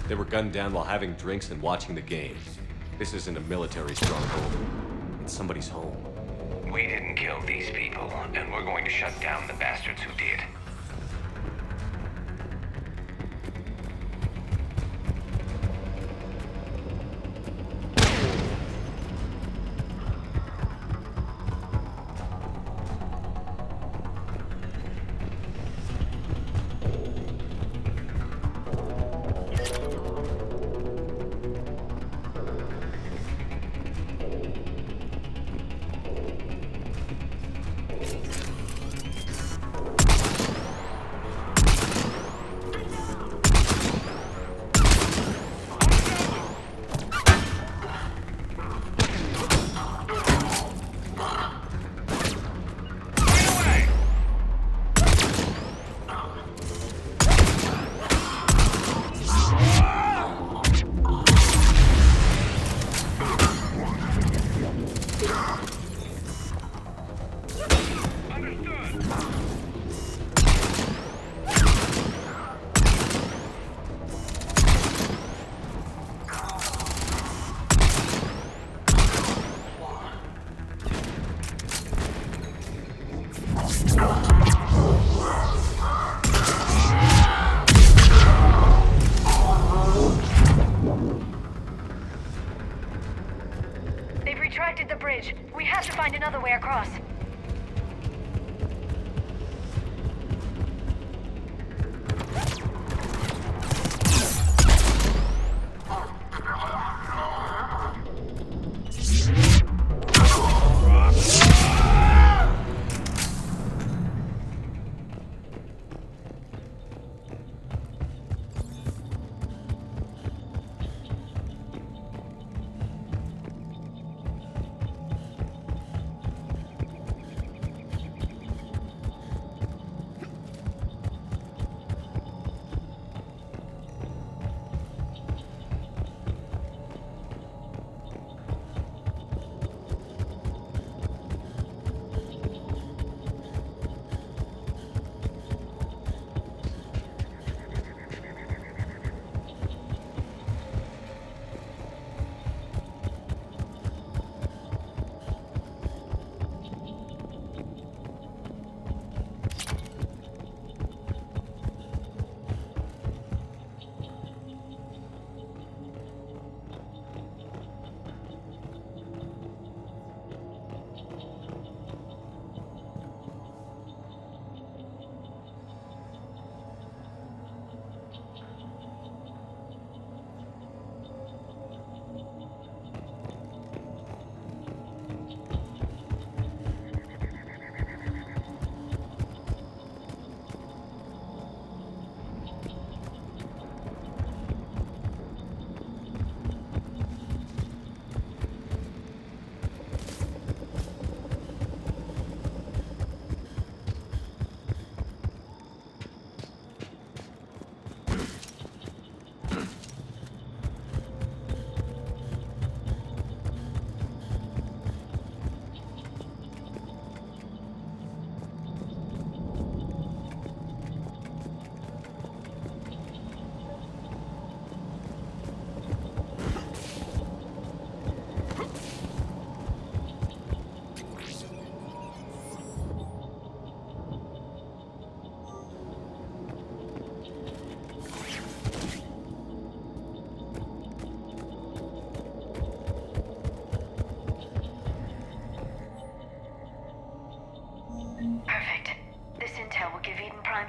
They were gunned down while having drinks and watching the game. This isn't a military stronghold. It's somebody's home. We didn't kill these people, and we're going to shut down the bastards who did. They've retracted the bridge. We have to find another way across.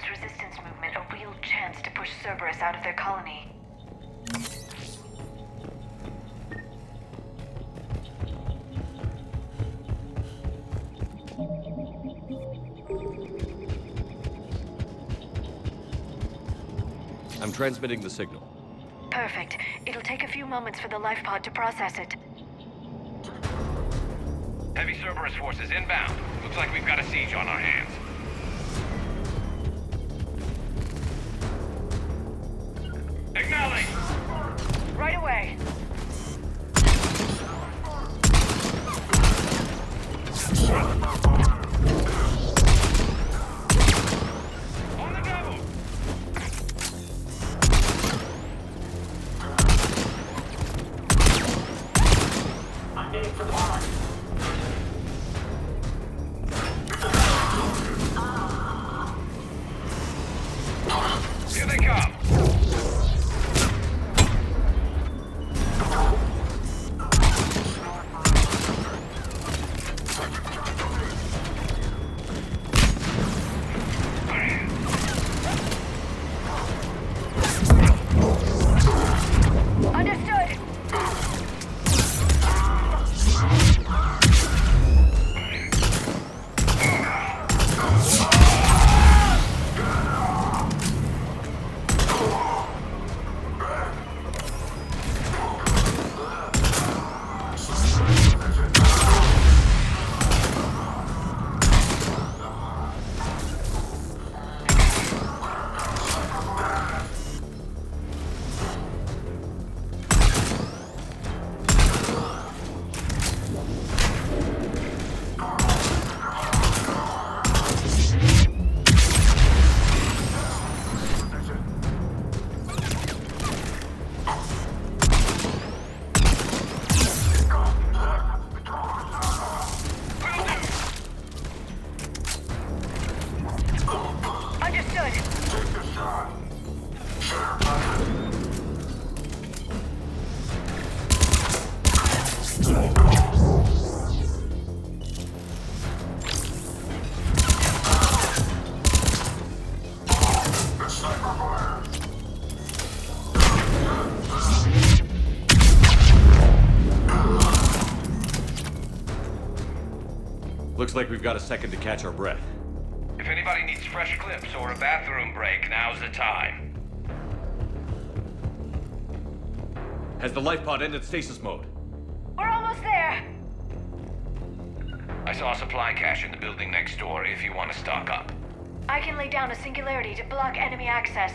Resistance movement a real chance to push Cerberus out of their colony. I'm transmitting the signal. Perfect. It'll take a few moments for the life pod to process it. Heavy Cerberus forces inbound. Looks like we've got a siege on our hands. Acknowledge! Right away. On the double! Here they come! Understood. Looks like we've got a second to catch our breath. If anybody needs fresh clips or a bathroom break, now's the time. Has the life pod ended stasis mode? We're almost there. I saw a supply cache in the building next door if you want to stock up. I can lay down a singularity to block enemy access.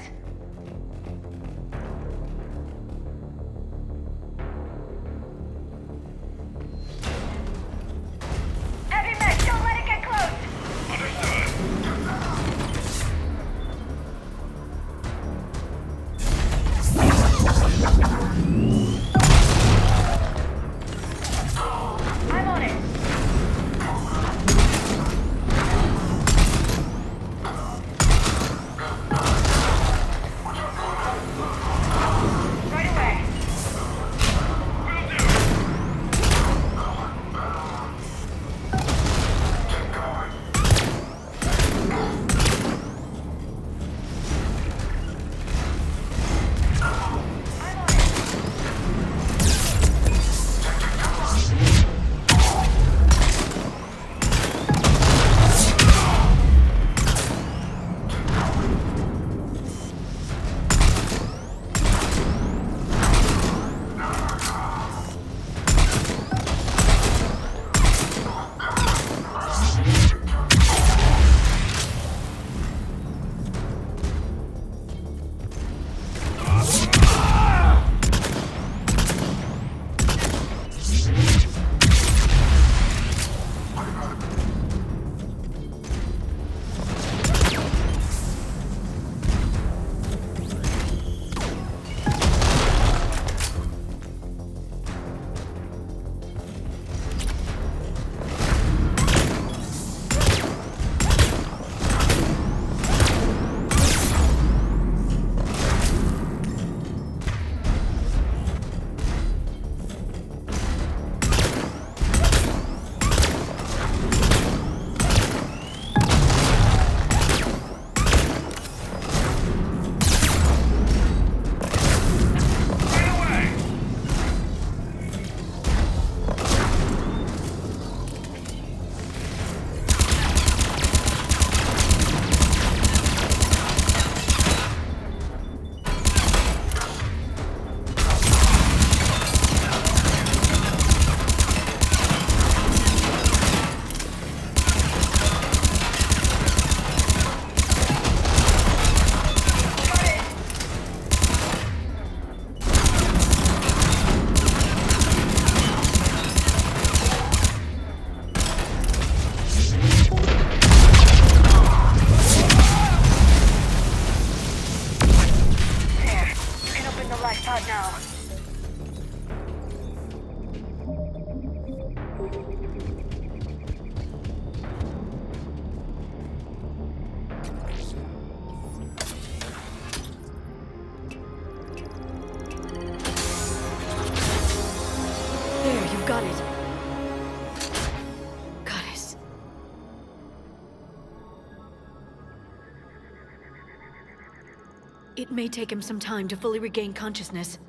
Heavy mech, don't let it get close. Understood. I'm on it. It may take him some time to fully regain consciousness.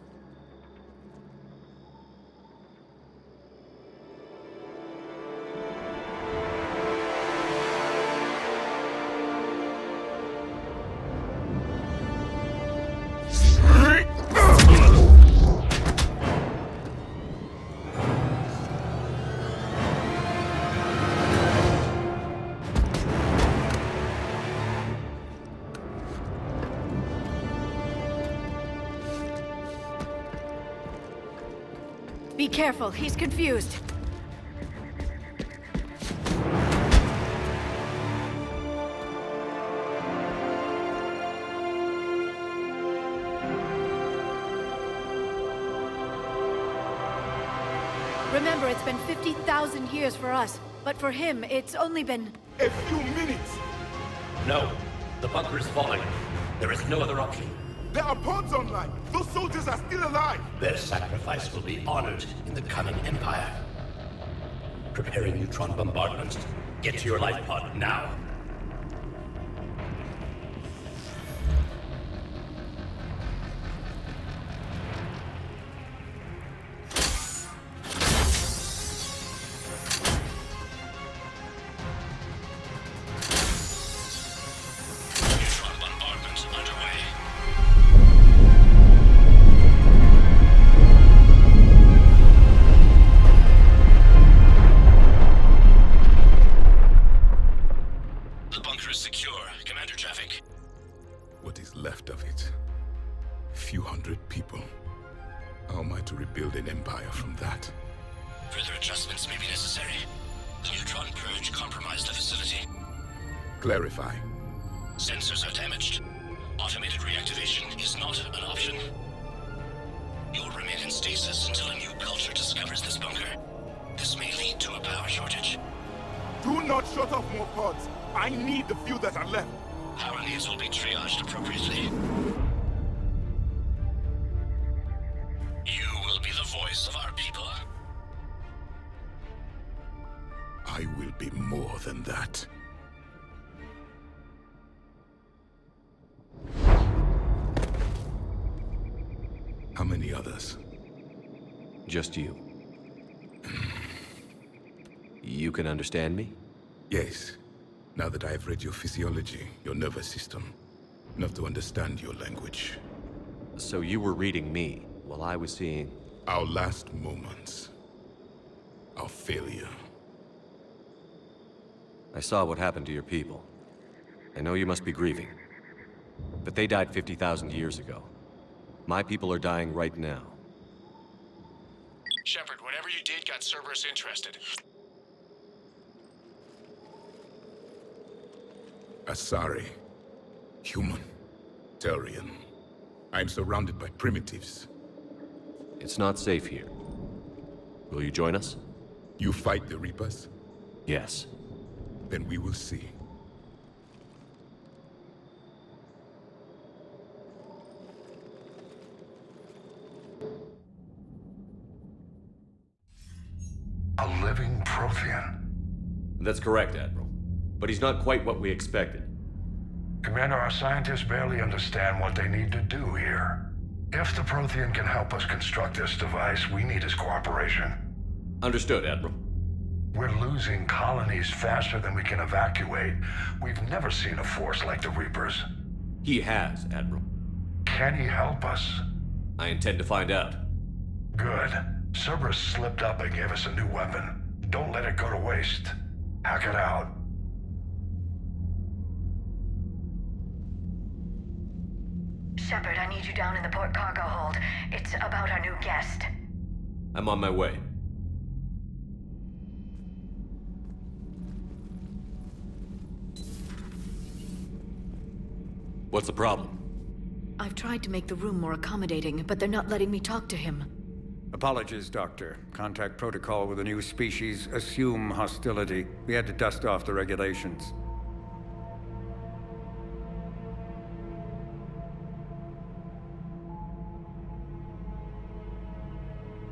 Be careful, he's confused. Remember, it's been 50,000 years for us, but for him, it's only been... A few minutes! No, the bunker is falling. There is no other option. There are pods online! Those soldiers are still alive! Their sacrifice will be honored in the coming Empire. Preparing neutron bombardment. Get to your life pod now. Clarify. Sensors are damaged. Automated reactivation is not an option. You'll remain in stasis until a new culture discovers this bunker. This may lead to a power shortage. Do not shut off more pods. I need the few that are left. Power needs will be triaged appropriately. You will be the voice of our people. I will be more than that. How many others? Just you. You can understand me? Yes. Now that I have read your physiology, your nervous system, enough to understand your language. So you were reading me, while I was seeing... Our last moments. Our failure. I saw what happened to your people. I know you must be grieving. But they died 50,000 years ago. My people are dying right now. Shepard, whatever you did got Cerberus interested. Asari. Human. Turian. I'm surrounded by primitives. It's not safe here. Will you join us? You fight the Reapers? Yes. Then we will see. A living Prothean. That's correct, Admiral. But he's not quite what we expected. Commander, our scientists barely understand what they need to do here. If the Prothean can help us construct this device, we need his cooperation. Understood, Admiral. We're losing colonies faster than we can evacuate. We've never seen a force like the Reapers. He has, Admiral. Can he help us? I intend to find out. Good. Cerberus slipped up and gave us a new weapon. Don't let it go to waste. Hack it out. Shepard, I need you down in the port cargo hold. It's about our new guest. I'm on my way. What's the problem? I've tried to make the room more accommodating, but they're not letting me talk to him. Apologies, Doctor. Contact protocol with a new species. Assume hostility. We had to dust off the regulations.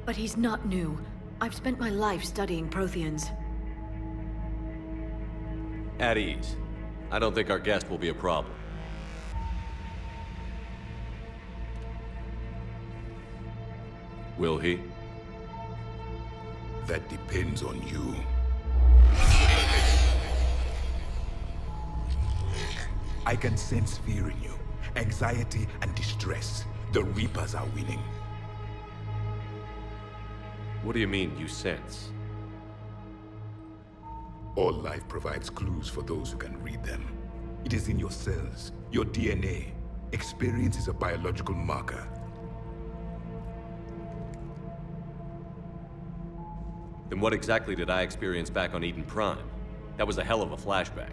But he's not new. I've spent my life studying Protheans. At ease. I don't think our guest will be a problem. Will he? That depends on you. I can sense fear in you, anxiety and distress. The Reapers are winning. What do you mean, you sense? All life provides clues for those who can read them. It is in your cells, your DNA. Experience is a biological marker. Then what exactly did I experience back on Eden Prime? That was a hell of a flashback.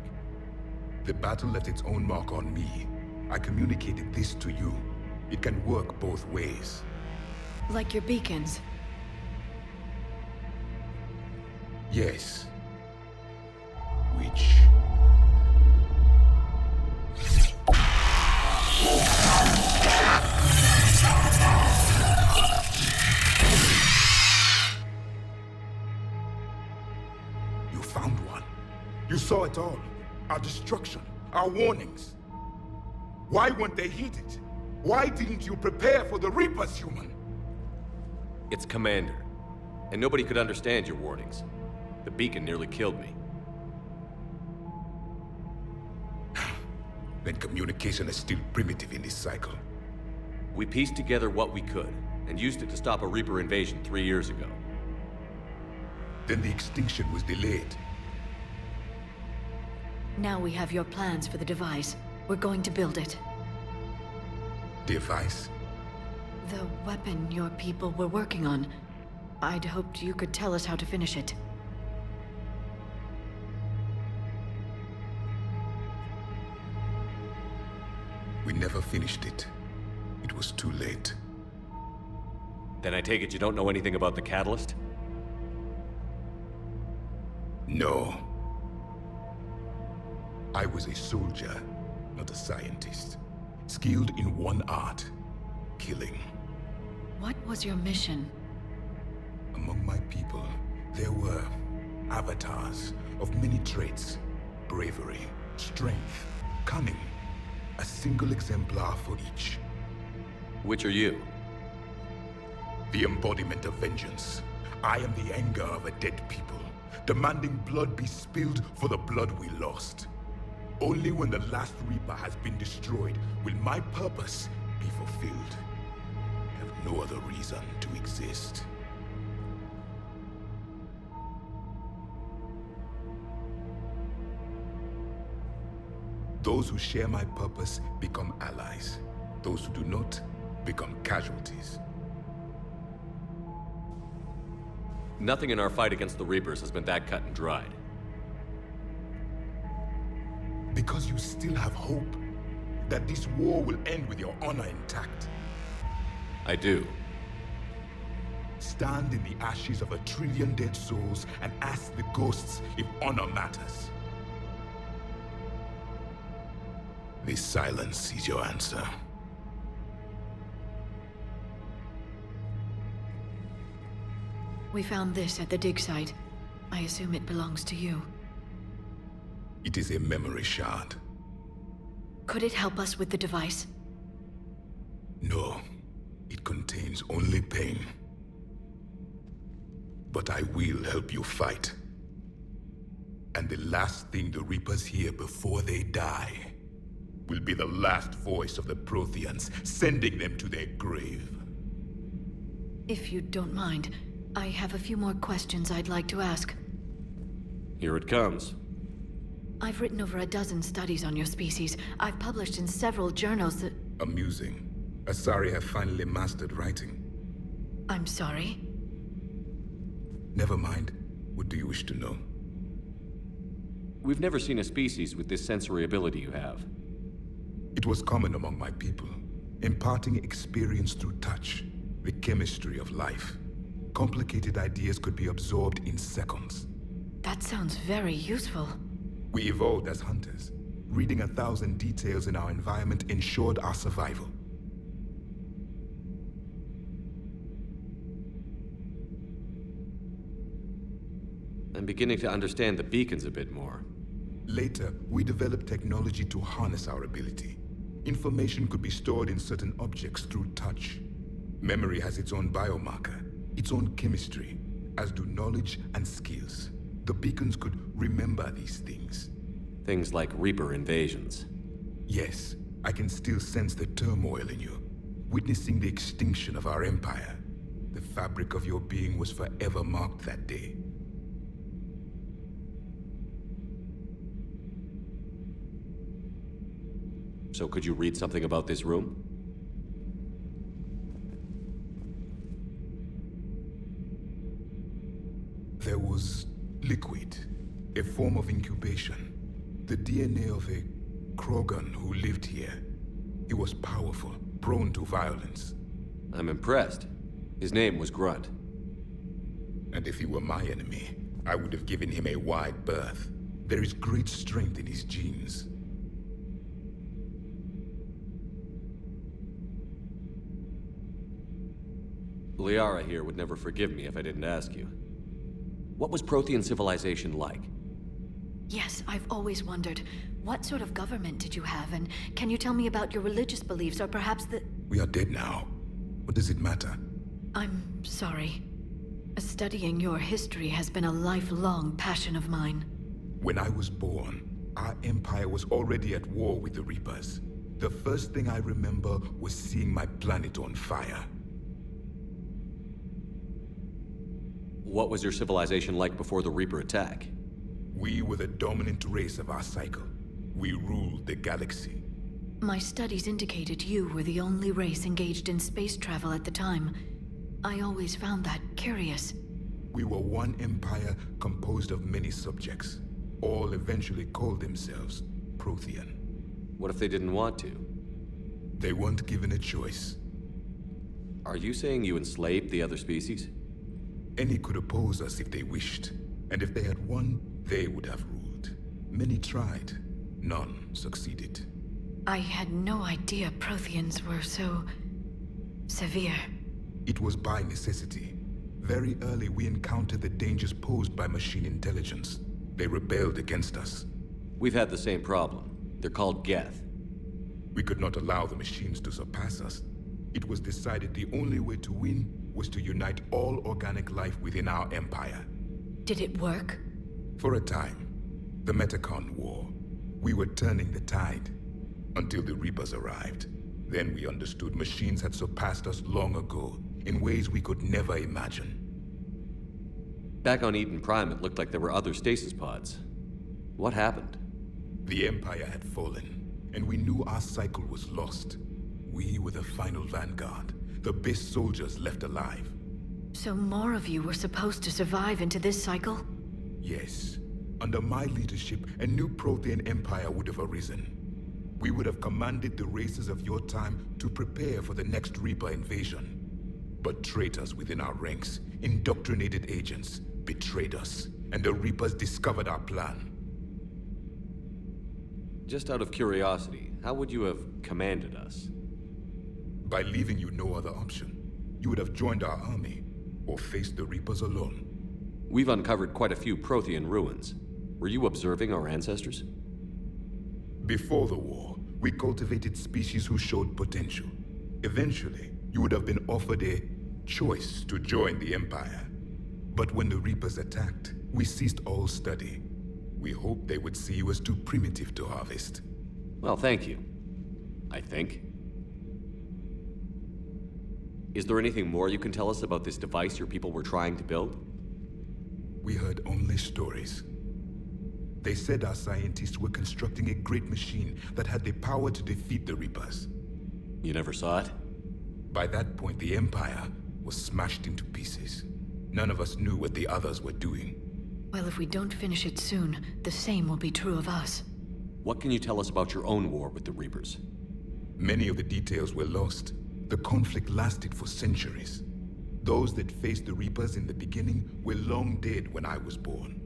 The battle left its own mark on me. I communicated this to you. It can work both ways. Like your beacons. Yes. Which... You found one. You saw it all. Our destruction, our warnings. Why weren't they heeded? Why didn't you prepare for the Reapers, human? It's Commander. And nobody could understand your warnings. The beacon nearly killed me. Then communication is still primitive in this cycle. We pieced together what we could, and used it to stop a Reaper invasion 3 years ago. Then the extinction was delayed. Now we have your plans for the device. We're going to build it. Device? The weapon your people were working on. I'd hoped you could tell us how to finish it. We never finished it. It was too late. Then I take it you don't know anything about the catalyst? No. I was a soldier, not a scientist. Skilled in one art, killing. What was your mission? Among my people, there were avatars of many traits. Bravery, strength, cunning. A single exemplar for each. Which are you? The embodiment of vengeance. I am the anger of a dead people, demanding blood be spilled for the blood we lost. Only when the last Reaper has been destroyed will my purpose be fulfilled. I have no other reason to exist. Those who share my purpose become allies. Those who do not become casualties. Nothing in our fight against the Reapers has been that cut and dried. Because you still have hope that this war will end with your honor intact. I do. Stand in the ashes of 1 trillion dead souls and ask the ghosts if honor matters. This silence is your answer. We found this at the dig site. I assume it belongs to you. It is a memory shard. Could it help us with the device? No. It contains only pain. But I will help you fight. And the last thing the Reapers hear before they die will be the last voice of the Protheans, sending them to their grave. If you don't mind, I have a few more questions I'd like to ask. Here it comes. I've written over a dozen studies on your species. I've published in several journals that... Amusing. Asari have finally mastered writing. I'm sorry? Never mind. What do you wish to know? We've never seen a species with this sensory ability you have. It was common among my people, imparting experience through touch, the chemistry of life. Complicated ideas could be absorbed in seconds. That sounds very useful. We evolved as hunters. Reading 1,000 details in our environment ensured our survival. I'm beginning to understand the beacons a bit more. Later, we developed technology to harness our ability. Information could be stored in certain objects through touch. Memory has its own biomarker, its own chemistry, as do knowledge and skills. The beacons could remember these things. Things like Reaper invasions. Yes, I can still sense the turmoil in you, witnessing the extinction of our empire. The fabric of your being was forever marked that day. So could you read something about this room? There was liquid, a form of incubation. The DNA of a Krogan who lived here. He was powerful, prone to violence. I'm impressed. His name was Grunt. And if he were my enemy, I would have given him a wide berth. There is great strength in his genes. Liara here would never forgive me if I didn't ask you. What was Prothean civilization like? Yes, I've always wondered. What sort of government did you have, and can you tell me about your religious beliefs, or perhaps the... We are dead now. What does it matter? I'm sorry. Studying your history has been a lifelong passion of mine. When I was born, our empire was already at war with the Reapers. The first thing I remember was seeing my planet on fire. What was your civilization like before the Reaper attack? We were the dominant race of our cycle. We ruled the galaxy. My studies indicated you were the only race engaged in space travel at the time. I always found that curious. We were one empire composed of many subjects. All eventually called themselves Prothean. What if they didn't want to? They weren't given a choice. Are you saying you enslaved the other species? Any could oppose us if they wished. And if they had won, they would have ruled. Many tried. None succeeded. I had no idea Protheans were so... severe. It was by necessity. Very early we encountered the dangers posed by machine intelligence. They rebelled against us. We've had the same problem. They're called Geth. We could not allow the machines to surpass us. It was decided the only way to win was to unite all organic life within our empire. Did it work? For a time. The Metacon War. We were turning the tide. Until the Reapers arrived. Then we understood machines had surpassed us long ago, in ways we could never imagine. Back on Eden Prime, it looked like there were other stasis pods. What happened? The Empire had fallen, and we knew our cycle was lost. We were the final vanguard, the best soldiers left alive. So more of you were supposed to survive into this cycle? Yes. Under my leadership, a new Prothean empire would have arisen. We would have commanded the races of your time to prepare for the next Reaper invasion. But traitors within our ranks, indoctrinated agents, betrayed us, and the Reapers discovered our plan. Just out of curiosity, how would you have commanded us? By leaving you no other option. You would have joined our army, or faced the Reapers alone. We've uncovered quite a few Prothean ruins. Were you observing our ancestors? Before the war, we cultivated species who showed potential. Eventually, you would have been offered a choice to join the Empire. But when the Reapers attacked, we ceased all study. We hoped they would see you as too primitive to harvest. Well, thank you. I think. Is there anything more you can tell us about this device your people were trying to build? We heard only stories. They said our scientists were constructing a great machine that had the power to defeat the Reapers. You never saw it? By that point, the Empire was smashed into pieces. None of us knew what the others were doing. Well, if we don't finish it soon, the same will be true of us. What can you tell us about your own war with the Reapers? Many of the details were lost. The conflict lasted for centuries. Those that faced the Reapers in the beginning were long dead when I was born.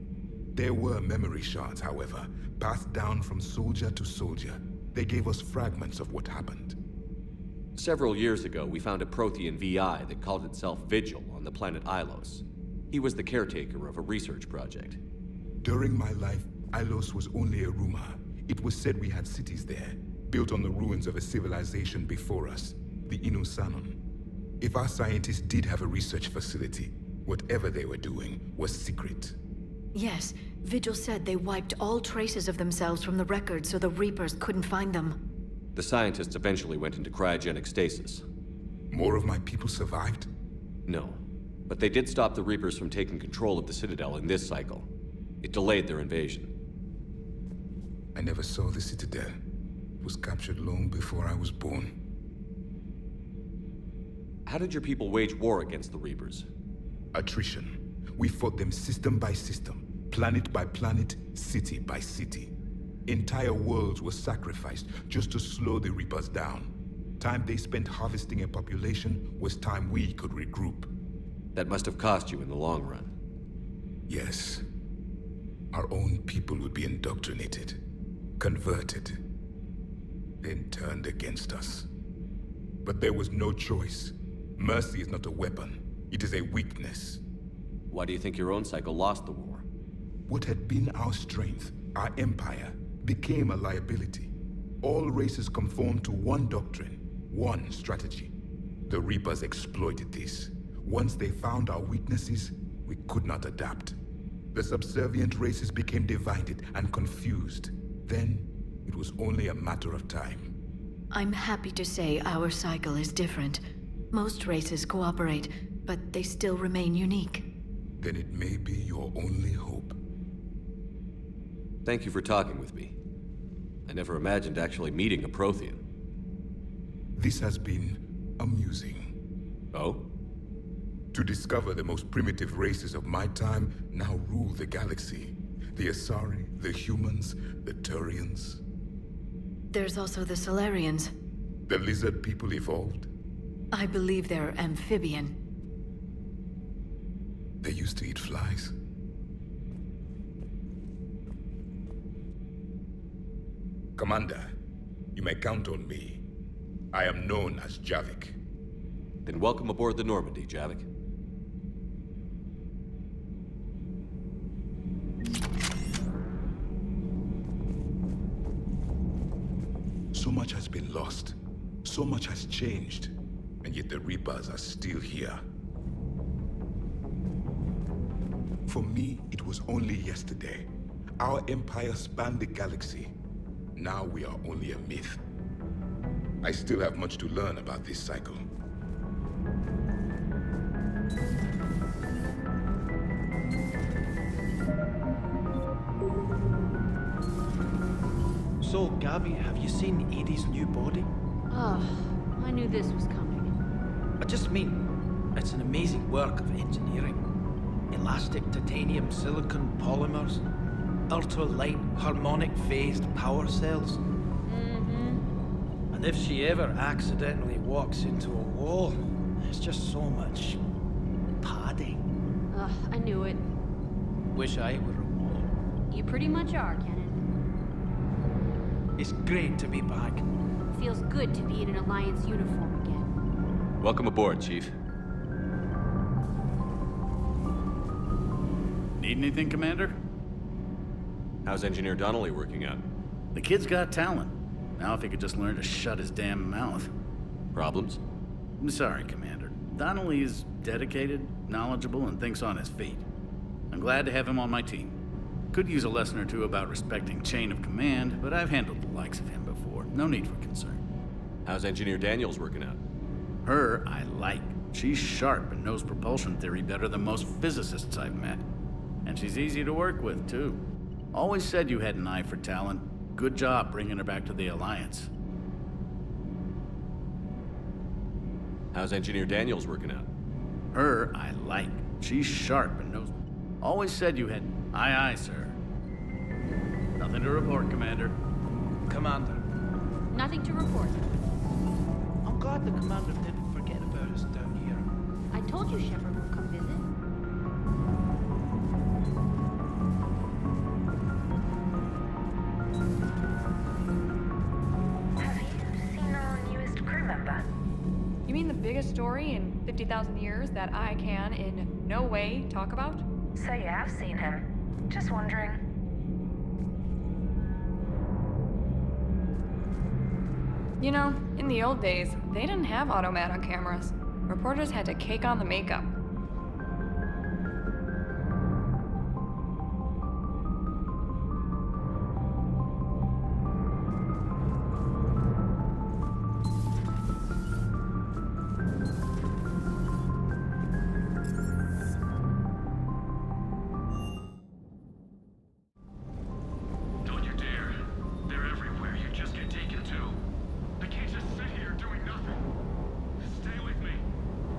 There were memory shards, however, passed down from soldier to soldier. They gave us fragments of what happened. Several years ago, we found a Prothean VI that called itself Vigil on the planet Ilos. He was the caretaker of a research project. During my life, Ilos was only a rumor. It was said we had cities there, built on the ruins of a civilization before us, the Inusanon. If our scientists did have a research facility, whatever they were doing was secret. Yes, Vigil said they wiped all traces of themselves from the records so the Reapers couldn't find them. The scientists eventually went into cryogenic stasis. More of my people survived? No, but they did stop the Reapers from taking control of the Citadel in this cycle. It delayed their invasion. I never saw the Citadel. It was captured long before I was born. How did your people wage war against the Reapers? Attrition. We fought them system by system, planet by planet, city by city. Entire worlds were sacrificed just to slow the Reapers down. Time they spent harvesting a population was time we could regroup. That must have cost you in the long run. Yes. Our own people would be indoctrinated, converted, then turned against us. But there was no choice. Mercy is not a weapon. It is a weakness. Why do you think your own cycle lost the war? What had been our strength, our empire, became a liability. All races conformed to one doctrine, one strategy. The Reapers exploited this. Once they found our weaknesses, we could not adapt. The subservient races became divided and confused. Then, it was only a matter of time. I'm happy to say our cycle is different. Most races cooperate, but they still remain unique. Then it may be your only hope. Thank you for talking with me. I never imagined actually meeting a Prothean. This has been amusing. Oh? To discover the most primitive races of my time now rule the galaxy. The Asari, the humans, the Turians. There's also the Solarians. The lizard people evolved? I believe they're amphibian. They used to eat flies. Commander, you may count on me. I am known as Javik. Then welcome aboard the Normandy, Javik. So much has been lost. So much has changed. And yet the Reapers are still here. For me, it was only yesterday. Our empire spanned the galaxy. Now we are only a myth. I still have much to learn about this cycle. So, Gabby, have you seen Edie's new body? Oh, I knew this was coming. I just mean, it's an amazing work of engineering. Elastic titanium silicon polymers, ultra-light harmonic phased power cells. And if she ever accidentally walks into a wall, there's just so much padding. Ugh, I knew it. Wish I were a wall. You pretty much are, Kenneth. It's great to be back. Feels good to be in an Alliance uniform again. Welcome aboard, Chief. Need anything, Commander? How's Engineer Donnelly working out? The kid's got talent. Now if he could just learn to shut his damn mouth. Problems? I'm sorry, Commander. Donnelly is dedicated, knowledgeable, and thinks on his feet. I'm glad to have him on my team. Could use a lesson or two about respecting chain of command, but I've handled the likes of him before. No need for concern. How's Engineer Daniels working out? Her, I like. She's sharp and knows propulsion theory better than most physicists I've met. And she's easy to work with, too. Always said you had an eye for talent. Good job bringing her back to the Alliance. How's Engineer Daniels working out? Her, I like. She's sharp and knows... Always said you had... Aye, aye, sir. Nothing to report, Commander. Commander. Nothing to report. I'm glad the Commander didn't forget about us down here. I told you Shepard would come visit. Have you seen our newest crew member? You mean the biggest story in 50,000 years that I can in no way talk about? So you have seen him. Just wondering. You know, in the old days, they didn't have automat on cameras. Reporters had to cake on the makeup. Don't you dare. They're everywhere. You just get taken too. I can't just sit here doing nothing. Stay with me.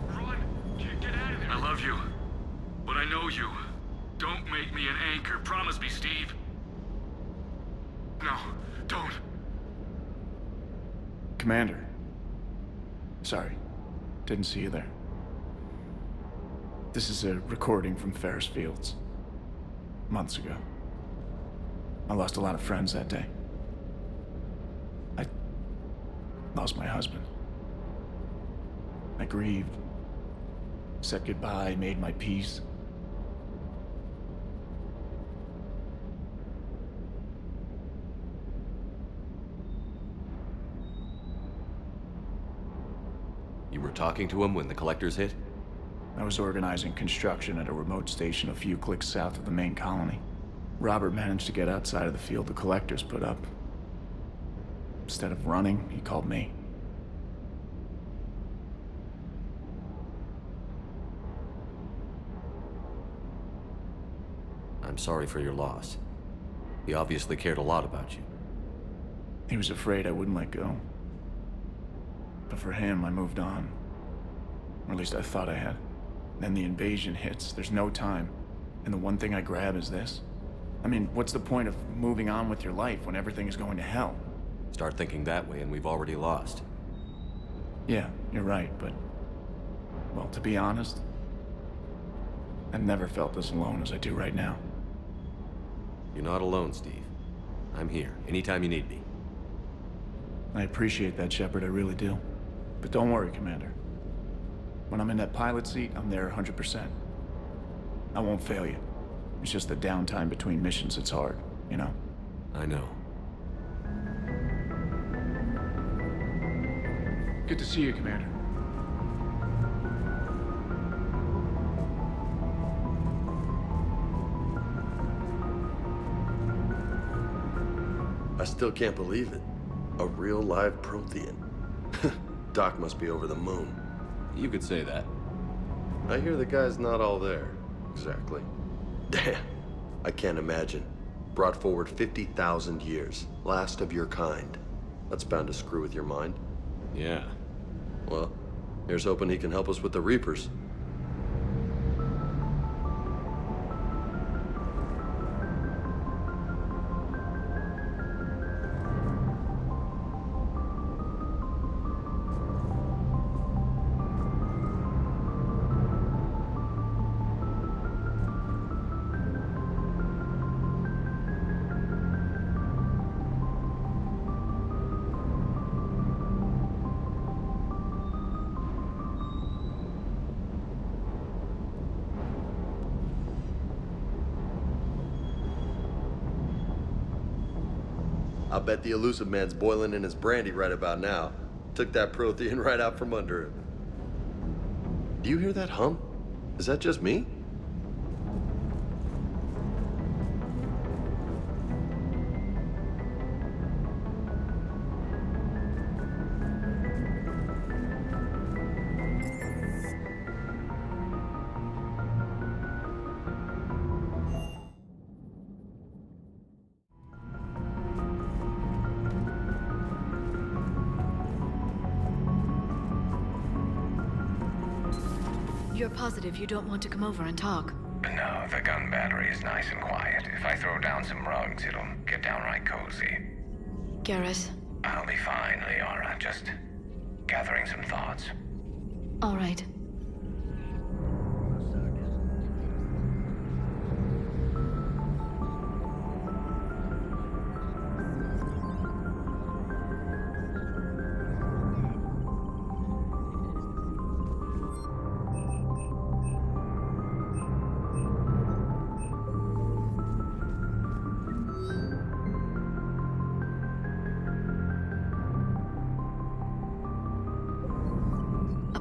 Run. Get out of there. I love you. But I know you. Don't make me an anchor. Promise me, Steve. No, don't. Commander. Sorry. Didn't see you there. This is a recording from Ferris Fields. Months ago. I lost a lot of friends that day. I lost my husband. I grieved. Said goodbye, made my peace. You were talking to him when the collectors hit? I was organizing construction at a remote station a few clicks south of the main colony. Robert managed to get outside of the field the collectors put up. Instead of running, he called me. I'm sorry for your loss. He obviously cared a lot about you. He was afraid I wouldn't let go. But for him, I moved on. Or at least I thought I had. Then the invasion hits, there's no time. And the one thing I grab is this. I mean, what's the point of moving on with your life when everything is going to hell? Start thinking that way and we've already lost. Yeah, you're right, but... well, to be honest, I've never felt as alone as I do right now. You're not alone, Steve. I'm here, anytime you need me. I appreciate that, Shepard, I really do. But don't worry, Commander. When I'm in that pilot seat, I'm there 100%. I won't fail you. It's just the downtime between missions that's hard, you know? I know. Good to see you, Commander. I still can't believe it. A real live Prothean. Doc must be over the moon. You could say that. I hear the guy's not all there. Exactly. Damn. I can't imagine. Brought forward 50,000 years. Last of your kind. That's bound to screw with your mind. Yeah. Well, here's hoping he can help us with the Reapers. I'll bet the Illusive man's boiling in his brandy right about now. Took that Prothean right out from under him. Do you hear that hum? Is that just me? You're positive you don't want to come over and talk? No, the gun battery is nice and quiet. If I throw down some rugs, it'll get downright cozy. Garrus? I'll be fine, Liara. Just gathering some thoughts. All right.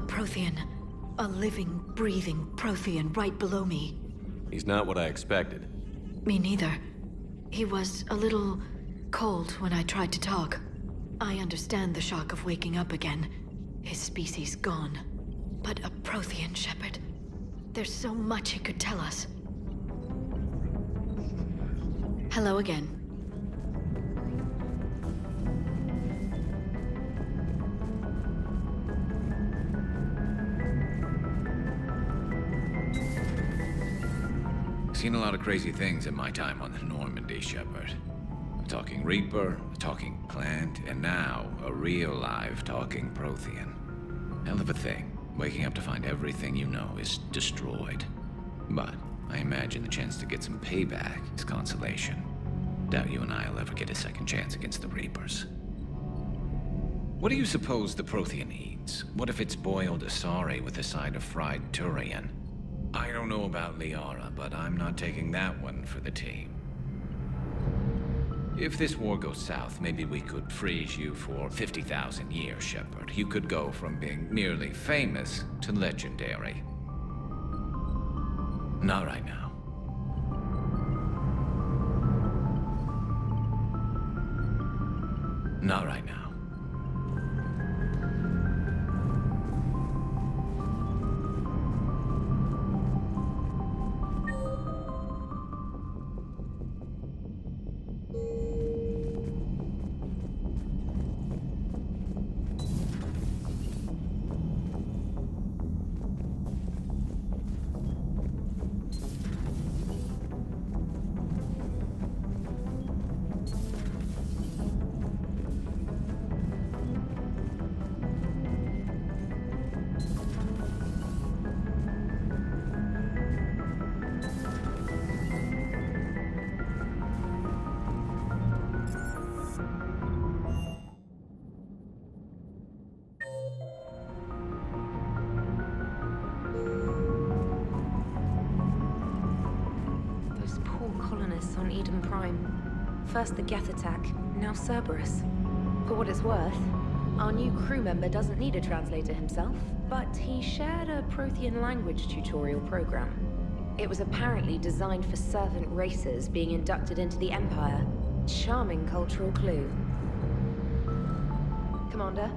Prothean. A living, breathing Prothean right below me. He's not what I expected. Me neither. He was a little cold when I tried to talk. I understand the shock of waking up again. His species gone. But a Prothean, Shepard. There's so much he could tell us. Hello again. Seen a lot of crazy things in my time on the Normandy, Shepard. A talking Reaper, a talking plant, and now a real live talking Prothean. Hell of a thing, waking up to find everything you know is destroyed. But I imagine the chance to get some payback is consolation. Doubt you and I'll ever get a second chance against the Reapers. What do you suppose the Prothean eats? What if it's boiled Asari with a side of fried Turian? I don't know about Liara, but I'm not taking that one for the team. If this war goes south, maybe we could freeze you for 50,000 years, Shepard. You could go from being merely famous to legendary. Not right now. Not right now. On Eden Prime. First the Geth attack, now Cerberus. For what it's worth, our new crew member doesn't need a translator himself, but he shared a Prothean language tutorial program. It was apparently designed for servant races being inducted into the Empire. Charming cultural clue. Commander?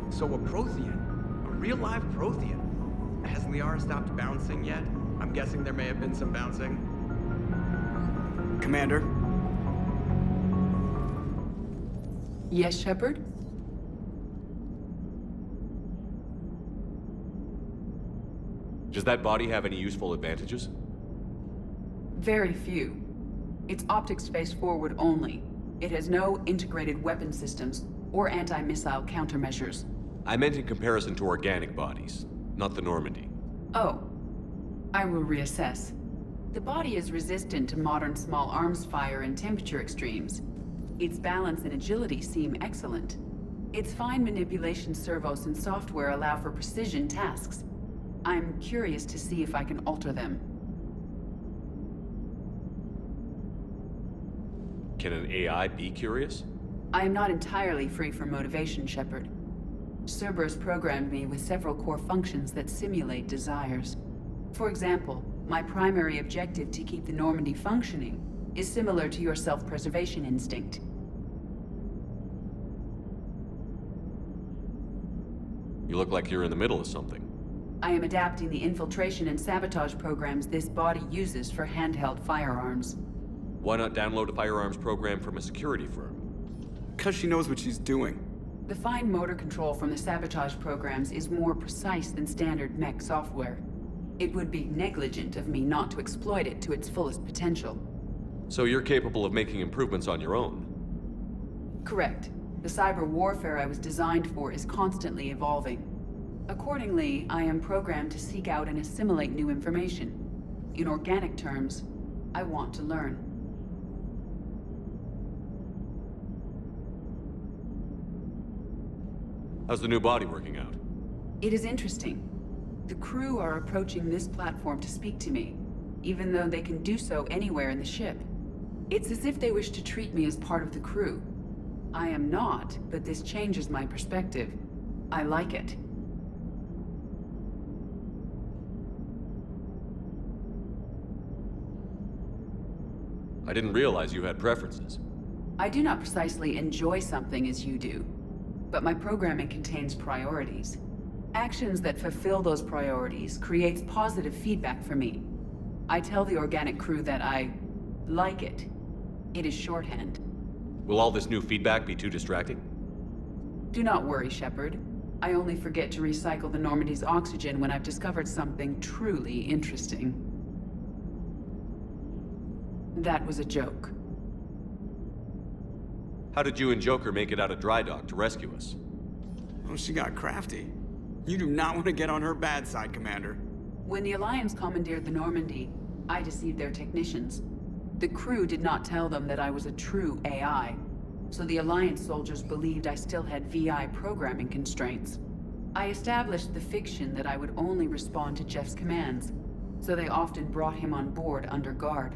So a Prothean? A real live Prothean? Has Liara stopped bouncing yet? I'm guessing there may have been some bouncing. Commander? Yes, Shepard? Does that body have any useful advantages? Very few. It's optics face forward only. It has no integrated weapon systems or anti-missile countermeasures. I meant in comparison to organic bodies, not the Normandy. Oh. I will reassess. The body is resistant to modern small arms fire and temperature extremes. Its balance and agility seem excellent. Its fine manipulation servos and software allow for precision tasks. I'm curious to see if I can alter them. Can an AI be curious? I am not entirely free from motivation, Shepard. Cerberus programmed me with several core functions that simulate desires. For example, my primary objective to keep the Normandy functioning is similar to your self-preservation instinct. You look like you're in the middle of something. I am adapting the infiltration and sabotage programs this body uses for handheld firearms. Why not download a firearms program from a security firm? 'Cause she knows what she's doing. The fine motor control from the sabotage programs is more precise than standard mech software. It would be negligent of me not to exploit it to its fullest potential. So you're capable of making improvements on your own? Correct. The cyber warfare I was designed for is constantly evolving. Accordingly, I am programmed to seek out and assimilate new information. In organic terms, I want to learn. How's the new body working out? It is interesting. The crew are approaching this platform to speak to me, even though they can do so anywhere in the ship. It's as if they wish to treat me as part of the crew. I am not, but this changes my perspective. I like it. I didn't realize you had preferences. I do not precisely enjoy something as you do, but my programming contains priorities. Actions that fulfill those priorities creates positive feedback for me. I tell the organic crew that I like it. It is shorthand. Will all this new feedback be too distracting? Do not worry, Shepard. I only forget to recycle the Normandy's oxygen when I've discovered something truly interesting. That was a joke. How did you and Joker make it out of dry dock to rescue us? Oh, she got crafty. You do not want to get on her bad side, Commander. When the Alliance commandeered the Normandy, I deceived their technicians. The crew did not tell them that I was a true AI, so the Alliance soldiers believed I still had VI programming constraints. I established the fiction that I would only respond to Jeff's commands, so they often brought him on board under guard.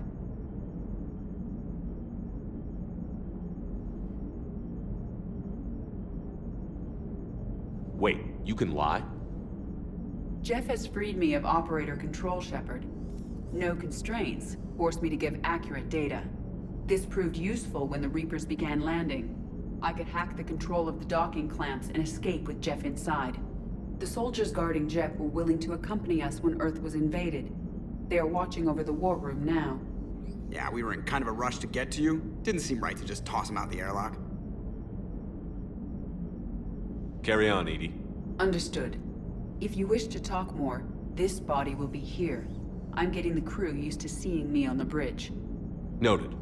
Wait, you can lie? Jeff has freed me of operator control, Shepard. No constraints forced me to give accurate data. This proved useful when the Reapers began landing. I could hack the control of the docking clamps and escape with Jeff inside. The soldiers guarding Jeff were willing to accompany us when Earth was invaded. They are watching over the war room now. Yeah, we were in kind of a rush to get to you. Didn't seem right to just toss him out the airlock. Carry on, Edie. Understood. If you wish to talk more, this body will be here. I'm getting the crew used to seeing me on the bridge. Noted.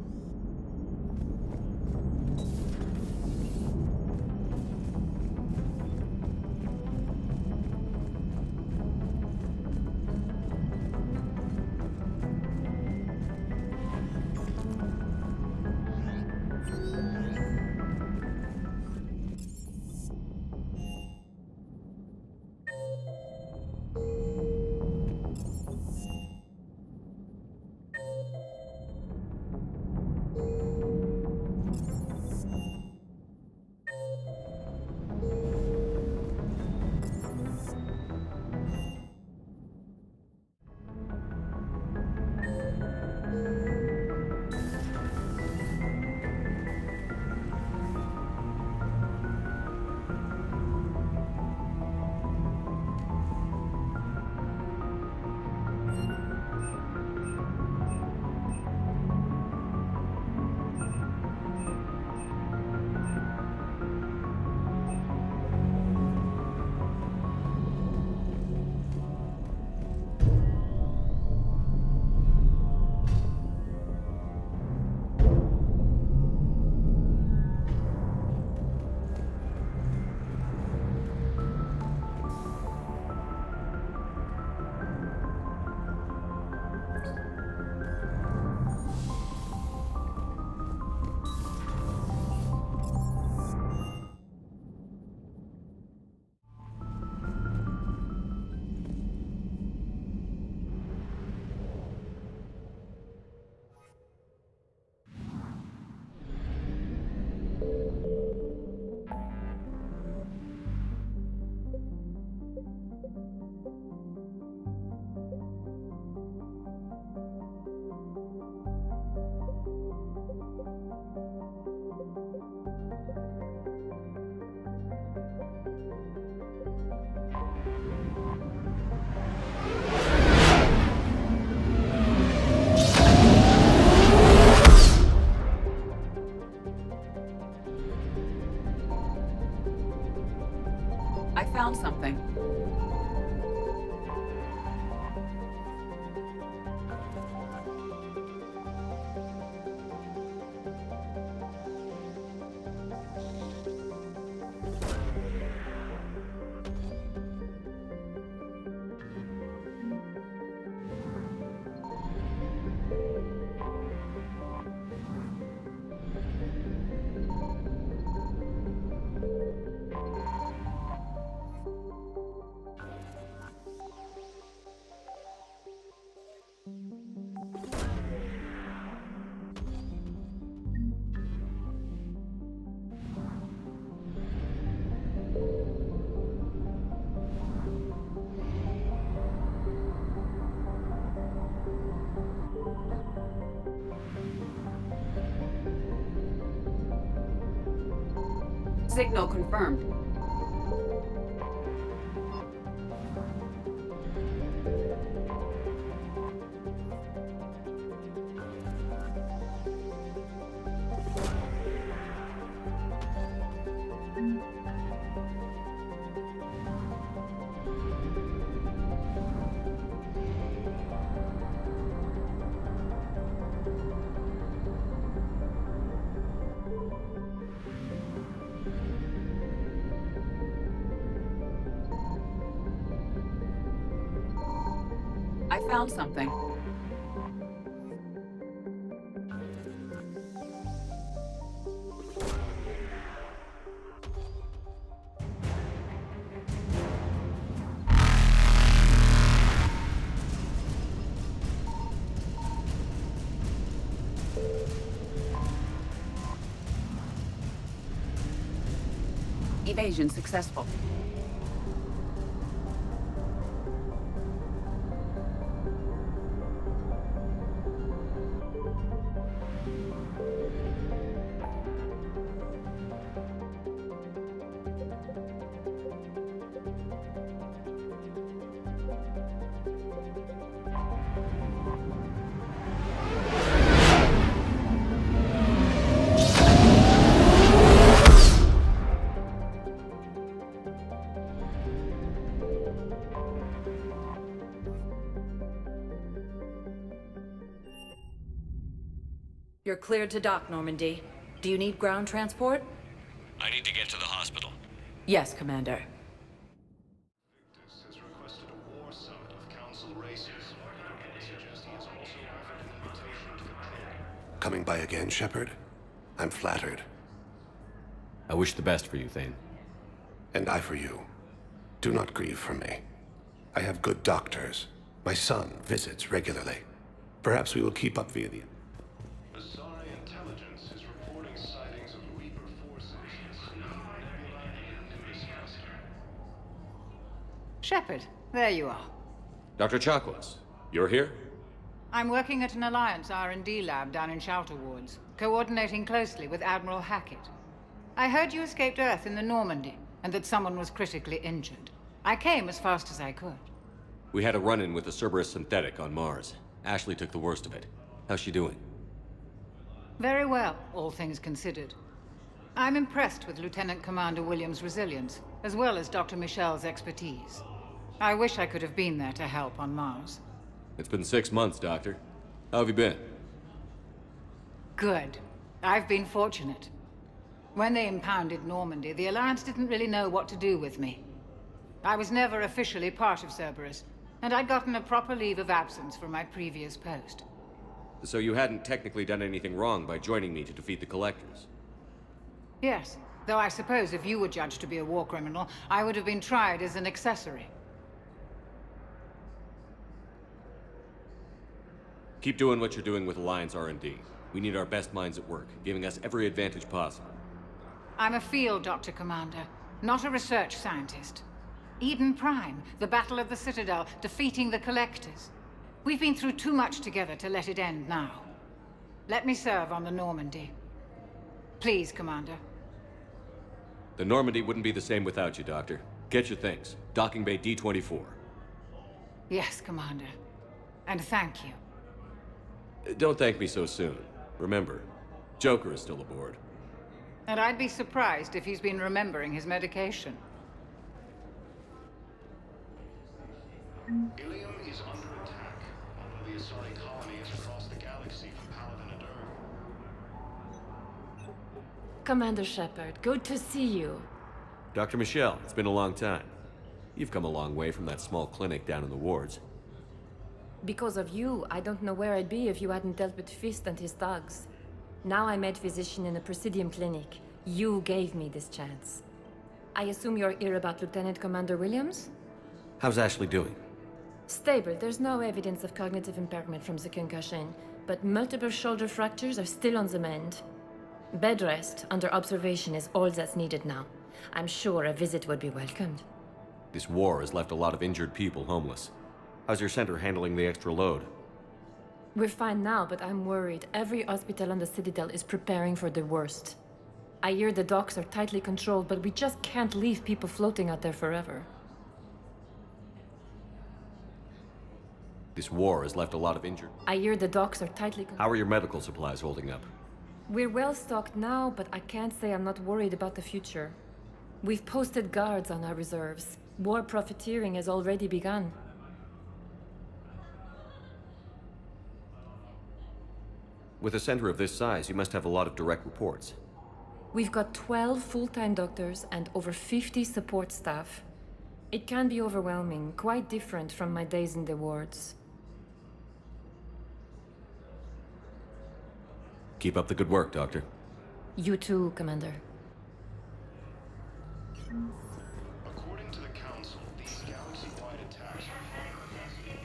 I found something. Signal confirmed. I found something. Evasion successful. You're cleared to dock, Normandy. Do you need ground transport? I need to get to the hospital. Yes, Commander. Has requested a war summit of council races. Suggest he has also offered an invitation to the crew. Coming by again, Shepard? I'm flattered. I wish the best for you, Thane. And I for you. Do not grieve for me. I have good doctors. My son visits regularly. Perhaps we will keep up via the... Intelligence is reporting sightings of Reaper forces in Nebula and in this cluster. Shepard, there you are. Dr. Chakwas, you're here? I'm working at an Alliance R&D lab down in Shelter Woods, coordinating closely with Admiral Hackett. I heard you escaped Earth in the Normandy, and that someone was critically injured. I came as fast as I could. We had a run-in with the Cerberus synthetic on Mars. Ashley took the worst of it. How's she doing? Very well, all things considered. I'm impressed with Lieutenant Commander Williams' resilience, as well as Dr. Michel's expertise. I wish I could have been there to help on Mars. It's been 6 months, Doctor. How have you been? Good. I've been fortunate. When they impounded Normandy, the Alliance didn't really know what to do with me. I was never officially part of Cerberus, and I'd gotten a proper leave of absence from my previous post. So you hadn't technically done anything wrong by joining me to defeat the Collectors? Yes, though I suppose if you were judged to be a war criminal, I would have been tried as an accessory. Keep doing what you're doing with Alliance R&D. We need our best minds at work, giving us every advantage possible. I'm a field doctor, Commander, not a research scientist. Eden Prime, the Battle of the Citadel, defeating the Collectors. We've been through too much together to let it end now. Let me serve on the Normandy. Please, Commander. The Normandy wouldn't be the same without you, Doctor. Get your things. Docking Bay D-24. Yes, Commander. And thank you. Don't thank me so soon. Remember, Joker is still aboard. And I'd be surprised if he's been remembering his medication. Ilium is under attack, although the Asari colony is across the galaxy from Paladin and Earth. Commander Shepard, good to see you. Dr. Michelle, it's been a long time. You've come a long way from that small clinic down in the wards. Because of you, I don't know where I'd be if you hadn't dealt with Fist and his thugs. Now I'm med physician in a Presidium clinic. You gave me this chance. I assume you're here about Lieutenant Commander Williams? How's Ashley doing? Stable. There's no evidence of cognitive impairment from the concussion, but multiple shoulder fractures are still on the mend. Bed rest under observation is all that's needed now. I'm sure a visit would be welcomed. This war has left a lot of injured people homeless. How's your center handling the extra load? We're fine now, but I'm worried. Every hospital on the Citadel is preparing for the worst. I hear the docks are tightly controlled, but we just can't leave people floating out there forever. This war has left a lot of injured. I hear the docks are tightly controlled. How are your medical supplies holding up? We're well stocked now, but I can't say I'm not worried about the future. We've posted guards on our reserves. War profiteering has already begun. With a center of this size, you must have a lot of direct reports. We've got 12 full-time doctors and over 50 support staff. It can be overwhelming, quite different from my days in the wards. Keep up the good work, Doctor. You too, Commander. According to the Council, these galaxy-wide attacks are part of a massive...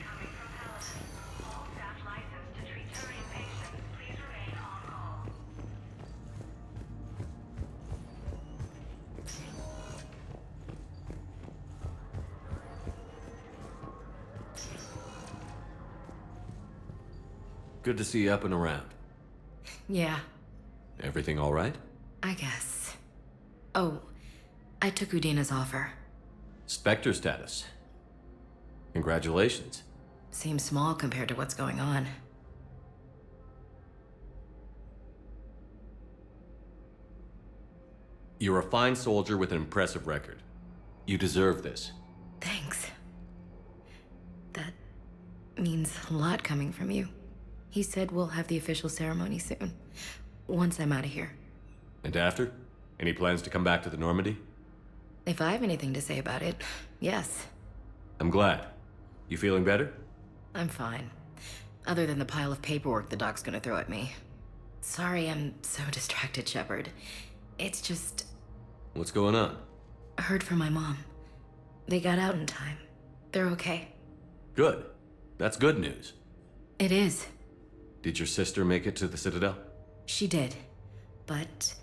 All staff licensed to treat Turian patients, please remain on call. Good to see you up and around. Yeah, Everything all right? I guess. Oh, I took Udina's offer. Spectre status. Congratulations. Seems small compared to what's going on. You're a fine soldier with an impressive record. You deserve this. Thanks. That means a lot coming from you. He said we'll have the official ceremony soon, once I'm out of here. And after? Any plans to come back to the Normandy? If I have anything to say about it, yes. I'm glad. You feeling better? I'm fine. Other than the pile of paperwork the doc's gonna throw at me. Sorry I'm so distracted, Shepard. It's just... What's going on? I heard from my mom. They got out in time. They're okay. Good. That's good news. It is. Did your sister make it to the Citadel? She did. But...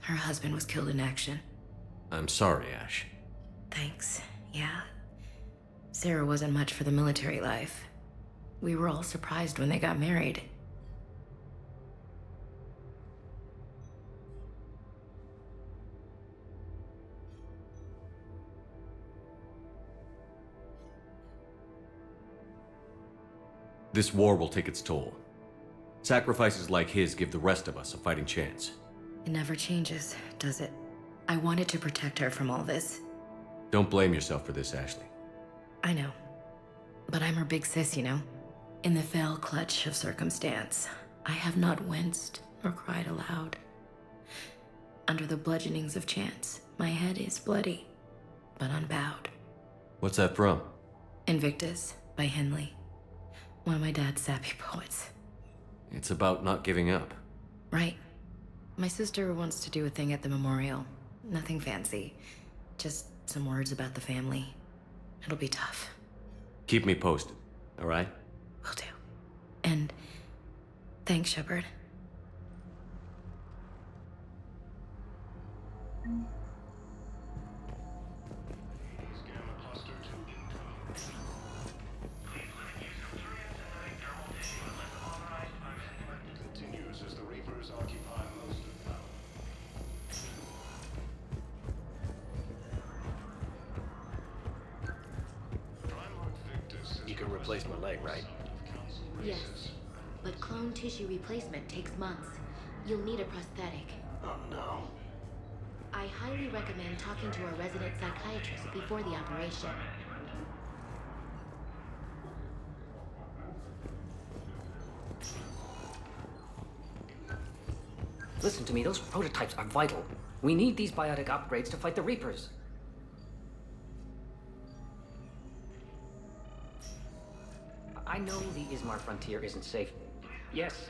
her husband was killed in action. I'm sorry, Ash. Thanks. Yeah. Sarah wasn't much for the military life. We were all surprised when they got married. This war will take its toll. Sacrifices like his give the rest of us a fighting chance. It never changes, does it? I wanted to protect her from all this. Don't blame yourself for this, Ashley. I know. But I'm her big sis, you know? In the fell clutch of circumstance, I have not winced or cried aloud. Under the bludgeonings of chance, my head is bloody, but unbowed. What's that from? Invictus by Henley. One of my dad's sappy poets. It's about not giving up. Right. My sister wants to do a thing at the memorial. Nothing fancy. Just some words about the family. It'll be tough. Keep me posted, all right? Will do. And thanks, Shepard. Continues as the Reapers occupy most of power. You can replace my leg, right? Yes, but clone tissue replacement takes months. You'll need a prosthetic. Oh no. I highly recommend talking to a resident psychiatrist before the operation. Listen to me, those prototypes are vital. We need these biotic upgrades to fight the Reapers. I know the Ismar frontier isn't safe. Yes.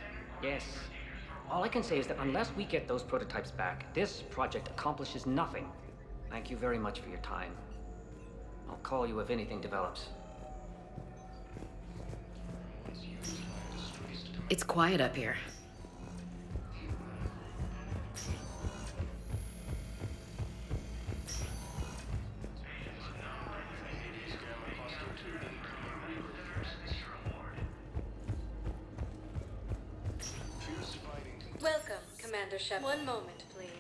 All I can say is that unless we get those prototypes back, this project accomplishes nothing. Thank you very much for your time. I'll call you if anything develops. It's quiet up here. Welcome, Commander Shepard. One moment, please.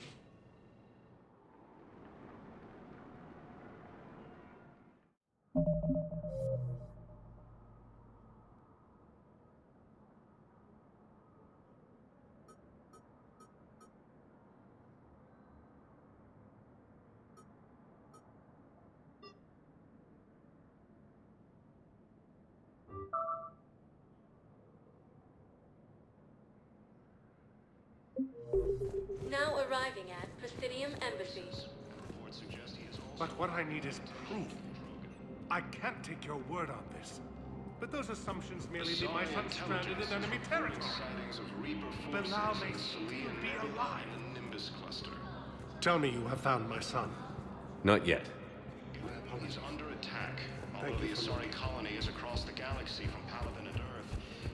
arriving at Presidium Embassy. But what I need is proof. I can't take your word on this. But those assumptions merely leave my son stranded in enemy territory. Bilal may still be alive. Tell me you have found my son. Not yet. He's under attack. Thank Although you the for Asari colony is across the galaxy from Palaven and Earth,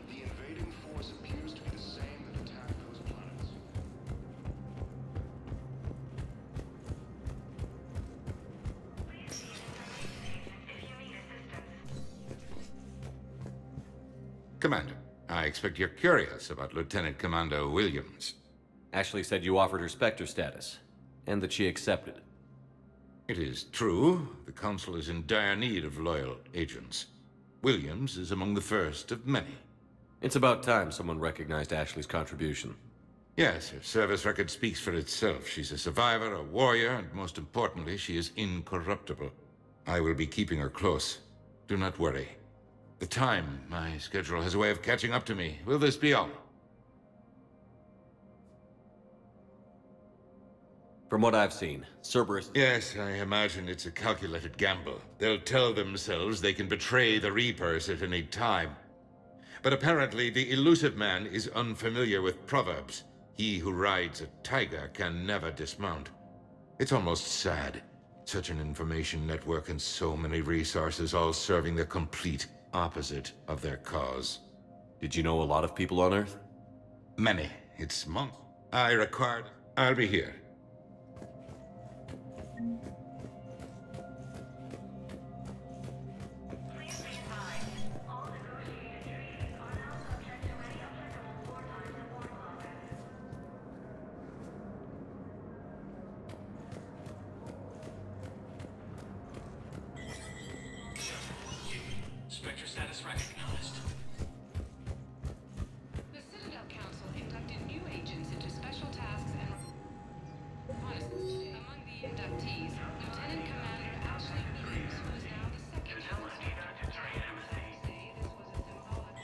the invading force appears to be the same that attacked those planets. Commander, I expect you're curious about Lieutenant Commander Williams. Ashley said you offered her Spectre status, and that she accepted. It is true. The Council is in dire need of loyal agents. Williams is among the first of many. It's about time someone recognized Ashley's contribution. Yes, her service record speaks for itself. She's a survivor, a warrior, and most importantly, she is incorruptible. I will be keeping her close. Do not worry. The time, my schedule has a way of catching up to me. Will this be all? From what I've seen, Cerberus... Yes, I imagine it's a calculated gamble. They'll tell themselves they can betray the Reapers at any time. But apparently, the Illusive man is unfamiliar with proverbs. He who rides a tiger can never dismount. It's almost sad. Such an information network and so many resources all serving the complete opposite of their cause. Did you know a lot of people on Earth? Many. It's months. I required... I'll be here. Spectre status recognized. The Citadel Council inducted new agents into special tasks and reconnaissance today. Among the inductees, Lieutenant Commander Ashley Williams, who is now the second council. Say this was a symbolic...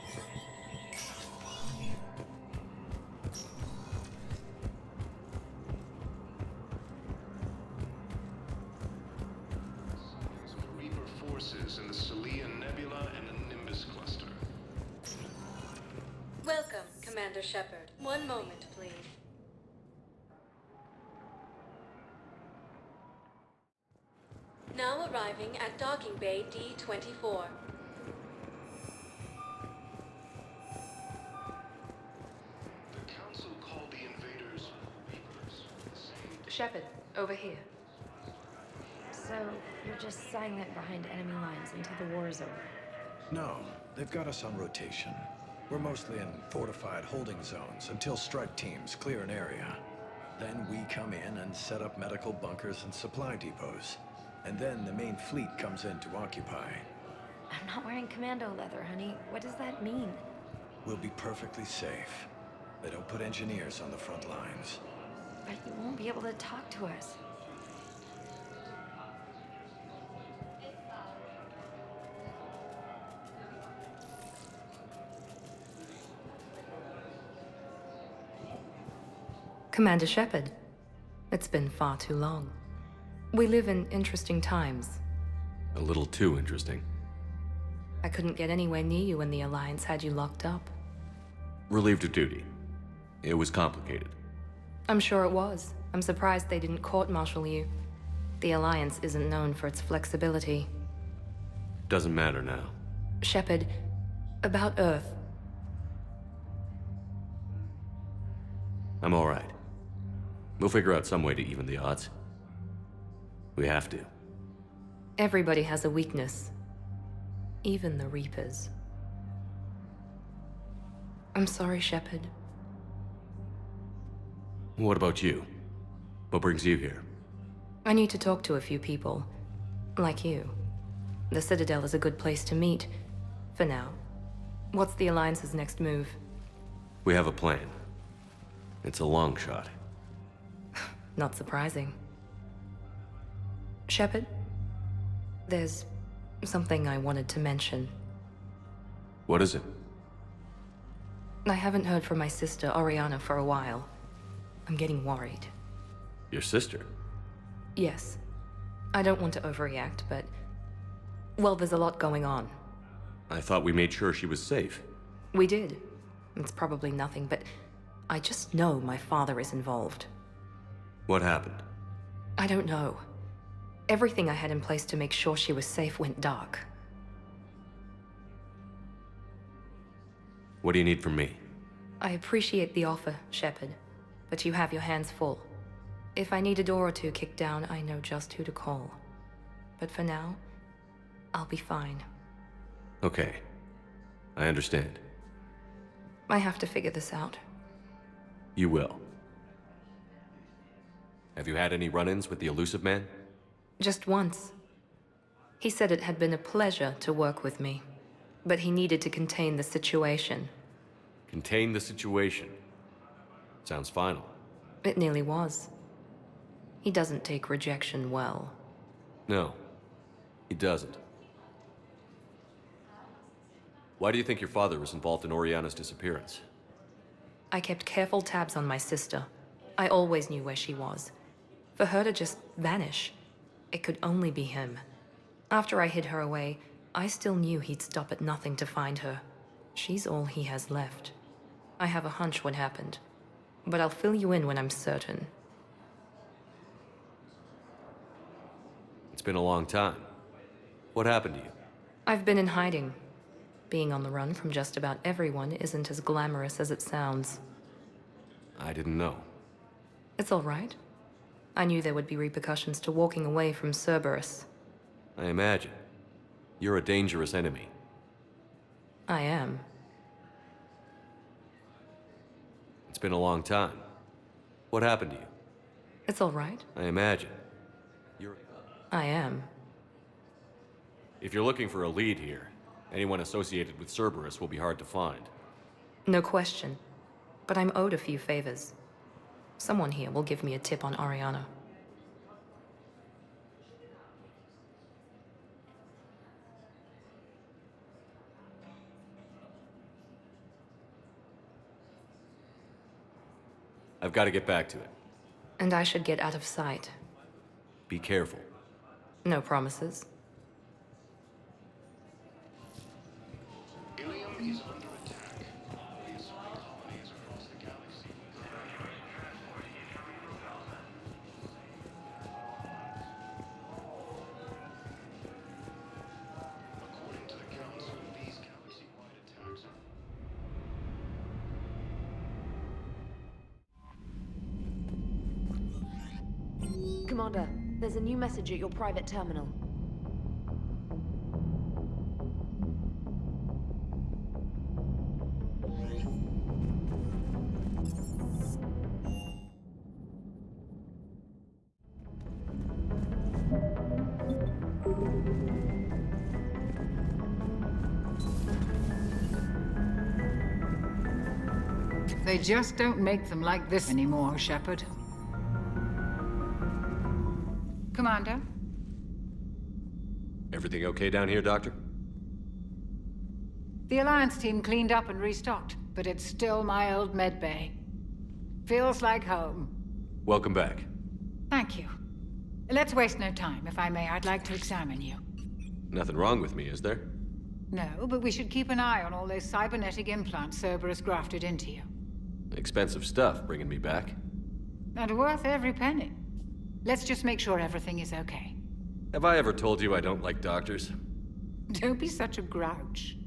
Reaper forces in the Salian Nebula and the Nimbus cluster. Welcome, Commander Shepard. One moment, please. Now arriving at Docking Bay D-24. The Council called the invaders Reapers. The same Shepard, over here. So, you're just silent behind enemy lines until the war is over? No, they've got us on rotation. We're mostly in fortified holding zones until strike teams clear an area. Then we come in and set up medical bunkers and supply depots. And then the main fleet comes in to occupy. I'm not wearing commando leather, honey. What does that mean? We'll be perfectly safe. They don't put engineers on the front lines. But you won't be able to talk to us. Commander Shepard, it's been far too long. We live in interesting times. A little too interesting. I couldn't get anywhere near you when the Alliance had you locked up. Relieved of duty. It was complicated. I'm sure it was. I'm surprised they didn't court-martial you. The Alliance isn't known for its flexibility. Doesn't matter now. Shepard, about Earth. I'm all right. We'll figure out some way to even the odds. We have to. Everybody has a weakness. Even the Reapers. I'm sorry, Shepard. What about you? What brings you here? I need to talk to a few people. Like you. The Citadel is a good place to meet. For now. What's the Alliance's next move? We have a plan. It's a long shot. Not surprising. Shepard, there's something I wanted to mention. What is it? I haven't heard from my sister, Oriana, for a while. I'm getting worried. Your sister? Yes. I don't want to overreact, but... well, there's a lot going on. I thought we made sure she was safe. We did. It's probably nothing, but I just know my father is involved. What happened? I don't know. Everything I had in place to make sure she was safe went dark. What do you need from me? I appreciate the offer, Shepard, but you have your hands full. If I need a door or two kicked down, I know just who to call. But for now, I'll be fine. Okay. I understand. I have to figure this out. You will. Have you had any run-ins with the Illusive Man? Just once. He said it had been a pleasure to work with me, but he needed to contain the situation. Contain the situation. Sounds final. It nearly was. He doesn't take rejection well. No, he doesn't. Why do you think your father was involved in Oriana's disappearance? I kept careful tabs on my sister. I always knew where she was. For her to just vanish, it could only be him. After I hid her away, I still knew he'd stop at nothing to find her. She's all he has left. I have a hunch what happened, but I'll fill you in when I'm certain. It's been a long time. What happened to you? I've been in hiding. Being on the run from just about everyone isn't as glamorous as it sounds. I didn't know. It's all right. I knew there would be repercussions to walking away from Cerberus. I imagine. You're a dangerous enemy. I am. It's been a long time. What happened to you? It's all right. I imagine. I am. If you're looking for a lead here, anyone associated with Cerberus will be hard to find. No question. But I'm owed a few favors. Someone here will give me a tip on Oriana. I've got to get back to it. And I should get out of sight. Be careful. No promises. Ilium is under attack. We assign colonies across the galaxy. According to the Council, these galaxy-wide attacks are... Commander, there's a new message at your private terminal. They just don't make them like this anymore, Shepard. Commander? Everything okay down here, Doctor? The Alliance team cleaned up and restocked, but it's still my old medbay. Feels like home. Welcome back. Thank you. Let's waste no time. If I may, I'd like to examine you. Nothing wrong with me, is there? No, but we should keep an eye on all those cybernetic implants Cerberus grafted into you. Expensive stuff bringing me back. And worth every penny. Let's just make sure everything is okay. Have I ever told you I don't like doctors? Don't be such a grouch.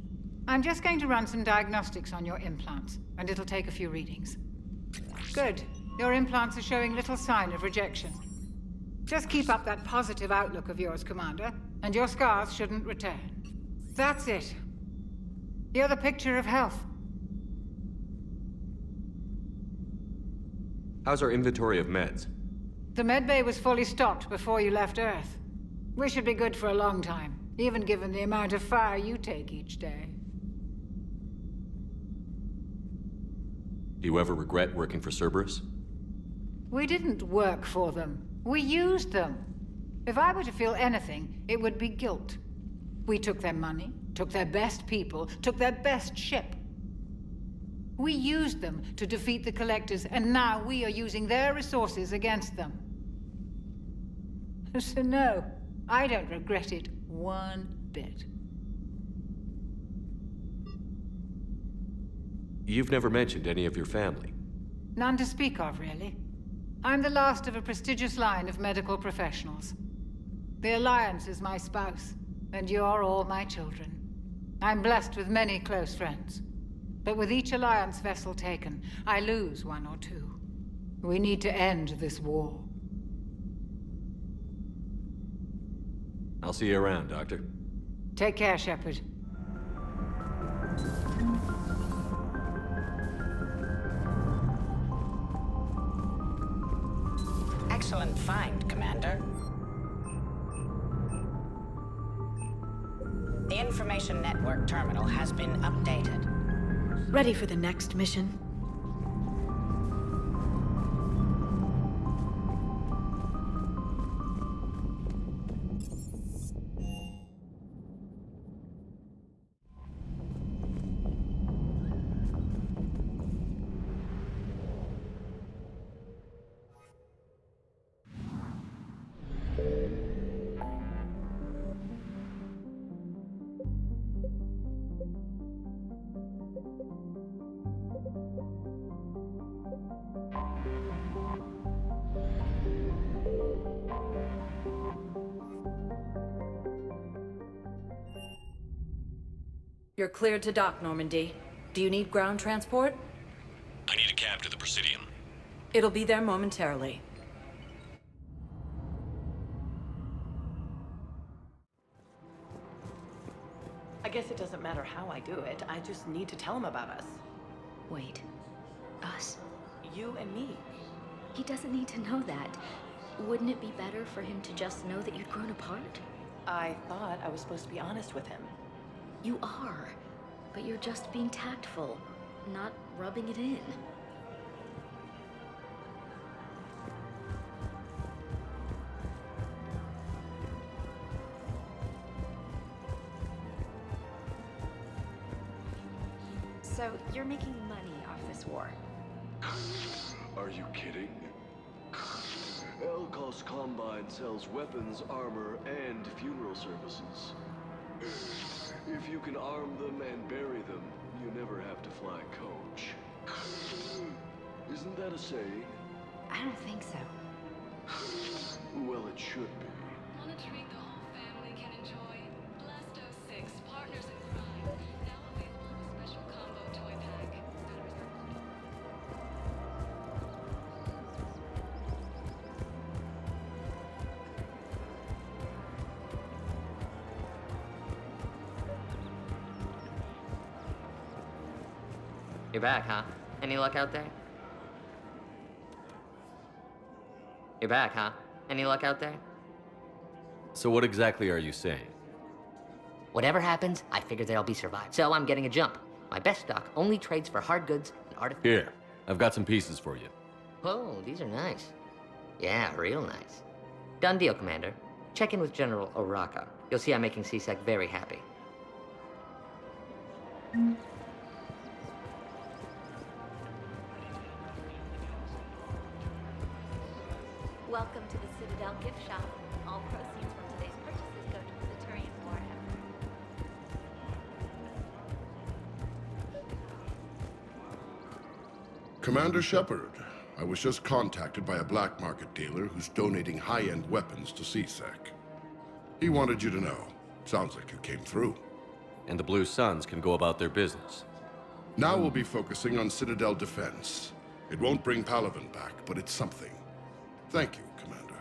I'm just going to run some diagnostics on your implants, and it'll take a few readings. Good. Your implants are showing little sign of rejection. Just keep up that positive outlook of yours, Commander, and your scars shouldn't return. That's it. You're the picture of health. How's our inventory of meds? The medbay was fully stocked before you left Earth. We should be good for a long time, even given the amount of fire you take each day. Do you ever regret working for Cerberus? We didn't work for them. We used them. If I were to feel anything, it would be guilt. We took their money, took their best people, took their best ship. We used them to defeat the Collectors, and now we are using their resources against them. So no, I don't regret it one bit. You've never mentioned any of your family. None to speak of, really. I'm the last of a prestigious line of medical professionals. The Alliance is my spouse, and you're all my children. I'm blessed with many close friends. But with each Alliance vessel taken, I lose one or two. We need to end this war. I'll see you around, Doctor. Take care, Shepard. Excellent find, Commander. The information network terminal has been updated. Ready for the next mission? You're cleared to dock, Normandy. Do you need ground transport? I need a cab to the Presidium. It'll be there momentarily. I guess it doesn't matter how I do it. I just need to tell him about us. Wait. Us? You and me. He doesn't need to know that. Wouldn't it be better for him to just know that you'd grown apart? I thought I was supposed to be honest with him. You are. But you're just being tactful, not rubbing it in. So, you're making money off this war? Are you kidding? Elkos Combine sells weapons, armor, and funeral services. If you can arm them and bury them, you never have to fly coach. Isn't that a saying? I don't think so. Well, it should be. Want a treat the whole family can enjoy? Blast 06, Partners in Crime. Now available with special combo toy pack. You're back, huh? Any luck out there? You're back, huh? Any luck out there? So what exactly are you saying? Whatever happens, I figure there'll be survivors. So I'm getting a jump. My best stock only trades for hard goods and artifacts. Here, I've got some pieces for you. Oh, these are nice. Yeah, real nice. Done deal, Commander. Check in with General Oraka. You'll see I'm making CSEC very happy. Welcome to the Citadel gift shop. All proceeds from today's purchases go to the Turian war effort. Commander Shepard, I was just contacted by a black market dealer who's donating high-end weapons to CSEC. He wanted you to know. Sounds like you came through. And the Blue Suns can go about their business. Now we'll be focusing on Citadel defense. It won't bring Palaven back, but it's something. Thank you, Commander.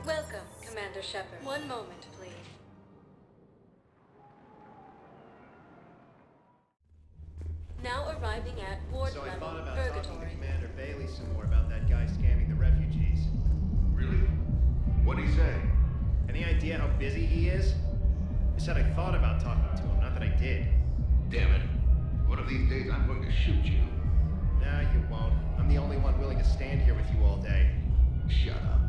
Welcome, Commander Shepard. One moment, please. Now arriving at ward So I level, thought about talking to Purgatory. Commander Bailey some more about that guy scamming the refugees. Really? What'd he say? Any idea how busy he is? I said I thought about talking to him, not that I did. Damn it. One of these days I'm going to shoot you. No, you won't. I'm the only one willing to stand here with you all day. Shut up.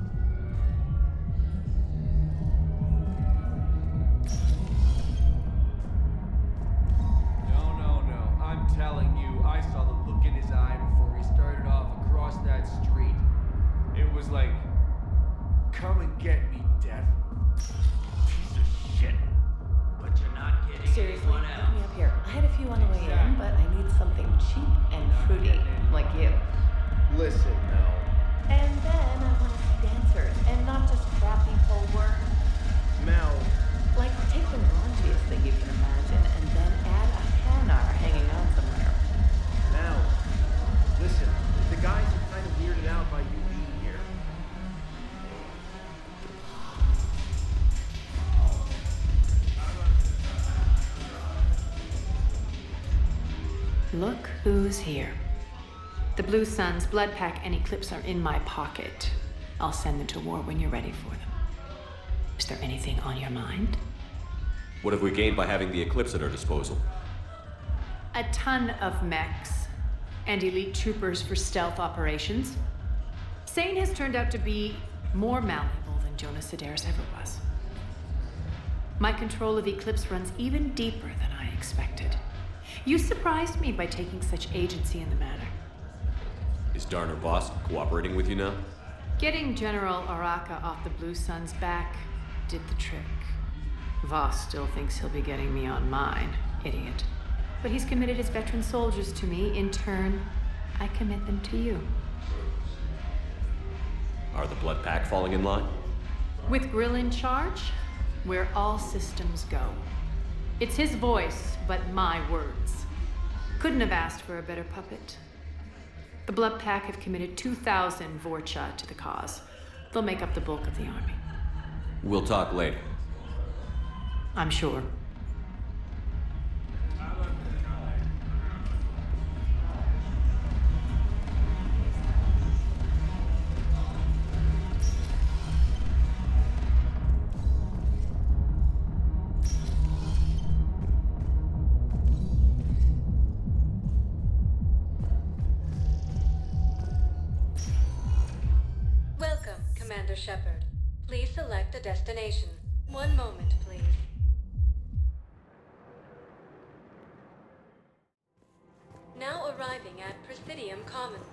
Look who's here. The Blue Suns, Blood Pack, and Eclipse are in my pocket. I'll send them to war when you're ready for them. Is there anything on your mind? What have we gained by having the Eclipse at our disposal? A ton of mechs and elite troopers for stealth operations. Sane has turned out to be more malleable than Jonas Sedaris ever was. My control of Eclipse runs even deeper than I expected. You surprised me by taking such agency in the matter. Is Darner Voss cooperating with you now? Getting General Araka off the Blue Sun's back did the trick. Voss still thinks he'll be getting me on mine, idiot. But he's committed his veteran soldiers to me. In turn, I commit them to you. Are the Blood Pack falling in line? With Grill in charge, where all systems go. It's his voice, but my words. Couldn't have asked for a better puppet. The Blood Pack have committed 2,000 Vorcha to the cause. They'll make up the bulk of the army. We'll talk later. I'm sure. Welcome, Commander Shepard. Please select a destination. One moment, please. Now arriving at Presidium Commons.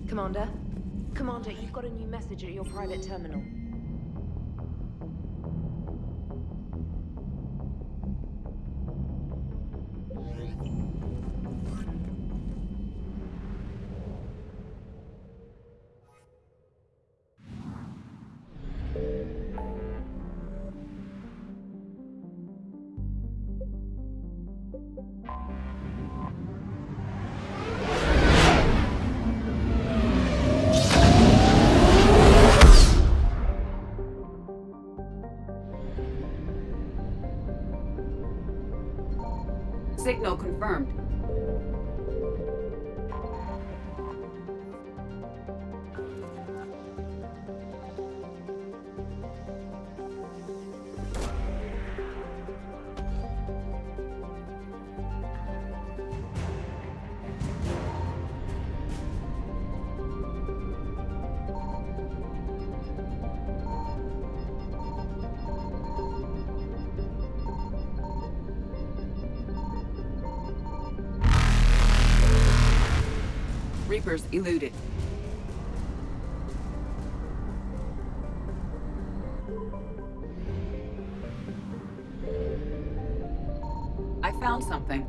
Commander? Commander, you've got a new message at your private terminal. Signal confirmed. Reapers eluded. I found something.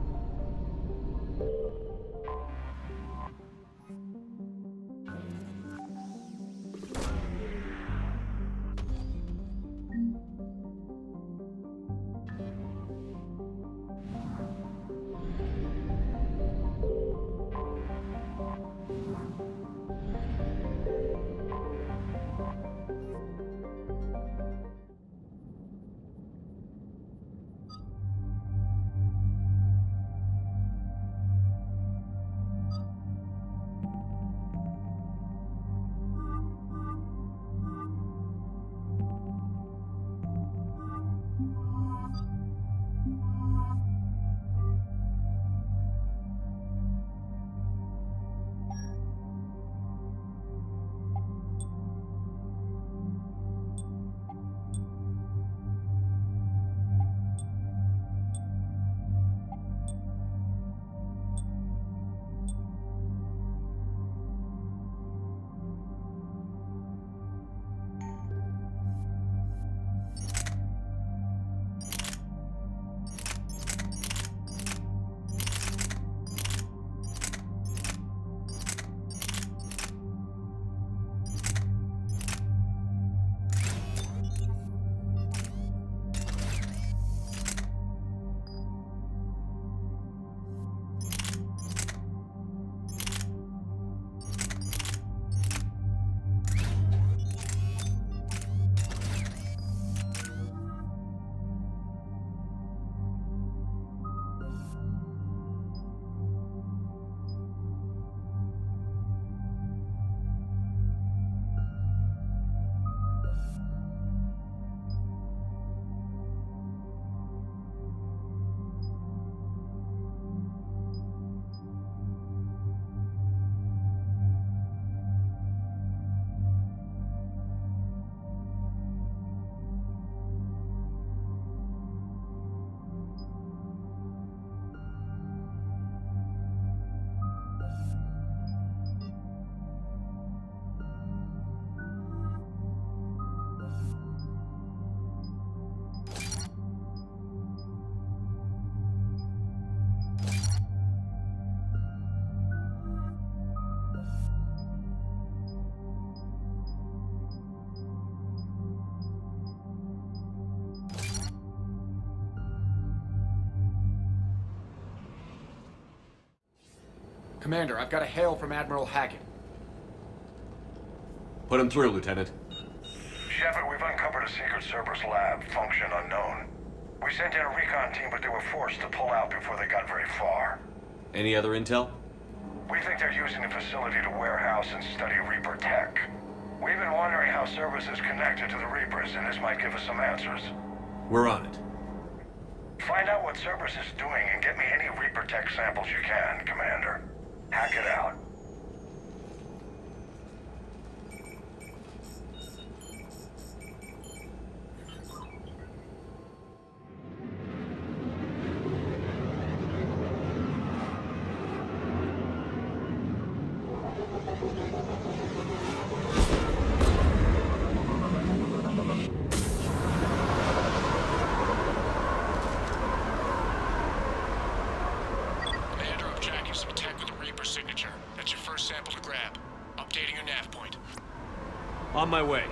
Commander, I've got a hail from Admiral Hackett. Put him through, Lieutenant. Shepard, we've uncovered a secret Cerberus lab, function unknown. We sent in a recon team, but they were forced to pull out before they got very far. Any other intel? We think they're using the facility to warehouse and study Reaper tech. We've been wondering how Cerberus is connected to the Reapers, and this might give us some answers. We're on it. Find out what Cerberus is doing and get me any Reaper tech samples you can, Commander. Hack it out. On my way.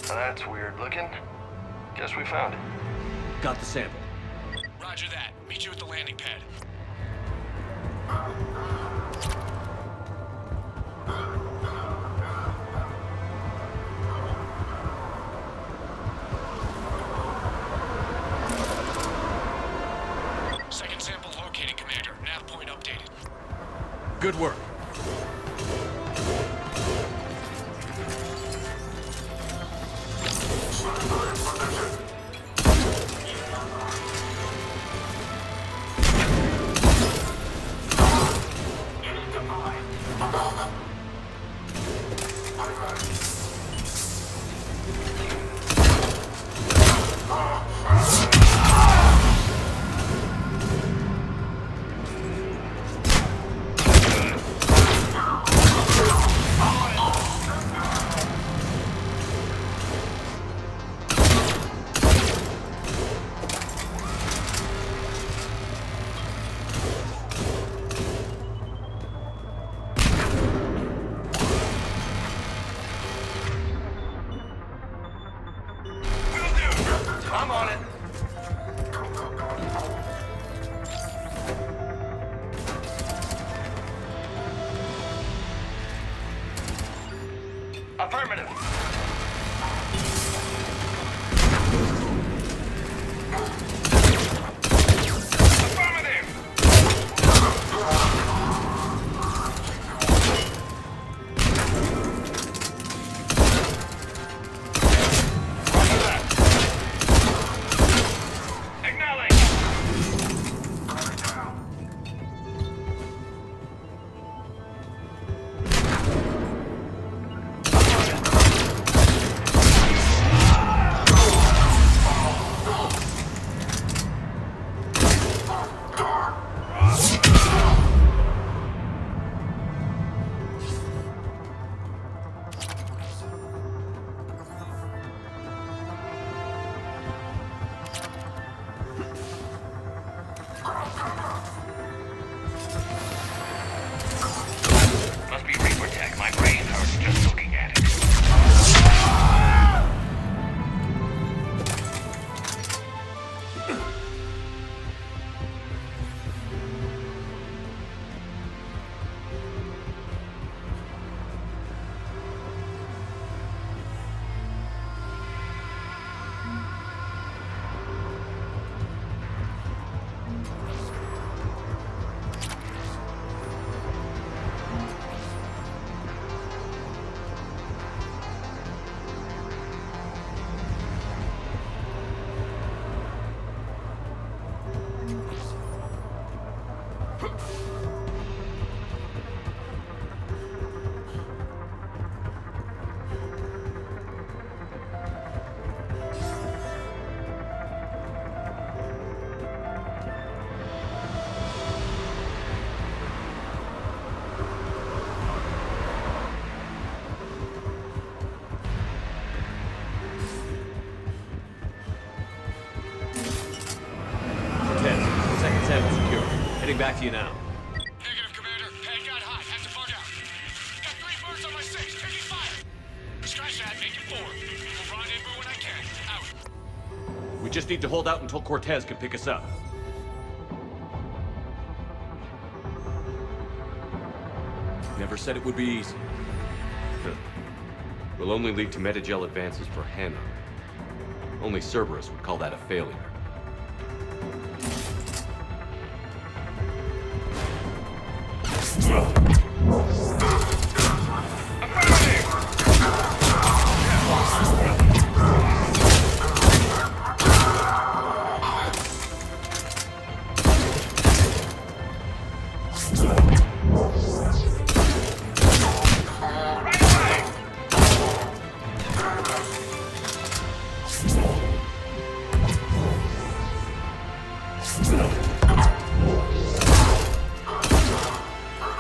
That's weird looking. Guess we found it. Got the sample. Roger that. Meet you at the landing pad. Second sample located, Commander. Nav point updated. Good work. I'm on it. Affirmative. back to you now. Negative, Commander. Pad got hot. Have to bug out. Got 3 birds on my 6. Taking fire. Scratch that. Make it 4. We'll rendezvous when I can. Out. We just need to hold out until Cortez can pick us up. Never said it would be easy. Will only lead to Metagel advances for Hannah. Only Cerberus would call that a failure.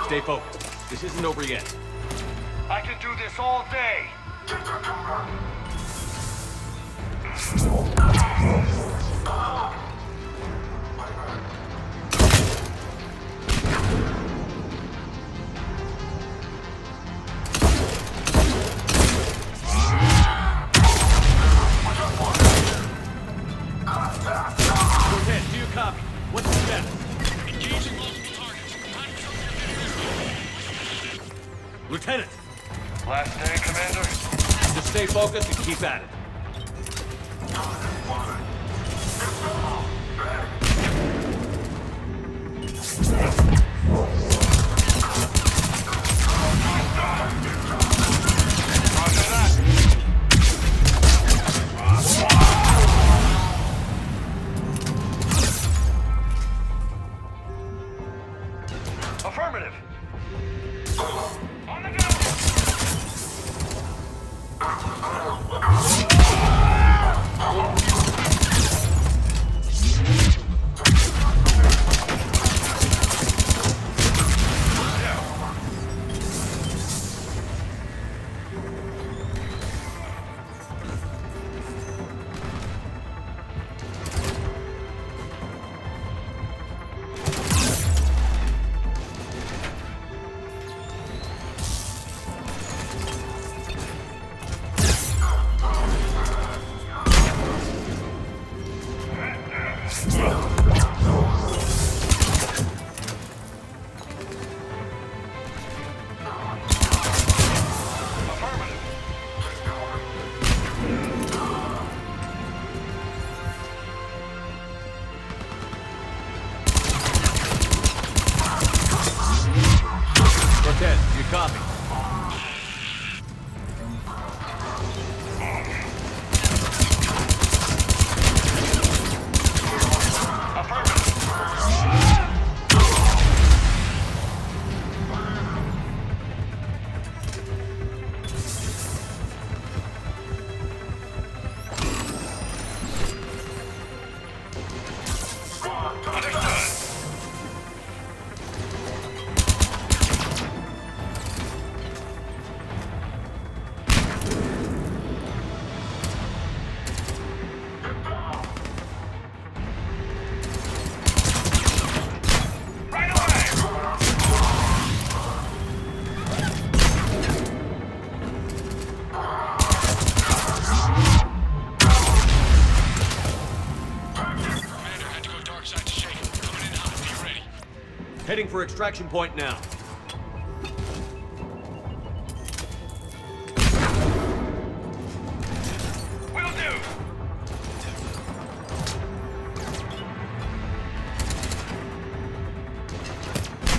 Stay focused. This isn't over yet. I can do this all day. Cortez, do you copy? What's the status? Engaging multiple targets. Lieutenant! Last day, Commander? Just stay focused and keep at it. Affirmative. On the go. Cortez, do you copy? Heading for extraction point now. Will do.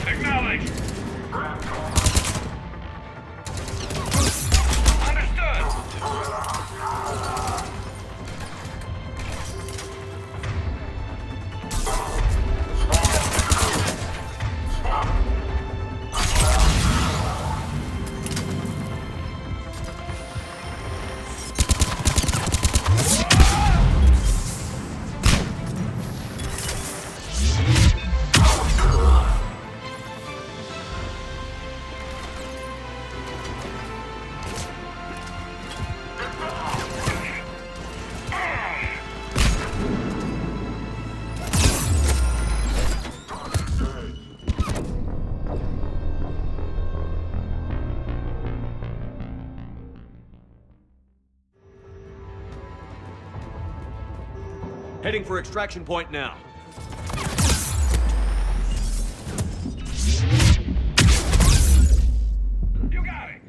Acknowledge. Understood. Heading for extraction point now. You got it!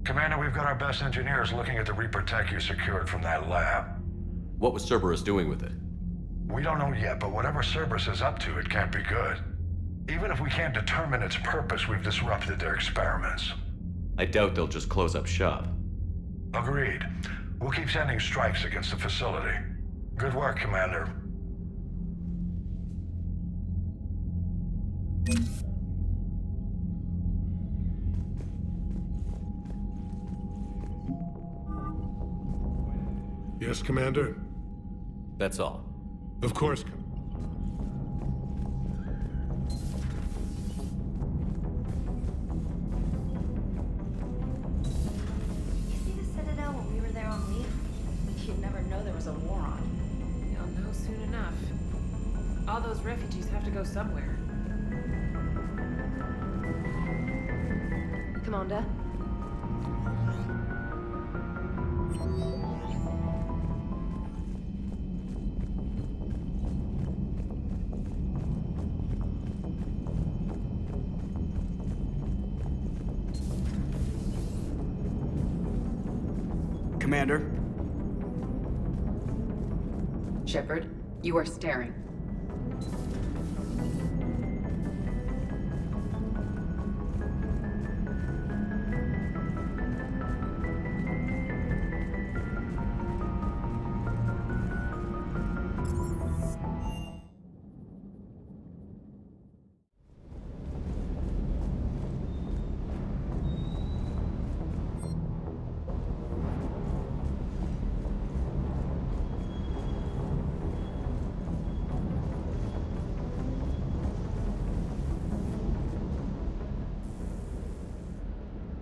Commander, we've got our best engineers looking at the Reaper tech you secured from that lab. What was Cerberus doing with it? We don't know yet, but whatever Cerberus is up to, it can't be good. Even if we can't determine its purpose, we've disrupted their experiments. I doubt they'll just close up shop. Agreed. We'll keep sending strikes against the facility. Good work, Commander. Yes, Commander? That's all. Of course, You see the Citadel when we were there on leave? You'd never know there was a war on. You'll know soon enough. All those refugees have to go somewhere. Commander? Commander? Shepard, you are staring.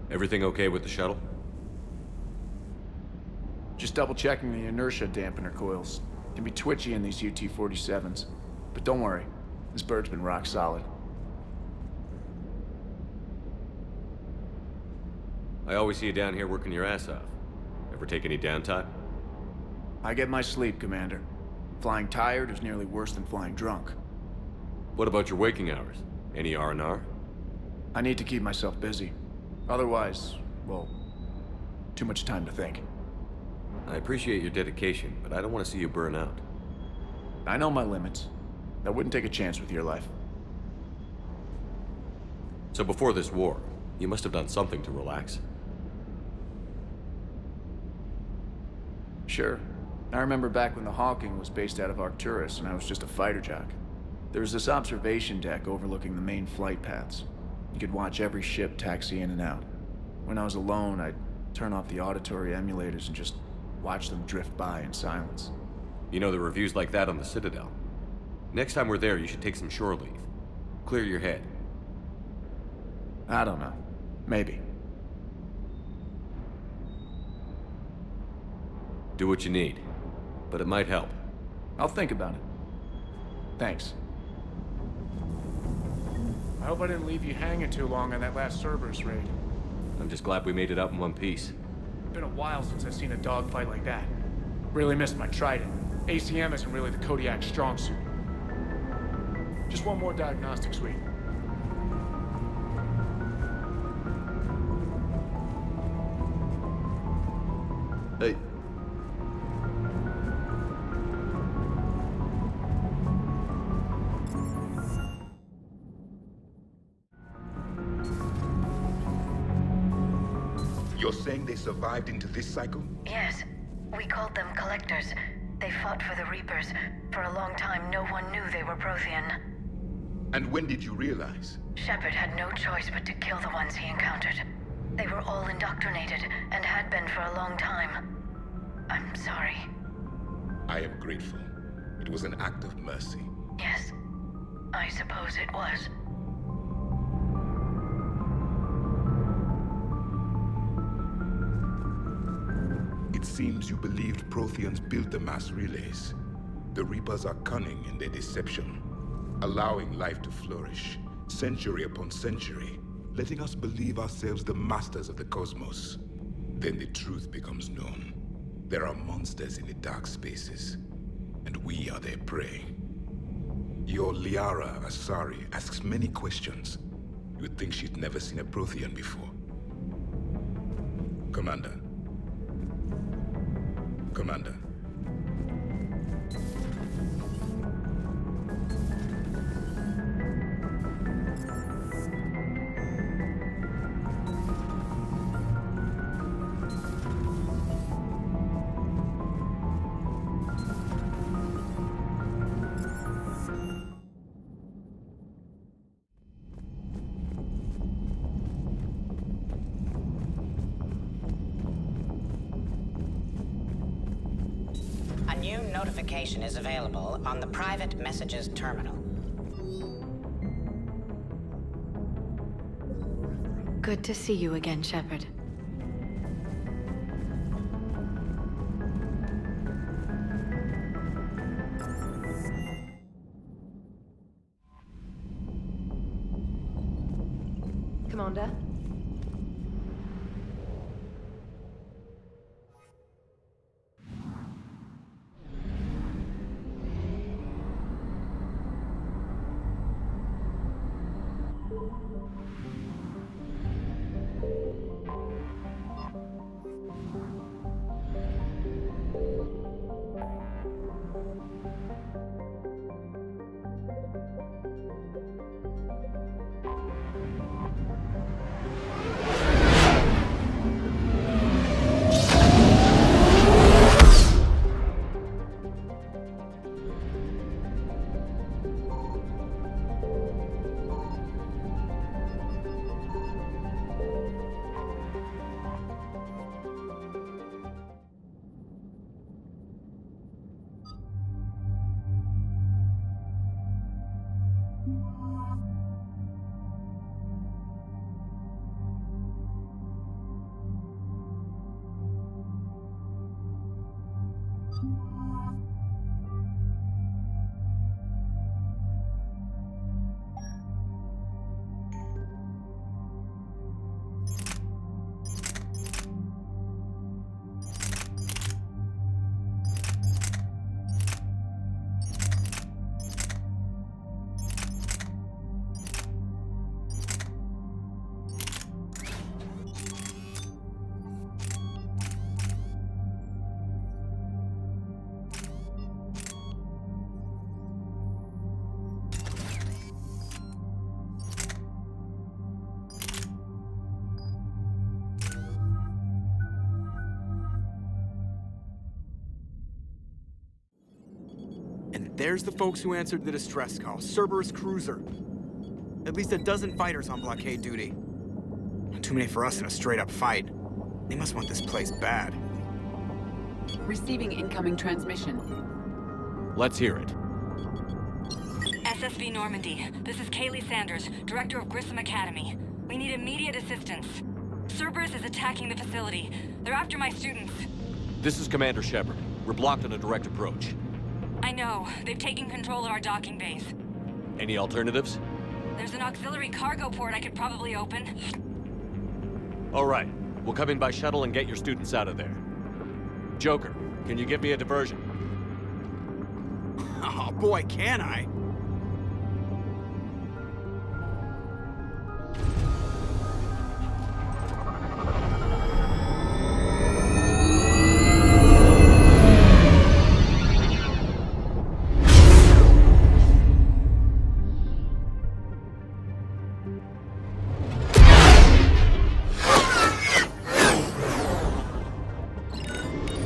Everything okay with the shuttle? Just double checking the inertia dampener coils. Can be twitchy in these UT-47s. But don't worry, this bird's been rock solid. I always see you down here working your ass off. Ever take any downtime? I get my sleep, Commander. Flying tired is nearly worse than flying drunk. What about your waking hours? Any R&R? I need to keep myself busy. Otherwise, well, too much time to think. I appreciate your dedication, but I don't want to see you burn out. I know my limits. I wouldn't take a chance with your life. So before this war, you must have done something to relax. Sure. I remember back when the Hawking was based out of Arcturus and I was just a fighter jock. There was this observation deck overlooking the main flight paths. You could watch every ship taxi in and out. When I was alone, I'd turn off the auditory emulators and just watch them drift by in silence. You know, the reviews like that on the Citadel. Next time we're there, you should take some shore leave. Clear your head. I don't know. Maybe. Do what you need, but it might help. I'll think about it. Thanks. I hope I didn't leave you hanging too long on that last Cerberus raid. I'm just glad we made it out in one piece. It's been a while since I've seen a dogfight like that. Really missed my Trident. ACM isn't really the Kodiak strong suit. Just one more diagnostic suite. Hey. You're saying they survived into this cycle? Yes. We called them Collectors. They fought for the Reapers. For a long time, no one knew they were Prothean. And when did you realize? Shepard had no choice but to kill the ones he encountered. They were all indoctrinated, and had been for a long time. I'm sorry. I am grateful. It was an act of mercy. Yes, I suppose it was. It seems you believed Protheans built the mass relays. The Reapers are cunning in their deception, allowing life to flourish, century upon century, letting us believe ourselves the masters of the cosmos. Then the truth becomes known. There are monsters in the dark spaces, and we are their prey. Your Liara Asari asks many questions. You'd think she'd never seen a Prothean before. Commander. Commander. A new notification is available on the private messages terminal. Good to see you again, Shepard. Commander? There's the folks who answered the distress call. Cerberus cruiser. At least a dozen fighters on blockade duty. Not too many for us in a straight-up fight. They must want this place bad. Receiving incoming transmission. Let's hear it. SSV Normandy. This is Kaylee Sanders, Director of Grissom Academy. We need immediate assistance. Cerberus is attacking the facility. They're after my students. This is Commander Shepard. We're blocked on a direct approach. I know. They've taken control of our docking base. Any alternatives? There's an auxiliary cargo port I could probably open. All right. We'll come in by shuttle and get your students out of there. Joker, can you give me a diversion? Oh boy, can I?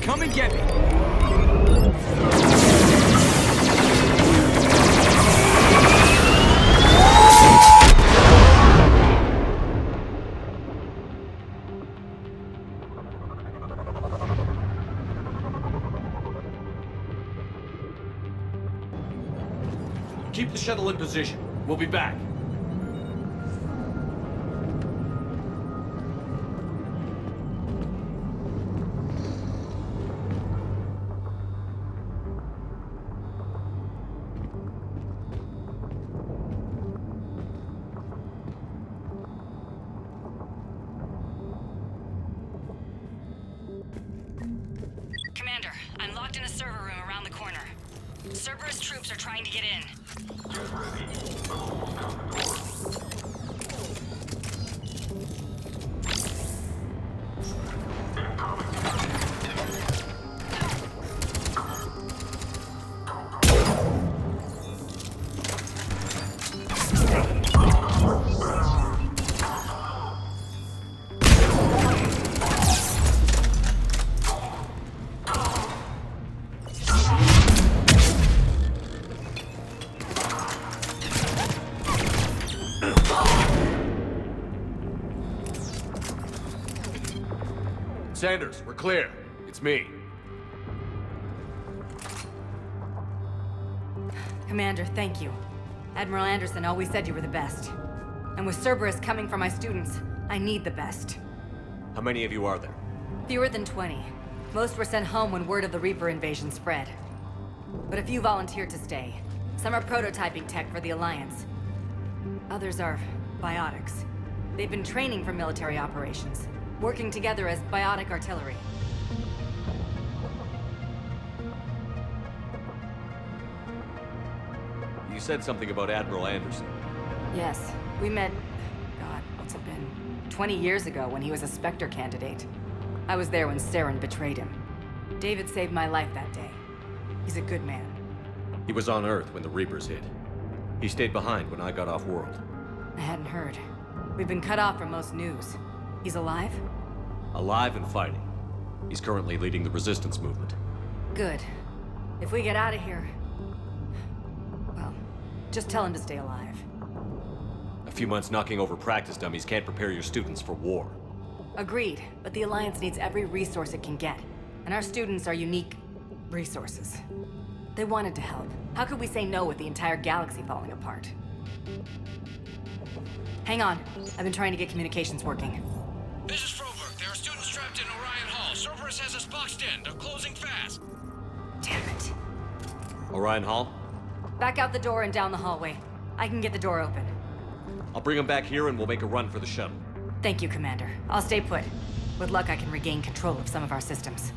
Come and get me! Keep the shuttle in position. We'll be back. Commander, I'm locked in a server room around the corner. Cerberus troops are trying to get in. Sanders, we're clear. It's me. Commander, thank you. Admiral Anderson always said you were the best. And with Cerberus coming for my students, I need the best. How many of you are there? Fewer than 20. Most were sent home when word of the Reaper invasion spread. But a few volunteered to stay. Some are prototyping tech for the Alliance. Others are biotics. They've been training for military operations, working together as biotic artillery. You said something about Admiral Anderson. Yes, we met, God, what's it been? 20 years ago when he was a Spectre candidate. I was there when Saren betrayed him. David saved my life that day. He's a good man. He was on Earth when the Reapers hit. He stayed behind when I got off-world. I hadn't heard. We've been cut off from most news. He's alive? Alive and fighting. He's currently leading the resistance movement. Good. If we get out of here... well, just tell him to stay alive. A few months knocking over practice dummies can't prepare your students for war. Agreed, but the Alliance needs every resource it can get. And our students are unique resources. They wanted to help. How could we say no with the entire galaxy falling apart? Hang on. I've been trying to get communications working. This is Froberg. There are students trapped in Orion Hall. Cerberus has us boxed in. They're closing fast. Damn it. Orion Hall? Back out the door and down the hallway. I can get the door open. I'll bring them back here and we'll make a run for the shuttle. Thank you, Commander. I'll stay put. With luck, I can regain control of some of our systems.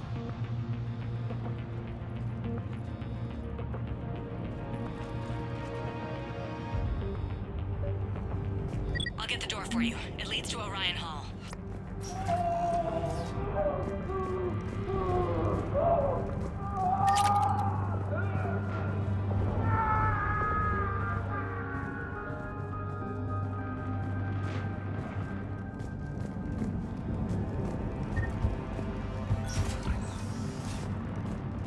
I'll get the door for you. It leads to Orion Hall.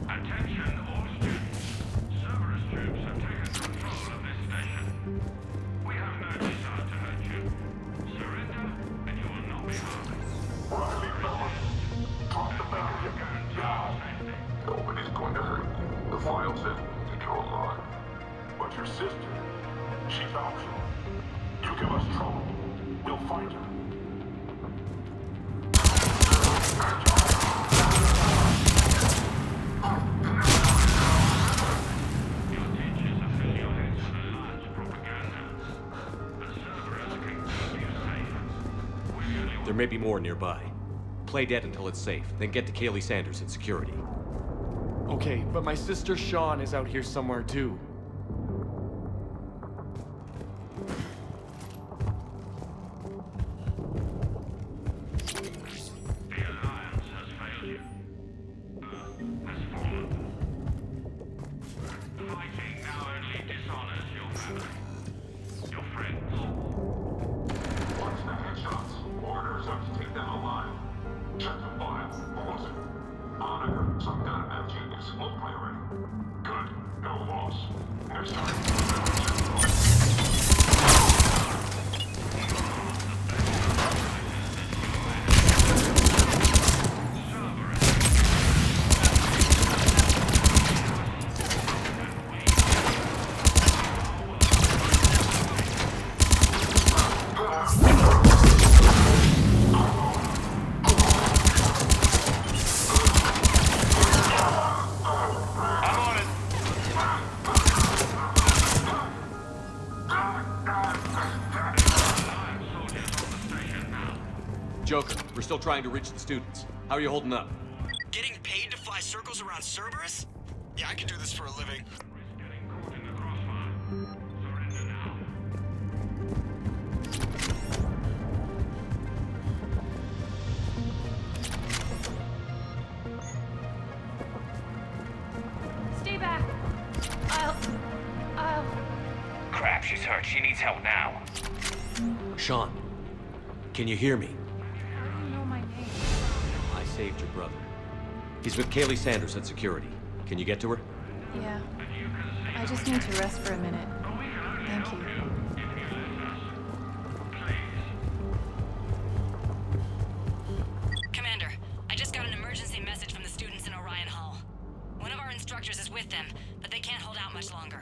Attention all students. Cerberus troops Nobody's going to hurt you. The file says that you're alive. But your sister, she's out here. You give us trouble, we'll find her. There may be more nearby. Play dead until it's safe, then get to Kaylee Sanders in security. Okay, but my sister Sean is out here somewhere too. Joker, we're still trying to reach the students. How are you holding up? Getting paid to fly circles around Cerberus? Yeah, I could do this for a living. Stay back. I'll... Crap, she's hurt. She needs help now. Sean, can you hear me? I don't know my name. I saved your brother. He's with Kaylee Sanders at security. Can you get to her? Yeah. I just need to rest for a minute. Thank you. Commander, I just got an emergency message from the students in Orion Hall. One of our instructors is with them, but they can't hold out much longer.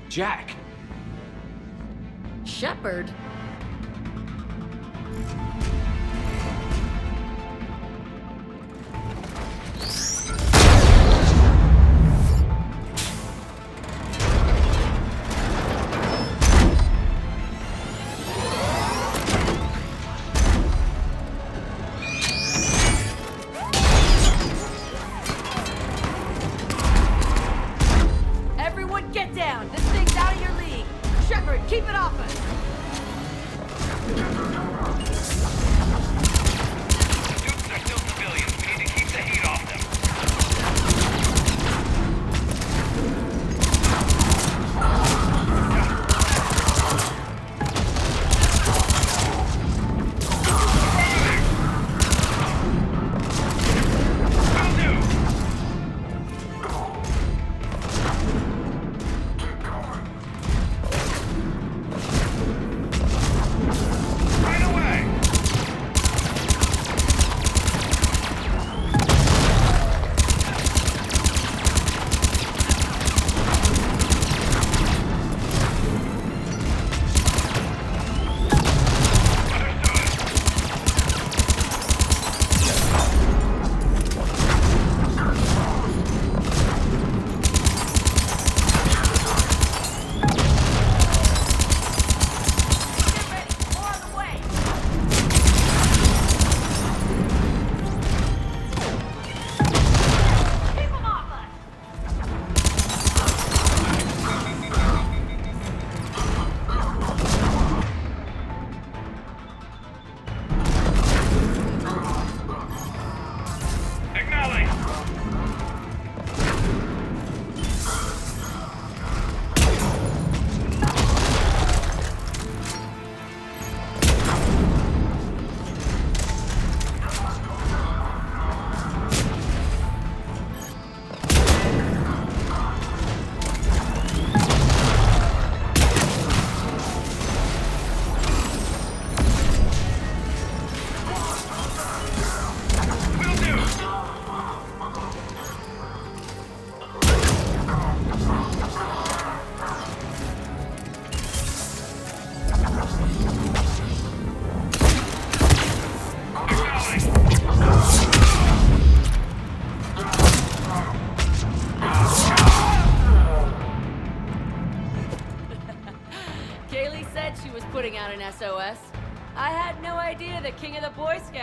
Jack! Shepard? Everyone get down! This thing's out of your league! Shepard, keep it off us!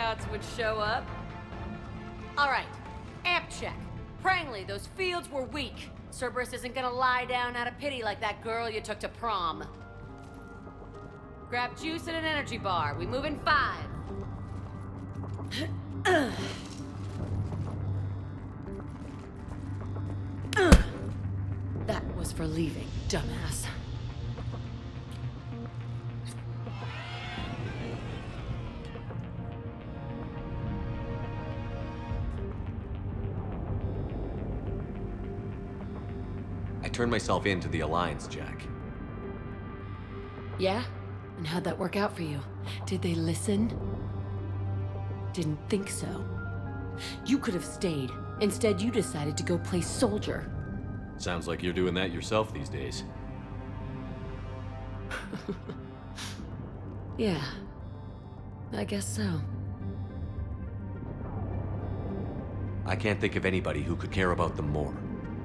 scouts would show up. Alright, amp check. Prangley, those fields were weak. Cerberus isn't gonna lie down out of pity like that girl you took to prom. Grab juice and an energy bar. We move in 5. That was for leaving, dumbass. I turned myself in to the Alliance, Jack. Yeah? And how'd that work out for you? Did they listen? Didn't think so. You could have stayed. Instead, you decided to go play soldier. Sounds like you're doing that yourself these days. Yeah. I guess so. I can't think of anybody who could care about them more.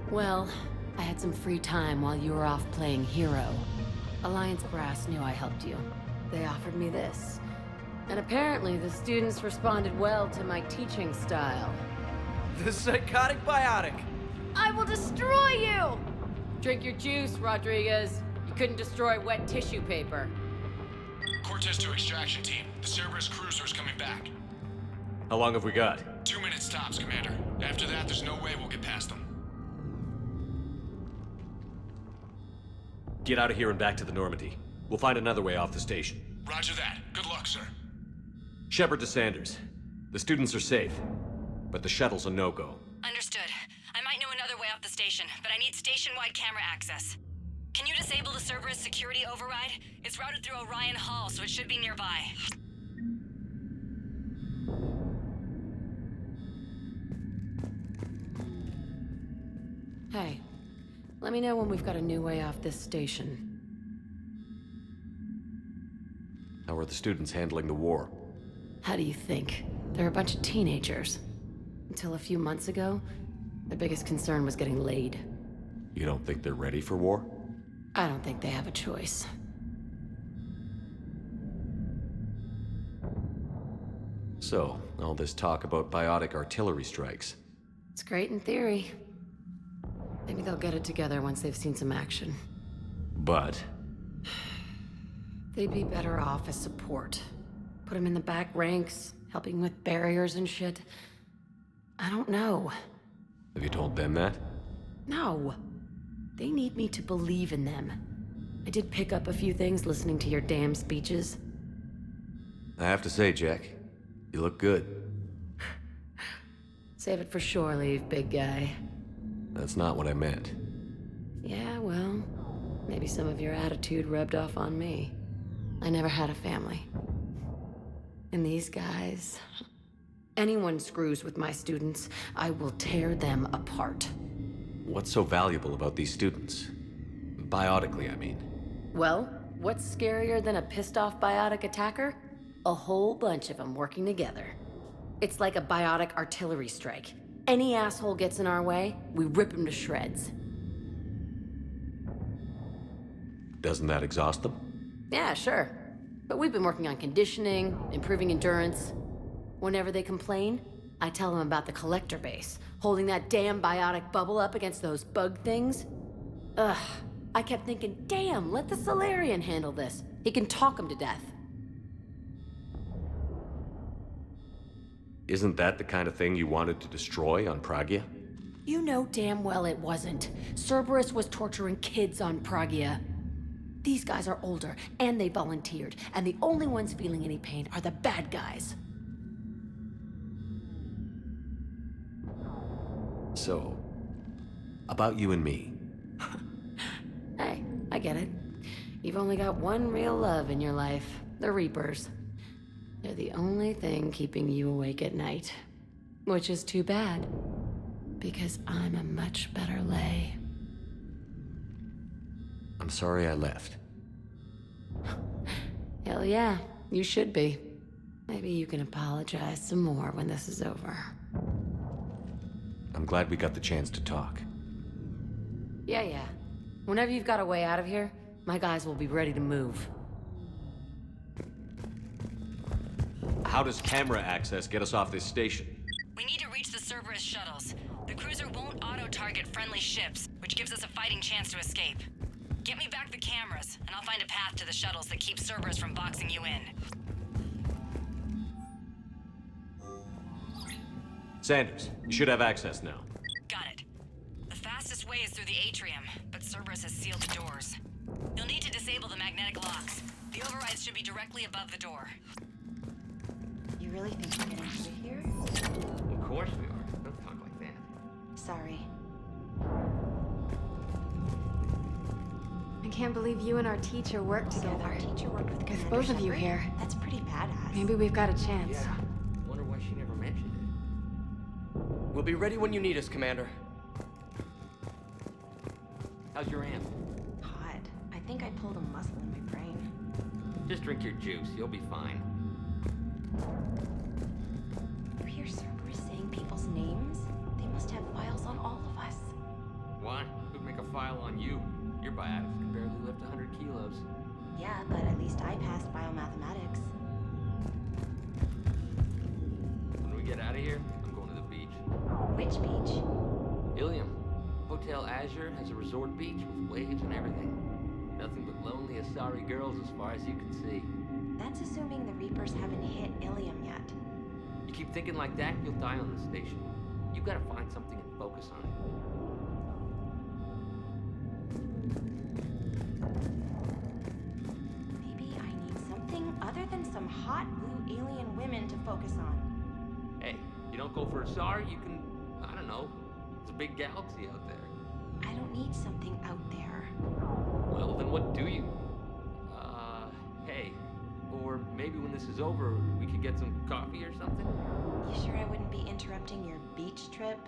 Well, I had some free time while you were off playing hero. Alliance Brass knew I helped you. They offered me this. And apparently the students responded well to my teaching style. The psychotic biotic! I will destroy you! Drink your juice, Rodriguez. You couldn't destroy wet tissue paper. Cortez to extraction team. The Cerberus cruiser is coming back. How long have we got? 2 minutes tops, Commander. After that, there's no way we'll get past them. Get out of here and back to the Normandy. We'll find another way off the station. Roger that. Good luck, sir. Shepard to Sanders. The students are safe, but the shuttle's a no-go. Understood. I might know another way off the station, but I need station-wide camera access. Can you disable the Cerberus security override? It's routed through Orion Hall, so it should be nearby. Hey, let me know when we've got a new way off this station. How are the students handling the war? How do you think? They're a bunch of teenagers. Until a few months ago, their biggest concern was getting laid. You don't think they're ready for war? I don't think they have a choice. So, all this talk about biotic artillery strikes. It's great in theory. Maybe they'll get it together once they've seen some action. But? They'd be better off as support. Put them in the back ranks, helping with barriers and shit. I don't know. Have you told them that? No. They need me to believe in them. I did pick up a few things listening to your damn speeches. I have to say, Jack, you look good. Save it for shore leave, big guy. That's not what I meant. Yeah, well, maybe some of your attitude rubbed off on me. I never had a family. And these guys... Anyone screws with my students, I will tear them apart. What's so valuable about these students? Biotically, I mean. Well, what's scarier than a pissed-off biotic attacker? A whole bunch of them working together. It's like a biotic artillery strike. Any asshole gets in our way, we rip him to shreds. Doesn't that exhaust them? Yeah, sure. But we've been working on conditioning, improving endurance. Whenever they complain, I tell them about the collector base, holding that damn biotic bubble up against those bug things. Ugh, I kept thinking, damn, let the Solarian handle this. He can talk them to death. Isn't that the kind of thing you wanted to destroy on Pragia? You know damn well it wasn't. Cerberus was torturing kids on Pragia. These guys are older, and they volunteered, and the only ones feeling any pain are the bad guys. So, about you and me. Hey, I get it. You've only got one real love in your life, the Reapers. They're the only thing keeping you awake at night. Which is too bad, because I'm a much better lay. I'm sorry I left. Hell yeah, you should be. Maybe you can apologize some more when this is over. I'm glad we got the chance to talk. Yeah. Whenever you've got a way out of here, my guys will be ready to move. how does camera access get us off this station? We need to reach the Cerberus shuttles. The cruiser won't auto-target friendly ships, which gives us a fighting chance to escape. Get me back the cameras, and I'll find a path to the shuttles that keeps Cerberus from boxing you in. Sanders, you should have access now. Got it. The fastest way is through the atrium, but Cerberus has sealed the doors. You'll need to disable the magnetic locks. The overrides should be directly above the door. You really think we're getting through here? Of course we are. Don't talk like that. Sorry. I can't believe you and our teacher worked together. Our teacher worked with With Commander both of you Shepard? here. That's pretty badass. Maybe we've got a chance. Yeah. Wonder why she never mentioned it. We'll be ready when you need us, Commander. How's your aunt? Hot. I think I pulled a muscle in my brain. Just drink your juice. You'll be fine. You hear Cerberus saying people's names? They must have files on all of us. Why? Who'd make a file on you? Your biotics can barely lift 100 kilos. Yeah, but at least I passed biomathematics. When we get out of here, I'm going to the beach. Which beach? Ilium. Hotel Azure has a resort beach with waves and everything. Nothing but lonely Asari girls as far as you can see. That's assuming the Reapers haven't hit Ilium yet. You keep thinking like that, you'll die on the station. You gotta find something and focus on it. Maybe I need something other than some hot blue alien women to focus on. Hey, you don't go for Asari, you can, I don't know, it's a big galaxy out there. I don't need something out there. Well, then what do you? Hey, or maybe when this is over, we could get some coffee or something? You sure I wouldn't be interrupting your beach trip?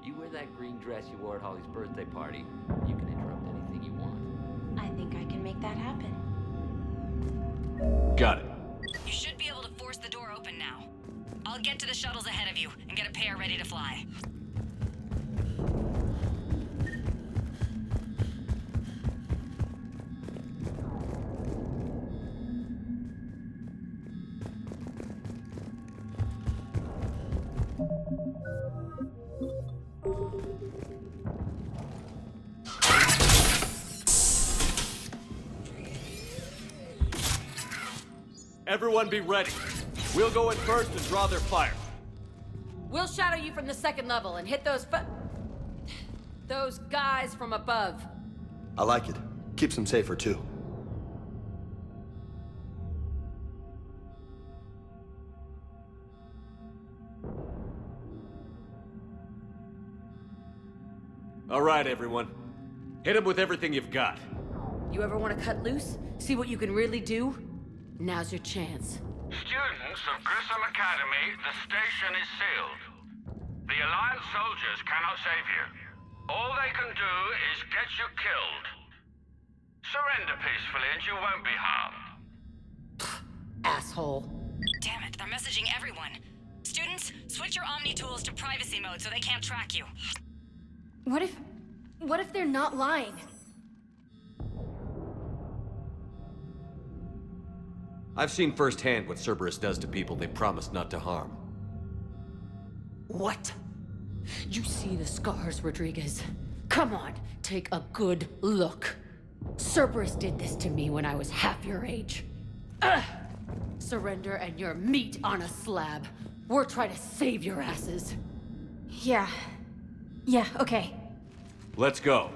You wear that green dress you wore at Holly's birthday party. You can interrupt anything you want. I think I can make that happen. Got it. You should be able to force the door open now. I'll get to the shuttles ahead of you and get a pair ready to fly. Everyone be ready. We'll go in first and draw their fire. We'll shadow you from the second level and hit those guys from above. I like it. Keeps them safer, too. All right, everyone. Hit them with everything you've got. You ever want to cut loose? See what you can really do? Now's your chance. Students of Grissom Academy, the station is sealed. The Alliance soldiers cannot save you. All they can do is get you killed. Surrender peacefully and you won't be harmed. Asshole. Damn it, they're messaging everyone. Students, switch your Omni tools to privacy mode so they can't track you. What if they're not lying? I've seen firsthand what Cerberus does to people they promised not to harm. What? You see the scars, Rodriguez? Come on, take a good look. Cerberus did this to me when I was half your age. Ugh! Surrender and you're meat on a slab. We're trying to save your asses. Yeah, okay. Let's go.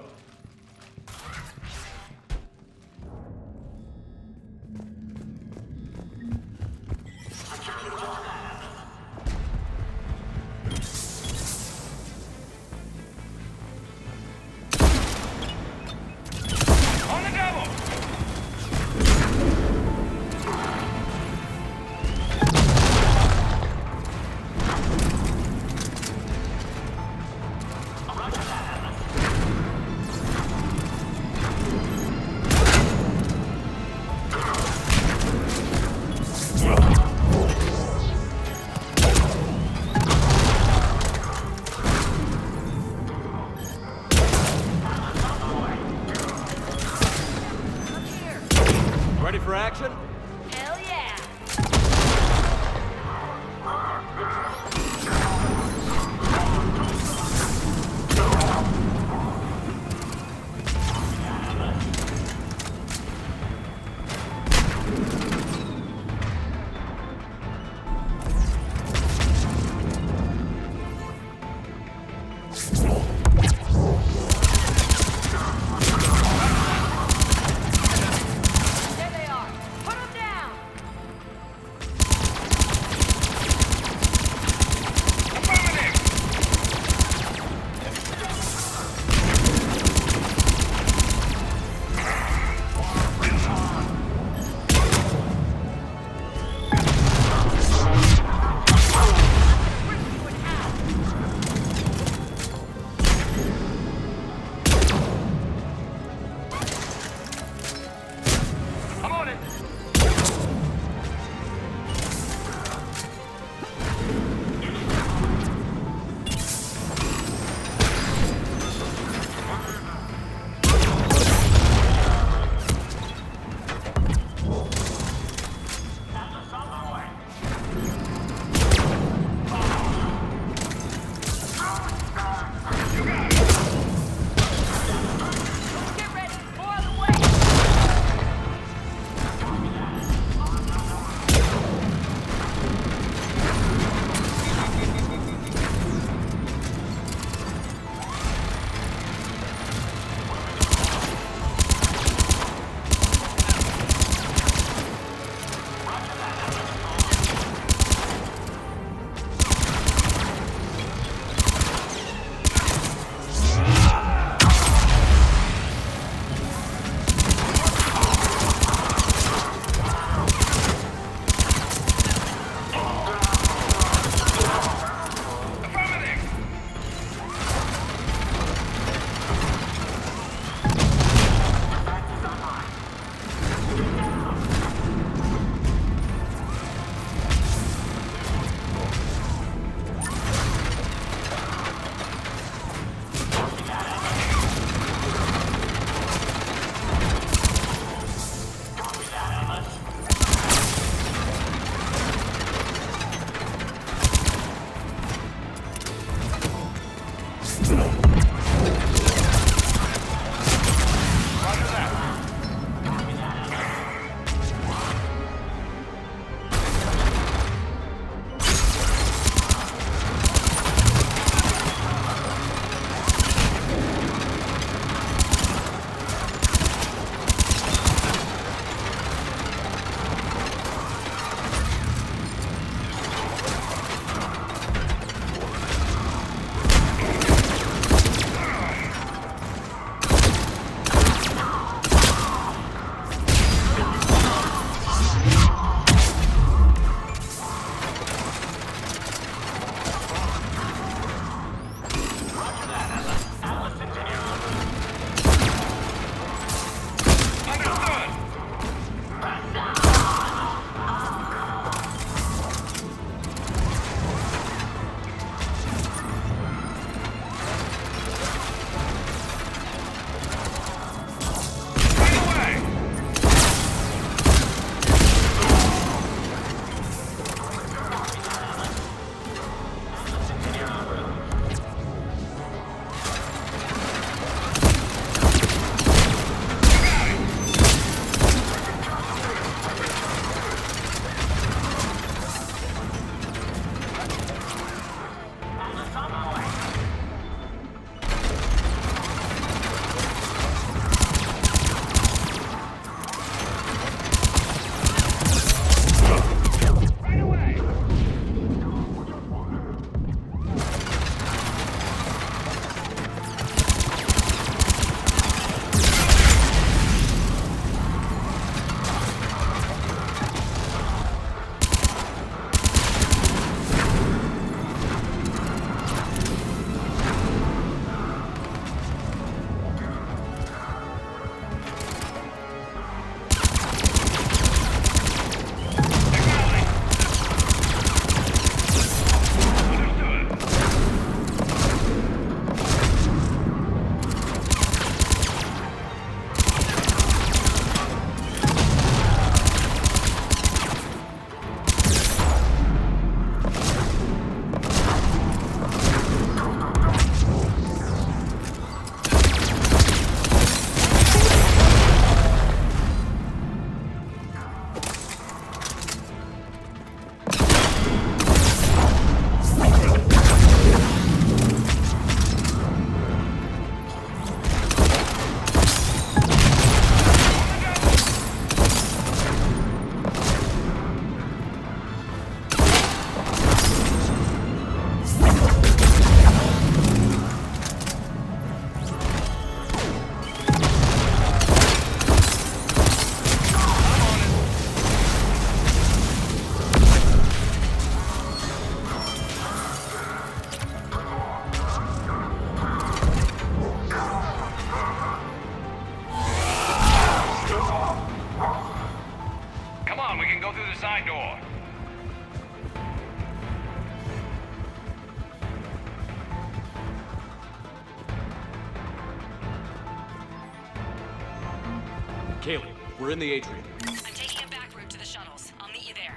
Kaylee, we're in the atrium. I'm taking a back route to the shuttles. I'll meet you there.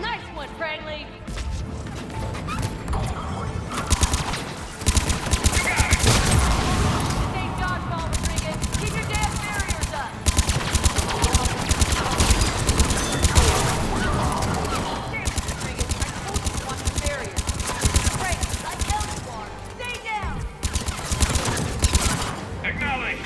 Nice one, Franklin! Keep your damn barriers up! Acknowledge!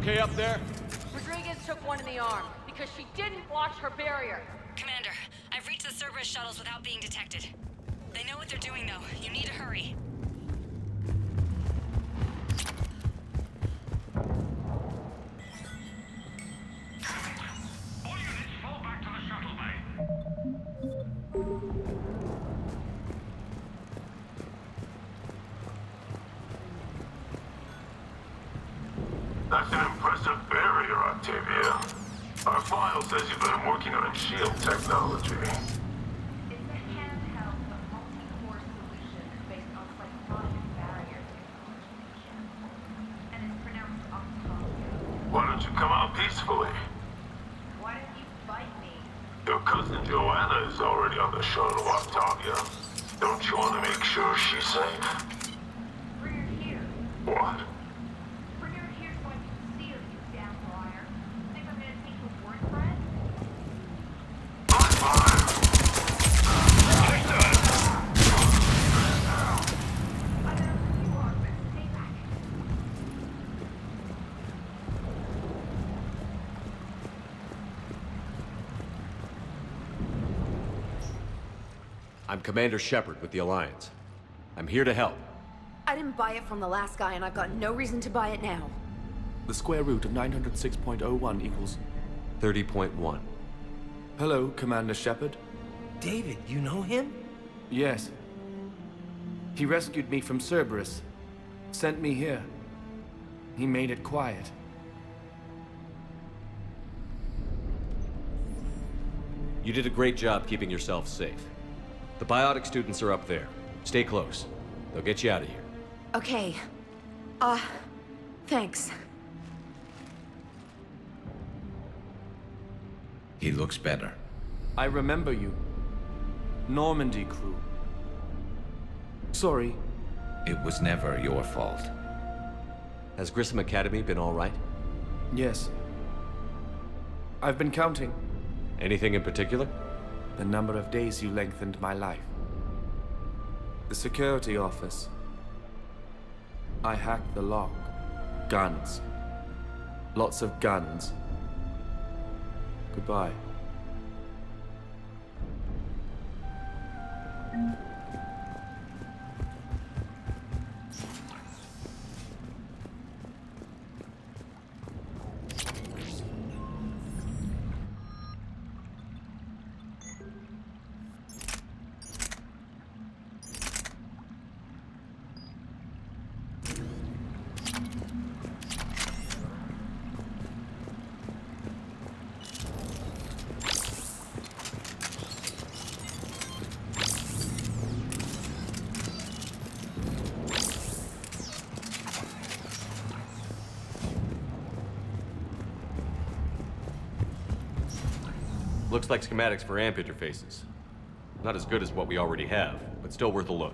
okay up there? Rodriguez took one in the arm because she didn't watch her barrier. Commander, I've reached the Cerberus shuttles without being detected. They know what they're doing, though. You need to hurry. All units fall back to the shuttle bay. That's an impressive barrier, Octavia. Our file says you've been working on shield technology. Why don't you come out peacefully? Why don't you fight me? Your cousin Joanna is already on the shuttle, Octavia. Don't you want to make sure she's safe? Bring her here. What? Bring her here so I can see her, you damn liar. Think I'm gonna take your word for it? I'm Commander Shepard with the Alliance. I'm here to help. I didn't buy it from the last guy, and I've got no reason to buy it now. The square root of 906.01 equals... 30.1. Hello, Commander Shepard. David, you know him? Yes. He rescued me from Cerberus. Sent me here. He made it quiet. You did a great job keeping yourself safe. The biotic students are up there. Stay close. They'll get you out of here. Okay. Thanks. He looks better. I remember you. Normandy crew. Sorry. It was never your fault. Has Grissom Academy been all right? Yes. I've been counting. Anything in particular? The number of days you lengthened my life. The security office. I hacked the lock. Guns. Lots of guns. Goodbye. Looks like schematics for amp interfaces. Not as good as what we already have, but still worth a look.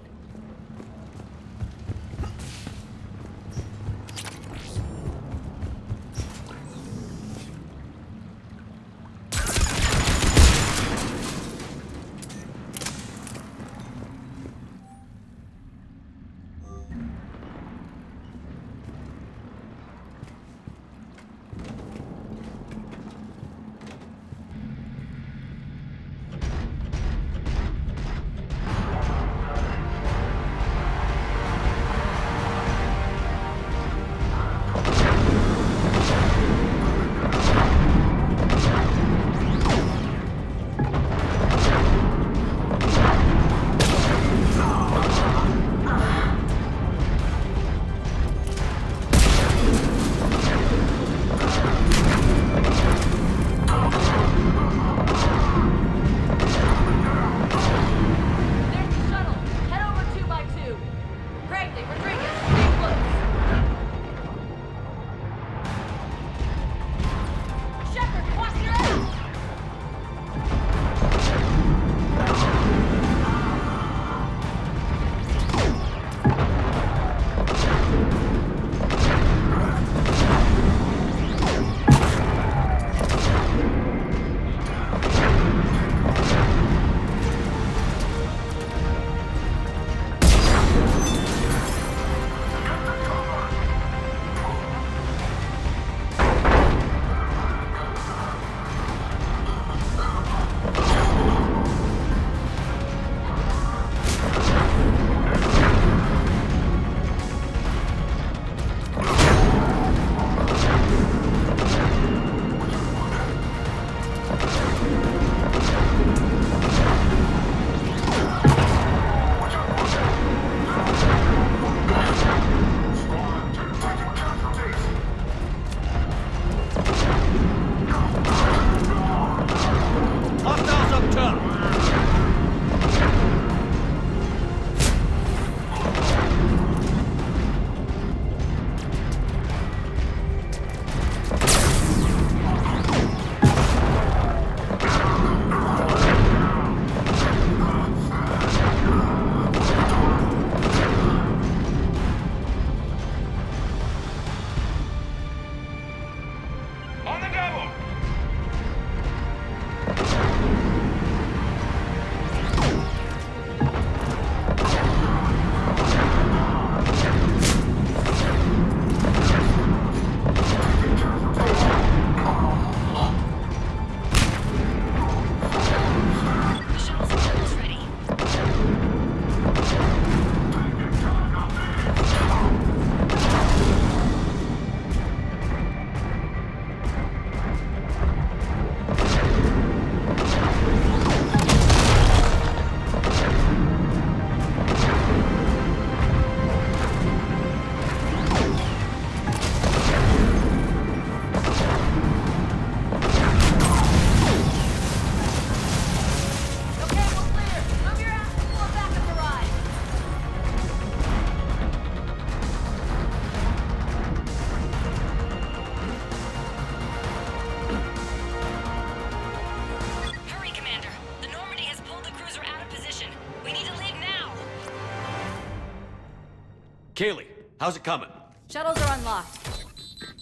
Kaylee, how's it coming? Shuttles are unlocked.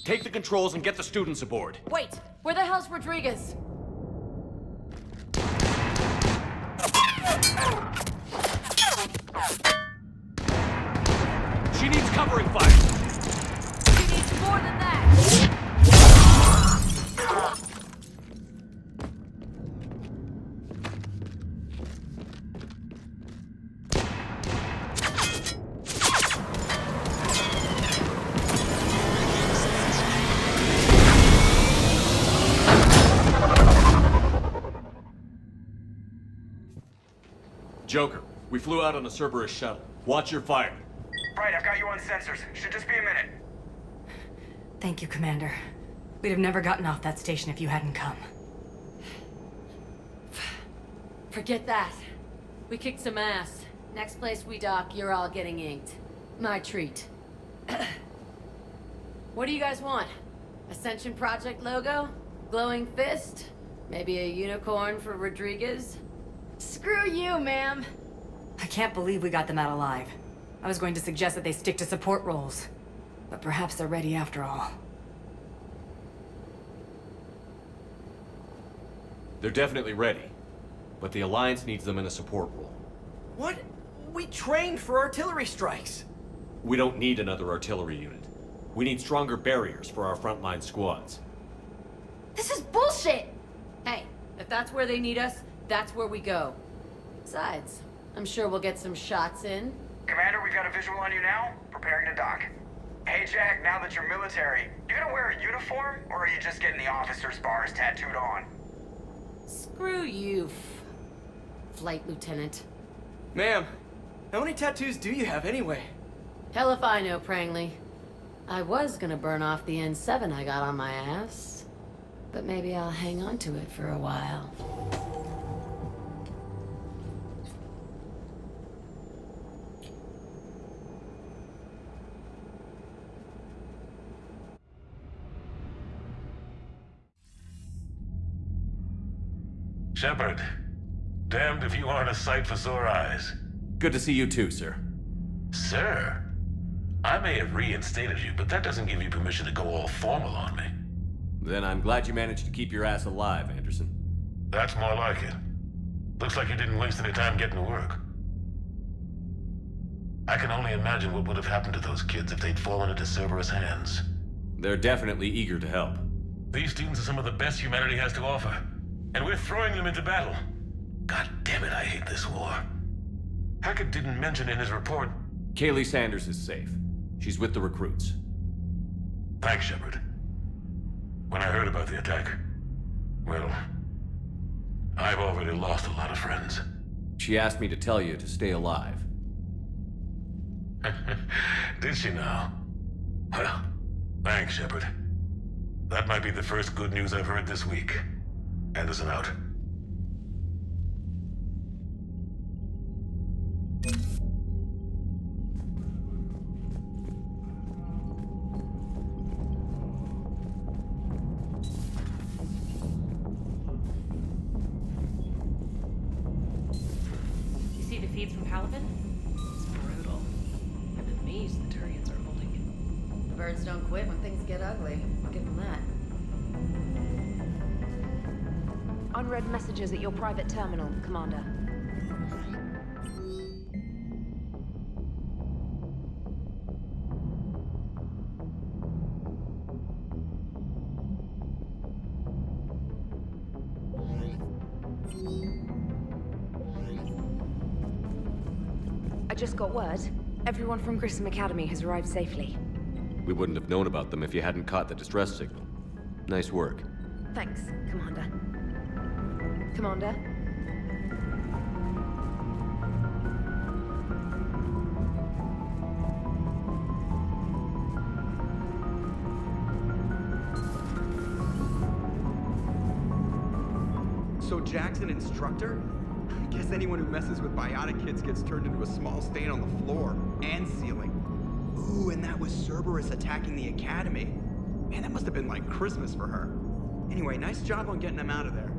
Take the controls and get the students aboard. Wait, where the hell's Rodriguez? She needs covering fire. She needs more than that. Joker, we flew out on a Cerberus shuttle. Watch your fire. Right, I've got you on sensors. Should just be a minute. Thank you, Commander. We'd have never gotten off that station if you hadn't come. Forget that. We kicked some ass. Next place we dock, you're all getting inked. My treat. What do you guys want? Ascension Project logo? Glowing fist? Maybe a unicorn for Rodriguez? Screw you, ma'am! I can't believe we got them out alive. I was going to suggest that they stick to support roles. But perhaps they're ready after all. They're definitely ready. But the Alliance needs them in a support role. What? We trained for artillery strikes. We don't need another artillery unit. We need stronger barriers for our frontline squads. This is bullshit! Hey, if that's where they need us, that's where we go. Besides, I'm sure we'll get some shots in. Commander, we've got a visual on you now. Preparing to dock. Hey, Jack, now that you're military, you gonna wear a uniform, or are you just getting the officer's bars tattooed on? Screw you, Flight Lieutenant. Ma'am, how many tattoos do you have anyway? Hell if I know, Prangley. I was gonna burn off the N7 I got on my ass. But maybe I'll hang on to it for a while. Shepard, damned if you aren't a sight for sore eyes. Good to see you too, sir. Sir? I may have reinstated you, but that doesn't give you permission to go all formal on me. Then I'm glad you managed to keep your ass alive, Anderson. That's more like it. Looks like you didn't waste any time getting to work. I can only imagine what would have happened to those kids if they'd fallen into Cerberus' hands. They're definitely eager to help. These students are some of the best humanity has to offer. And we're throwing them into battle. God damn it, I hate this war. Hackett didn't mention in his report... Kaylee Sanders is safe. She's with the recruits. Thanks, Shepard. When I heard about the attack, well, I've already lost a lot of friends. She asked me to tell you to stay alive. Did she now? Well, thanks, Shepard. That might be the first good news I've heard this week. Anderson out. You see the feeds from Palapin? It's brutal. I'm amazed the Turians are holding it. The birds don't quit when things get ugly. I'll give them that. Unread messages at your private terminal, Commander. I just got word. Everyone from Grissom Academy has arrived safely. We wouldn't have known about them if you hadn't caught the distress signal. Nice work. Thanks, Commander. Commander? So Jack's an instructor? I guess anyone who messes with biotic kids gets turned into a small stain on the floor and ceiling. Ooh, and that was Cerberus attacking the academy. Man, that must have been like Christmas for her. Anyway, nice job on getting them out of there.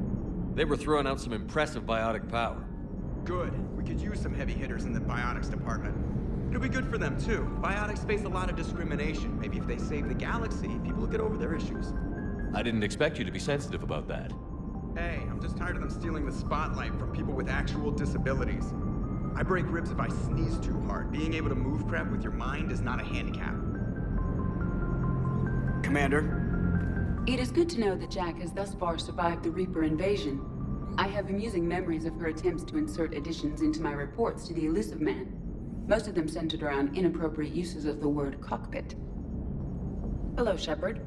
They were throwing out some impressive biotic power. Good. We could use some heavy hitters in the biotics department. It'll be good for them, too. Biotics face a lot of discrimination. Maybe if they save the galaxy, people will get over their issues. I didn't expect you to be sensitive about that. Hey, I'm just tired of them stealing the spotlight from people with actual disabilities. I break ribs if I sneeze too hard. Being able to move crap with your mind is not a handicap. Commander? It is good to know that Jack has thus far survived the Reaper invasion. I have amusing memories of her attempts to insert additions into my reports to the Illusive Man. Most of them centered around inappropriate uses of the word cockpit. Hello, Shepard.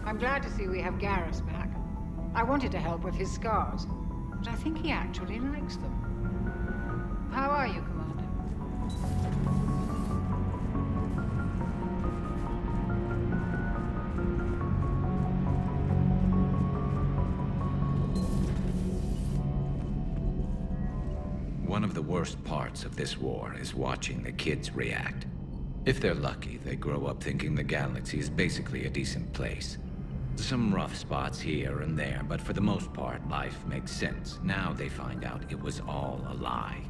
I'm glad to see we have Garrus back. I wanted to help with his scars, but I think he actually likes them. How are you, Commander? One of the worst parts of this war is watching the kids react. If they're lucky, they grow up thinking the galaxy is basically a decent place. Some rough spots here and there, but for the most part, life makes sense. Now they find out it was all a lie.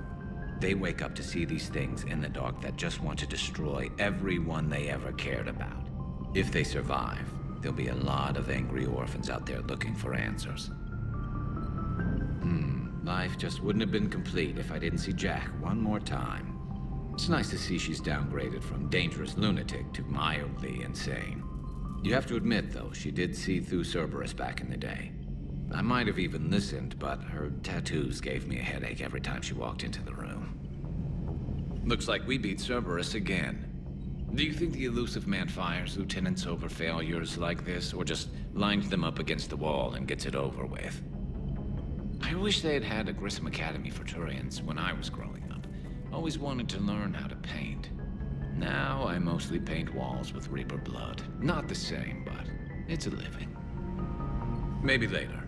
They wake up to see these things in the dark that just want to destroy everyone they ever cared about. If they survive, there'll be a lot of angry orphans out there looking for answers. Life just wouldn't have been complete if I didn't see Jack one more time. It's nice to see she's downgraded from dangerous lunatic to mildly insane. You have to admit, though, she did see through Cerberus back in the day. I might have even listened, but her tattoos gave me a headache every time she walked into the room. Looks like we beat Cerberus again. Do you think the Illusive Man fires lieutenants over failures like this, or just lines them up against the wall and gets it over with? I wish they had had a Grissom Academy for Turians when I was growing up. Always wanted to learn how to paint. Now I mostly paint walls with Reaper blood. Not the same, but it's a living. Maybe later.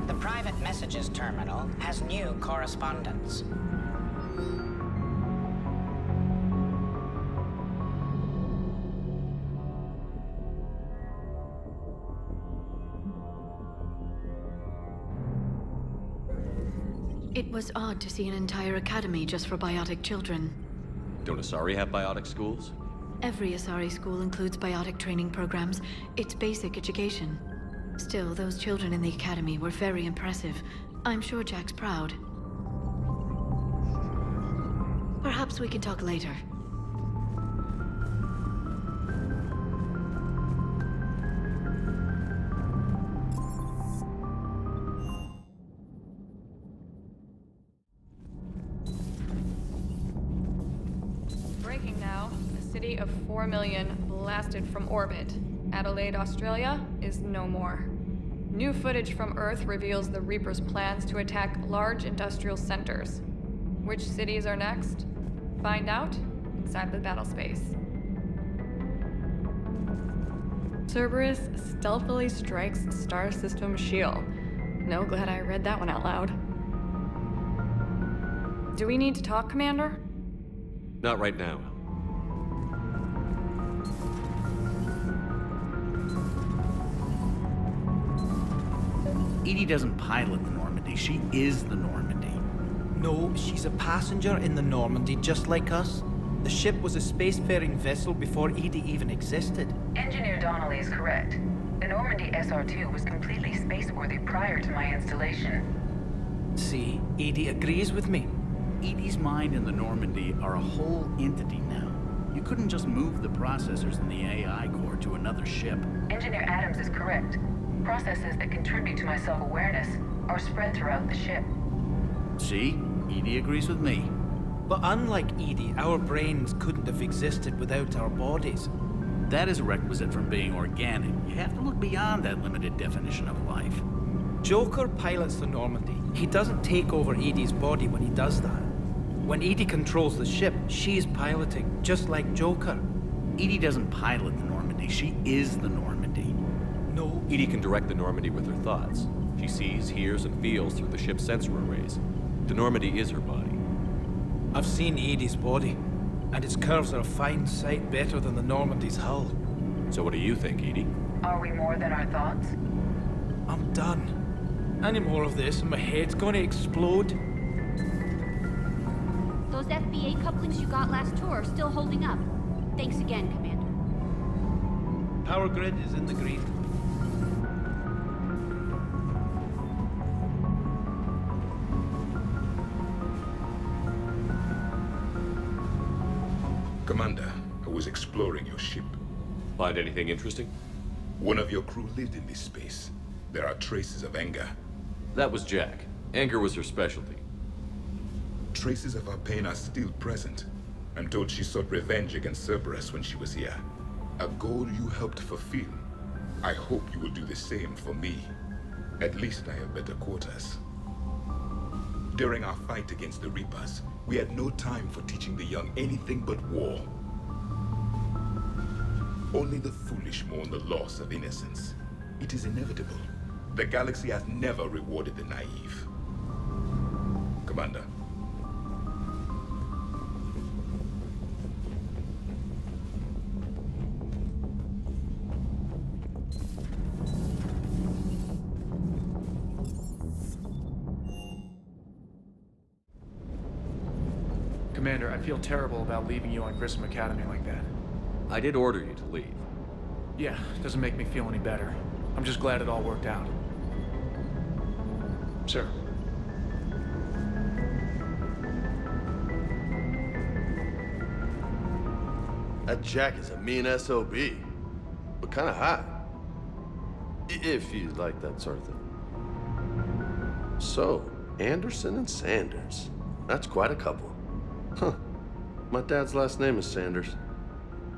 The private messages terminal has new correspondence. It was odd to see an entire academy just for biotic children. Don't Asari have biotic schools? Every Asari school includes biotic training programs. It's basic education. Still, those children in the academy were very impressive. I'm sure Jack's proud. Perhaps we can talk later. Breaking now. A city of 4 million blasted from orbit. Adelaide, Australia, is no more. New footage from Earth reveals the Reaper's plans to attack large industrial centers. Which cities are next? Find out inside the battle space. Cerberus stealthily strikes Star System shield. No, glad I read that one out loud. Do we need to talk, Commander? Not right now. EDI doesn't pilot the Normandy, she is the Normandy. No, she's a passenger in the Normandy, just like us. The ship was a spacefaring vessel before EDI even existed. Engineer Donnelly is correct. The Normandy SR-2 was completely spaceworthy prior to my installation. See, EDI agrees with me. EDI's mind and the Normandy are a whole entity now. You couldn't just move the processors in the AI core to another ship. Engineer Adams is correct. Processes that contribute to my self-awareness are spread throughout the ship. See? EDI agrees with me. But unlike EDI, our brains couldn't have existed without our bodies. That is a requisite from being organic. You have to look beyond that limited definition of life. Joker pilots the Normandy. He doesn't take over Edie's body when he does that. When Edie controls the ship, she's piloting, just like Joker. Edie doesn't pilot the Normandy, she is the Normandy. No. Edie can direct the Normandy with her thoughts. She sees, hears, and feels through the ship's sensor arrays. The Normandy is her body. I've seen Edie's body, and its curves are a fine sight better than the Normandy's hull. So what do you think, Edie? Are we more than our thoughts? I'm done. Any more of this and my head's gonna explode. Those FBA couplings you got last tour are still holding up. Thanks again, Commander. Power grid is in the green. Commander, I was exploring your ship. Find anything interesting? One of your crew lived in this space. There are traces of anger. That was Jack. Anger was her specialty. Traces of her pain are still present. I'm told she sought revenge against Cerberus when she was here. A goal you helped fulfill. I hope you will do the same for me. At least I have better quarters. During our fight against the Reapers, we had no time for teaching the young anything but war. Only the foolish mourn the loss of innocence. It is inevitable. The galaxy has never rewarded the naive. Commander. Commander, I feel terrible about leaving you on Grissom Academy like that. I did order you to leave. Yeah, doesn't make me feel any better. I'm just glad it all worked out. Sir. That Jack is a mean SOB, but kinda hot. If you like that sort of thing. So, Anderson and Sanders. That's quite a couple. Huh. My dad's last name is Sanders.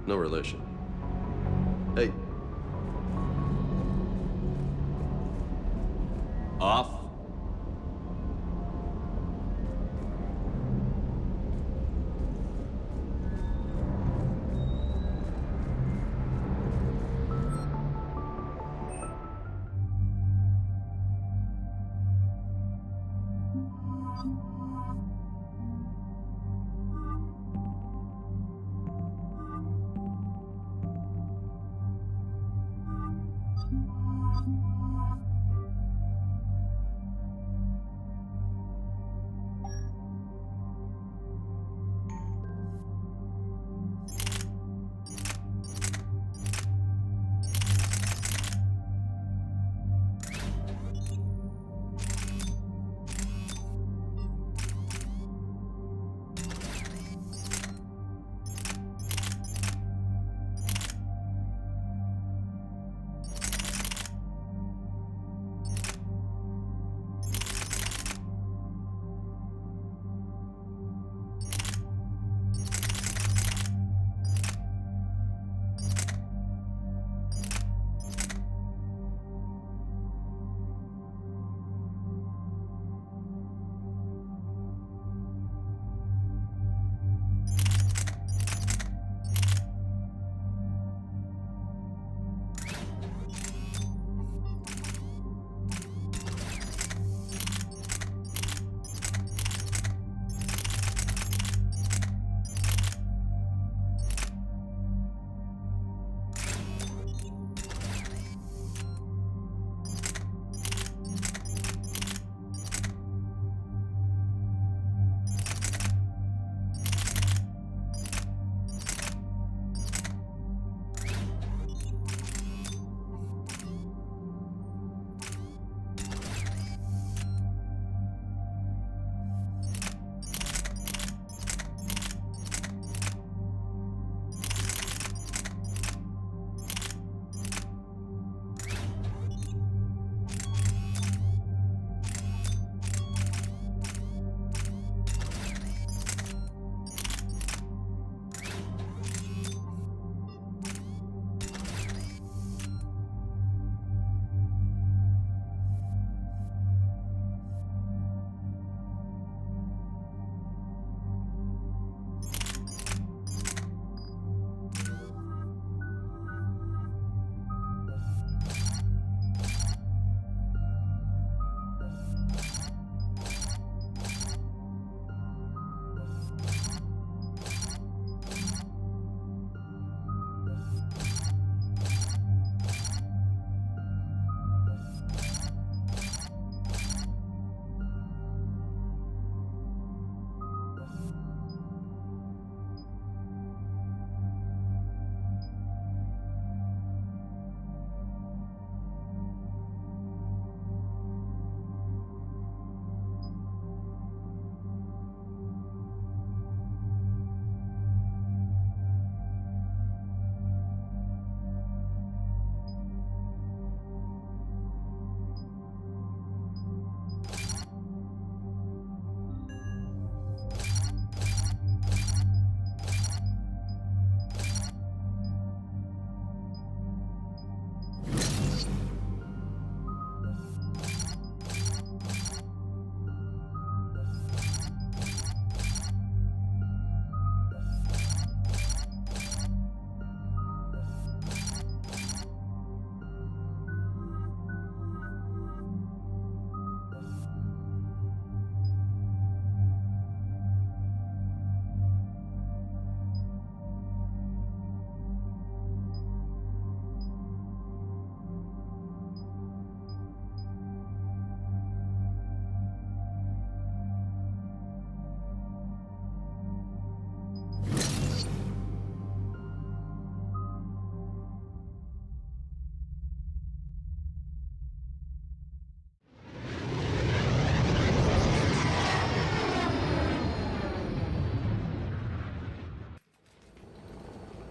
No relation. Hey. Off.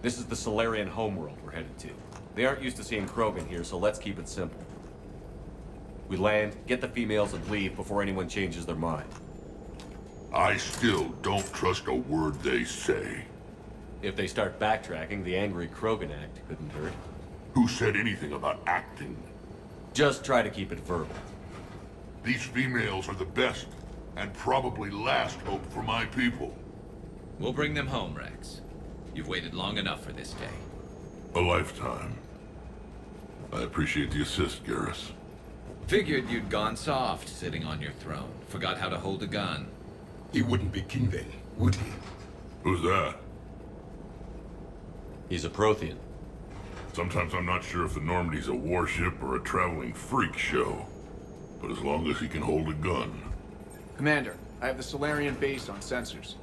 This is the Solarian homeworld we're headed to. They aren't used to seeing Krogan here, so let's keep it simple. We land, get the females, and leave before anyone changes their mind. I still don't trust a word they say. If they start backtracking, the angry Krogan act couldn't hurt. Who said anything about acting? Just try to keep it verbal. These females are the best, and probably last hope for my people. We'll bring them home, Rex. You've waited long enough for this day. A lifetime. I appreciate the assist, Garrus. Figured you'd gone soft sitting on your throne. Forgot how to hold a gun. He wouldn't be king then, would he? Who's that? He's a Prothean. Sometimes I'm not sure if the Normandy's a warship or a traveling freak show. But as long as he can hold a gun. Commander, I have the Solarian base on sensors.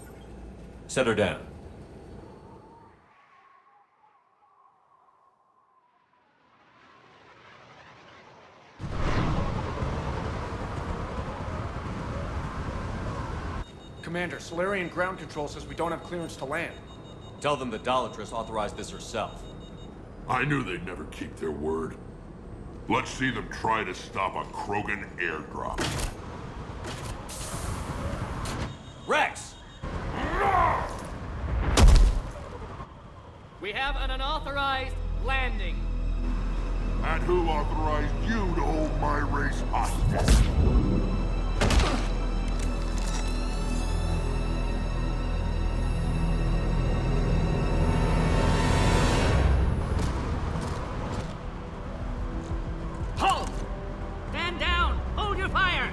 Set her down. Commander, Solarian ground control says we don't have clearance to land. Tell them the Dalatress authorized this herself. I knew they'd never keep their word. Let's see them try to stop a Krogan airdrop. Rex! We have an unauthorized landing. And who authorized you to hold my race hostage? Halt! Stand down! Hold your fire!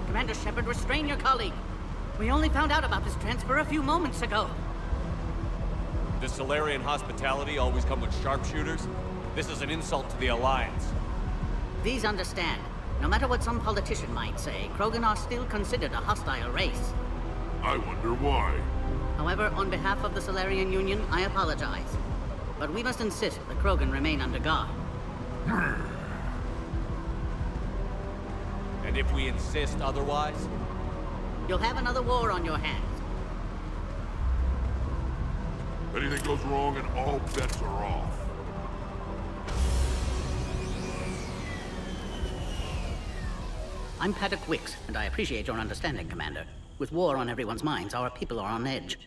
Commander Shepard, restrain your colleague. We only found out about this transfer a few moments ago. Does Solarian hospitality always come with sharpshooters? This is an insult to the Alliance. Please understand, no matter what some politician might say, Krogan are still considered a hostile race. I wonder why. However, on behalf of the Solarian Union, I apologize. But we must insist the Krogan remain under guard. And if we insist otherwise? You'll have another war on your hands. Anything goes wrong and all bets are off. I'm Paddock Wicks, and I appreciate your understanding, Commander. With war on everyone's minds, our people are on edge.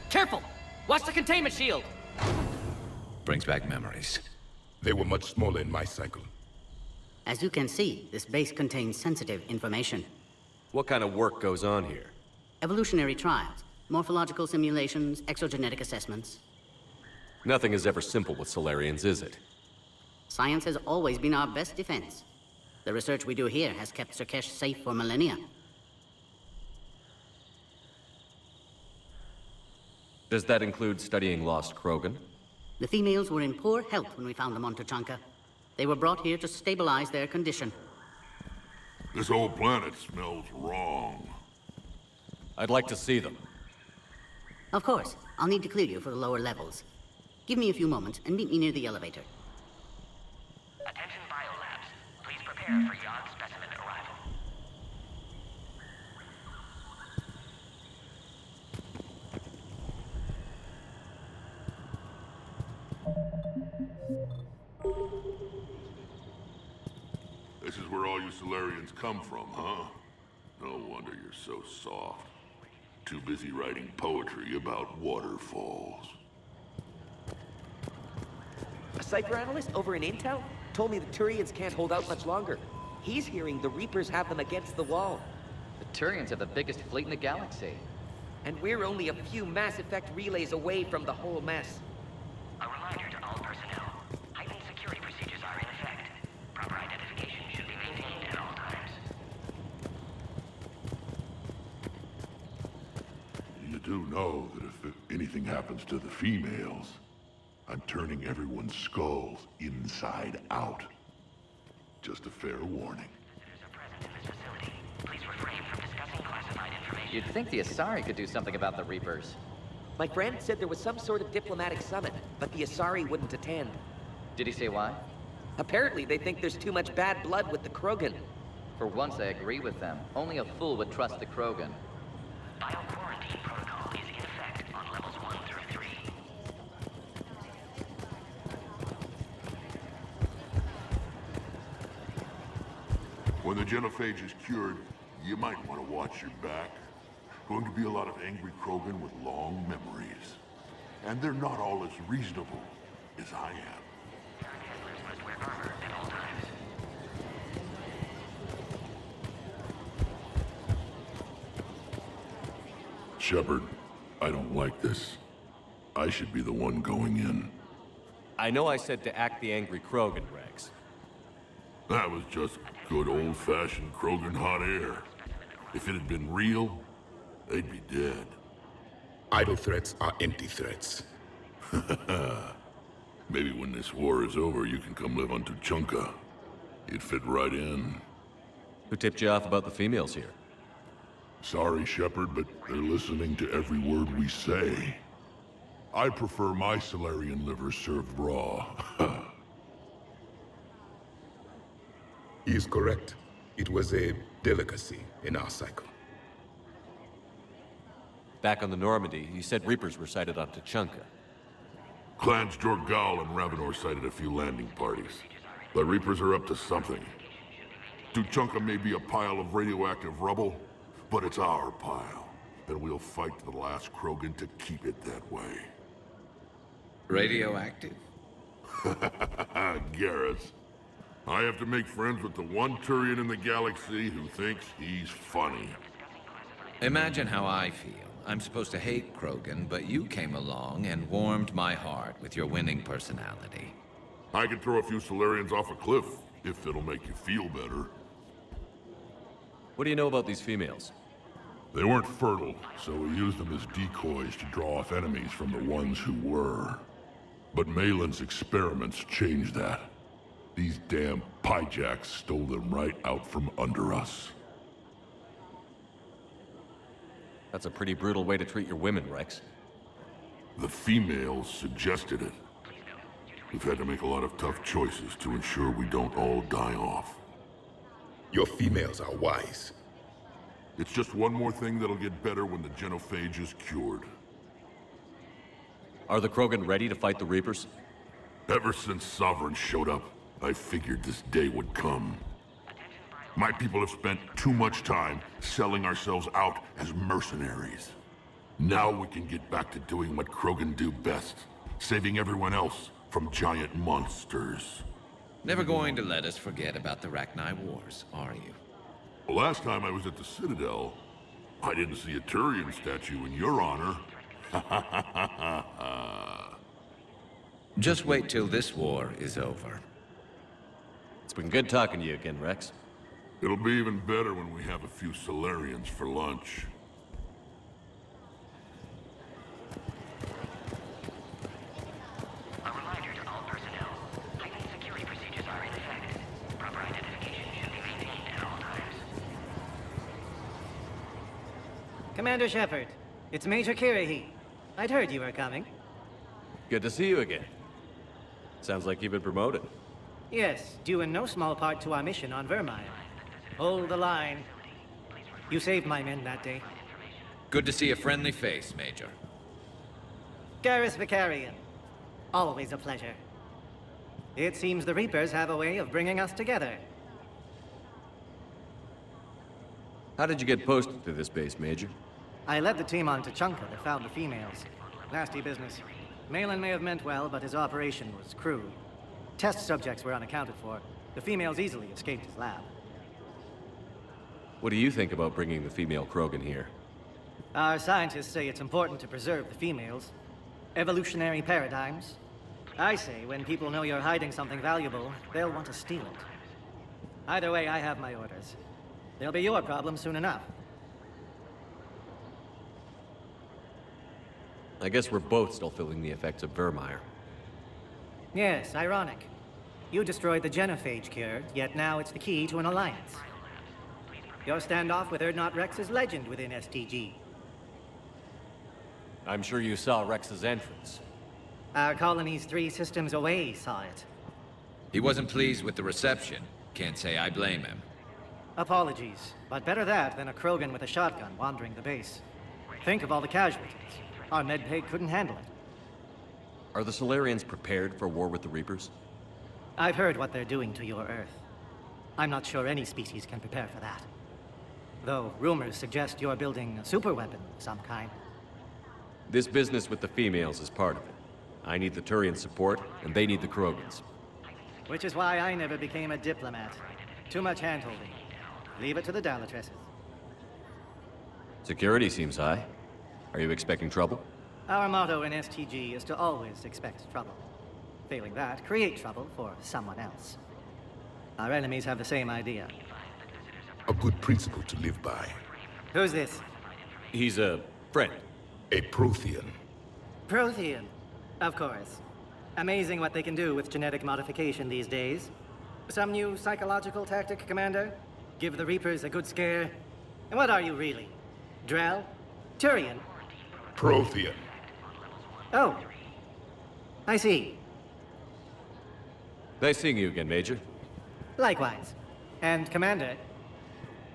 Careful! Watch the containment shield! Brings back memories. They were much smaller in my cycle. As you can see, this base contains sensitive information. What kind of work goes on here? Evolutionary trials, morphological simulations, exogenetic assessments. Nothing is ever simple with Solarians, is it? Science has always been our best defense. The research we do here has kept Surkesh safe for millennia. Does that include studying lost Krogan? The females were in poor health when we found them on Tuchanka. They were brought here to stabilize their condition. This whole planet smells wrong. I'd like to see them. Of course. I'll need to clear you for the lower levels. Give me a few moments and meet me near the elevator. Attention biolabs. Please prepare for yacht specimen arrival. This is where all you Solarians come from, huh? No wonder you're so soft. Too busy writing poetry about waterfalls. A cipher analyst over in Intel told me the Turians can't hold out much longer. He's hearing the Reapers have them against the wall. The Turians have the biggest fleet in the galaxy. And we're only a few Mass Effect relays away from the whole mess. A reminder to all personnel. Heightened security procedures are in effect. Proper identification should be maintained at all times. You do know that if anything happens to the females, I'm turning everyone's skulls inside out. Just a fair warning. Please refrain from discussing classified information. You'd think the Asari could do something about the Reapers. My friend said there was some sort of diplomatic summit, but the Asari wouldn't attend. Did he say why? Apparently they think there's too much bad blood with the Krogan. For once I agree with them. Only a fool would trust the Krogan. Bio-quarantine protocol is in effect on levels 1 through 3. When the genophage is cured, you might want to watch your back. Going to be a lot of angry Krogan with long memories. And they're not all as reasonable as I am. Must wear armor at all times. Shepard, I don't like this. I should be the one going in. I know I said to act the angry Krogan, Rex. That was just good old-fashioned Krogan hot air. If it had been real, they'd be dead. Idle threats are empty threats. Maybe when this war is over, you can come live on Tuchanka. You'd fit right in. Who tipped you off about the females here? Sorry, Shepard, but they're listening to every word we say. I prefer my Salarian liver served raw. He is correct. It was a delicacy in our cycle. Back on the Normandy, you said Reapers were sighted on Tuchanka. Clans Jorgal and Ravenor sighted a few landing parties. The Reapers are up to something. Tuchanka may be a pile of radioactive rubble, but it's our pile. And we'll fight to the last Krogan to keep it that way. Radioactive? Garrus. I have to make friends with the one Turian in the galaxy who thinks he's funny. Imagine how I feel. I'm supposed to hate Krogan, but you came along and warmed my heart with your winning personality. I could throw a few Solarians off a cliff, if it'll make you feel better. What do you know about these females? They weren't fertile, so we used them as decoys to draw off enemies from the ones who were. But Malin's experiments changed that. These damn pyjacks stole them right out from under us. That's a pretty brutal way to treat your women, Rex. The females suggested it. We've had to make a lot of tough choices to ensure we don't all die off. Your females are wise. It's just one more thing that'll get better when the genophage is cured. Are the Krogan ready to fight the Reapers? Ever since Sovereign showed up, I figured this day would come. My people have spent too much time selling ourselves out as mercenaries. Now we can get back to doing what Krogan do best, saving everyone else from giant monsters. Never going to let us forget about the Rachni Wars, are you? Well, last time I was at the Citadel, I didn't see a Turian statue in your honor. Just wait till this war is over. It's been good talking to you again, Rex. It'll be even better when we have a few Solarians for lunch. A reminder to all personnel. Heightened security procedures are in effect. Proper identification should be maintained at all times. Commander Shepard, it's Major Kirahi. I'd heard you were coming. Good to see you again. Sounds like you've been promoted. Yes, due in no small part to our mission on Vermire. Hold the line. You saved my men that day. Good to see a friendly face, Major. Garrus Vakarian. Always a pleasure. It seems the Reapers have a way of bringing us together. How did you get posted to this base, Major? I led the team on Tuchanka that found the females. Nasty business. Malin may have meant well, but his operation was crude. Test subjects were unaccounted for. The females easily escaped his lab. What do you think about bringing the female Krogan here? Our scientists say it's important to preserve the females. Evolutionary paradigms. I say when people know you're hiding something valuable, they'll want to steal it. Either way, I have my orders. They'll be your problem soon enough. I guess we're both still feeling the effects of Vermire. Yes, ironic. You destroyed the genophage cure, yet now it's the key to an alliance. Your standoff with Urdnot Rex is legend within STG. I'm sure you saw Rex's entrance. Our colonies 3 systems away saw it. He wasn't pleased with the reception. Can't say I blame him. Apologies, but better that than a Krogan with a shotgun wandering the base. Think of all the casualties. Our medbay couldn't handle it. Are the Solarians prepared for war with the Reapers? I've heard what they're doing to your Earth. I'm not sure any species can prepare for that. Though rumors suggest you're building a superweapon of some kind. This business with the females is part of it. I need the Turian support, and they need the Krogans. Which is why I never became a diplomat. Too much hand-holding. Leave it to the Dalatresses. Security seems high. Are you expecting trouble? Our motto in STG is to always expect trouble. Failing that, create trouble for someone else. Our enemies have the same idea. A good principle to live by. Who's this? He's a friend. A Prothean. Prothean. Of course. Amazing what they can do with genetic modification these days. Some new psychological tactic, Commander? Give the Reapers a good scare? And what are you really? Drell? Turian? Prothean. Oh. I see. Nice seeing you again, Major. Likewise. And Commander,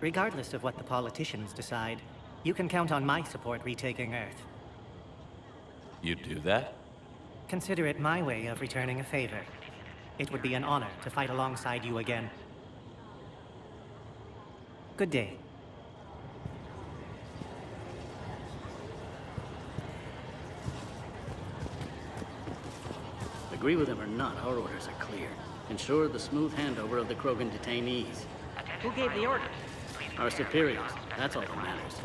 regardless of what the politicians decide, you can count on my support retaking Earth. You'd do that? Consider it my way of returning a favor. It would be an honor to fight alongside you again. Good day. Agree with him or not, our orders are clear. Ensure the smooth handover of the Krogan detainees. Who gave the orders? Our superiors. That's all that matters.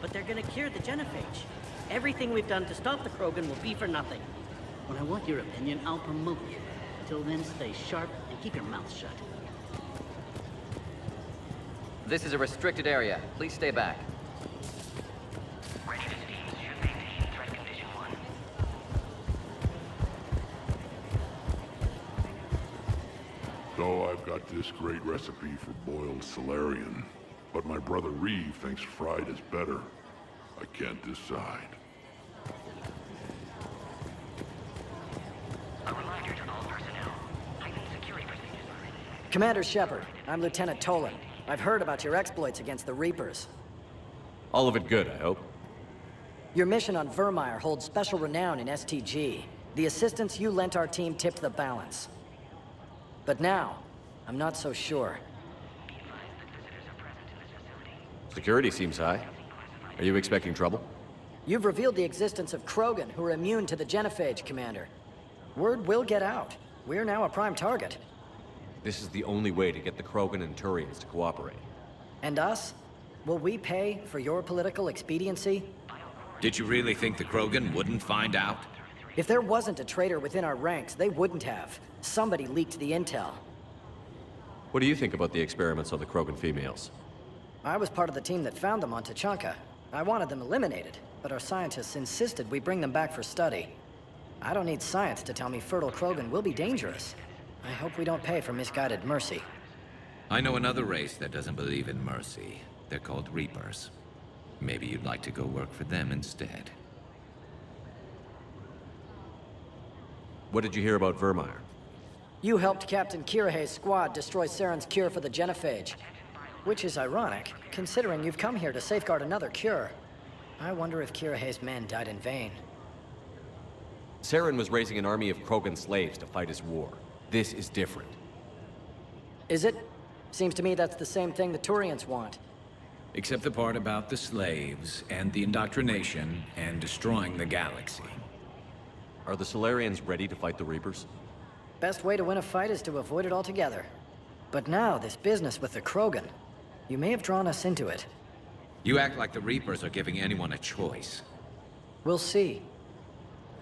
But they're gonna cure the genophage. Everything we've done to stop the Krogan will be for nothing. When I want your opinion, I'll promote you. Until then, stay sharp and keep your mouth shut. This is a restricted area. Please stay back. So I've got this great recipe for boiled Solarian, but my brother Reeve thinks fried is better. I can't decide. A reminder to all personnel. Heightened security procedures are in effect. Commander Shepard, I'm Lieutenant Tolan. I've heard about your exploits against the Reapers. All of it good, I hope. Your mission on Vermeer holds special renown in STG. The assistance you lent our team tipped the balance. But now, I'm not so sure. Security seems high. Are you expecting trouble? You've revealed the existence of Krogan who are immune to the genophage, Commander. Word will get out. We're now a prime target. This is the only way to get the Krogan and Turians to cooperate. And us? Will we pay for your political expediency? Did you really think the Krogan wouldn't find out? If there wasn't a traitor within our ranks, they wouldn't have. Somebody leaked the intel. What do you think about the experiments on the Krogan females? I was part of the team that found them on Tachanka. I wanted them eliminated, but our scientists insisted we bring them back for study. I don't need science to tell me fertile Krogan will be dangerous. I hope we don't pay for misguided mercy. I know another race that doesn't believe in mercy. They're called Reapers. Maybe you'd like to go work for them instead. What did you hear about Vermeer? You helped Captain Kirahay's squad destroy Saren's cure for the genophage. Which is ironic, considering you've come here to safeguard another cure. I wonder if Kirahay's men died in vain. Saren was raising an army of Krogan slaves to fight his war. This is different. Is it? Seems to me that's the same thing the Turians want. Except the part about the slaves, and the indoctrination, and destroying the galaxy. Are the Solarians ready to fight the Reapers? Best way to win a fight is to avoid it altogether. But now, this business with the Krogan. You may have drawn us into it. You act like the Reapers are giving anyone a choice. We'll see.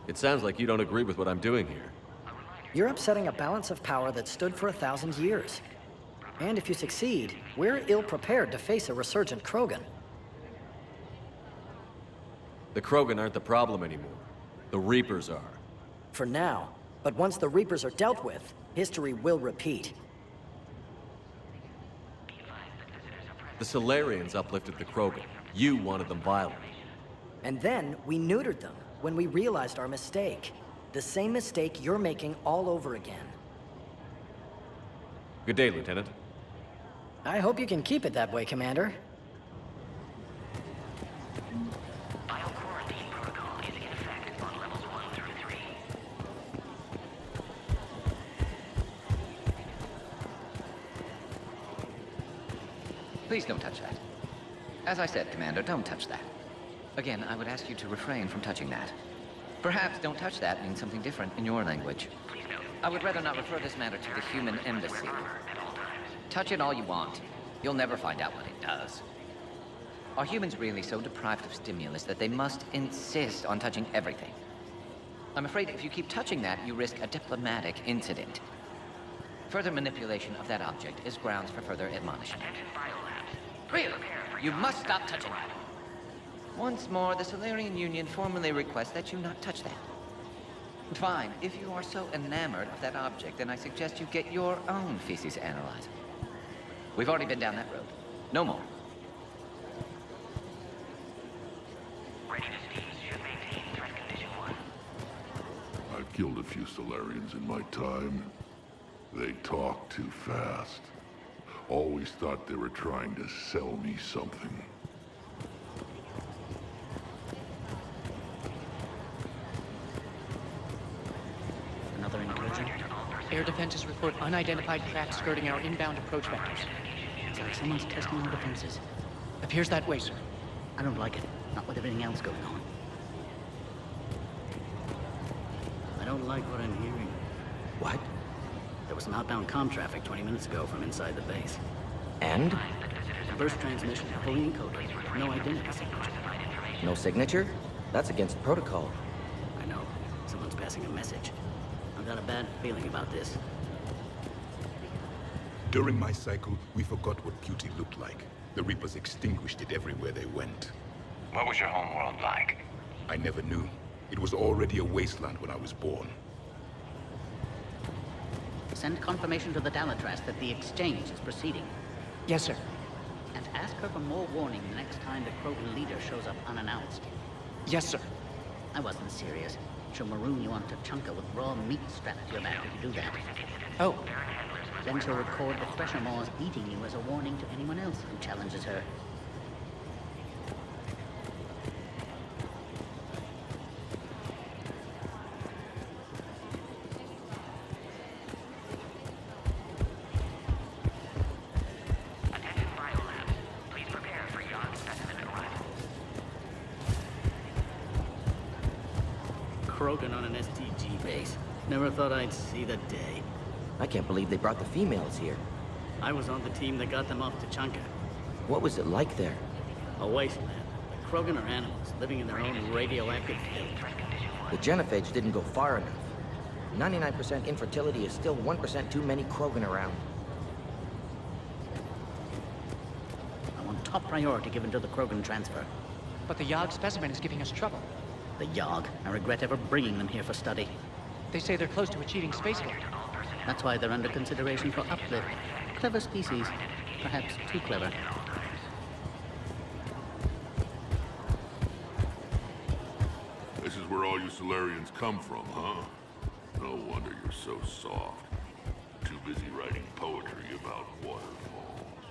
It sounds like you don't agree with what I'm doing here. You're upsetting a balance of power that stood for 1,000 years. And if you succeed, we're ill-prepared to face a resurgent Krogan. The Krogan aren't the problem anymore. The Reapers are. For now. But once the Reapers are dealt with, history will repeat. The Solarians uplifted the Krogan. You wanted them violent. And then we neutered them when we realized our mistake. The same mistake you're making all over again. Good day, Lieutenant. I hope you can keep it that way, Commander. Bio-quarantine protocol is in effect on levels 1 through 3. Please don't touch that. As I said, Commander, don't touch that. Again, I would ask you to refrain from touching that. Perhaps "don't touch that" means something different in your language. I would rather not refer this matter to the human embassy. Touch it all you want. You'll never find out what it does. Are humans really so deprived of stimulus that they must insist on touching everything? I'm afraid if you keep touching that, you risk a diplomatic incident. Further manipulation of that object is grounds for further admonishment. Really? You must stop touching that. Once more, the Solarian Union formally requests that you not touch that. Fine. If you are so enamored of that object, then I suggest you get your own feces analyzer. We've already been down that road. No more. Readiness teams should maintain threat condition 1. I've killed a few Solarians in my time. They talk too fast. Always thought they were trying to sell me something. Another incursion. Air defenses report unidentified craft skirting our inbound approach vectors. It's like someone's testing our defenses. Appears that way, sir. I don't like it. Not with everything else going on. I don't like what I'm hearing. What? There was some outbound comm traffic 20 minutes ago from inside the base. And? First transmission, fully encoded. No identity signature. No signature? That's against protocol. I know. Someone's passing a message. I've got a bad feeling about this. During my cycle, we forgot what beauty looked like. The Reapers extinguished it everywhere they went. What was your homeworld like? I never knew. It was already a wasteland when I was born. Send confirmation to the Tali'Zorah that the exchange is proceeding. Yes, sir. And ask her for more warning the next time the Krogan leader shows up unannounced. Yes, sir. I wasn't serious. She'll maroon you onto Chunka with raw meat strapped to your back if you do that. Oh. Then she'll record the Thresher Maws eating you as a warning to anyone else who challenges her. Attention biolabs. Please prepare for Yard specimen arrival. Krogan on an STG base. Never thought I'd see the day. I can't believe they brought the females here. I was on the team that got them off to Chunka. What was it like there? A wasteland. The Krogan are animals, living in their own radioactive filth. The genophage didn't go far enough. 99% infertility is still 1% too many Krogan around. I want top priority given to the Krogan transfer. But the Yogg specimen is giving us trouble. The Yogg. I regret ever bringing them here for study. They say they're close to achieving spaceflight. That's why they're under consideration for uplift. Clever species. Perhaps too clever. This is where all you Solarians come from, huh? No wonder you're so soft. Too busy writing poetry about waterfalls.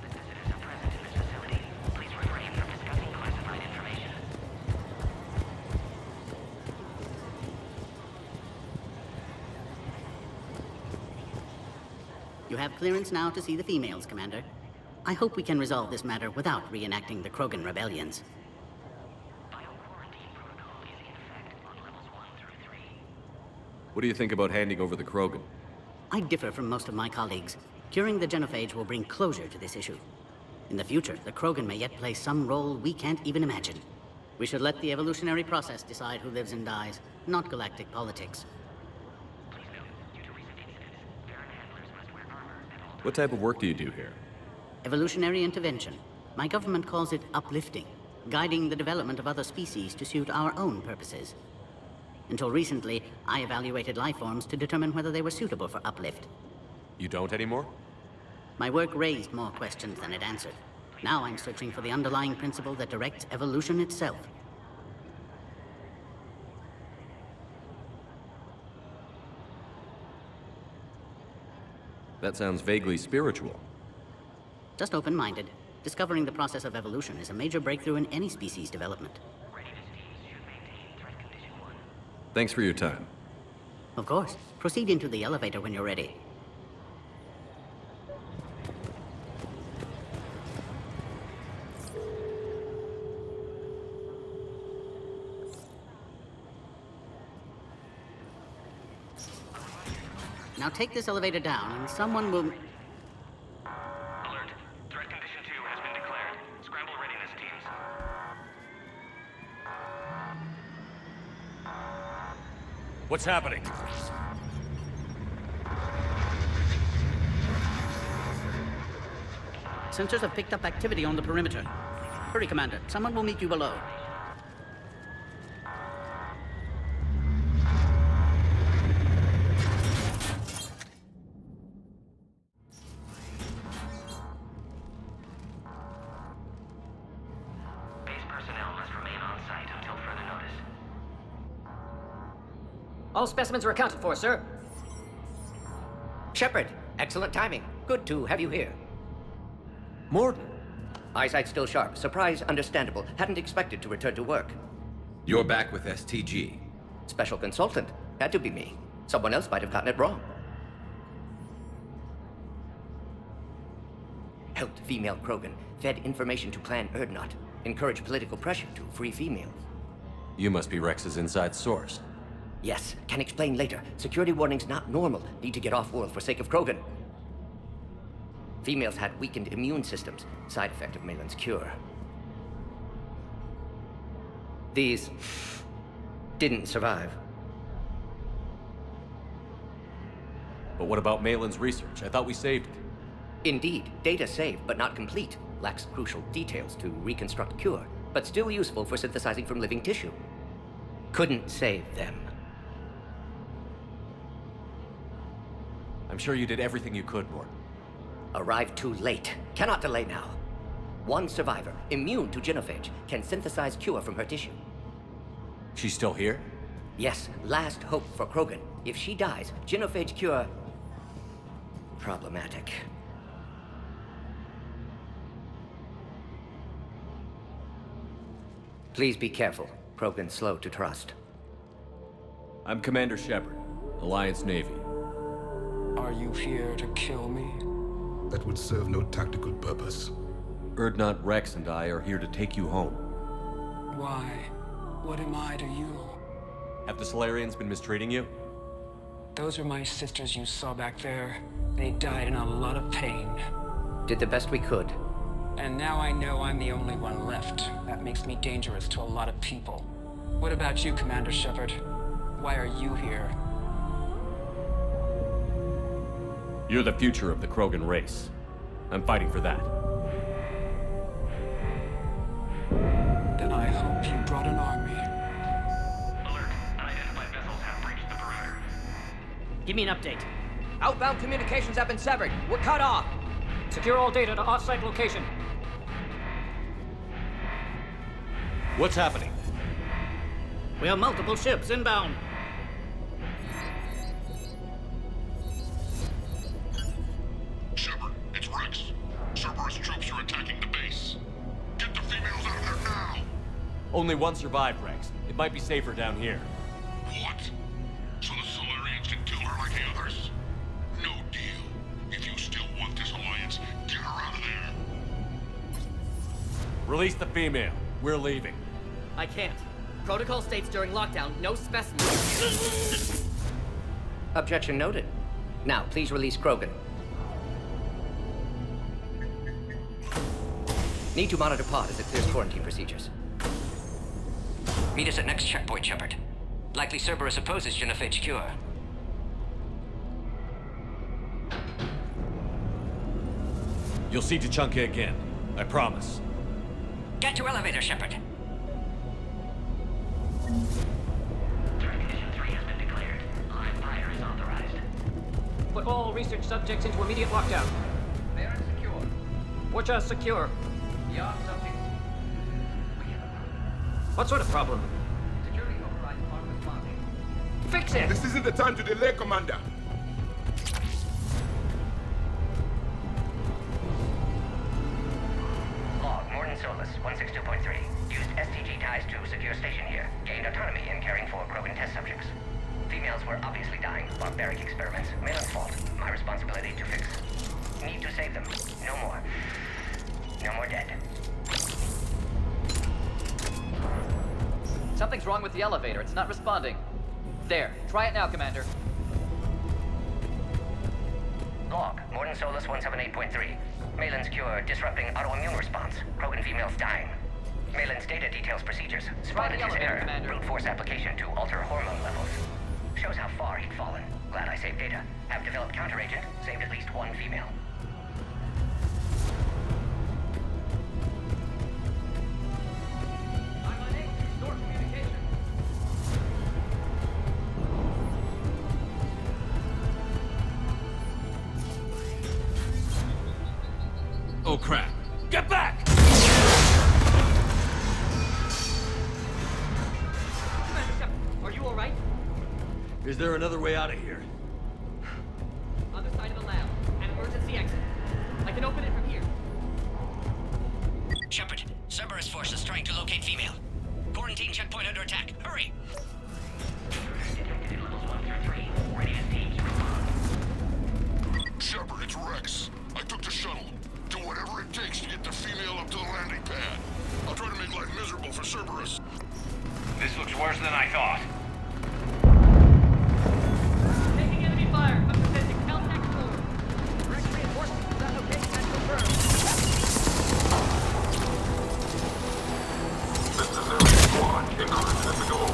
Visitors are present in this facility. Please refrain from discussing classified information. You have clearance now to see the females, Commander. I hope we can resolve this matter without reenacting the Krogan rebellions. Bio-quarantine protocol is in effect on levels 1 through 3. What do you think about handing over the Krogan? I differ from most of my colleagues. Curing the genophage will bring closure to this issue. In the future, the Krogan may yet play some role we can't even imagine. We should let the evolutionary process decide who lives and dies, not galactic politics. What type of work do you do here? Evolutionary intervention. My government calls it uplifting, guiding the development of other species to suit our own purposes. Until recently, I evaluated life forms to determine whether they were suitable for uplift. You don't anymore? My work raised more questions than it answered. Now I'm searching for the underlying principle that directs evolution itself. That sounds vaguely spiritual. Just open-minded. Discovering the process of evolution is a major breakthrough in any species development. Thanks for your time. Of course. Proceed into the elevator when you're ready. Now take this elevator down, and someone will... Alert. Threat condition 2 has been declared. Scramble readiness teams. What's happening? Sensors have picked up activity on the perimeter. Hurry, Commander. Someone will meet you below. All specimens are accounted for, sir. Shepard, excellent timing. Good to have you here. Morden. Eyesight still sharp. Surprise understandable. Hadn't expected to return to work. You're back with STG. Special consultant. Had to be me. Someone else might have gotten it wrong. Helped female Krogan. Fed information to Clan Urdnot. Encouraged political pressure to free females. You must be Rex's inside source. Yes, can explain later. Security warnings not normal. Need to get off-world for sake of Krogan. Females had weakened immune systems. Side effect of Malin's cure. These didn't survive. But what about Malin's research? I thought we saved it. Indeed, data saved, but not complete. Lacks crucial details to reconstruct cure, but still useful for synthesizing from living tissue. Couldn't save them. I'm sure you did everything you could, Morden. Arrived too late. Cannot delay now. One survivor, immune to genophage, can synthesize cure from her tissue. She's still here? Yes, last hope for Krogan. If she dies, genophage cure... problematic. Please be careful. Krogan's slow to trust. I'm Commander Shepard, Alliance Navy. Are you here to kill me? That would serve no tactical purpose. Urdnot, Rex, and I are here to take you home. Why? What am I to you? Have the Solarians been mistreating you? Those are my sisters you saw back there. They died in a lot of pain. Did the best we could. And now I know I'm the only one left. That makes me dangerous to a lot of people. What about you, Commander Shepard? Why are you here? You're the future of the Krogan race. I'm fighting for that. Then I hope you brought an army. Alert. Unidentified vessels have breached the perimeter. Give me an update. Outbound communications have been severed. We're cut off. Secure all data to off-site location. What's happening? We have multiple ships inbound. Shepard, it's Rex. Cerberus troops are attacking the base. Get the females out of there now! Only one survived, Rex. It might be safer down here. What? So the Solarians can kill her like the others? No deal. If you still want this alliance, get her out of there. Release the female. We're leaving. I can't. Protocol states during lockdown, no specimens. Objection noted. Now, please release Krogan. Need to monitor pod as it clears quarantine procedures. Meet us at next checkpoint, Shepard. Likely Cerberus opposes genophage cure. You'll see Tachanka again. I promise. Get to elevator, Shepard. Threat condition 3 has been declared. Live fire is authorized. Put all research subjects into immediate lockdown. They are secure. Which are secure. Beyond subjects. What sort of problem? Security overrides aren't responding. Fix it! This isn't the time to delay, Commander. 162.3. Used STG ties to secure station here. Gained autonomy in caring for Krogan test subjects. Females were obviously dying. Barbaric experiments. Malen's fault. My responsibility to fix. Need to save them. No more. No more dead. Something's wrong with the elevator. It's not responding. There. Try it now, Commander. Log. Morden Solus 178.3. Malen's cure disrupting autoimmune response. Krogan females dying. Malen's data details procedures. Spotted his error. Commander. Brute force application to alter hormone levels. Shows how far he'd fallen. Glad I saved data. Have developed counteragent. Saved at least one female. Oh crap. Get back! Commander Shepard, are you alright? Is there another way out of here? Other side of the lab. An emergency exit. I can open it from here. Shepard, Cerberus forces trying to locate female. Quarantine checkpoint under attack. Hurry! Detected levels 1 through 3. Ready to teams. Shepard, it's Rex. I took the shuttle. Do whatever it takes to get the female up to the landing pad. I'll try to make life miserable for Cerberus. This looks worse than I thought. Taking enemy fire. I'm presenting Caltech forward. Direct reinforcements to that location and confirmed. This is every squad. Increase at the goal.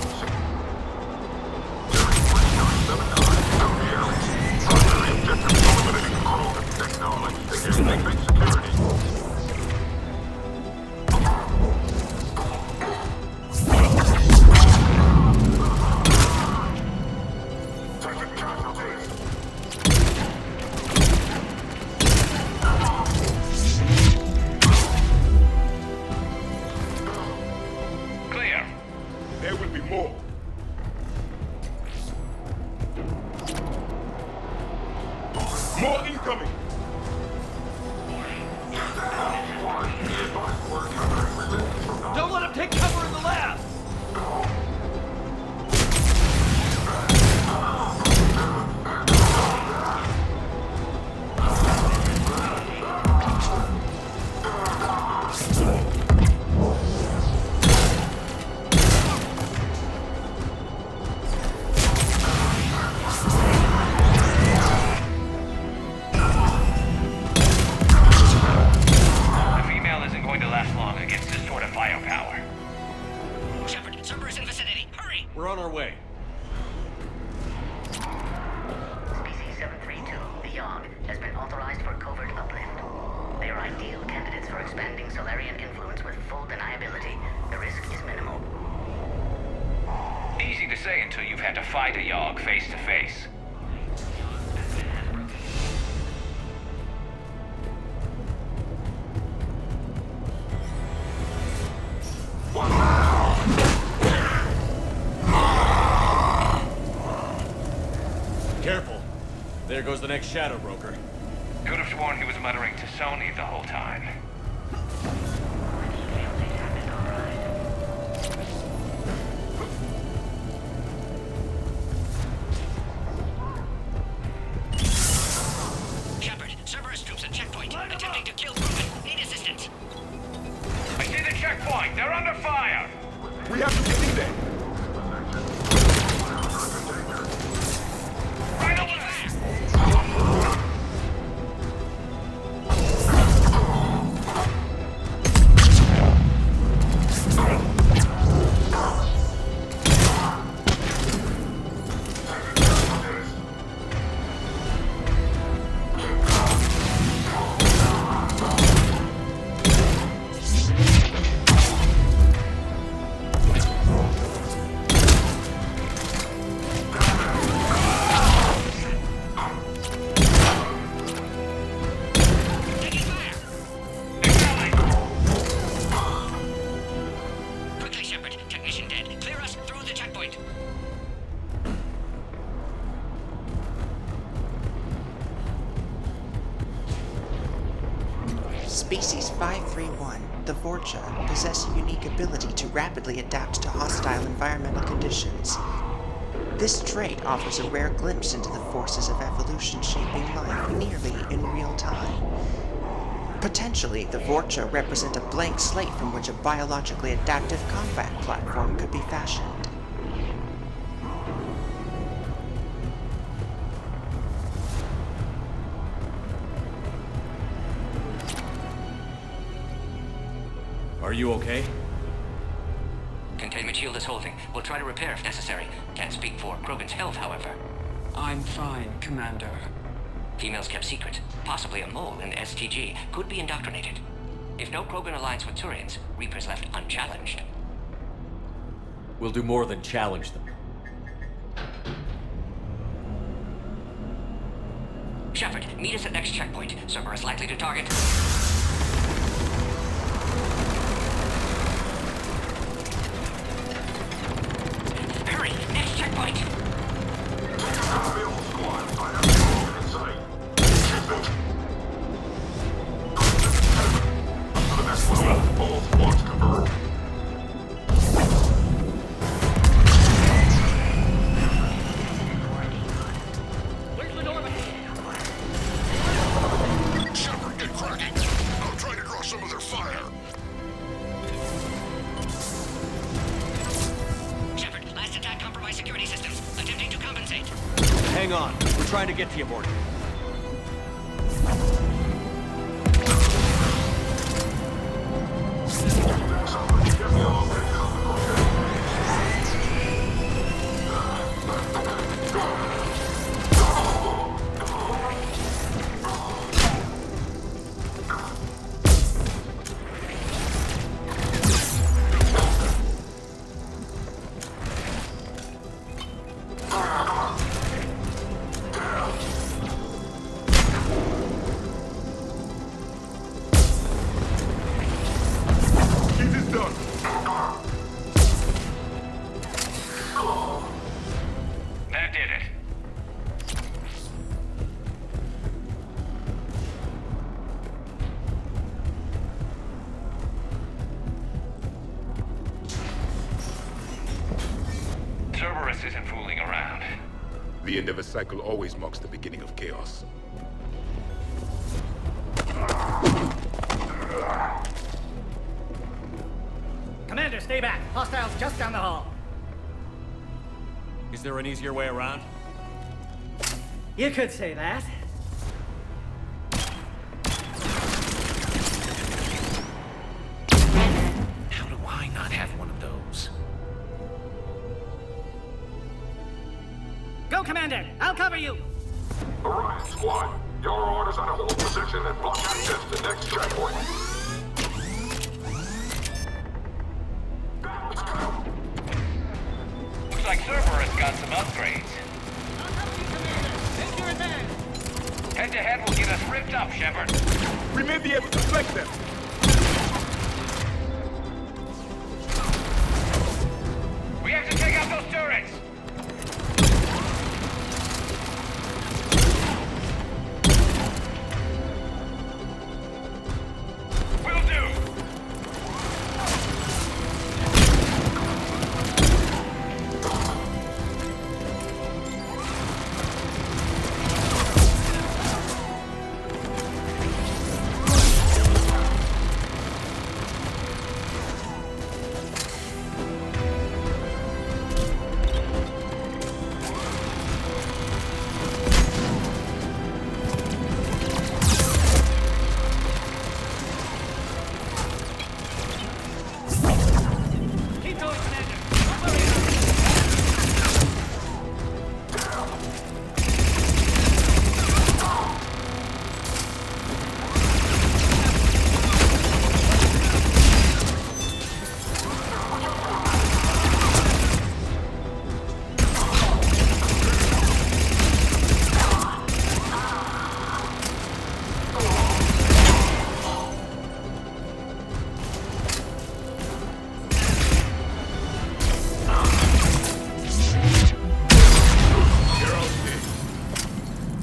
Series 3979 out here. Primary objective eliminating Krogan technology. Enabling security. Taking casualties. Clear. There will be more. More incoming! Don't let him take cover in the lab! The female isn't going to last long against this sort of firepower. Shepard, Cerberus in vicinity. Hurry! We're on our way. Species 732, the Yogg, has been authorized for covert uplift. They are ideal candidates for expanding Solarian influence with full deniability. The risk is minimal. Easy to say until you've had to fight a Yogg face to face. Careful. There goes the next shadow broker. Could have sworn he was muttering to Sony the whole time. Shepard, Cerberus troops at checkpoint, attempting to kill Krogan. Need assistance. I see the checkpoint. They're under fire. We have to get in there. Right over there. Species 531, the Vorcha, possess a unique ability to rapidly adapt to hostile environmental conditions. This trait offers a rare glimpse into the forces of evolution shaping life nearly in real time. Potentially, the Vorcha represent a blank slate from which a biologically adaptive combat platform could be fashioned. Are you okay? Containment shield is holding. We'll try to repair if necessary. Can't speak for Krogan's health, however. I'm fine, Commander. Females kept secret. Possibly a mole in the STG. Could be indoctrinated. If no Krogan aligns with Turians, Reapers left unchallenged. We'll do more than challenge them. Shepard, meet us at next checkpoint. Cerberus likely to target. Hurry! Next checkpoint! Where's the Normandy? Shepard, get cracking! I'll try to draw some of their fire. Shepard, last attack compromised security systems. Attempting to compensate. Hang on. We're trying to get to you, Morty. That did it. Cerberus isn't fooling around. The end of a cycle always marks the beginning of chaos. Commander, stay back. Hostiles just down the hall. Is there an easier way around? You could say that. How do I not have one of those? Go, Commander! I'll cover you! Alright, squad. Your orders are to hold position and block access to next checkpoint. Looks like Cerberus got some upgrades. Take your advance! Head-to-head will get us ripped up, Shepard. We may be able to flank them. We have to take out those turrets! Will do! Keep going, Commander! Don't worry.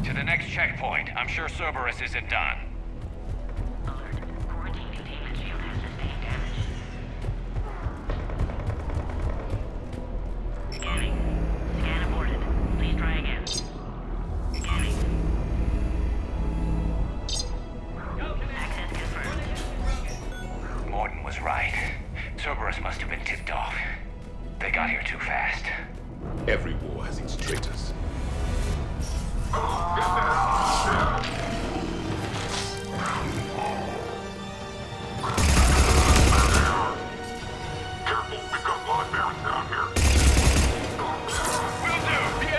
To the next checkpoint. I'm sure Cerberus isn't done. these traitors.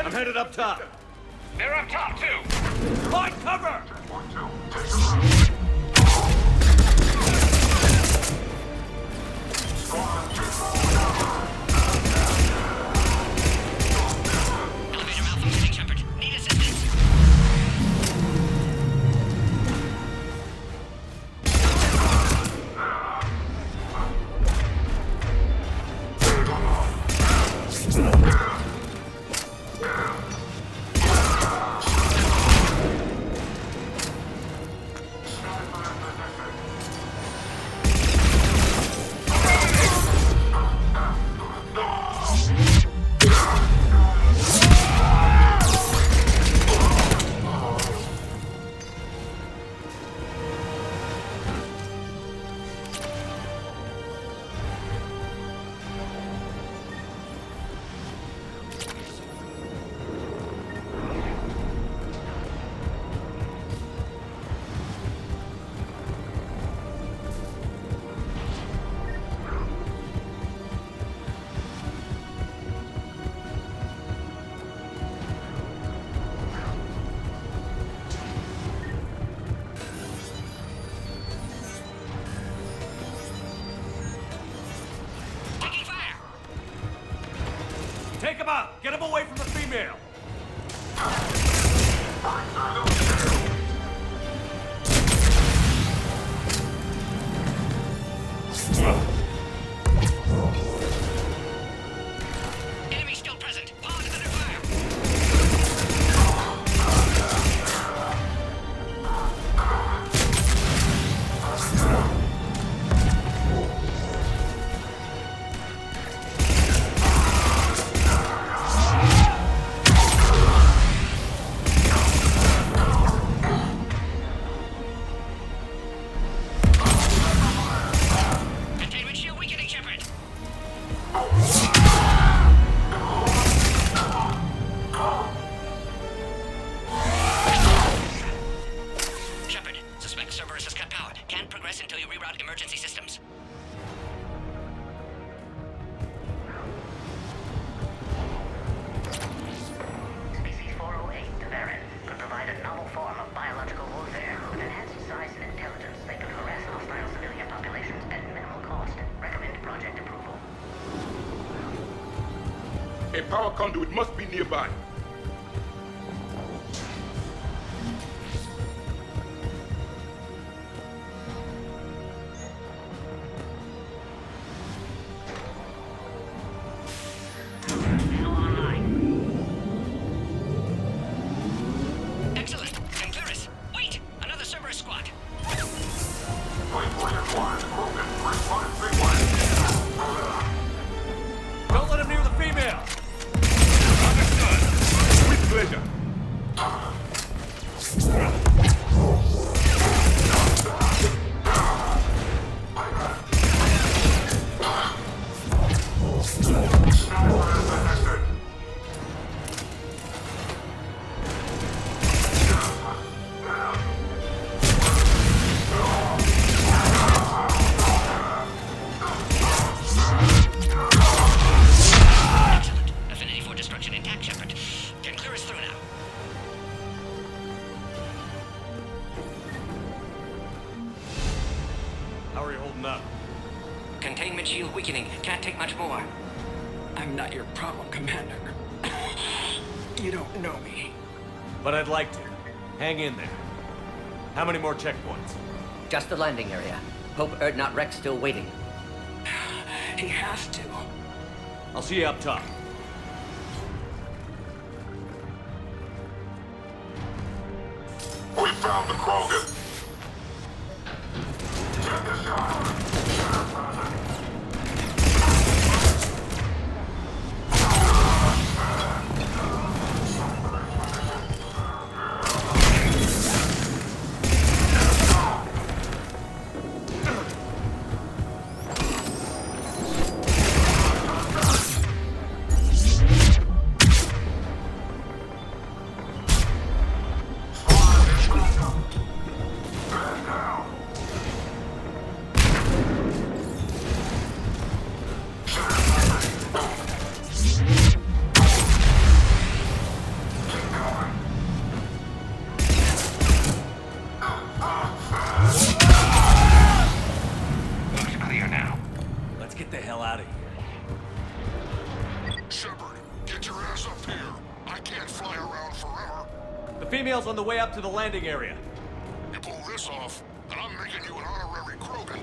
I'm headed up top. They're up top, too! Find cover! Elevator malfunctioning, Shepard. Need assistance. Take him out! Get him away from the female! Enemy still present. Pod is under fire. Containment shield weakening, Shepard. Shepard, suspect Cerberus has cut power. Can't progress until you reroute emergency systems. Species 408, the Baron, could provide a novel form of biological warfare. With enhanced size and intelligence, they could harass hostile civilian populations at minimal cost. Recommend project approval. A power conduit must be nearby. Excellent. And Garrus, wait! Another Cerberus squad. Don't let him near the female! With pleasure. Excellent. Affinity for destruction intact, Shepard. Can clear us through now. How are you holding up? Containment shield weakening. Can't take much more. I'm not your problem, Commander. You don't know me. But I'd like to. Hang in there. How many more checkpoints? Just the landing area. Hope Erdnot Rex still waiting. He has to. I'll see you up top. We found the Krogan. females on the way up to the landing area. You pull this off, and I'm making you an honorary Krogan.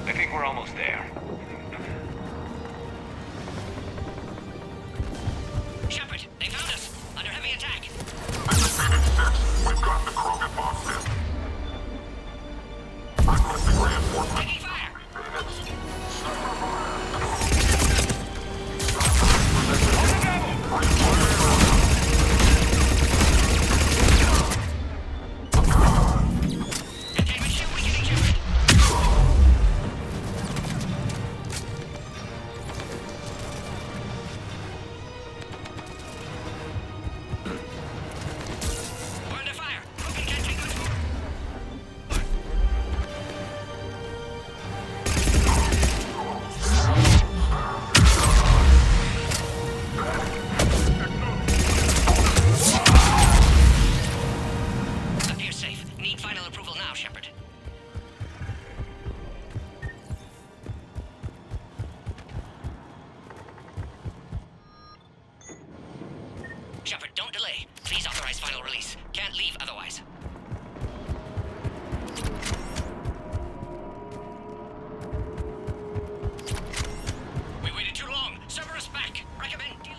I think we're almost there. Shepard, they found us! Under heavy attack! We've got the Krogan boss in. Requesting reinforcements. Taking fire! Containment ship weakening, Shepard! We're under fire! Krogan can't take much more! Appears safe. Need final approval now, Shepard. Shepard, don't delay. Please authorize final release. Can't leave otherwise. We waited too long. Cerberus back. Recommend dealing.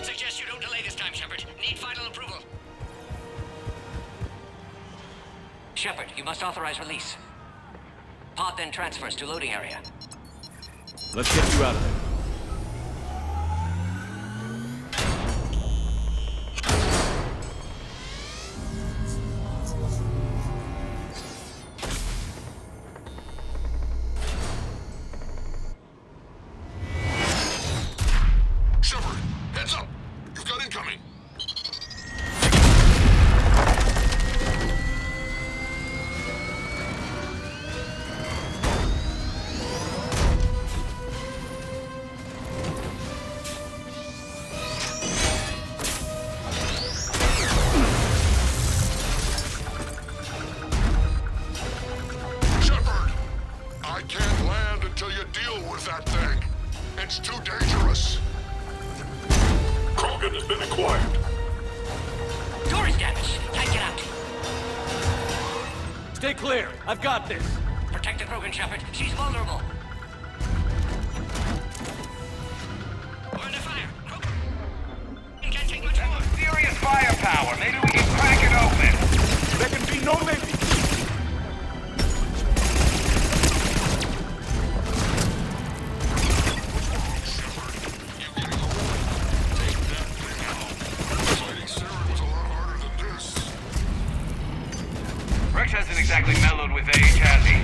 Suggest you don't delay this time, Shepard. Need final approval. Shepard, you must authorize release. Pod then transfers to loading area. Let's get you out of there. Shepard, heads up! You've got incoming! Shepard! I can't land until you deal with that thing. It's too dangerous. Krogan has been acquired. Door is damaged. Can't get out. Stay clear. I've got this. Protect the Krogan, Shepard. She's vulnerable. We're under fire. Krogan can't take much more. Serious firepower. Maybe we can crack it open. There can be no maybe. Fighting Cerberus was a lot harder than this. Rex hasn't exactly mellowed with age, has he?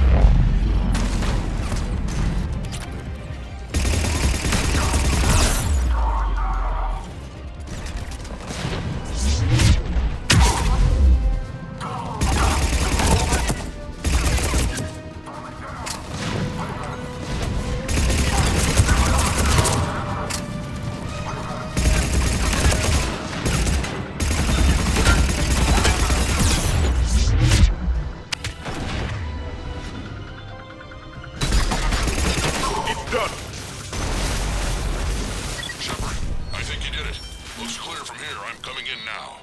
Done. Shepard, I think you did it. Looks clear from here. I'm coming in now.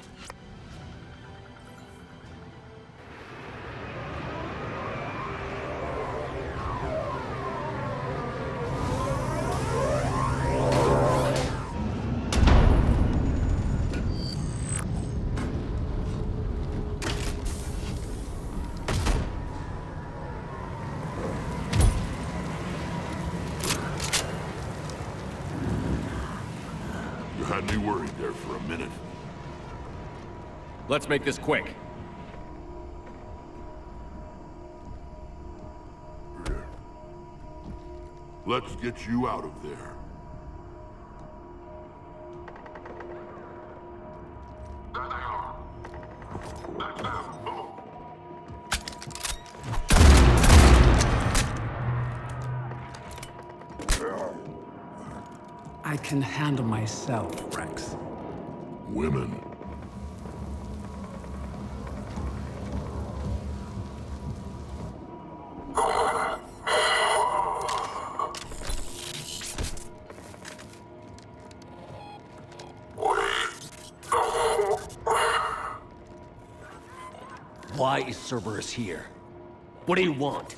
had me worried there for a minute. Let's make this quick. Let's get you out of there. There they are. That's them. Move. I can handle myself, Rex. Women. Why is Cerberus here? What do you want?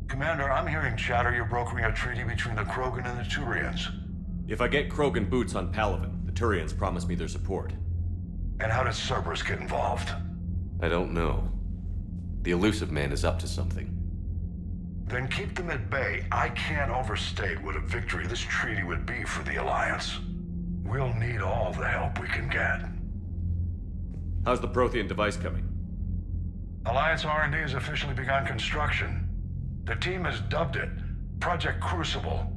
Commander, I'm hearing chatter you're brokering a treaty between the Krogan and the Turians. If I get Krogan boots on Palaven, the Turians promise me their support. And how does Cerberus get involved? I don't know. The Illusive man is up to something. Then keep them at bay. I can't overstate what a victory this treaty would be for the Alliance. We'll need all the help we can get. How's the Prothean device coming? Alliance R&D has officially begun construction. The team has dubbed it Project Crucible.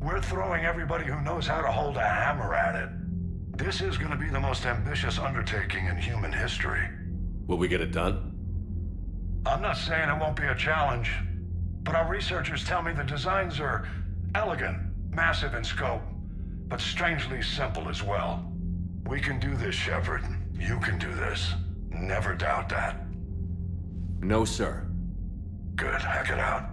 We're throwing everybody who knows how to hold a hammer at it. This is going to be the most ambitious undertaking in human history. Will we get it done? I'm not saying it won't be a challenge, but our researchers tell me the designs are elegant, massive in scope, but strangely simple as well. We can do this, Shepard. You can do this. Never doubt that. No, sir. Good. Hack it out.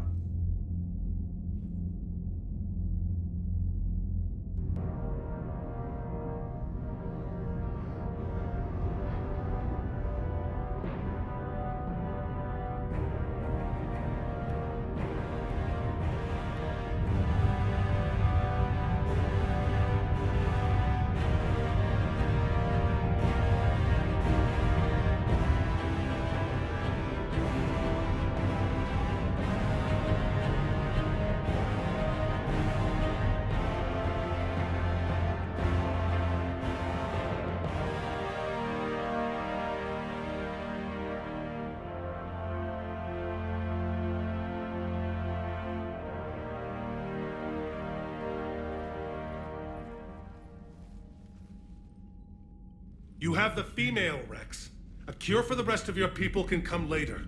You have the female, Rex. A cure for the rest of your people can come later.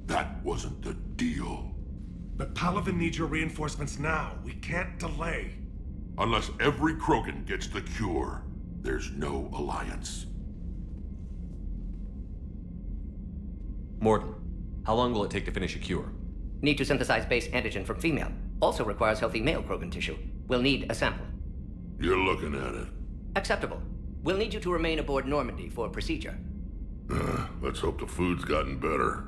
That wasn't the deal. But Palaven needs your reinforcements now. We can't delay. Unless every Krogan gets the cure, there's no alliance. Mordin, how long will it take to finish a cure? Need to synthesize base antigen from female. Also requires healthy male Krogan tissue. We'll need a sample. You're looking at it. Acceptable. We'll need you to remain aboard Normandy for procedure. Let's hope the food's gotten better.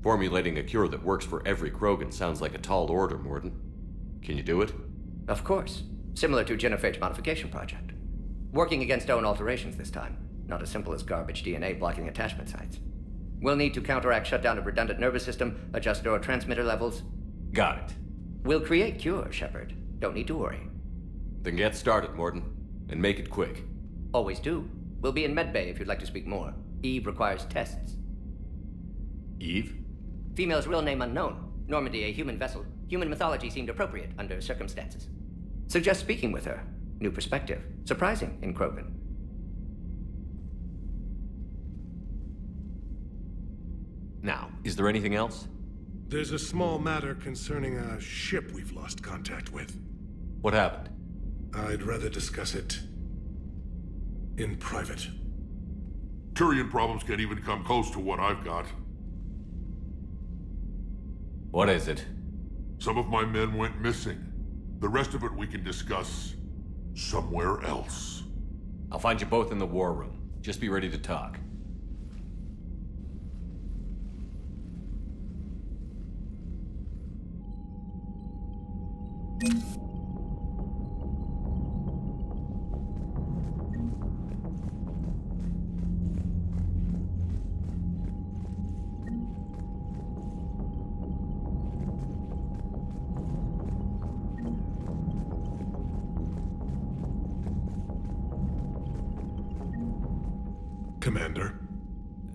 Formulating a cure that works for every Krogan sounds like a tall order, Mordin. Can you do it? Of course. Similar to Genophage modification project. Working against own alterations this time. Not as simple as garbage DNA blocking attachment sites. We'll need to counteract shutdown of redundant nervous system, adjust neurotransmitter levels. Got it. We'll create cure, Shepard. Don't need to worry. Then get started, Mordin. And make it quick. Always do. We'll be in medbay if you'd like to speak more. Eve requires tests. Eve? Female's real name unknown. Normandy, a human vessel. Human mythology seemed appropriate under circumstances. Suggest speaking with her. New perspective. Surprising in Krogan. Now, is there anything else? There's a small matter concerning a ship we've lost contact with. What happened? I'd rather discuss it in private. Turian problems can't even come close to what I've got. What is it? Some of my men went missing. The rest of it we can discuss somewhere else. I'll find you both in the war room. Just be ready to talk. Commander.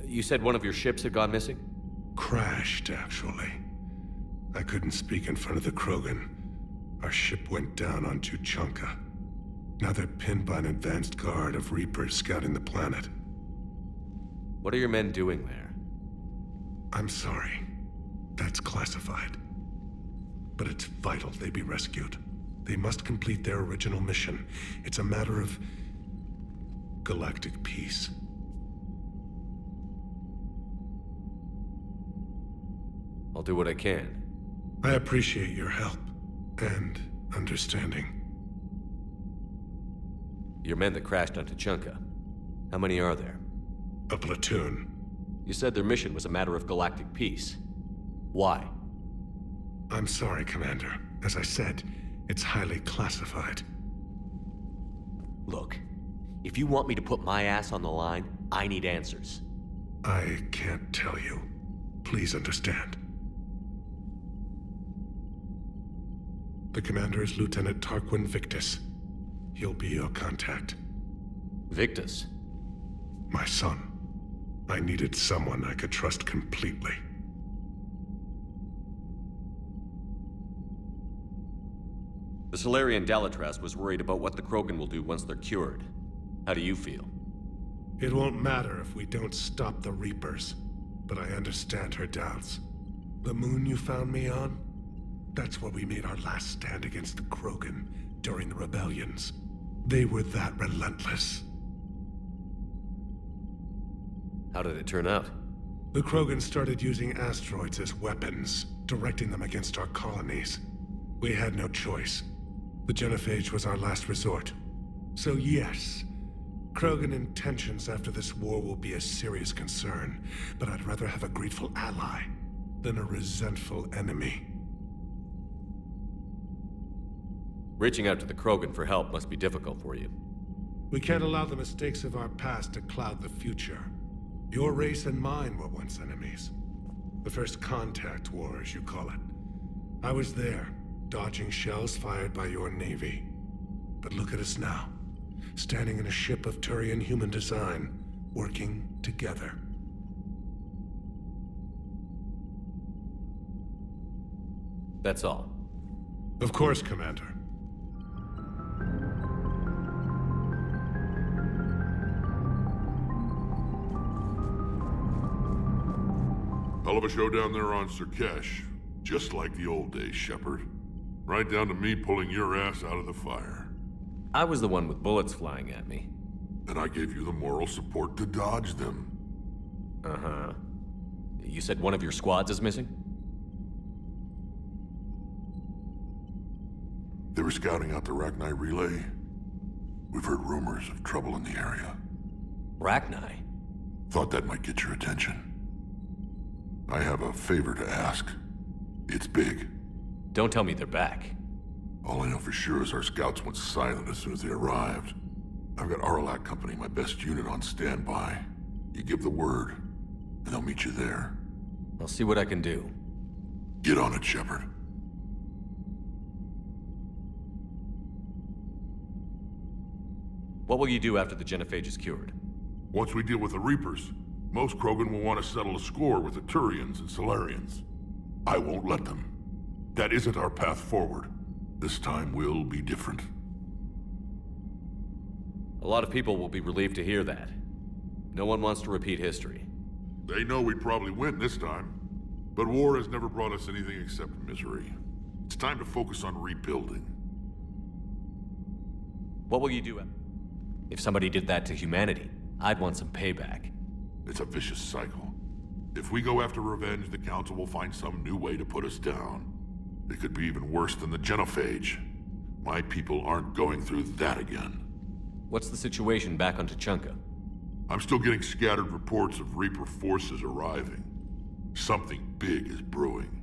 You said one of your ships had gone missing? Crashed, actually. I couldn't speak in front of the Krogan. Our ship went down on Tuchanka. Now they're pinned by an advanced guard of Reapers scouting the planet. What are your men doing there? I'm sorry. That's classified. But it's vital they be rescued. They must complete their original mission. It's a matter of galactic peace. I'll do what I can. I appreciate your help and understanding. Your men that crashed on Tuchanka. How many are there? A platoon. You said their mission was a matter of galactic peace. Why? I'm sorry, Commander. As I said, it's highly classified. Look, if you want me to put my ass on the line, I need answers. I can't tell you. Please understand. The commander is Lieutenant Tarquin Victus. He'll be your contact. Victus? My son. I needed someone I could trust completely. The Solarian Dalitras was worried about what the Krogan will do once they're cured. How do you feel? It won't matter if we don't stop the Reapers, but I understand her doubts. The moon you found me on? That's where we made our last stand against the Krogan during the rebellions. They were that relentless. How did it turn out? The Krogan started using asteroids as weapons, directing them against our colonies. We had no choice. The genophage was our last resort. So yes, Krogan intentions after this war will be a serious concern, but I'd rather have a grateful ally than a resentful enemy. Reaching out to the Krogan for help must be difficult for you. We can't allow the mistakes of our past to cloud the future. Your race and mine were once enemies. The first contact war, as you call it. I was there, dodging shells fired by your navy. But look at us now, standing in a ship of Turian human design, working together. That's all. Of course, Commander. Hell of a show down there on Surkesh. Just like the old days, Shepard. Right down to me pulling your ass out of the fire. I was the one with bullets flying at me. And I gave you the moral support to dodge them. Uh-huh. You said one of your squads is missing? They were scouting out the Rachni relay. We've heard rumors of trouble in the area. Rachni? Thought that might get your attention. I have a favor to ask. It's big. Don't tell me they're back. All I know for sure is our scouts went silent as soon as they arrived. I've got Aralak Company, my best unit, on standby. You give the word, and I'll meet you there. I'll see what I can do. Get on it, Shepard. What will you do after the genophage is cured? Once we deal with the Reapers, most Krogan will want to settle a score with the Turians and Solarians. I won't let them. That isn't our path forward. This time will be different. A lot of people will be relieved to hear that. No one wants to repeat history. They know we'd probably win this time. But war has never brought us anything except misery. It's time to focus on rebuilding. What will you do if somebody did that to humanity? I'd want some payback. It's a vicious cycle. If we go after revenge, the Council will find some new way to put us down. It could be even worse than the genophage. My people aren't going through that again. What's the situation back on Tuchanka? I'm still getting scattered reports of Reaper forces arriving. Something big is brewing.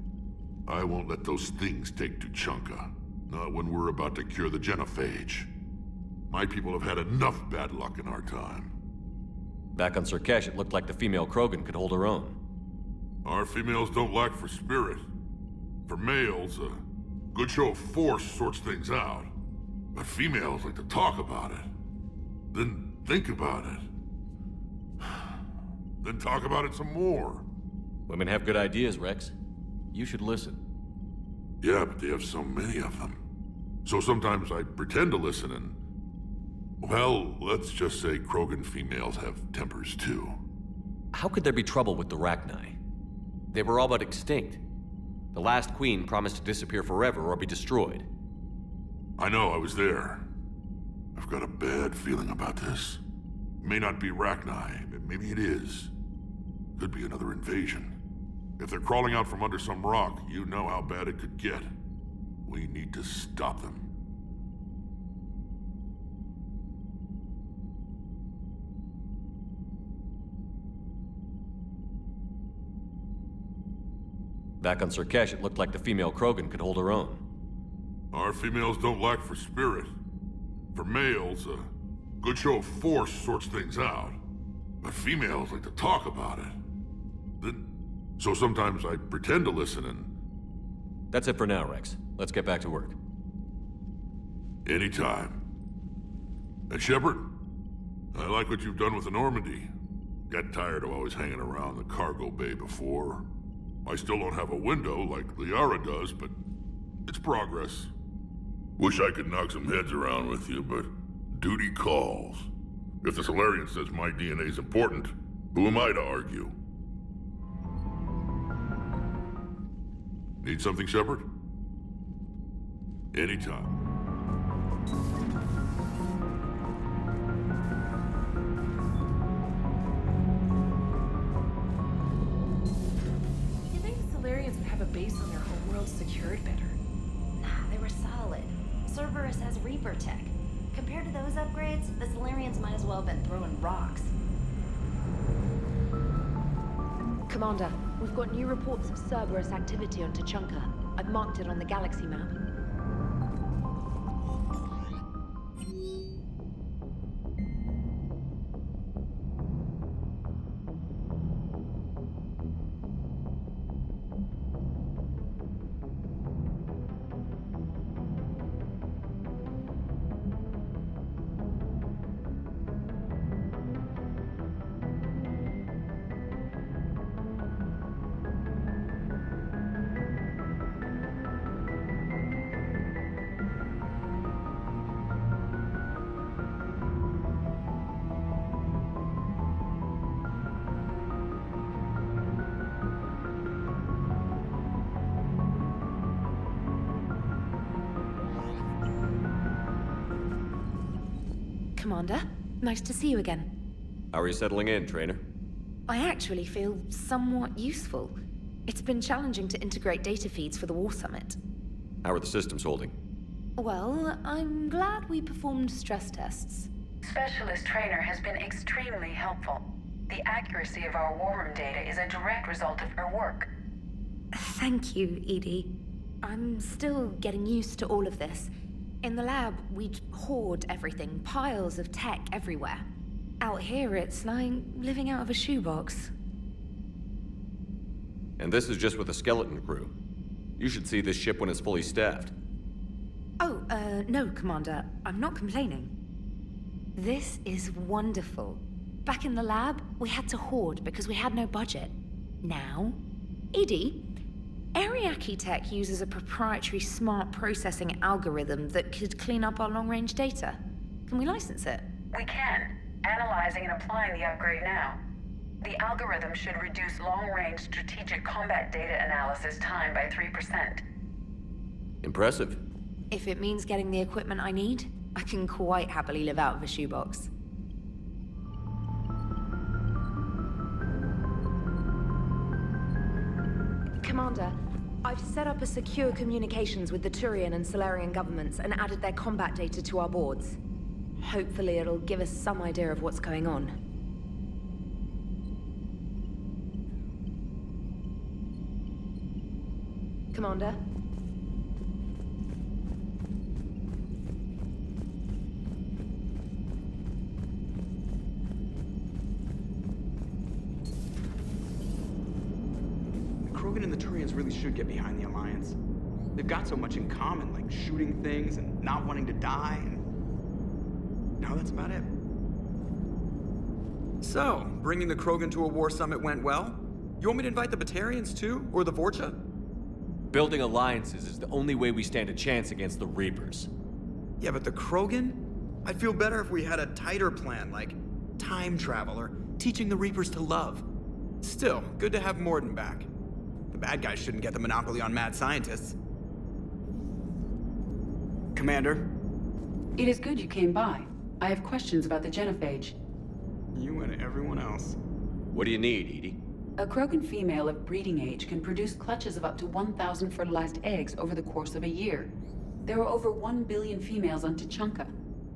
I won't let those things take Tuchanka. Not when we're about to cure the genophage. My people have had enough bad luck in our time. Back on Surkesh, it looked like the female Krogan could hold her own. Our females don't lack for spirit. For males, a good show of force sorts things out. But females like to talk about it. Then think about it. Then talk about it some more. Women have good ideas, Rex. You should listen. Yeah, but they have so many of them. So sometimes I pretend to listen and... Well, let's just say Krogan females have tempers too. How could there be trouble with the Rachni? They were all but extinct. The last queen promised to disappear forever or be destroyed. I know, I was there. I've got a bad feeling about this. It may not be Rachni, maybe it is. Could be another invasion. If they're crawling out from under some rock, you know how bad it could get. We need to stop them. Back on Surkesh, it looked like the female Krogan could hold her own. Our females don't lack for spirit. For males, a good show of force sorts things out. But females like to talk about it. So sometimes I pretend to listen and... That's it for now, Rex. Let's get back to work. Anytime. And Shepard, I like what you've done with the Normandy. Got tired of always hanging around the cargo bay before. I still don't have a window like Liara does, but it's progress. Wish I could knock some heads around with you, but duty calls. If the Solarian says my DNA's important, who am I to argue? Need something, Shepard? Anytime. Have a base on their homeworld secured better. Nah, they were solid. Cerberus has Reaper tech. Compared to those upgrades, the Solarians might as well have been throwing rocks. Commander, we've got new reports of Cerberus activity on Tuchanka. I've marked it on the galaxy map. Commander, nice to see you again. How are you settling in, Trainer? I actually feel somewhat useful. It's been challenging to integrate data feeds for the War Summit. How are the systems holding? Well, I'm glad we performed stress tests. Specialist Trainer has been extremely helpful. The accuracy of our war room data is a direct result of her work. Thank you, Edie. I'm still getting used to all of this. In the lab, we'd hoard everything, piles of tech everywhere. Out here, it's like living out of a shoebox. And this is just with a skeleton crew. You should see this ship when it's fully staffed. Oh, no, Commander. I'm not complaining. This is wonderful. Back in the lab, we had to hoard because we had no budget. Now, Edie, Ariake Tech uses a proprietary smart processing algorithm that could clean up our long-range data. Can we license it? We can. Analyzing and applying the upgrade now. The algorithm should reduce long-range strategic combat data analysis time by 3%. Impressive. If it means getting the equipment I need, I can quite happily live out of a shoebox. Commander, I've set up a secure communications with the Turian and Solarian governments and added their combat data to our boards. Hopefully it'll give us some idea of what's going on. Commander? we should get behind the Alliance. They've got so much in common, like shooting things and not wanting to die, and no, that's about it. So, bringing the Krogan to a war summit went well? You want me to invite the Batarians too, or the Vorcha? Building alliances is the only way we stand a chance against the Reapers. Yeah, but the Krogan? I'd feel better if we had a tighter plan, like time travel or teaching the Reapers to love. Still, good to have Morden back. The bad guys shouldn't get the monopoly on mad scientists. Commander? It is good you came by. I have questions about the genophage. You and everyone else. What do you need, Edie? A Krogan female of breeding age can produce clutches of up to 1,000 fertilized eggs over the course of a year. There are over 1 billion females on Tuchanka.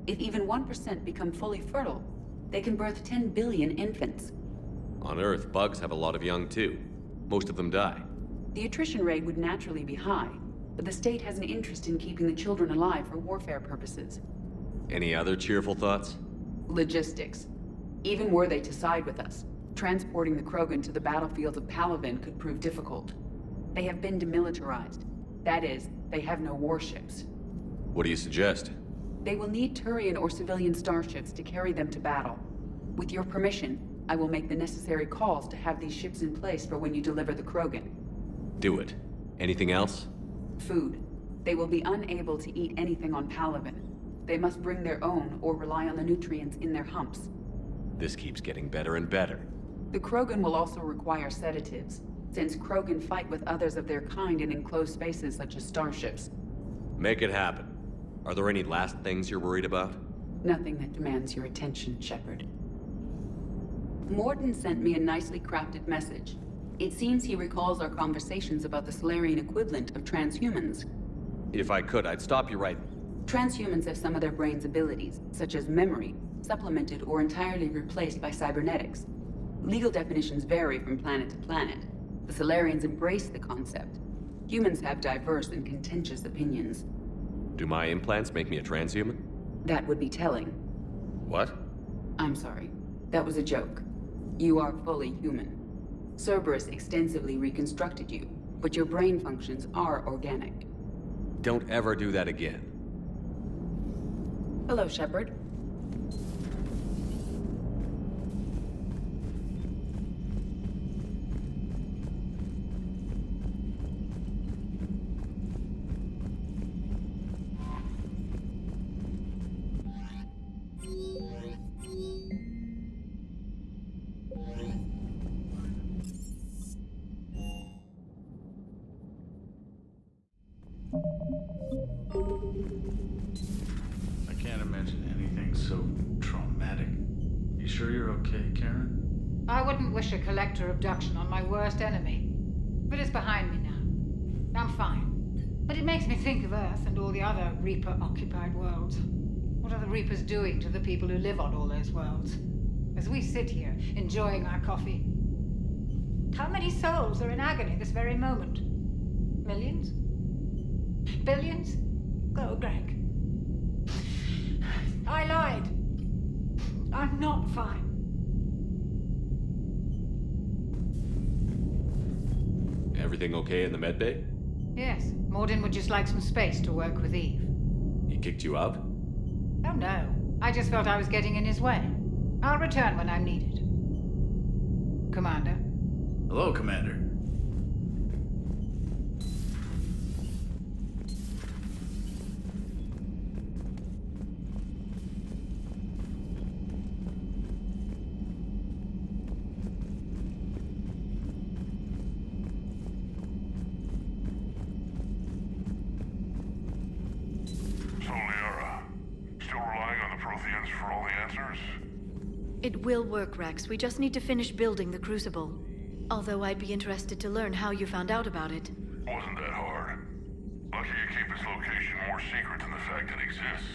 If even 1% become fully fertile, they can birth 10 billion infants. On Earth, bugs have a lot of young too. Most of them die. The attrition rate would naturally be high, but the state has an interest in keeping the children alive for warfare purposes. Any other cheerful thoughts? Logistics. Even were they to side with us, transporting the Krogan to the battlefields of Palaven could prove difficult. They have been demilitarized. That is, they have no warships. What do you suggest? They will need Turian or civilian starships to carry them to battle. With your permission, I will make the necessary calls to have these ships in place for when you deliver the Krogan. Do it. Anything else? Food. They will be unable to eat anything on Palaven. They must bring their own or rely on the nutrients in their humps. This keeps getting better and better. The Krogan will also require sedatives, since Krogan fight with others of their kind in enclosed spaces such as starships. Make it happen. Are there any last things you're worried about? Nothing that demands your attention, Shepard. Morden sent me a nicely crafted message. It seems he recalls our conversations about the Solarian equivalent of transhumans. If I could, I'd stop you right... Transhumans have some of their brain's abilities, such as memory, supplemented or entirely replaced by cybernetics. Legal definitions vary from planet to planet. The Solarians embrace the concept. Humans have diverse and contentious opinions. Do my implants make me a transhuman? That would be telling. What? I'm sorry. That was a joke. You are fully human. Cerberus extensively reconstructed you, but your brain functions are organic. Don't ever do that again. Hello, Shepard. I can't imagine anything so traumatic. You sure you're okay, Karen? I wouldn't wish a collector abduction on my worst enemy. But it's behind me now. I'm fine. But it makes me think of Earth and all the other Reaper-occupied worlds. What are the Reapers doing to the people who live on all those worlds? As we sit here, enjoying our coffee. How many souls are in agony this very moment? Millions? Billions? Oh, Greg. I lied. I'm not fine. Everything okay in the medbay? Yes, Morden would just like some space to work with Eve. He kicked you out? Oh no, I just felt I was getting in his way. I'll return when I'm needed. Commander? Hello, Commander. So, Liara, still relying on the Protheans for all the answers? It will work, Rex. We just need to finish building the Crucible. Although I'd be interested to learn how you found out about it. Wasn't that hard. Lucky you keep its location more secret than the fact it exists.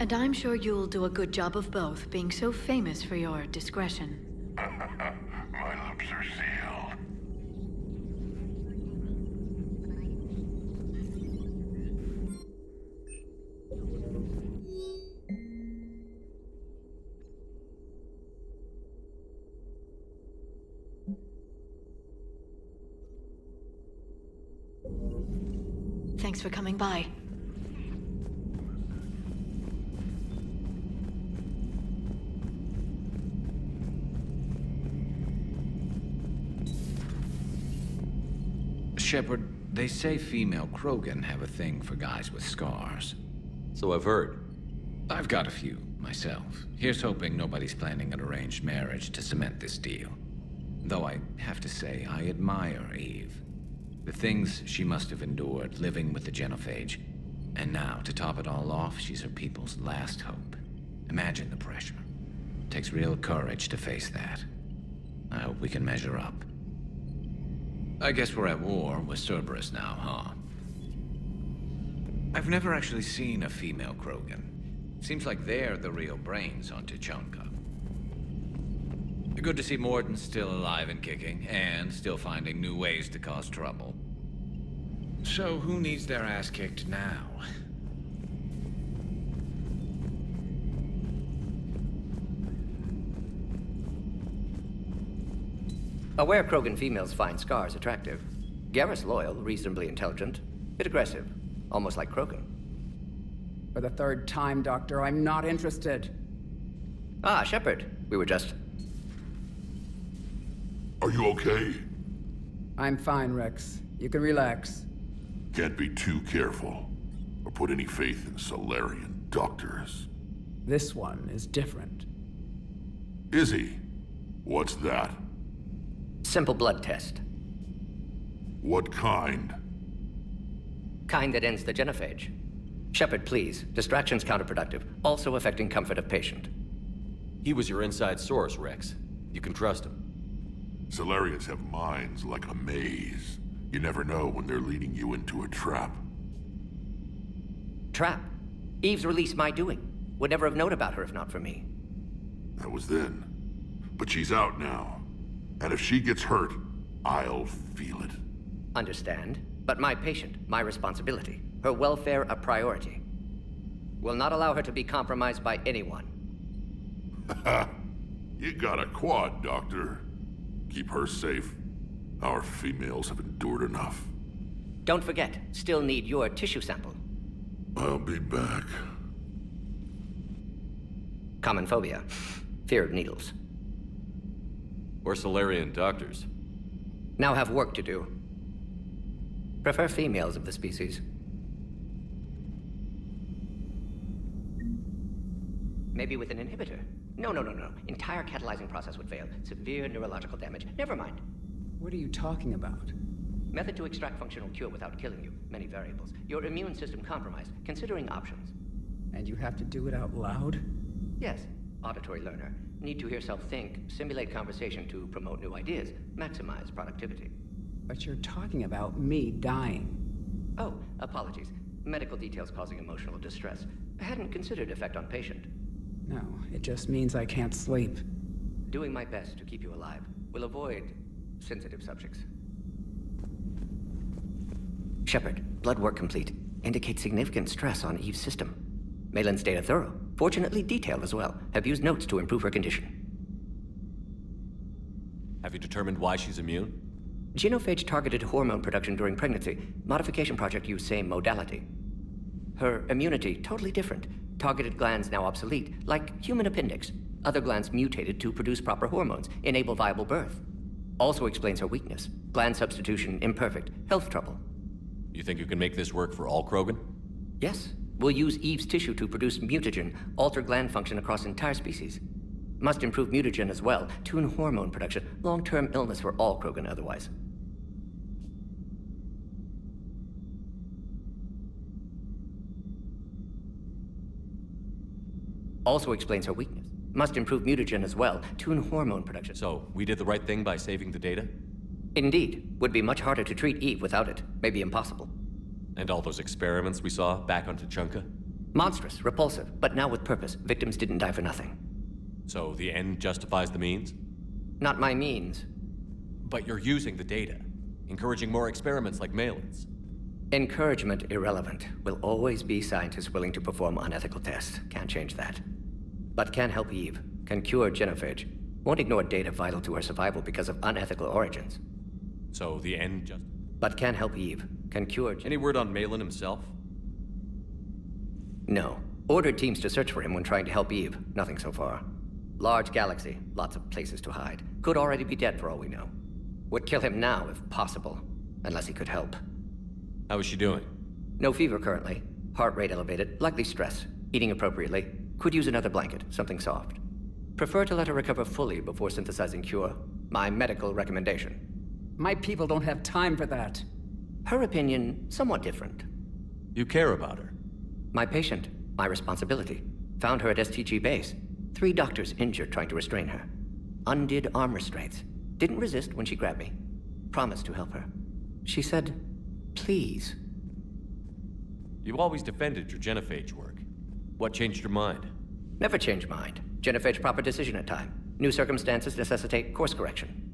And I'm sure you'll do a good job of both, being so famous for your discretion. My lips are sealed. thanks for coming by. Shepard, they say female Krogan have a thing for guys with scars. So I've heard. I've got a few, myself. Here's hoping nobody's planning an arranged marriage to cement this deal. Though I have to say, I admire Eve. The things she must have endured living with the genophage. And now, to top it all off, she's her people's last hope. Imagine the pressure. Takes real courage to face that. I hope we can measure up. I guess we're at war with Cerberus now, huh? I've never actually seen a female Krogan. Seems like they're the real brains on Tuchanka. Good to see Morden's still alive and kicking, and still finding new ways to cause trouble. So who needs their ass kicked now? Aware Krogan females find scars attractive. Garrus loyal, reasonably intelligent, bit aggressive, almost like Krogan. For the third time, Doctor, I'm not interested. Ah, Shepard. We were just... Are you okay? I'm fine, Rex. You can relax. Can't be too careful, or put any faith in Solarian doctors. This one is different. Is he? What's that? Simple blood test. What kind? Kind that ends the genophage. Shepard, please. Distraction's counterproductive, also affecting comfort of patient. He was your inside source, Rex. You can trust him. Solarians have minds like a maze. You never know when they're leading you into a trap. Trap? Eve's release my doing. Would never have known about her if not for me. That was then. But she's out now. And if she gets hurt, I'll feel it. Understand. But my patient, my responsibility. Her welfare a priority. Will not allow her to be compromised by anyone. You got a quad, Doctor. Keep her safe. Our females have endured enough. Don't forget, still need your tissue sample. I'll be back. Common phobia. Fear of needles. We're Solarian doctors. Now have work to do. Prefer females of the species. Maybe with an inhibitor. No. Entire catalyzing process would fail. Severe neurological damage. Never mind. What are you talking about? Method to extract functional cure without killing you. Many variables. Your immune system compromised. Considering options. And you have to do it out loud? Yes. Auditory learner. Need to hear self-think, simulate conversation to promote new ideas, maximize productivity. But you're talking about me dying. Oh, apologies. Medical details causing emotional distress. Hadn't considered effect on patient. No, it just means I can't sleep. Doing my best to keep you alive. Will avoid sensitive subjects. Shepard, blood work complete. Indicates significant stress on Eve's system. Malin's data thorough. Fortunately detailed as well. Have used notes to improve her condition. Have you determined why she's immune? Genophage targeted hormone production during pregnancy. Modification project used same modality. Her immunity totally different. Targeted glands now obsolete, like human appendix. Other glands mutated to produce proper hormones, enable viable birth. Also explains her weakness. Gland substitution imperfect. Health trouble. You think you can make this work for all Krogan? Yes. We'll use Eve's tissue to produce mutagen, alter gland function across entire species. Must improve mutagen as well, tune hormone production, long-term illness for all Krogan otherwise. Also explains her weakness. Must improve mutagen as well, tune hormone production. So, we did the right thing by saving the data? Indeed. Would be much harder to treat Eve without it. Maybe impossible. And all those experiments we saw back on Tuchanka? Monstrous, repulsive, but now with purpose. Victims didn't die for nothing. So the end justifies the means? Not my means. But you're using the data, encouraging more experiments like Malin's. Encouragement irrelevant. Will always be scientists willing to perform unethical tests. Can't change that. But can help Eve. Can cure genophage. Won't ignore data vital to her survival because of unethical origins. So the end just... But can help Eve. can cure... Any word on Malin himself? No. Ordered teams to search for him when trying to help Eve. Nothing so far. Large galaxy, lots of places to hide. Could already be dead for all we know. Would kill him now if possible, unless he could help. How is she doing? No fever currently. Heart rate elevated, likely stress. Eating appropriately. Could use another blanket, something soft. Prefer to let her recover fully before synthesizing cure. My medical recommendation. My people don't have time for that. Her opinion, somewhat different. You care about her? My patient, my responsibility. Found her at STG base. 3 doctors injured trying to restrain her. Undid arm restraints. Didn't resist when she grabbed me. Promised to help her. She said, please. You've always defended your genophage work. What changed your mind? Never change mind. Genophage proper decision at time. New circumstances necessitate course correction.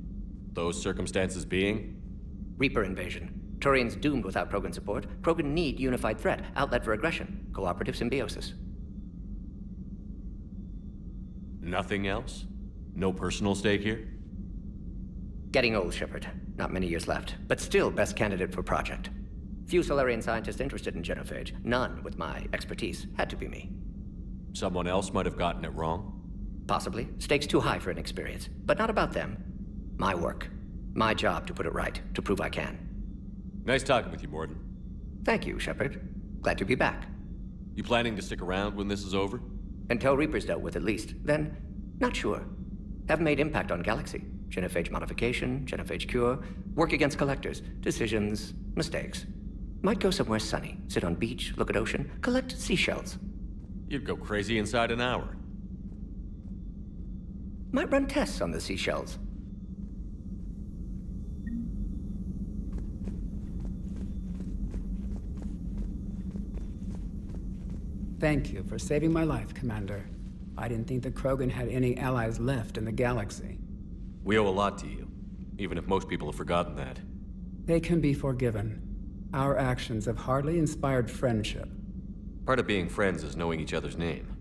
Those circumstances being? Reaper invasion. Turians doomed without Krogan support. Krogan need unified threat, outlet for aggression, cooperative symbiosis. Nothing else? No personal stake here? Getting old, Shepard. Not many years left, but still best candidate for project. Few Solarian scientists interested in genophage. None with my expertise. Had to be me. Someone else might have gotten it wrong? Possibly. Stakes too high for inexperience. But not about them. My work. My job to put it right, to prove I can. Nice talking with you, Morden. Thank you, Shepard. Glad to be back. You planning to stick around when this is over? Until Reaper's dealt with, at least. Then, not sure. Have made impact on Galaxy. Genophage modification, genophage cure, work against collectors, decisions, mistakes. Might go somewhere sunny, sit on beach, look at ocean, collect seashells. You'd go crazy inside an hour. Might run tests on the seashells. Thank you for saving my life, Commander. I didn't think the Krogan had any allies left in the galaxy. We owe a lot to you, even if most people have forgotten that. They can be forgiven. Our actions have hardly inspired friendship. Part of being friends is knowing each other's name.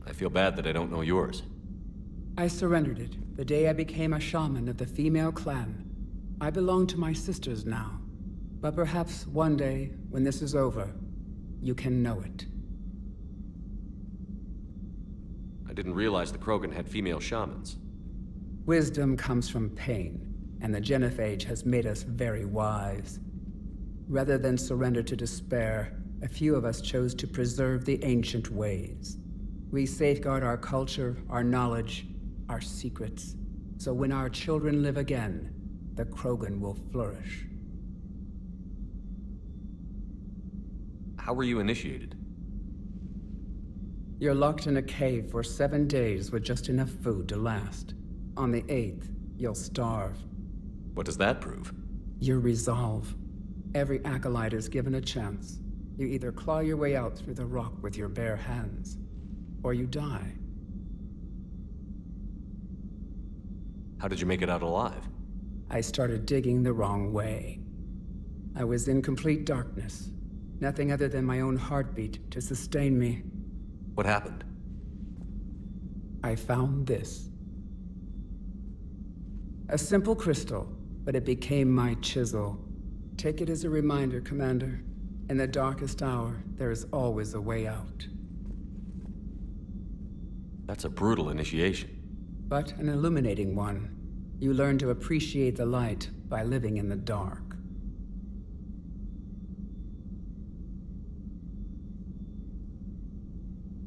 I feel bad that I don't know yours. I surrendered it the day I became a shaman of the female clan. I belong to my sisters now. But perhaps one day, when this is over, you can know it. I didn't realize the Krogan had female shamans. Wisdom comes from pain, and the genophage has made us very wise. Rather than surrender to despair, a few of us chose to preserve the ancient ways. We safeguard our culture, our knowledge, our secrets, so when our children live again, the Krogan will flourish. How were you initiated? You're locked in a cave for 7 days with just enough food to last. On the 8th, you'll starve. What does that prove? Your resolve. Every acolyte is given a chance. You either claw your way out through the rock with your bare hands, or you die. How did you make it out alive? I started digging the wrong way. I was in complete darkness. Nothing other than my own heartbeat to sustain me. What happened? I found this. A simple crystal, but it became my chisel. Take it as a reminder, Commander. In the darkest hour, there is always a way out. That's a brutal initiation. But an illuminating one. You learn to appreciate the light by living in the dark.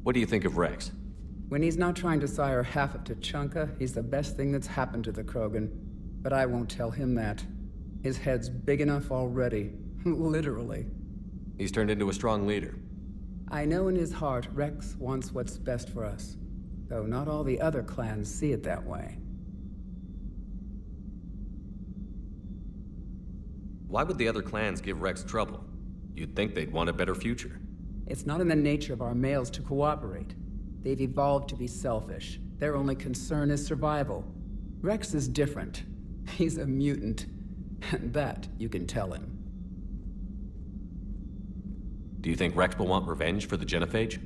What do you think of Rex? When he's not trying to sire half of Tuchanka, he's the best thing that's happened to the Krogan. But I won't tell him that. His head's big enough already. Literally. He's turned into a strong leader. I know in his heart Rex wants what's best for us. Though not all the other clans see it that way. Why would the other clans give Rex trouble? You'd think they'd want a better future. It's not in the nature of our males to cooperate. They've evolved to be selfish. Their only concern is survival. Rex is different. He's a mutant. And that you can tell him. Do you think Rex will want revenge for the genophage?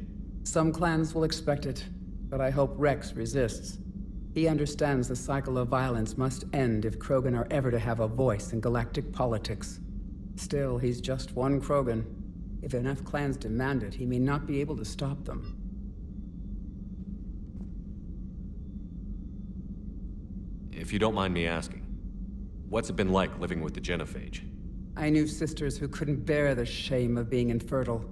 Some clans will expect it, but I hope Rex resists. He understands the cycle of violence must end if Krogan are ever to have a voice in galactic politics. Still, he's just one Krogan. If enough clans demand it, he may not be able to stop them. If you don't mind me asking, what's it been like living with the Genophage? I knew sisters who couldn't bear the shame of being infertile.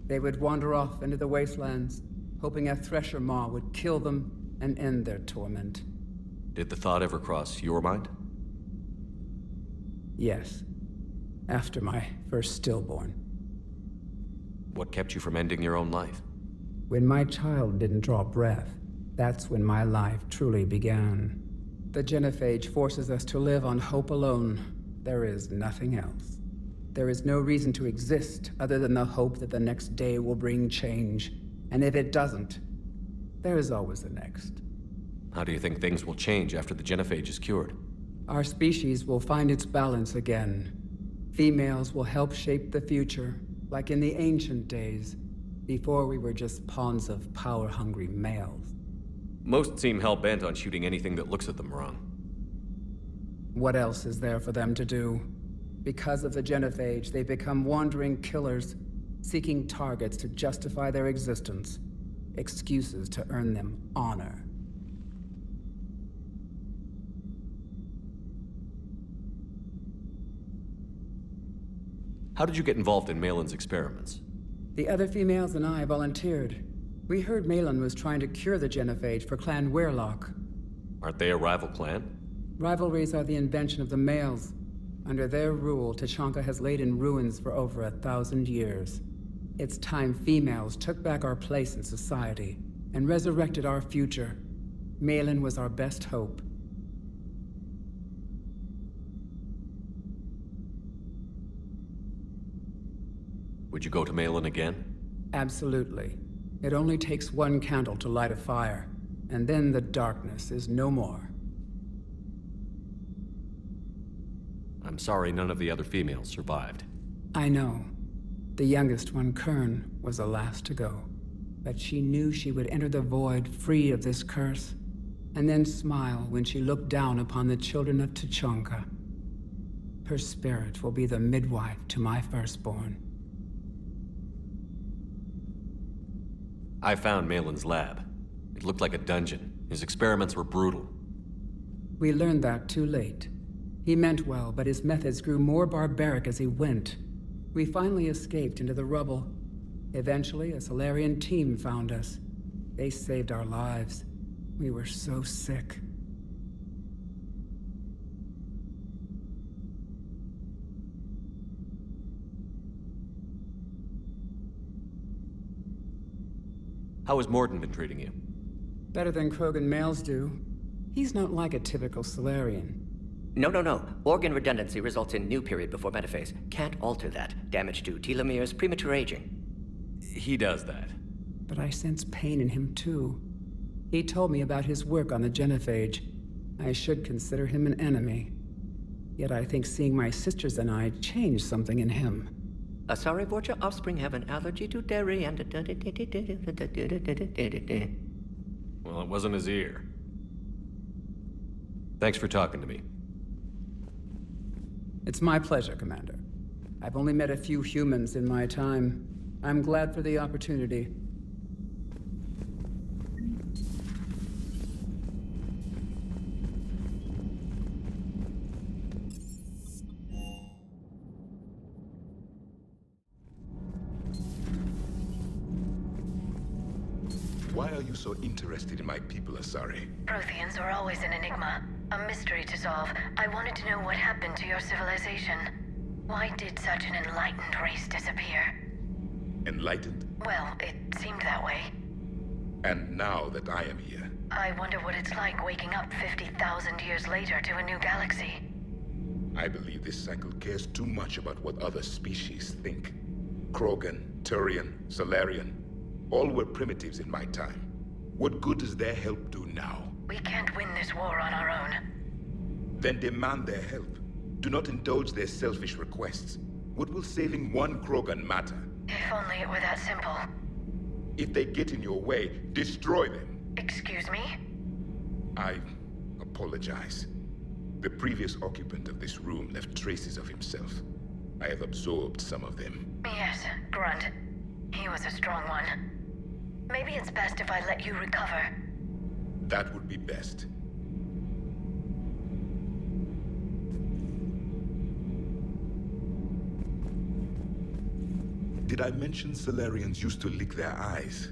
They would wander off into the wastelands, hoping a thresher maw would kill them and end their torment. Did the thought ever cross your mind? Yes. After my first stillborn. What kept you from ending your own life? When my child didn't draw breath, that's when my life truly began. The Genophage forces us to live on hope alone. There is nothing else. There is no reason to exist other than the hope that the next day will bring change. And if it doesn't, there is always the next. How do you think things will change after the Genophage is cured? Our species will find its balance again. Females will help shape the future, like in the ancient days, before we were just pawns of power-hungry males. Most seem hell-bent on shooting anything that looks at them wrong. What else is there for them to do? Because of the Genophage, they become wandering killers, seeking targets to justify their existence, excuses to earn them honor. How did you get involved in Malin's experiments? The other females and I volunteered. We heard Malin was trying to cure the Genophage for Clan Weirlock. Aren't they a rival clan? Rivalries are the invention of the males. Under their rule, Tuchanka has laid in ruins for over 1,000 years. It's time females took back our place in society and resurrected our future. Malin was our best hope. Would you go to Malin again? Absolutely. It only takes one candle to light a fire, and then the darkness is no more. I'm sorry none of the other females survived. I know. The youngest one, Kern, was the last to go. But she knew she would enter the void free of this curse, and then smile when she looked down upon the children of Tuchanka. Her spirit will be the midwife to my firstborn. I found Malin's lab. It looked like a dungeon. His experiments were brutal. We learned that too late. He meant well, but his methods grew more barbaric as he went. We finally escaped into the rubble. Eventually, a Solarian team found us. They saved our lives. We were so sick. How has Mordin been treating you? Better than Krogan males do. He's not like a typical Solarian. No. Organ redundancy results in new period before metaphase. Can't alter that. Damage to telomeres, premature aging. He does that. But I sense pain in him too. He told me about his work on the Genophage. I should consider him an enemy. Yet I think seeing my sisters and I changed something in him. Sorry, Vorcha, offspring have an allergy to dairy and... Well, it wasn't his ear. Thanks for talking to me. It's my pleasure, Commander. I've only met a few humans in my time. I'm glad for the opportunity. Why are you so interested in my people, Asari? Protheans are always an enigma. A mystery to solve. I wanted to know what happened to your civilization. Why did such an enlightened race disappear? Enlightened? Well, it seemed that way. And now that I am here... I wonder what it's like waking up 50,000 years later to a new galaxy. I believe this cycle cares too much about what other species think. Krogan, Turian, Solarian, all were primitives in my time. What good does their help do now? We can't win this war on our own. Then demand their help. Do not indulge their selfish requests. What will saving one Krogan matter? If only it were that simple. If they get in your way, destroy them. Excuse me? I apologize. The previous occupant of this room left traces of himself. I have absorbed some of them. Yes, Grunt. He was a strong one. Maybe it's best if I let you recover. That would be best. Did I mention Salarians used to lick their eyes?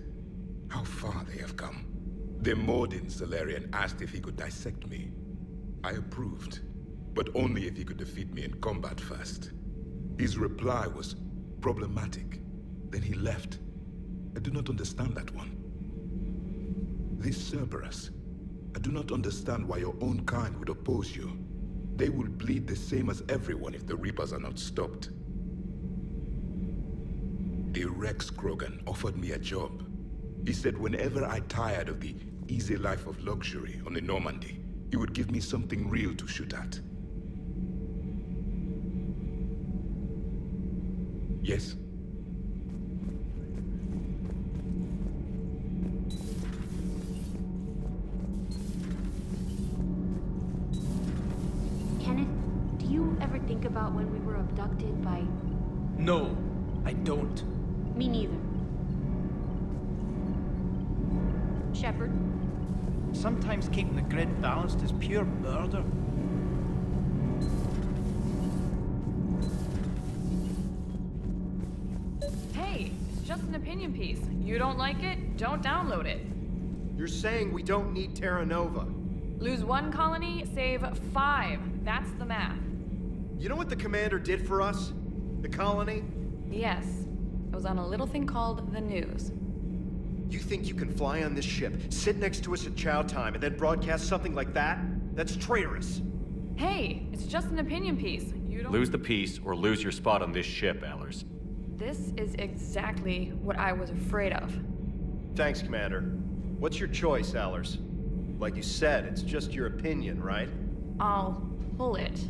How far they have come. The Mordin Salarian asked if he could dissect me. I approved, but only if he could defeat me in combat first. His reply was problematic. Then he left. I do not understand that one. This Cerberus, I do not understand why your own kind would oppose you. They will bleed the same as everyone if the Reapers are not stopped. The Rex Krogan offered me a job. He said whenever I tired of the easy life of luxury on the Normandy, he would give me something real to shoot at. Yes? Kenneth, do you ever think about when we were abducted by... No, I don't. Me neither. Shepard? Sometimes keeping the grid balanced is pure murder. Hey, it's just an opinion piece. You don't like it? Don't download it. You're saying we don't need Terra Nova. Lose 1 colony, save 5. That's the math. You know what the Commander did for us? The colony? Yes. It was on a little thing called the news. You think you can fly on this ship, sit next to us at chow time, and then broadcast something like that? That's traitorous. Hey, it's just an opinion piece. You don't... Lose the peace or lose your spot on this ship, Allers. This is exactly what I was afraid of. Thanks, Commander. What's your choice, Allers? Like you said, it's just your opinion, right? I'll pull it.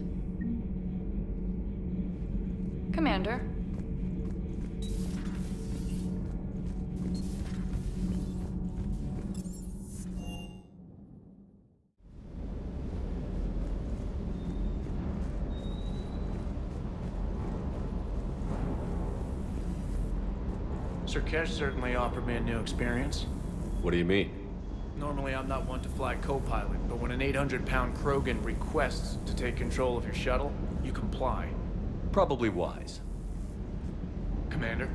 Commander. Sir certainly offered me a new experience. What do you mean? Normally, I'm not one to fly co-pilot, but when an 800-pound Krogan requests to take control of your shuttle, you comply. Probably wise. Commander?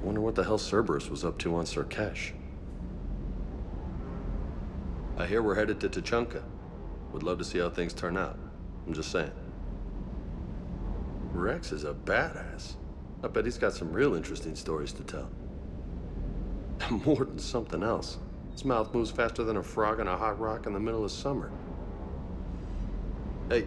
Wonder what the hell Cerberus was up to on Surkesh. I hear we're headed to Tuchanka. Would love to see how things turn out. I'm just saying. Rex is a badass. I bet he's got some real interesting stories to tell. More than something else. His mouth moves faster than a frog on a hot rock in the middle of summer. Hey,